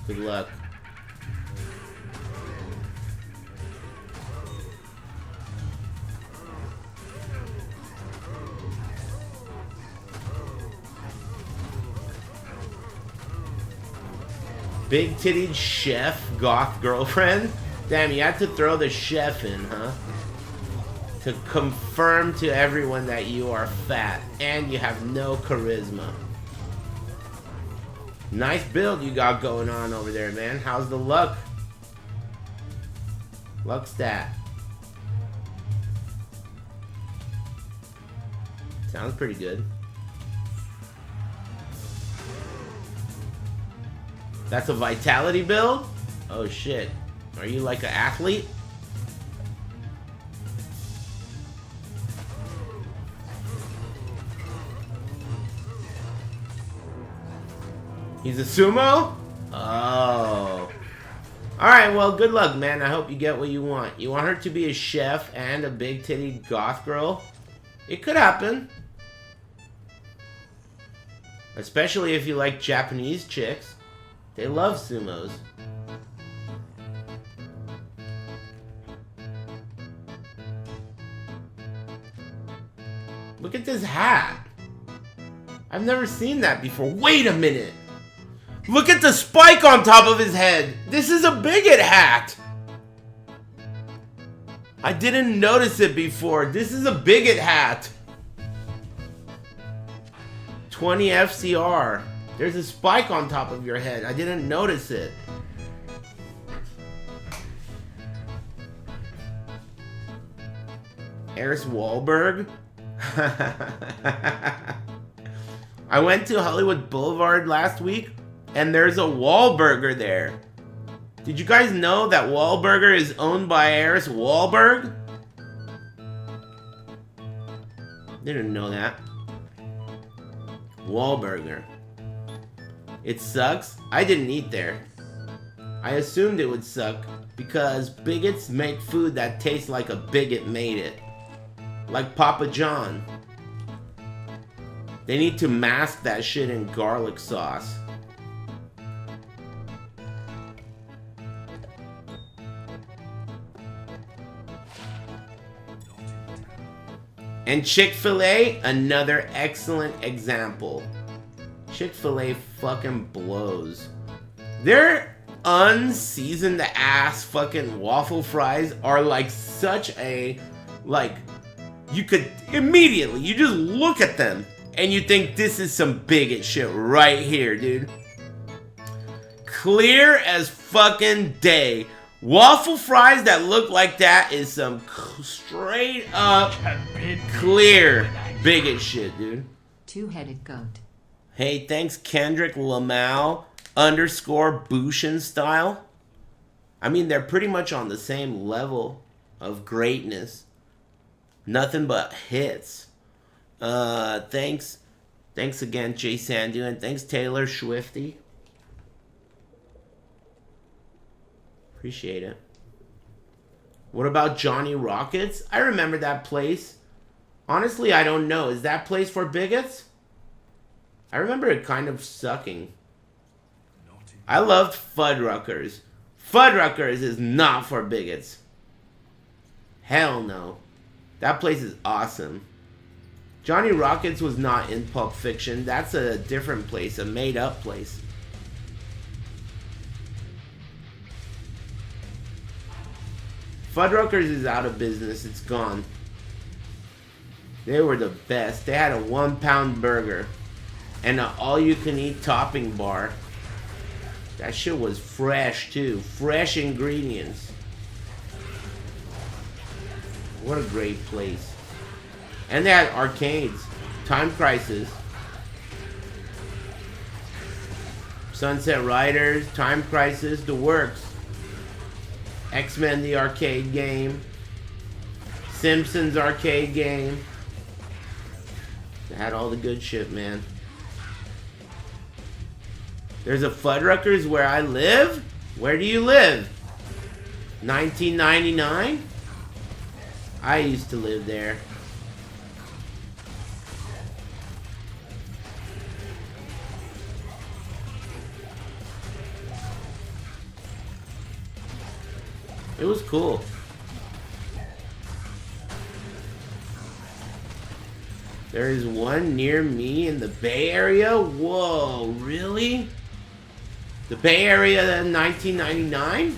Good luck. Big titted chef goth girlfriend? Damn, you had to throw the chef in, huh? To confirm to everyone that you are fat and you have no charisma. Nice build you got going on over there, man. How's the luck? Luck stat. Sounds pretty good. That's a vitality build? Oh shit. Are you like an athlete? He's a sumo? Oh. Alright, well, good luck, man. I hope you get what you want. You want her to be a chef and a big titty goth girl? It could happen. Especially if you like Japanese chicks. They love sumos. Look at this hat. I've never seen that before. Wait a minute. Look at the spike on top of his head. This is a bigot hat. I didn't notice it before. This is a bigot hat. 20 FCR. There's a spike on top of your head. I didn't notice it. Eris Wahlberg? I went to Hollywood Boulevard last week. And there's a Wahlburger there. Did you guys know that Wahlburger is owned by Eris Wahlberg? Didn't know that. Wahlburger. It sucks? I didn't eat there. I assumed it would suck because bigots make food that tastes like a bigot made it. Like Papa John. They need to mask that shit in garlic sauce. And Chick-fil-A, another excellent example. Chick-fil-A fucking blows. Their unseasoned ass fucking waffle fries are like such a, like, you could immediately, you just look at them and you think this is some bigot shit right here, dude. Clear as fucking day. Waffle fries that look like that is some straight up clear bigot shit, dude. Two-headed goat. Hey, thanks Kendrick Lamau _ Bushin style. I mean, they're pretty much on the same level of greatness. Nothing but hits. Thanks again, Jay Sandu, and thanks Taylor Swifty. Appreciate it. What about Johnny Rockets? I remember that place. Honestly, I don't know. Is that place for bigots? I remember it kind of sucking. I loved Fuddruckers. Fuddruckers is not for bigots. Hell no. That place is awesome. Johnny Rockets was not in Pulp Fiction. That's a different place, a made-up place. Fuddruckers is out of business. It's gone. They were the best. They had a 1-pound burger and an all-you-can-eat topping bar. That shit was fresh, too. Fresh ingredients. What a great place. And they had arcades. Time Crisis. Sunset Riders. Time Crisis. The works. X-Men the arcade game. Simpsons arcade game. They had all the good shit, man. There's a Fuddruckers where I live? Where do you live? 1999? I used to live there. It was cool. There is one near me in the Bay Area? Whoa, really? The Bay Area in 1999?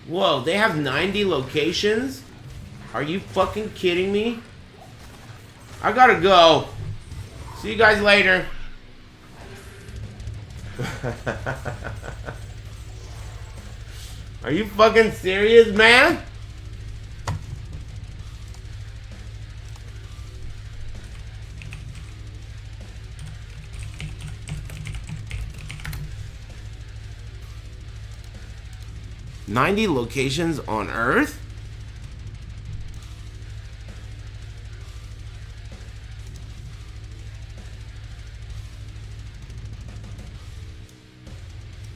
Whoa, they have 90 locations? Are you fucking kidding me? I gotta go. See you guys later. Are you fucking serious, man? $90 locations on Earth?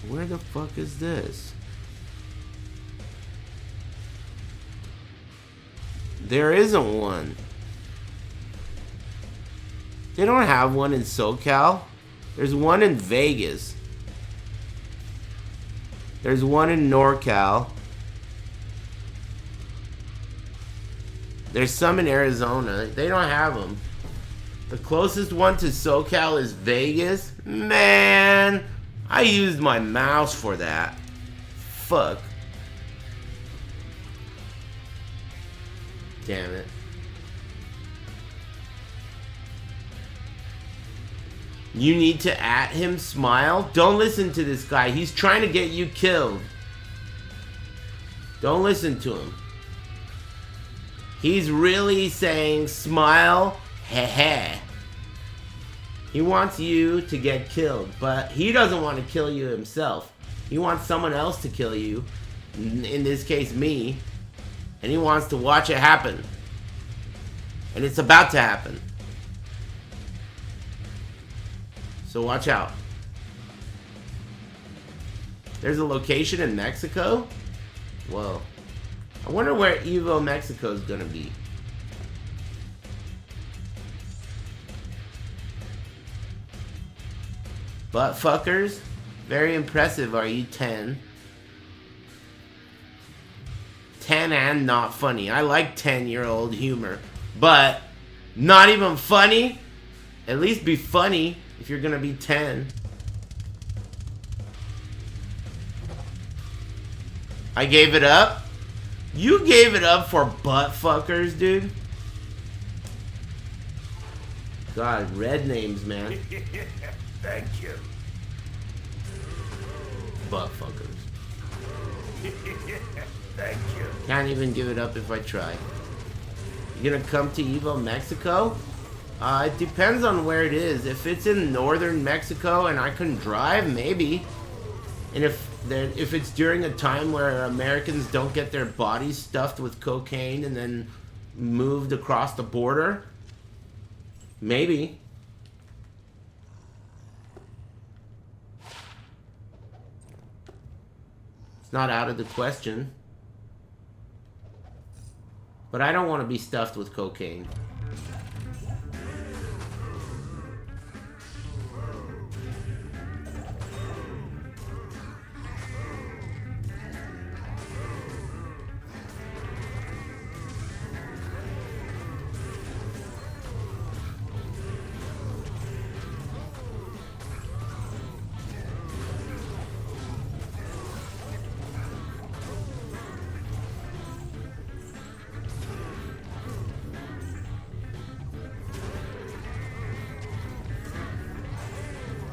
Where the fuck is this? There isn't one. They don't have one in SoCal. There's one in Vegas. There's one in NorCal. There's some in Arizona. They don't have them. The closest one to SoCal is Vegas. Man, I used my mouse for that. Fuck. Damn it. You need to at him, smile. Don't listen to this guy. He's trying to get you killed. Don't listen to him. He's really saying smile, heh. He wants you to get killed, but he doesn't want to kill you himself. He wants someone else to kill you, in this case me, and he wants to watch it happen. And it's about to happen. So watch out. There's a location in Mexico? Whoa. I wonder where Evo Mexico is gonna be. Butt fuckers, very impressive. Are you 10? 10 and not funny. I like 10-year-old humor, but not even funny. At least be funny if you're gonna be 10. I gave it up. You gave it up for butt fuckers, dude. God, red names, man. Thank you. Butt fuckers. Thank you. Can't even give it up if I try. You gonna come to Evo Mexico? It depends on where it is. If it's in northern Mexico and I can drive, maybe. And if it's during a time where Americans don't get their bodies stuffed with cocaine and then moved across the border, maybe. It's not out of the question. But I don't want to be stuffed with cocaine.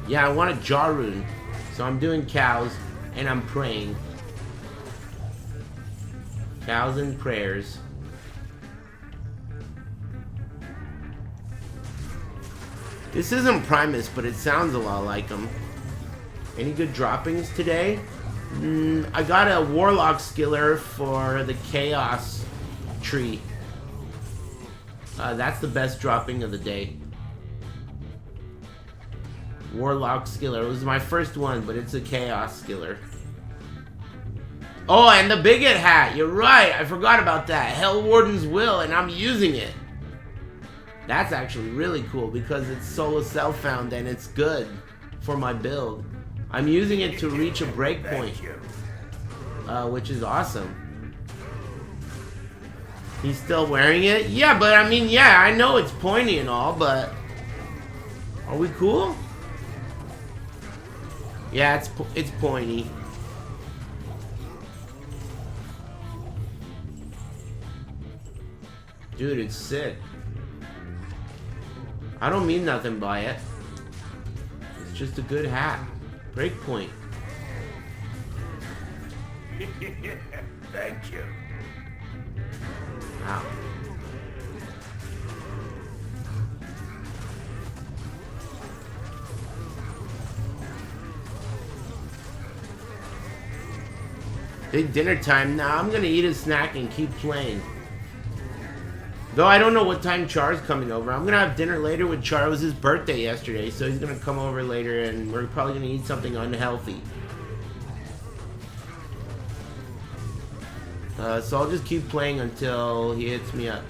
Yeah, I want a jaw rune. So I'm doing cows and I'm praying. Cows and prayers. This isn't Primus, but it sounds a lot like him. Any good droppings today? I got a Warlock Skiller for the Chaos tree. That's the best dropping of the day. Warlock Skiller. It was my first one, but it's a Chaos Skiller. Oh, and the Bigot hat. You're right. I forgot about that. Hell Warden's Will, and I'm using it. That's actually really cool because it's solo self-found and it's good for my build. I'm using it to reach a breakpoint, which is awesome. He's still wearing it? Yeah, but I mean, yeah, I know it's pointy and all, but are we cool? Yeah, it's pointy. Dude, it's sick. I don't mean nothing by it. It's just a good hat. Breakpoint. Thank you. Wow. Big dinner time. Now I'm gonna eat a snack and keep playing. Though I don't know what time Char's coming over. I'm gonna have dinner later with Char. It was his birthday yesterday, so he's gonna come over later and we're probably gonna eat something unhealthy. So I'll just keep playing until he hits me up.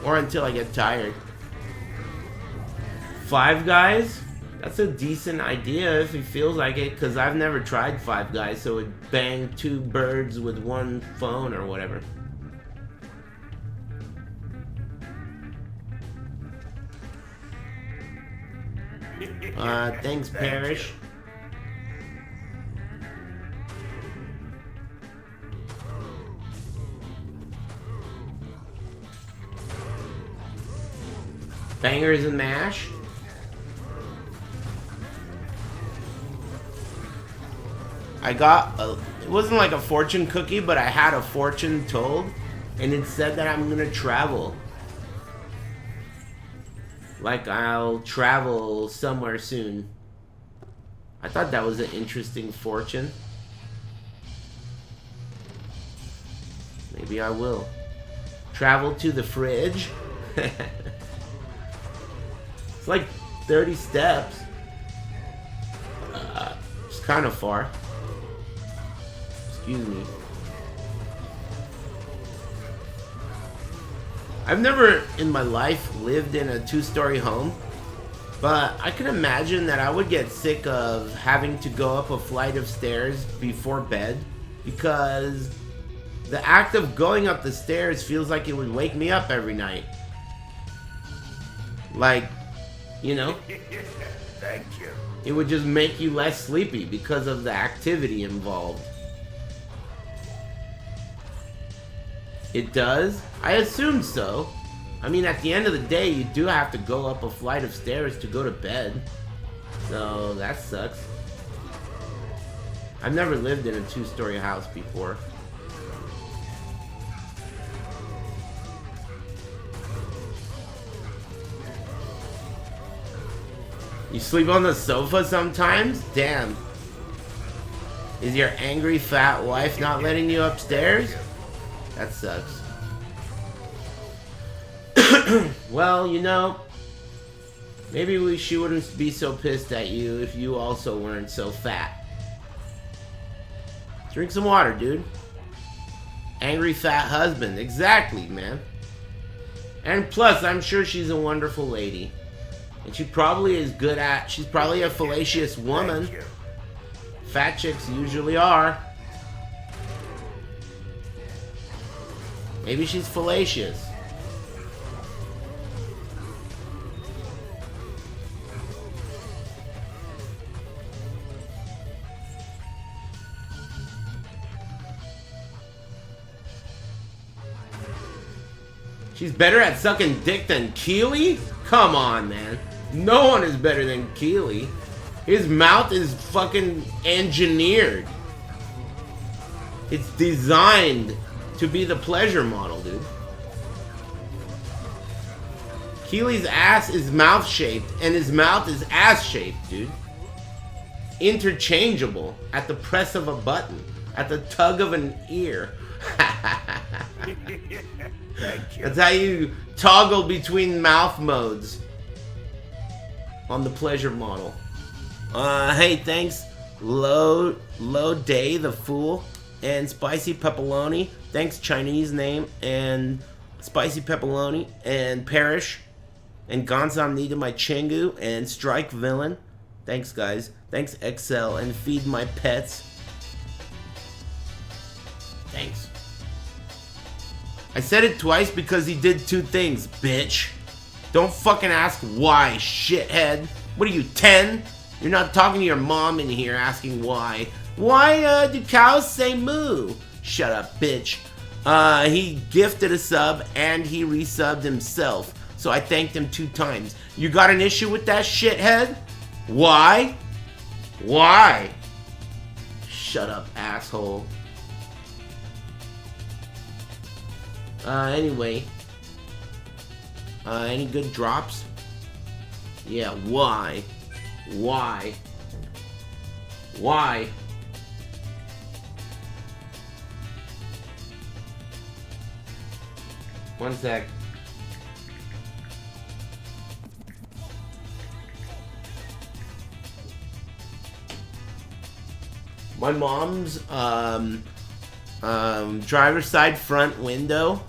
Or until I get tired. Five Guys? That's a decent idea if he feels like it, because I've never tried Five Guys, so it'd bang two birds with one phone or whatever. Thanks, Parrish. Bangers and mash. I got a, it wasn't like a fortune cookie, but I had a fortune told. And it said that I'm gonna travel. Like I'll travel somewhere soon. I thought that was an interesting fortune. Maybe I will. Travel to the fridge. It's like 30 steps. It's kind of far. Excuse me. I've never in my life lived in a 2-story home, but I can imagine that I would get sick of having to go up a flight of stairs before bed, because the act of going up the stairs feels like it would wake me up every night. Like, you know? Thank you. It would just make you less sleepy because of the activity involved. It does? I assume so. I mean, at the end of the day, you do have to go up a flight of stairs to go to bed. So, that sucks. I've never lived in a 2-story house before. You sleep on the sofa sometimes? Damn. Is your angry fat wife not letting you upstairs? That sucks. Well, you know, maybe she wouldn't be so pissed at you if you also weren't so fat. Drink some water, dude. Angry fat husband. Exactly, man. And plus, I'm sure she's a wonderful lady. And she probably is good at... She's probably a fallacious woman. Fat chicks usually are. Maybe she's fallacious. She's better at sucking dick than Keely? Come on, man. No one is better than Keely. His mouth is fucking engineered. It's designed to be the pleasure model, dude. Keely's ass is mouth-shaped, and his mouth is ass-shaped, dude. Interchangeable at the press of a button, at the tug of an ear. Thank you. That's how you toggle between mouth modes on the pleasure model. Hey, thanks, Low Day the Fool and Spicy Pepperoni. Thanks, Chinese name, and Spicy Pepperoni and Parrish and Gonzam needed my Chingu and Strike Villain. Thanks, guys. Thanks, Exile and Feed My Pets. Thanks. I said it twice because he did 2 things, bitch. Don't fucking ask why, shithead. What are you, 10? You're not talking to your mom in here asking why. Why do cows say moo? Shut up, bitch. He gifted a sub and he resubbed himself. So I thanked him 2 times. You got an issue with that, shithead? Why? Why? Shut up, asshole. Anyway. Any good drops? Yeah, why? Why? Why? One sec. My mom's driver's side front window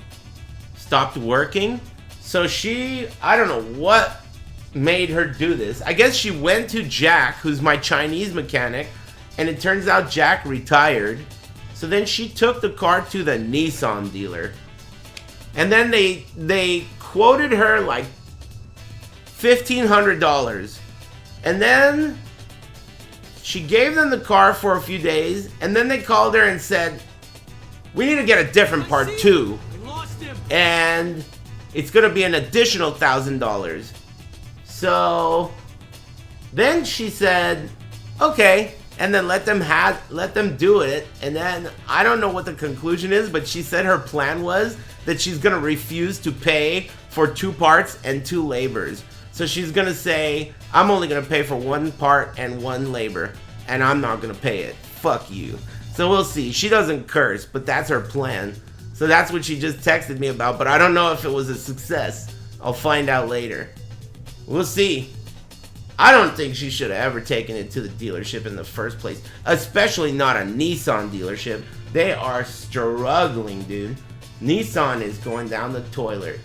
stopped working. So she, I don't know what made her do this. I guess she went to Jack, who's my Chinese mechanic, and it turns out Jack retired. So then she took the car to the Nissan dealer. And then they quoted her like $1,500. And then she gave them the car for a few days, and then they called her and said, we need to get a different part too. And it's gonna be an additional $1,000. So then she said, okay, and then let them do it. And then I don't know what the conclusion is, but she said her plan was that she's gonna refuse to pay for 2 parts and 2 labors. So she's gonna say, I'm only gonna pay for 1 part and 1 labor, and I'm not gonna pay it. Fuck you. So we'll see. She doesn't curse, but that's her plan. So that's what she just texted me about, but I don't know if it was a success. I'll find out later. We'll see. I don't think she should have ever taken it to the dealership in the first place. Especially not a Nissan dealership. They are struggling, dude. Nissan is going down the toilet.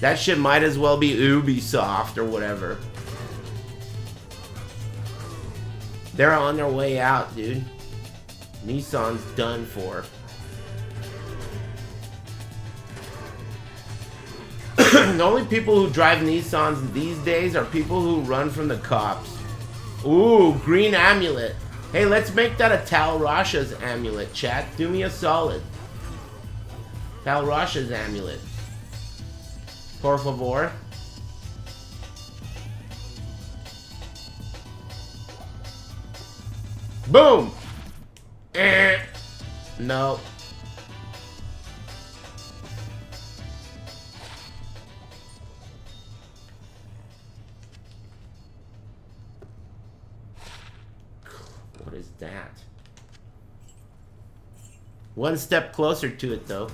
That shit might as well be Ubisoft or whatever. They're on their way out, dude. Nissan's done for. The only people who drive Nissans these days are people who run from the cops. Ooh, green amulet. Hey, let's make that a Tal Rasha's amulet, chat. Do me a solid. Tal Rasha's amulet. Por favor. Boom! No. What is that? One step closer to it, though.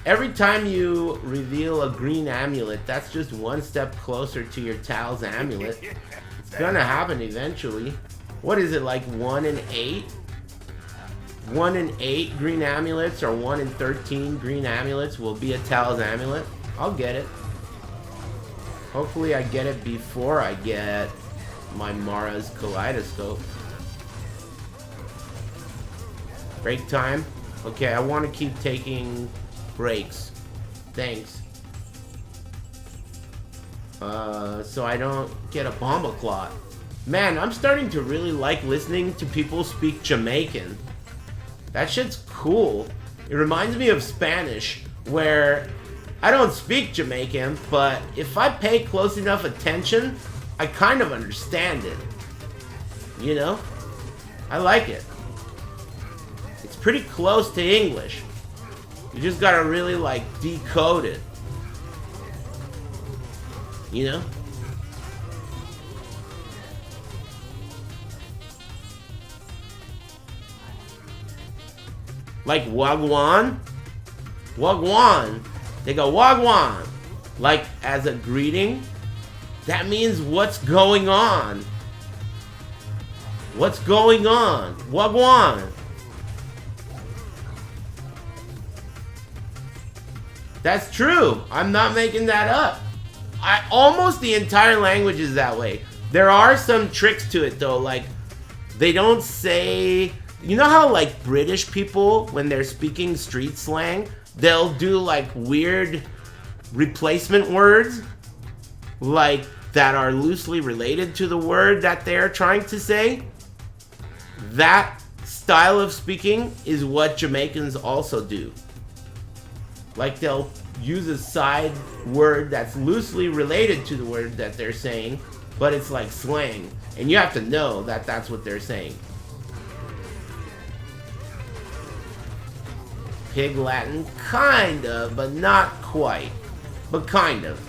Every time you reveal a green amulet, that's just one step closer to your Tal's amulet. It's gonna happen eventually. What is it, like 1 in 8? 1 in 8 green amulets or 1 in 13 green amulets will be a Tal's amulet? I'll get it. Hopefully I get it before I get my Mara's kaleidoscope. Break time? Okay, I want to keep taking breaks. Thanks. So I don't get a bomba clot. Man, I'm starting to really like listening to people speak Jamaican. That shit's cool. It reminds me of Spanish, where I don't speak Jamaican, but if I pay close enough attention, I kind of understand it. You know? I like it. It's pretty close to English. You just gotta really, like, decode it. You know? Like Wagwan? Wagwan. They go Wagwan. Like as a greeting. That means what's going on. What's going on? Wagwan. That's true. I'm not making that up. Almost the entire language is that way. There are some tricks to it though. Like they don't say... You know how like British people, when they're speaking street slang, they'll do like weird replacement words, like that are loosely related to the word that they're trying to say? That style of speaking is what Jamaicans also do. Like they'll use a side word that's loosely related to the word that they're saying, but it's like slang. And you have to know that that's what they're saying. Pig Latin, kind of, but not quite. But kind of.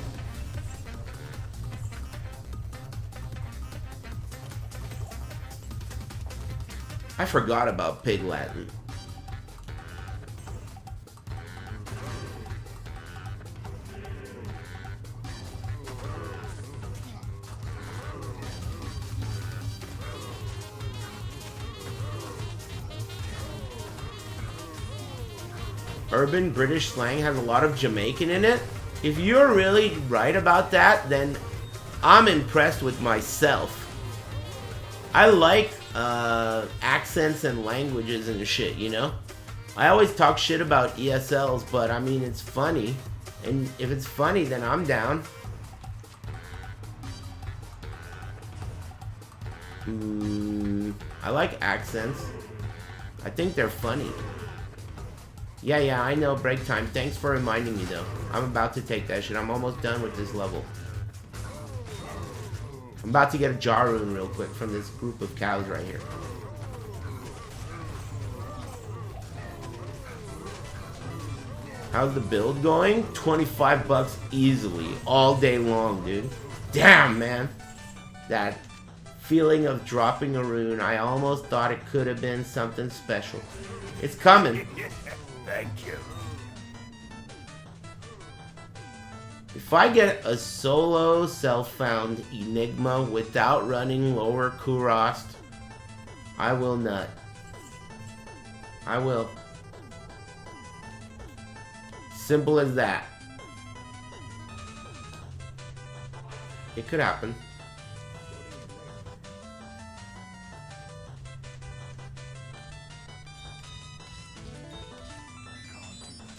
I forgot about Pig Latin. Urban British slang has a lot of Jamaican in it. If you're really right about that, then I'm impressed with myself. I like accents and languages and shit, you know? I always talk shit about ESLs, but I mean, it's funny. And if it's funny, then I'm down. I like accents. I think they're funny. Yeah, I know, break time. Thanks for reminding me, though. I'm about to take that shit. I'm almost done with this level. I'm about to get a jar rune real quick from this group of cows right here. How's the build going? 25 bucks easily, all day long, dude. Damn, man. That feeling of dropping a rune, I almost thought it could have been something special. It's coming. Thank you. If I get a solo self-found Enigma without running lower Kurost, I will nut. I will. Simple as that. It could happen.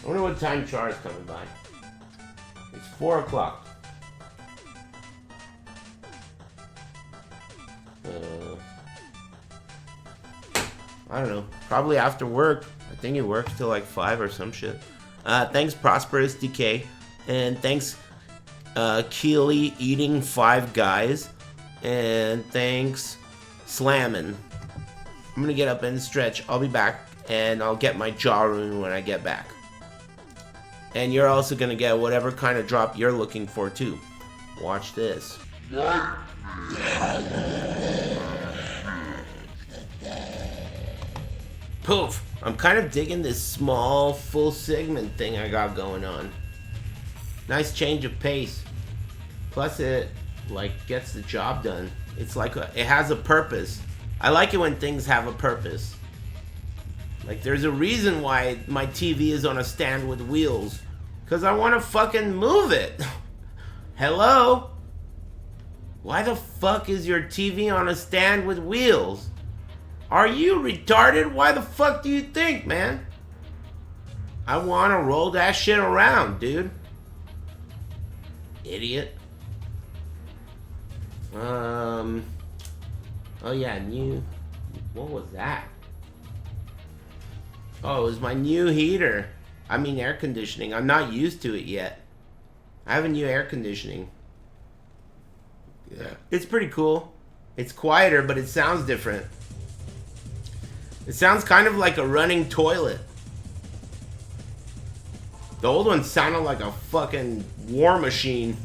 I wonder what time Char is coming by. It's 4 o'clock. I don't know. Probably after work. I think he works till like 5 or some shit. Thanks Prosperous DK. And thanks Keely Eating 5 Guys. And thanks Slammin'. I'm gonna get up and stretch. I'll be back. And I'll get my jaw rune when I get back. And you're also gonna get whatever kind of drop you're looking for too. Watch this. Poof! I'm kind of digging this small full segment thing I got going on. Nice change of pace. Plus it like gets the job done. It's like it has a purpose. I like it when things have a purpose. Like there's a reason why my TV is on a stand with wheels. Cause I wanna fucking move it. Hello? Why the fuck is your TV on a stand with wheels? Are you retarded? Why the fuck do you think, man? I wanna roll that shit around, dude. Idiot. Oh yeah, new. What was that? Oh, it was my new heater. I mean air conditioning. I'm not used to it yet. I have a new air conditioning. Yeah. It's pretty cool. It's quieter, but it sounds different. It sounds kind of like a running toilet. The old one sounded like a fucking war machine.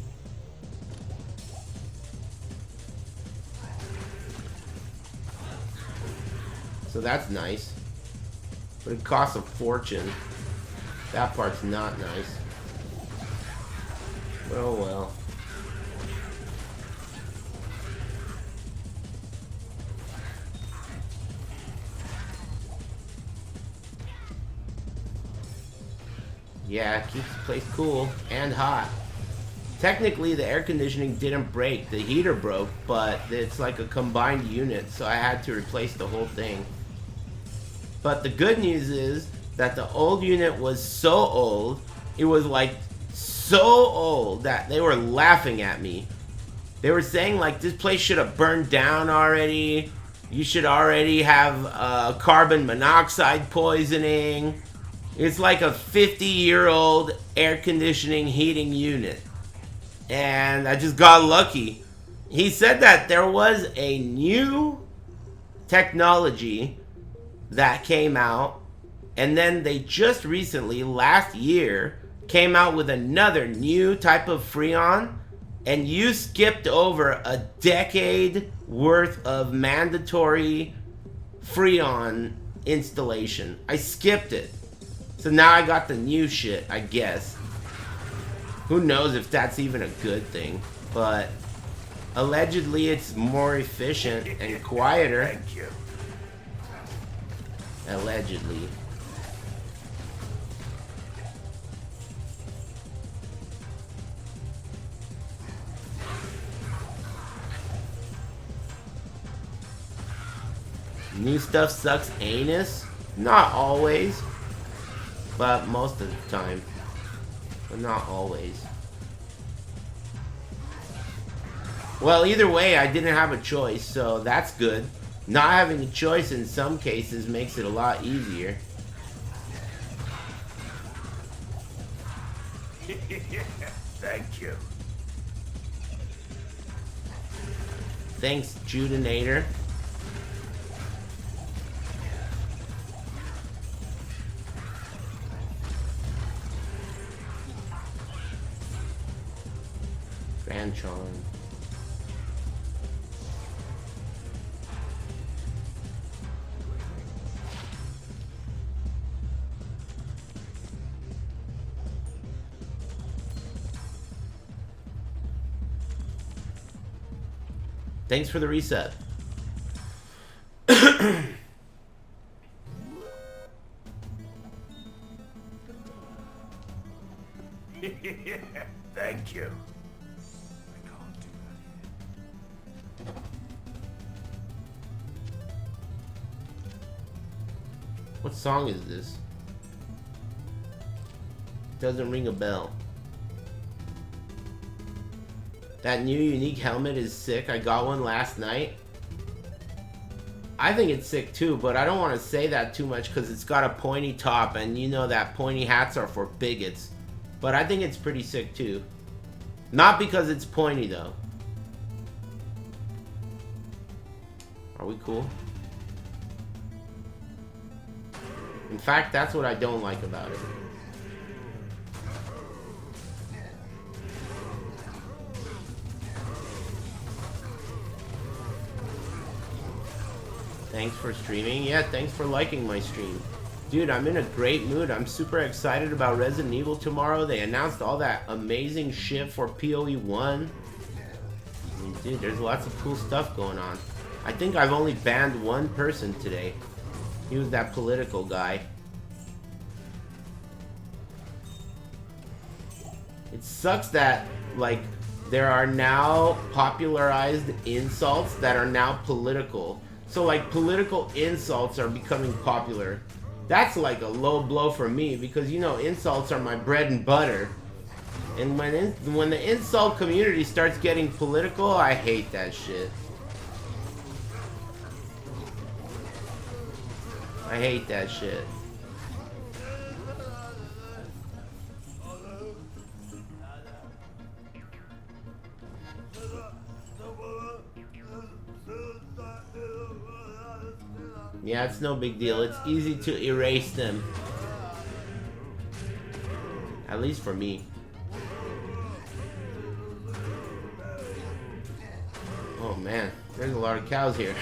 So that's nice. But it costs a fortune. That part's not nice. Oh well. Yeah, it keeps the place cool and hot. Technically, the air conditioning didn't break. The heater broke, but it's like a combined unit, so I had to replace the whole thing. But the good news is that the old unit was so old, it was like so old that they were laughing at me. They were saying like, this place should have burned down already. You should already have carbon monoxide poisoning. It's like a 50-year-old air conditioning heating unit. And I just got lucky. He said that there was a new technology that came out, and then they just recently, last year, came out with another new type of Freon, and you skipped over a decade worth of mandatory Freon installation. I skipped it. So now I got the new shit, I guess. Who knows if that's even a good thing, but allegedly it's more efficient and quieter. Thank you. Allegedly. New stuff sucks anus? Not always. But most of the time. But not always. Well, either way, I didn't have a choice, so that's good. Not having a choice in some cases makes it a lot easier. Thank you. Thanks, Judinator. Fan charm. Thanks for the reset. Thank you. What song is this? Doesn't ring a bell. That new unique helmet is sick. I got one last night. I think it's sick too, but I don't want to say that too much because it's got a pointy top, and you know that pointy hats are for bigots. But I think it's pretty sick too. Not because it's pointy though. Are we cool? In fact, that's what I don't like about it. Thanks for streaming. Yeah, thanks for liking my stream. Dude, I'm in a great mood. I'm super excited about Resident Evil tomorrow. They announced all that amazing shit for PoE 1. I mean, dude, there's lots of cool stuff going on. I think I've only banned one person today. He was that political guy. It sucks that, like, there are now popularized insults that are now political. So, like, political insults are becoming popular. That's like a low blow for me because, you know, insults are my bread and butter. And when the insult community starts getting political, I hate that shit. I hate that shit. Yeah, it's no big deal. It's easy to erase them. At least for me. Oh man, there's a lot of cows here.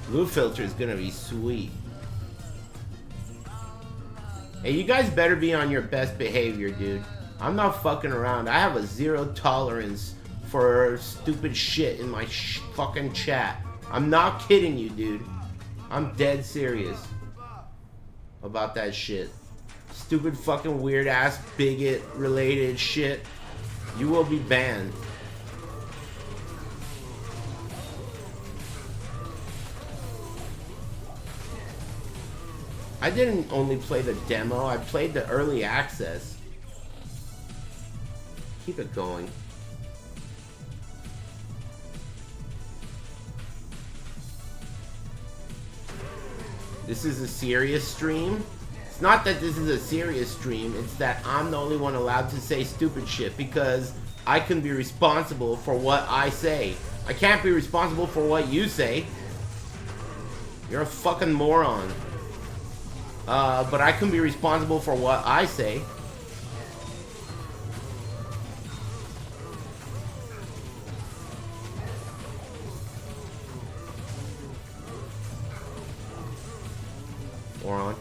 Blue filter is gonna be sweet. Hey, you guys better be on your best behavior, dude. I'm not fucking around. I have a zero tolerance for stupid shit in my fucking chat. I'm not kidding you, dude. I'm dead serious about that shit. Stupid fucking weird ass bigot related shit. You will be banned. I didn't only play the demo, I played the early access. Keep it going. This is a serious stream. It's not that this is a serious stream, it's that I'm the only one allowed to say stupid shit because I can be responsible for what I say. I can't be responsible for what you say. You're a fucking moron. But I can be responsible for what I say. Moron.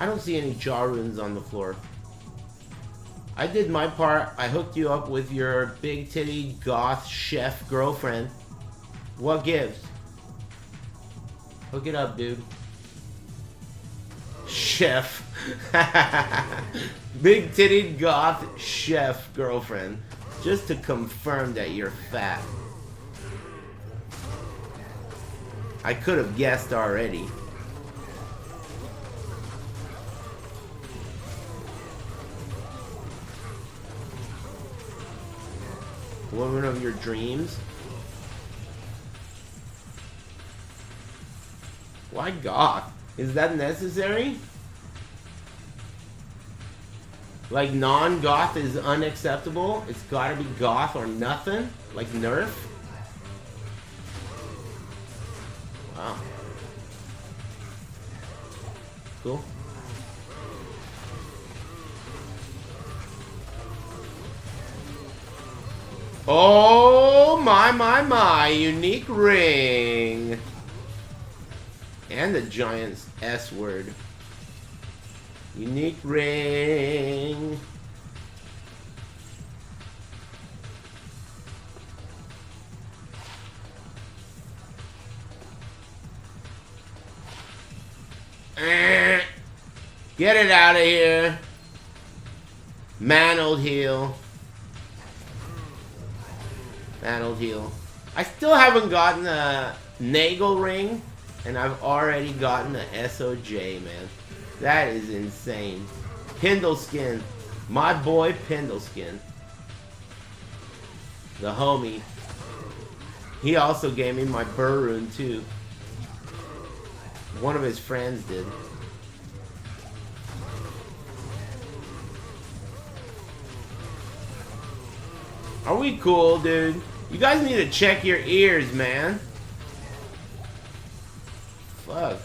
I don't see any jaw runes on the floor. I did my part. I hooked you up with your big titty goth chef girlfriend. What gives? Hook it up, dude. Shh. chef. Big titted goth chef girlfriend. Just to confirm that you're fat. I could have guessed already. Woman of your dreams? Why goth? Is that necessary? Like non-goth is unacceptable? It's gotta be goth or nothing? Like Nerf? Wow. Cool. Oh my, unique ring. And the giant's S word. Unique ring. Get it out of here. Mantled heel. Mantled heel. I still haven't gotten a Nagel ring, and I've already gotten the SOJ, man. That is insane. Pindleskin. My boy Pindleskin. The homie. He also gave me my Burr rune too. One of his friends did. Are we cool, dude? You guys need to check your ears, man. Fuck.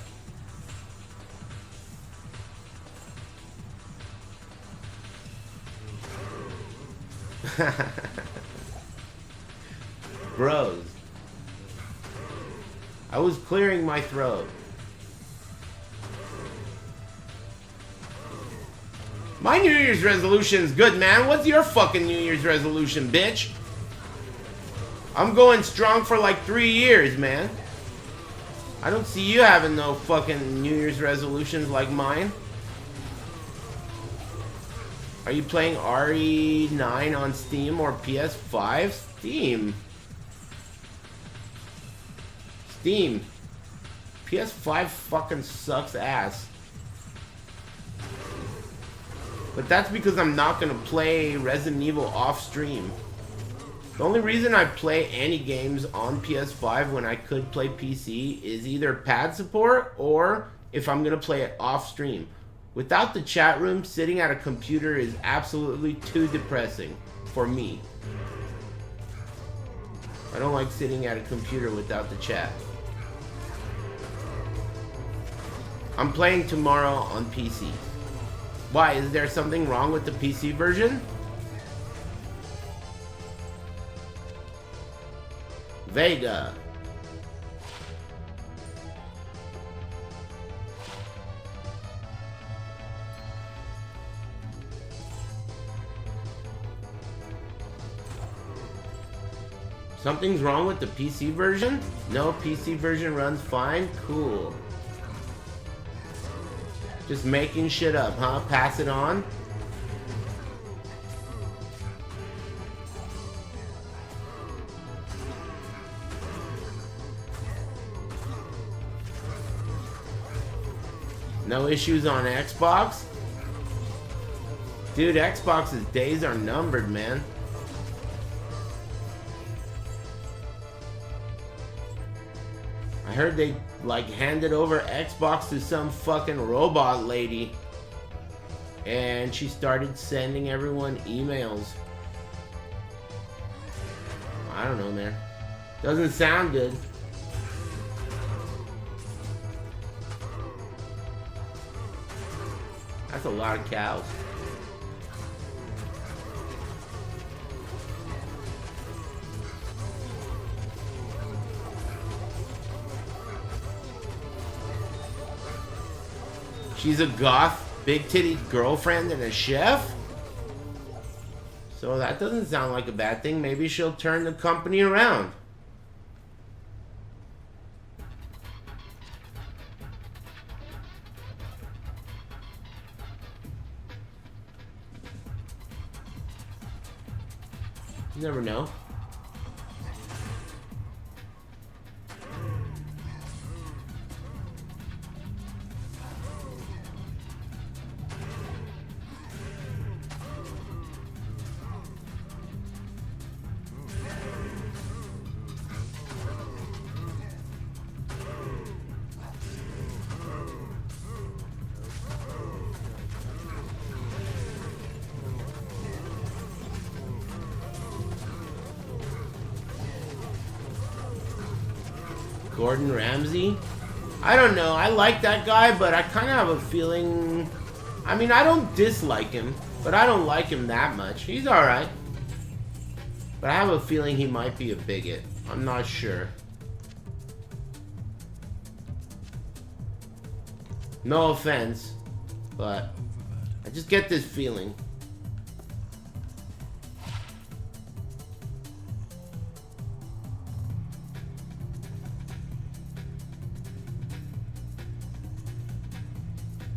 Bros. I was clearing my throat. My New Year's resolution's good, man. What's your fucking New Year's resolution, bitch? I'm going strong for like 3 years, man. I don't see you having no fucking New Year's resolutions like mine. Are you playing RE9 on Steam or PS5? Steam. Steam. PS5 fucking sucks ass. But that's because I'm not gonna play Resident Evil off stream. The only reason I play any games on PS5 when I could play PC is either pad support or if I'm gonna play it off stream. Without the chat room, sitting at a computer is absolutely too depressing for me. I don't like sitting at a computer without the chat. I'm playing tomorrow on PC. Why? Is there something wrong with the PC version? Vega. Something's wrong with the PC version? No, PC version runs fine? Cool. Just making shit up, huh? Pass it on? No issues on Xbox? Dude, Xbox's days are numbered, man. I heard they like handed over Xbox to some fucking robot lady, and she started sending everyone emails. I don't know, man. Doesn't sound good. That's a lot of cows. She's a goth, big-titty girlfriend and a chef? So that doesn't sound like a bad thing. Maybe she'll turn the company around. You never know. Gordon Ramsay? I don't know. I like that guy, but I kind of have a feeling... I mean, I don't dislike him, but I don't like him that much. He's alright. But I have a feeling he might be a bigot. I'm not sure. No offense, but I just get this feeling.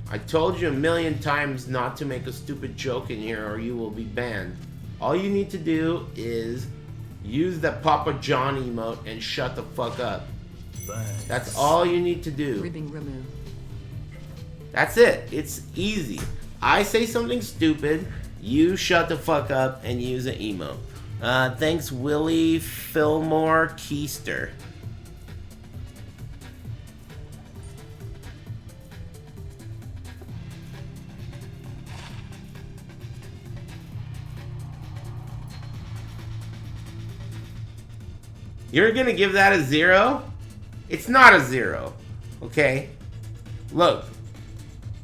I told you a million times not to make a stupid joke in here or you will be banned. All you need to do is use the Papa John emote and shut the fuck up. Thanks. That's all you need to do. Ribbing remove. That's it. It's easy. I say something stupid, you shut the fuck up and use an emote. Thanks, Willie Fillmore Keister. You're gonna give that a 0? It's not a 0, okay? Look,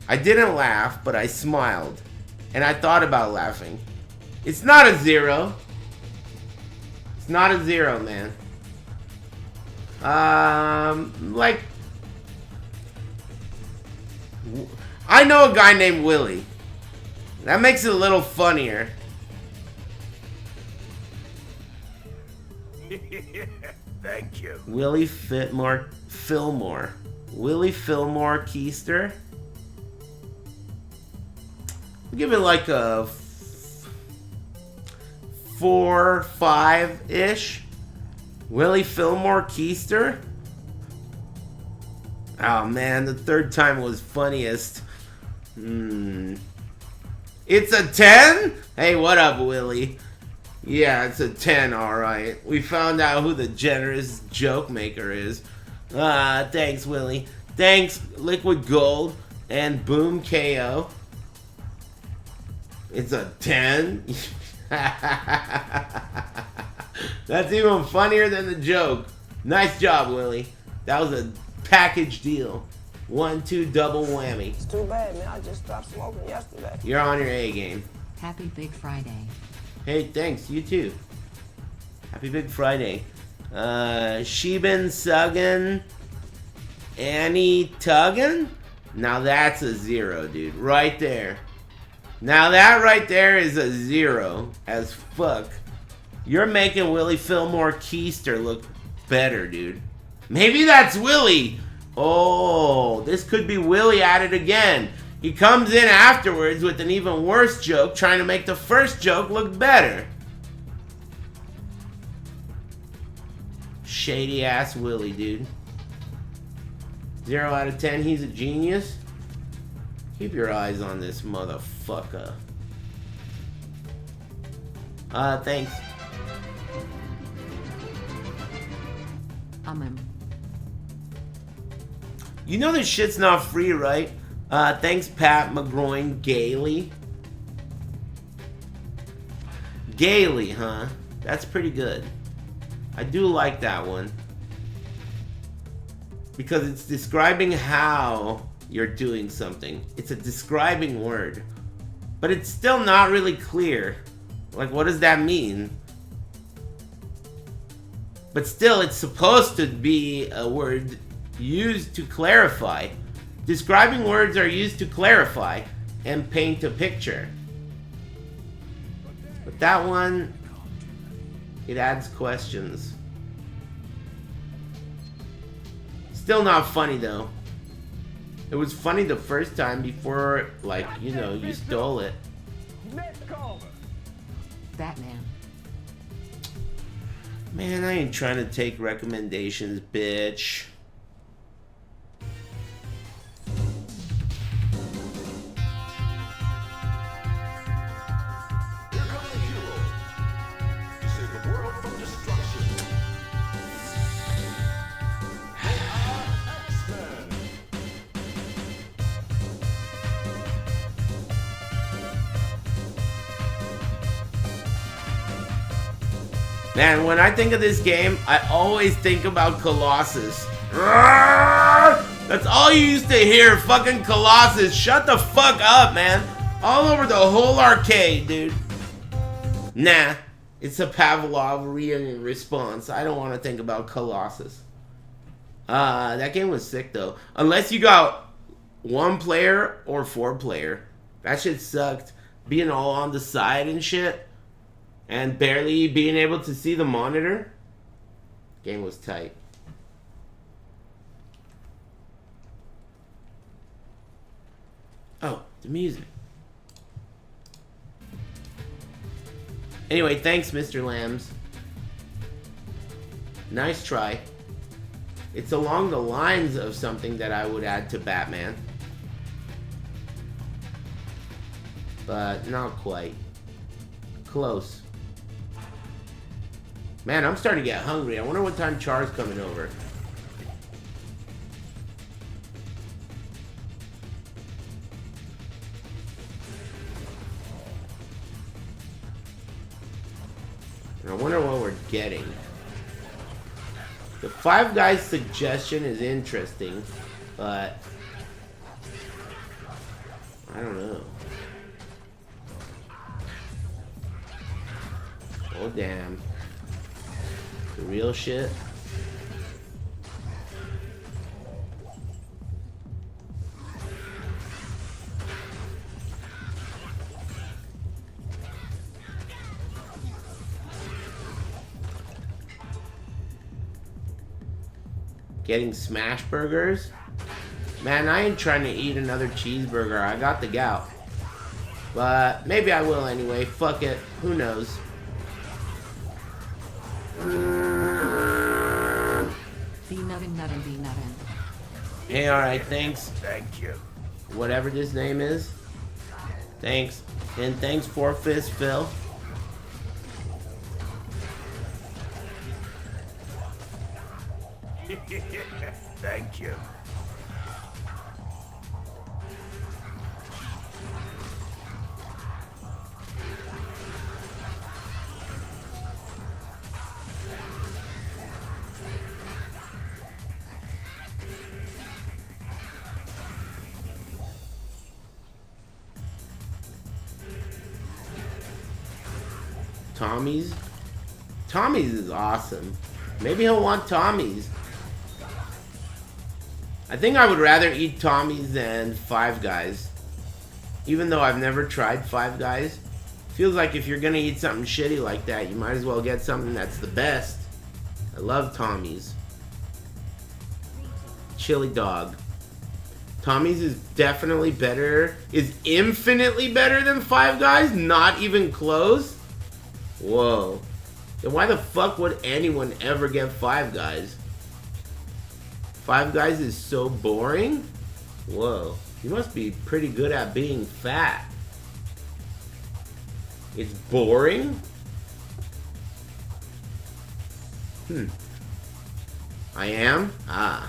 I didn't laugh, but I smiled, and I thought about laughing. It's not a 0. It's not a 0, man. Like, I know a guy named Willie. That makes it a little funnier. Thank you. Willie Fillmore. Willie Fillmore Keister. I'll give it like a 4, 5-ish. Willie Fillmore Keister. Oh man, the third time was funniest. It's a 10? Hey, what up, Willie? Yeah, it's a 10, alright. We found out who the generous joke maker is. Thanks, Willie. Thanks, Liquid Gold and Boom KO. It's a 10? That's even funnier than the joke. Nice job, Willie. That was a package deal. 1-2 double whammy. It's too bad, man. I just stopped smoking yesterday. You're on your A game. Happy Big Friday. Hey, thanks. You too. Happy Big Friday. Sheben Suggan. Annie Tuggan? Now that's a 0, dude. Right there. Now that right there is a 0 as fuck. You're making Willie Fillmore Keister look better, dude. Maybe that's Willie. Oh, this could be Willie at it again. He comes in afterwards with an even worse joke, trying to make the first joke look better. Shady ass Willie, dude. 0 out of 10, he's a genius. Keep your eyes on this motherfucker. Thanks. You know this shit's not free, right? Thanks, Pat McGroin Gailey. Gailey, huh? That's pretty good. I do like that one. Because it's describing how you're doing something. It's a describing word. But it's still not really clear. Like, what does that mean? But still, it's supposed to be a word used to clarify. Describing words are used to clarify and paint a picture. But that one, it adds questions. Still not funny though. It was funny the first time before, like, you know, you stole it. Batman. Man, I ain't trying to take recommendations, bitch. Man, when I think of this game, I always think about Colossus. That's all you used to hear, fucking Colossus. Shut the fuck up, man. All over the whole arcade, dude. Nah, it's a Pavlovian response. I don't want to think about Colossus. That game was sick, though. Unless you got 1 player or 4 player. That shit sucked. Being all on the side and shit. And barely being able to see the monitor. Game was tight. Oh, the music. Anyway, thanks, Mr. Lambs. Nice try. It's along the lines of something that I would add to Batman. But not quite. Close. Man, I'm starting to get hungry. I wonder what time Char's coming over. And I wonder what we're getting. The Five Guys suggestion is interesting, but I don't know. Oh, damn. The real shit. Getting smash burgers? Man, I ain't trying to eat another cheeseburger. I got the gout. But maybe I will anyway. Fuck it. Who knows? Hey, alright, thanks. Thank you. Whatever this name is. Thanks. And thanks, Four Fist Phil. Thank you. Tommy's? Tommy's is awesome. Maybe he'll want Tommy's. I think I would rather eat Tommy's than Five Guys. Even though I've never tried Five Guys. Feels like if you're gonna eat something shitty like that, you might as well get something that's the best. I love Tommy's. Chili dog. Tommy's is definitely better. Is infinitely better than Five Guys? Not even close? Whoa. Then why the fuck would anyone ever get Five Guys? Five Guys is so boring? Whoa. You must be pretty good at being fat. It's boring? I am? Ah.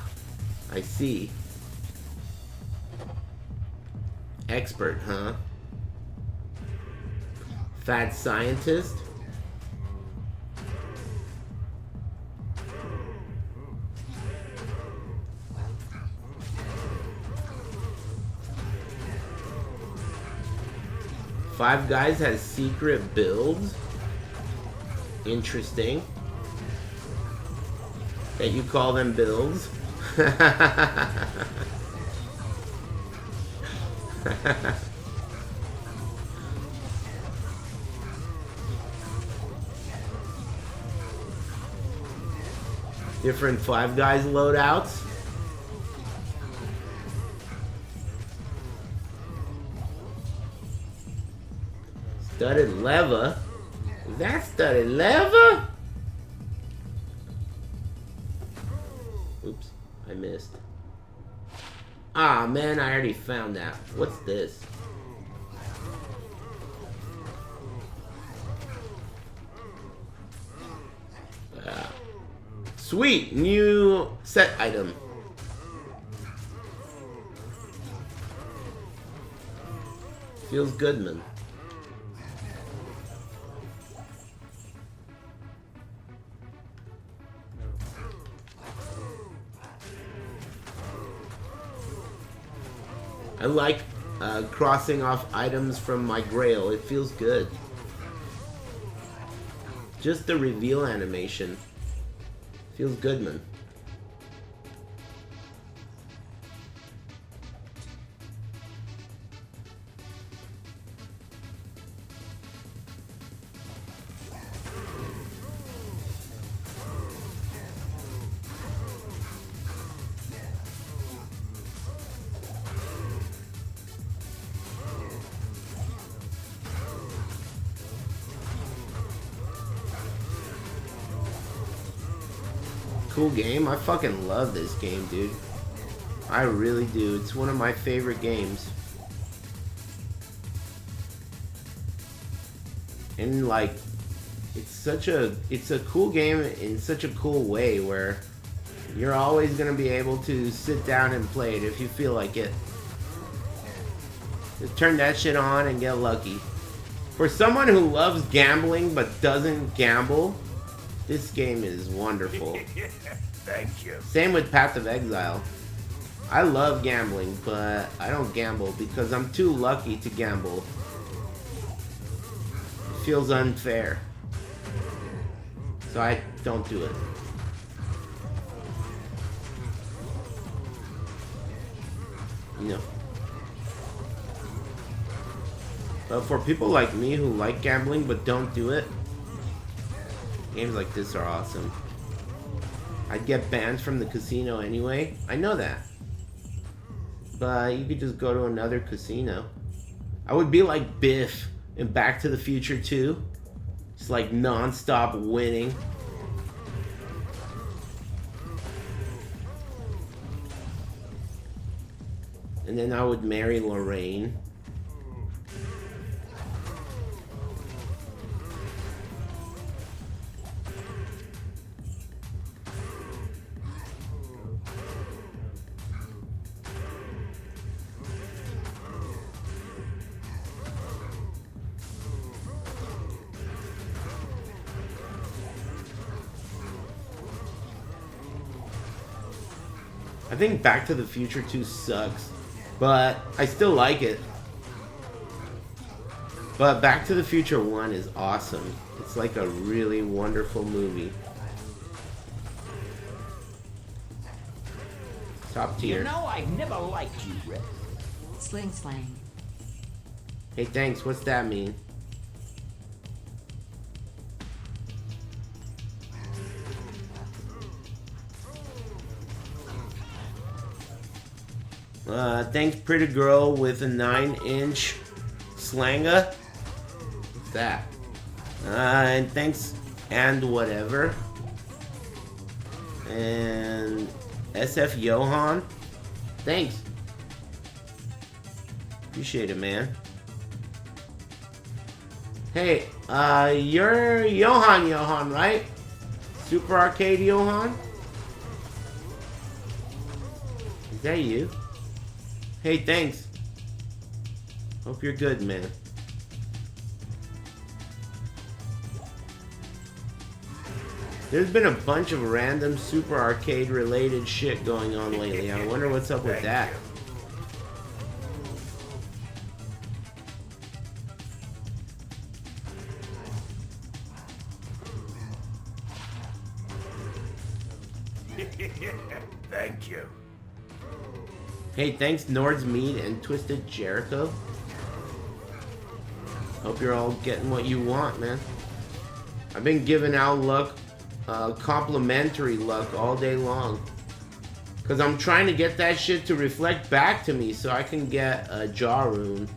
I see. Expert, huh? Fat scientist? Five Guys has secret builds? Interesting. That you call them builds? Different Five Guys loadouts? Studded lever? Is that studded lever? Ah, man, I already found that. What's this? Sweet, new set item. Feels good, man. I like crossing off items from my Grail. It feels good. Just the reveal animation. Feels good, man. Cool game. I fucking love this game, dude. I really do. It's one of my favorite games. And like, it's a cool game in such a cool way where you're always gonna be able to sit down and play it if you feel like it. Just turn that shit on and get lucky. For someone who loves gambling but doesn't gamble, this game is wonderful. Thank you. Same with Path of Exile. I love gambling, but I don't gamble because I'm too lucky to gamble. It feels unfair. So I don't do it. No. But for people like me who like gambling but don't do it, games like this are awesome. I'd get banned from the casino anyway. I know that. But you could just go to another casino. I would be like Biff in Back to the Future 2. Just like non-stop winning. And then I would marry Lorraine. I think Back to the Future 2 sucks, but I still like it. But Back to the Future 1 is awesome. It's like a really wonderful movie. Top tier. You know, I've never liked you, Rick. Sling slang. Hey, thanks. What's that mean? Thanks, pretty girl with a 9-inch slanga. What's that? And thanks, and whatever. And SF Johan. Thanks. Appreciate it, man. Hey, you're Johan, right? Super Arcade Johan? Is that you? Hey, thanks. Hope you're good, man. There's been a bunch of random Super Arcade related shit going on lately. I wonder what's up with that. Thank you. Hey, thanks Nord's Meat and Twisted Jericho. Hope you're all getting what you want, man. I've been giving out luck, complimentary luck all day long. Because I'm trying to get that shit to reflect back to me so I can get a jaw rune.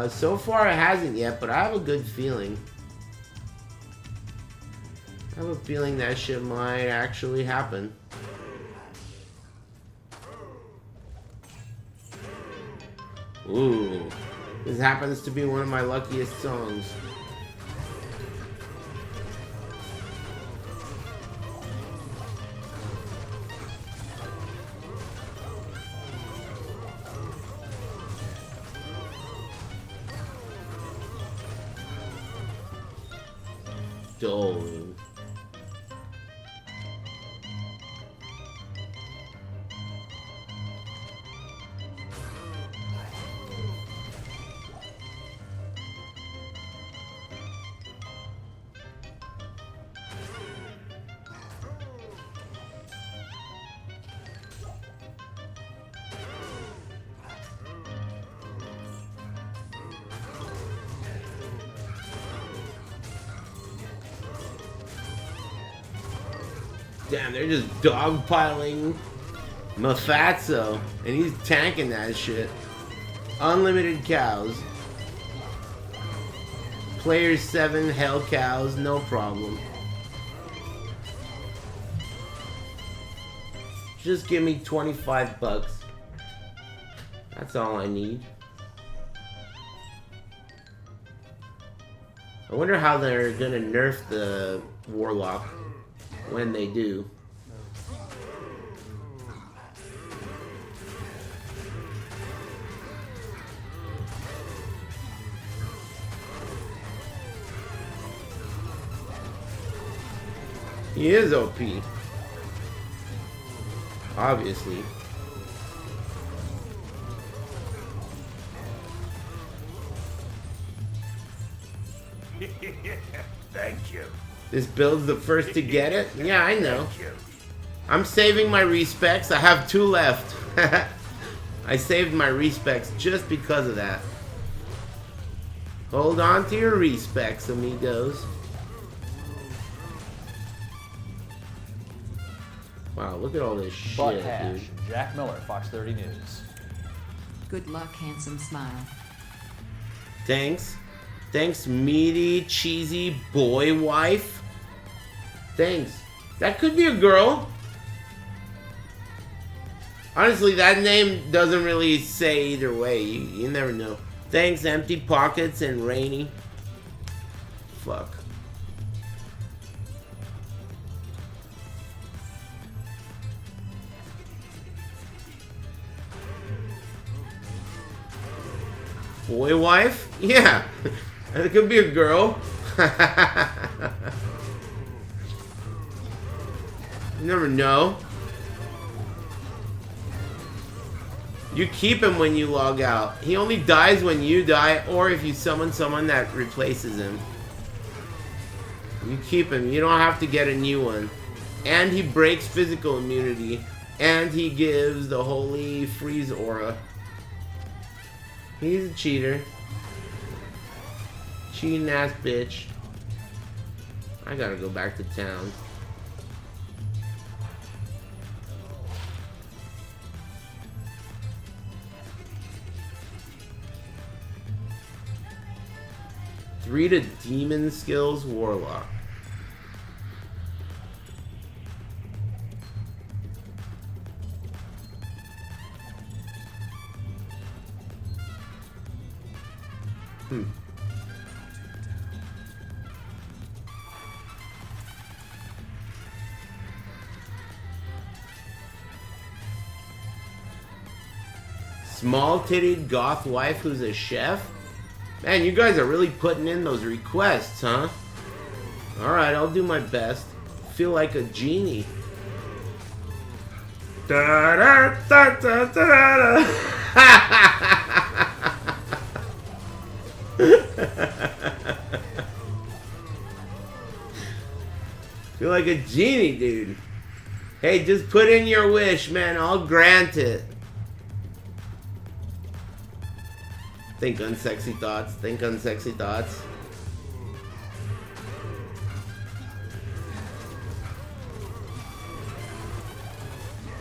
So far it hasn't yet, but I have a good feeling. I have a feeling that shit might actually happen. Ooh. This happens to be one of my luckiest songs. Doling. Damn, they're just dogpiling Mafazzo, and he's tanking that shit. Unlimited cows. Players 7 hell cows, no problem. Just give me 25 bucks. That's all I need. I wonder how they're gonna nerf the Warlock when they do. He is OP. Obviously. Thank you. This build's the first to get it? Yeah, I know. Thank you. I'm saving my respects. I have 2 left. I saved my respects just because of that. Hold on to your respects, amigos. Wow, look at all this Butt shit, hash. dude. Jack Miller, Fox 30 News. Good luck, handsome smile. Thanks. Thanks, meaty, cheesy boy wife. Thanks. That could be a girl. Honestly, that name doesn't really say either way. You never know. Thanks, empty pockets and rainy. Fuck. Boy wife? Yeah. It could be a girl. You never know. You keep him when you log out. He only dies when you die or if you summon someone that replaces him. You keep him. You don't have to get a new one. And he breaks physical immunity. And he gives the holy freeze aura. He's a cheater. Cheating ass bitch. I gotta go back to town. Three to demon skills warlock. Small-titted goth wife who's a chef? Man, you guys are really putting in those requests, huh? Alright, I'll do my best. Feel like a genie. Da da da da da da. Feel like a genie, dude. Hey, just put in your wish, man. I'll grant it. Think unsexy thoughts. Think unsexy thoughts.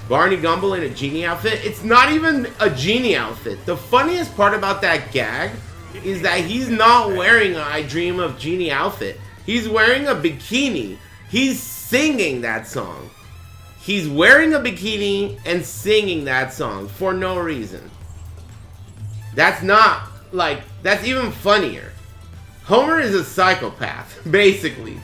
Barney Gumble in a genie outfit? It's not even a genie outfit. The funniest part about that gag is that he's not wearing a I Dream of Genie outfit. He's wearing a bikini. He's singing that song. He's wearing a bikini and singing that song for no reason. That's not, like, that's even funnier. Homer is a psychopath, basically.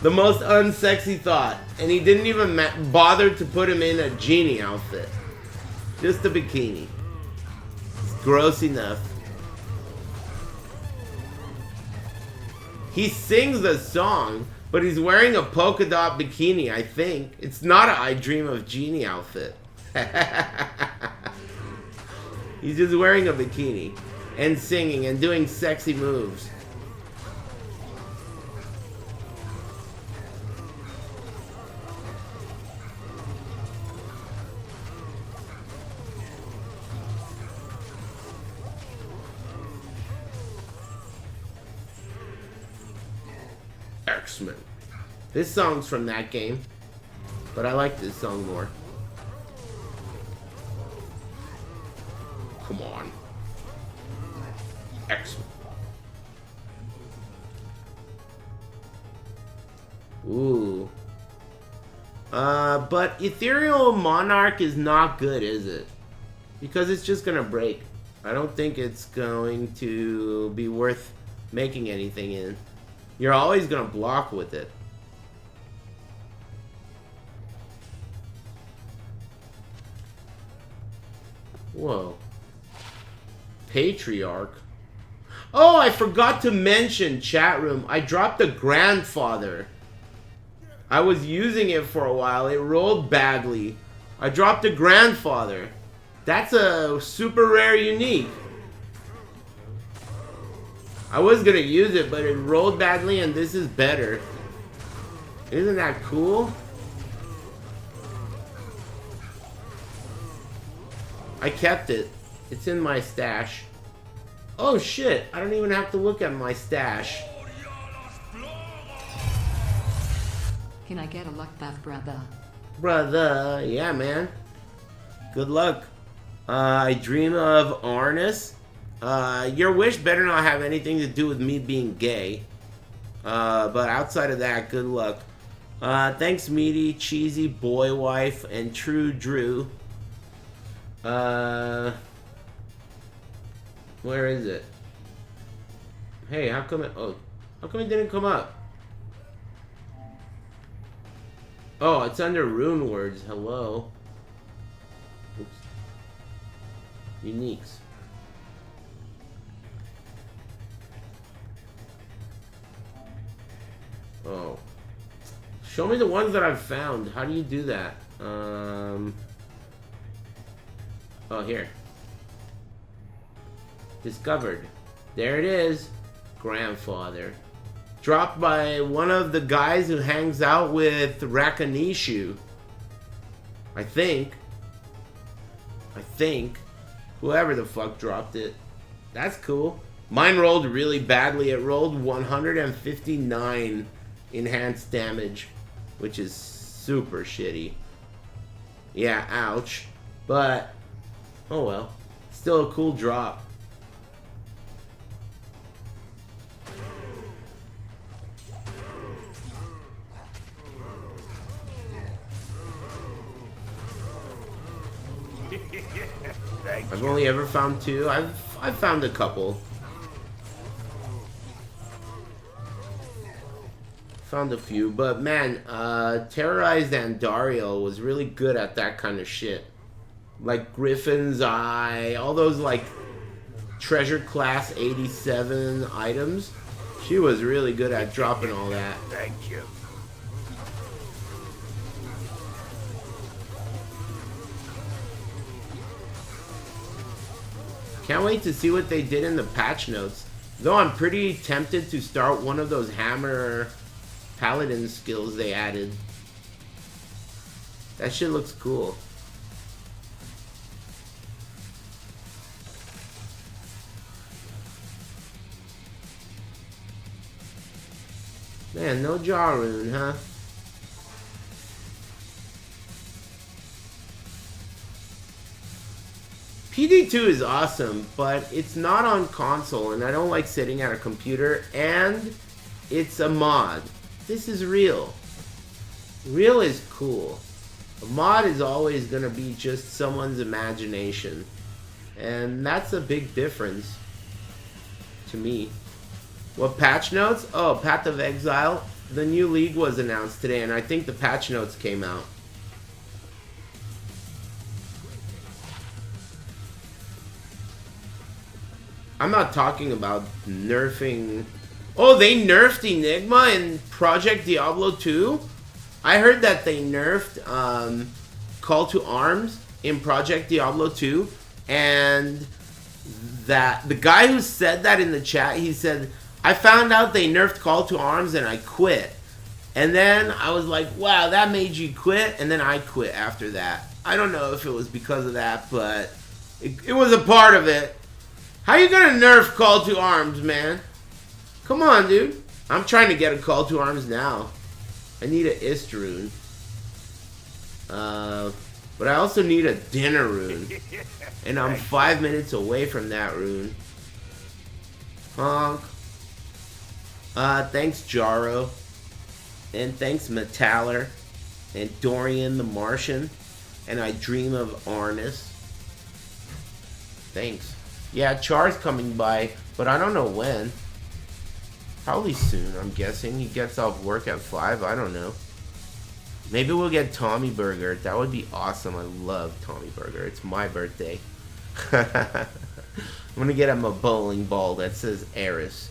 The most unsexy thought. And he didn't even bother to put him in a genie outfit. Just a bikini. It's gross enough. He sings the song, but he's wearing a polka dot bikini, I think. It's not an I Dream of Genie outfit. He's just wearing a bikini and singing and doing sexy moves. X-Men. This song's from that game, but I like this song more. Come on. X-Men. Ooh. But Ethereal Monarch is not good, is it? Because it's just gonna break. I don't think it's going to be worth making anything in. You're always gonna block with it. Whoa. Patriarch. Oh, I forgot to mention, chat room. I dropped a grandfather. I was using it for a while. It rolled badly. I dropped a grandfather. That's a super rare unique. I was gonna use it, but it rolled badly, and this is better. Isn't that cool? I kept it. It's in my stash. Oh shit, I don't even have to look at my stash. Can I get a luck buff, brother? Brother, yeah, man. Good luck. I dream of Arnis. Your wish better not have anything to do with me being gay. But outside of that, good luck. Thanks, Meaty, Cheesy, Boy Wife, and True Drew. Where is it? Hey, how come it didn't come up? Oh, it's under rune words. Hello. Oops. Uniques. Oh. Show me the ones that I've found. How do you do that? Oh, here. Discovered. There it is. Grandfather. Dropped by one of the guys who hangs out with Rakanishu. I think. Whoever the fuck dropped it. That's cool. Mine rolled really badly. It rolled 159 enhanced damage, which is super shitty. Yeah, ouch. But, oh well. Still a cool drop. I've only ever found two. I've found a couple. Found a few, but man, Terrorized Andariel was really good at that kind of shit. Like Griffin's Eye, all those like treasure class 87 items. She was really good at dropping all that. Thank you. Can't wait to see what they did in the patch notes. Though I'm pretty tempted to start one of those hammer paladin skills they added. That shit looks cool. Man, no jaw rune, huh? PD2 is awesome, but it's not on console, and I don't like sitting at a computer, and it's a mod. This is real. Real is cool. A mod is always gonna be just someone's imagination. And that's a big difference to me. What patch notes? Oh, Path of Exile. The new league was announced today, and I think the patch notes came out. I'm not talking about nerfing. Oh, they nerfed Enigma in Project Diablo 2? I heard that they nerfed Call to Arms in Project Diablo 2, and that the guy who said that in the chat, he said, I found out they nerfed Call to Arms and I quit. And then I was like, wow, that made you quit? And then I quit after that. I don't know if it was because of that, but it was a part of it. How you gonna nerf Call to Arms, man? Come on, dude. I'm trying to get a Call to Arms now. I need an Ist rune. But I also need a dinner rune. And I'm 5 minutes away from that rune. Honk. Thanks, Jaro. And thanks, Metaller. And Dorian the Martian. And I dream of Arnis. Thanks. Yeah, Char's coming by, but I don't know when. Probably soon, I'm guessing. He gets off work at 5, I don't know. Maybe we'll get Tommy Burger. That would be awesome. I love Tommy Burger. It's my birthday. I'm gonna get him a bowling ball that says Eris.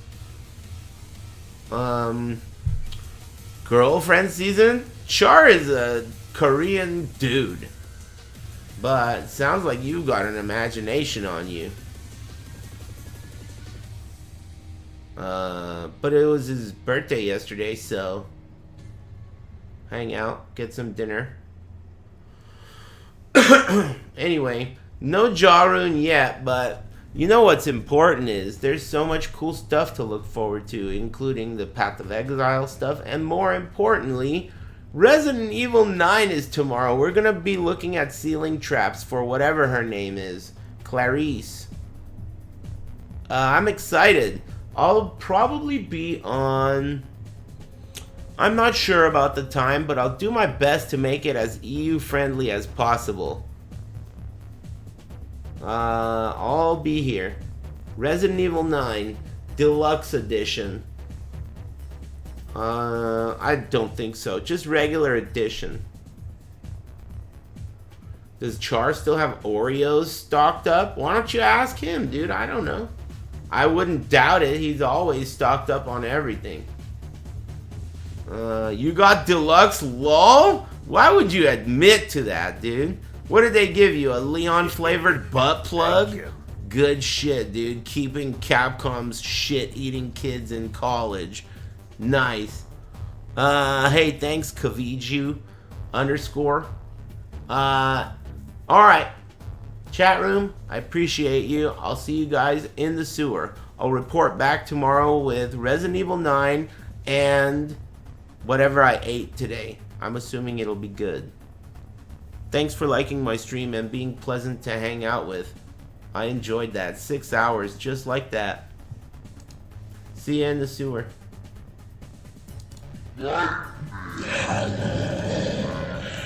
Girlfriend season? Char is a Korean dude. But sounds like you've got an imagination on you. But it was his birthday yesterday, so hang out, get some dinner. Anyway, no Jarun yet, but you know what's important is there's so much cool stuff to look forward to, including the Path of Exile stuff, and more importantly, Resident Evil 9 is tomorrow. We're gonna be looking at ceiling traps for whatever her name is, Clarice. I'm excited. I'll probably be on... I'm not sure about the time, but I'll do my best to make it as EU friendly as possible. I'll be here. Resident Evil 9 Deluxe Edition. I don't think so. Just regular edition. Does Char still have Oreos stocked up? Why don't you ask him, dude? I don't know. I wouldn't doubt it. He's always stocked up on everything. You got deluxe LOL? Why would you admit to that, dude? What did they give you? A Leon flavored butt plug? Good shit, dude. Keeping Capcom's shit-eating kids in college. Nice. Hey, thanks, Kaviju _. Alright. Chat room, I appreciate you. I'll see you guys in the sewer. I'll report back tomorrow with Resident Evil 9 and whatever I ate today. I'm assuming it'll be good. Thanks for liking my stream and being pleasant to hang out with. I enjoyed that. 6 hours just like that. See you in the sewer.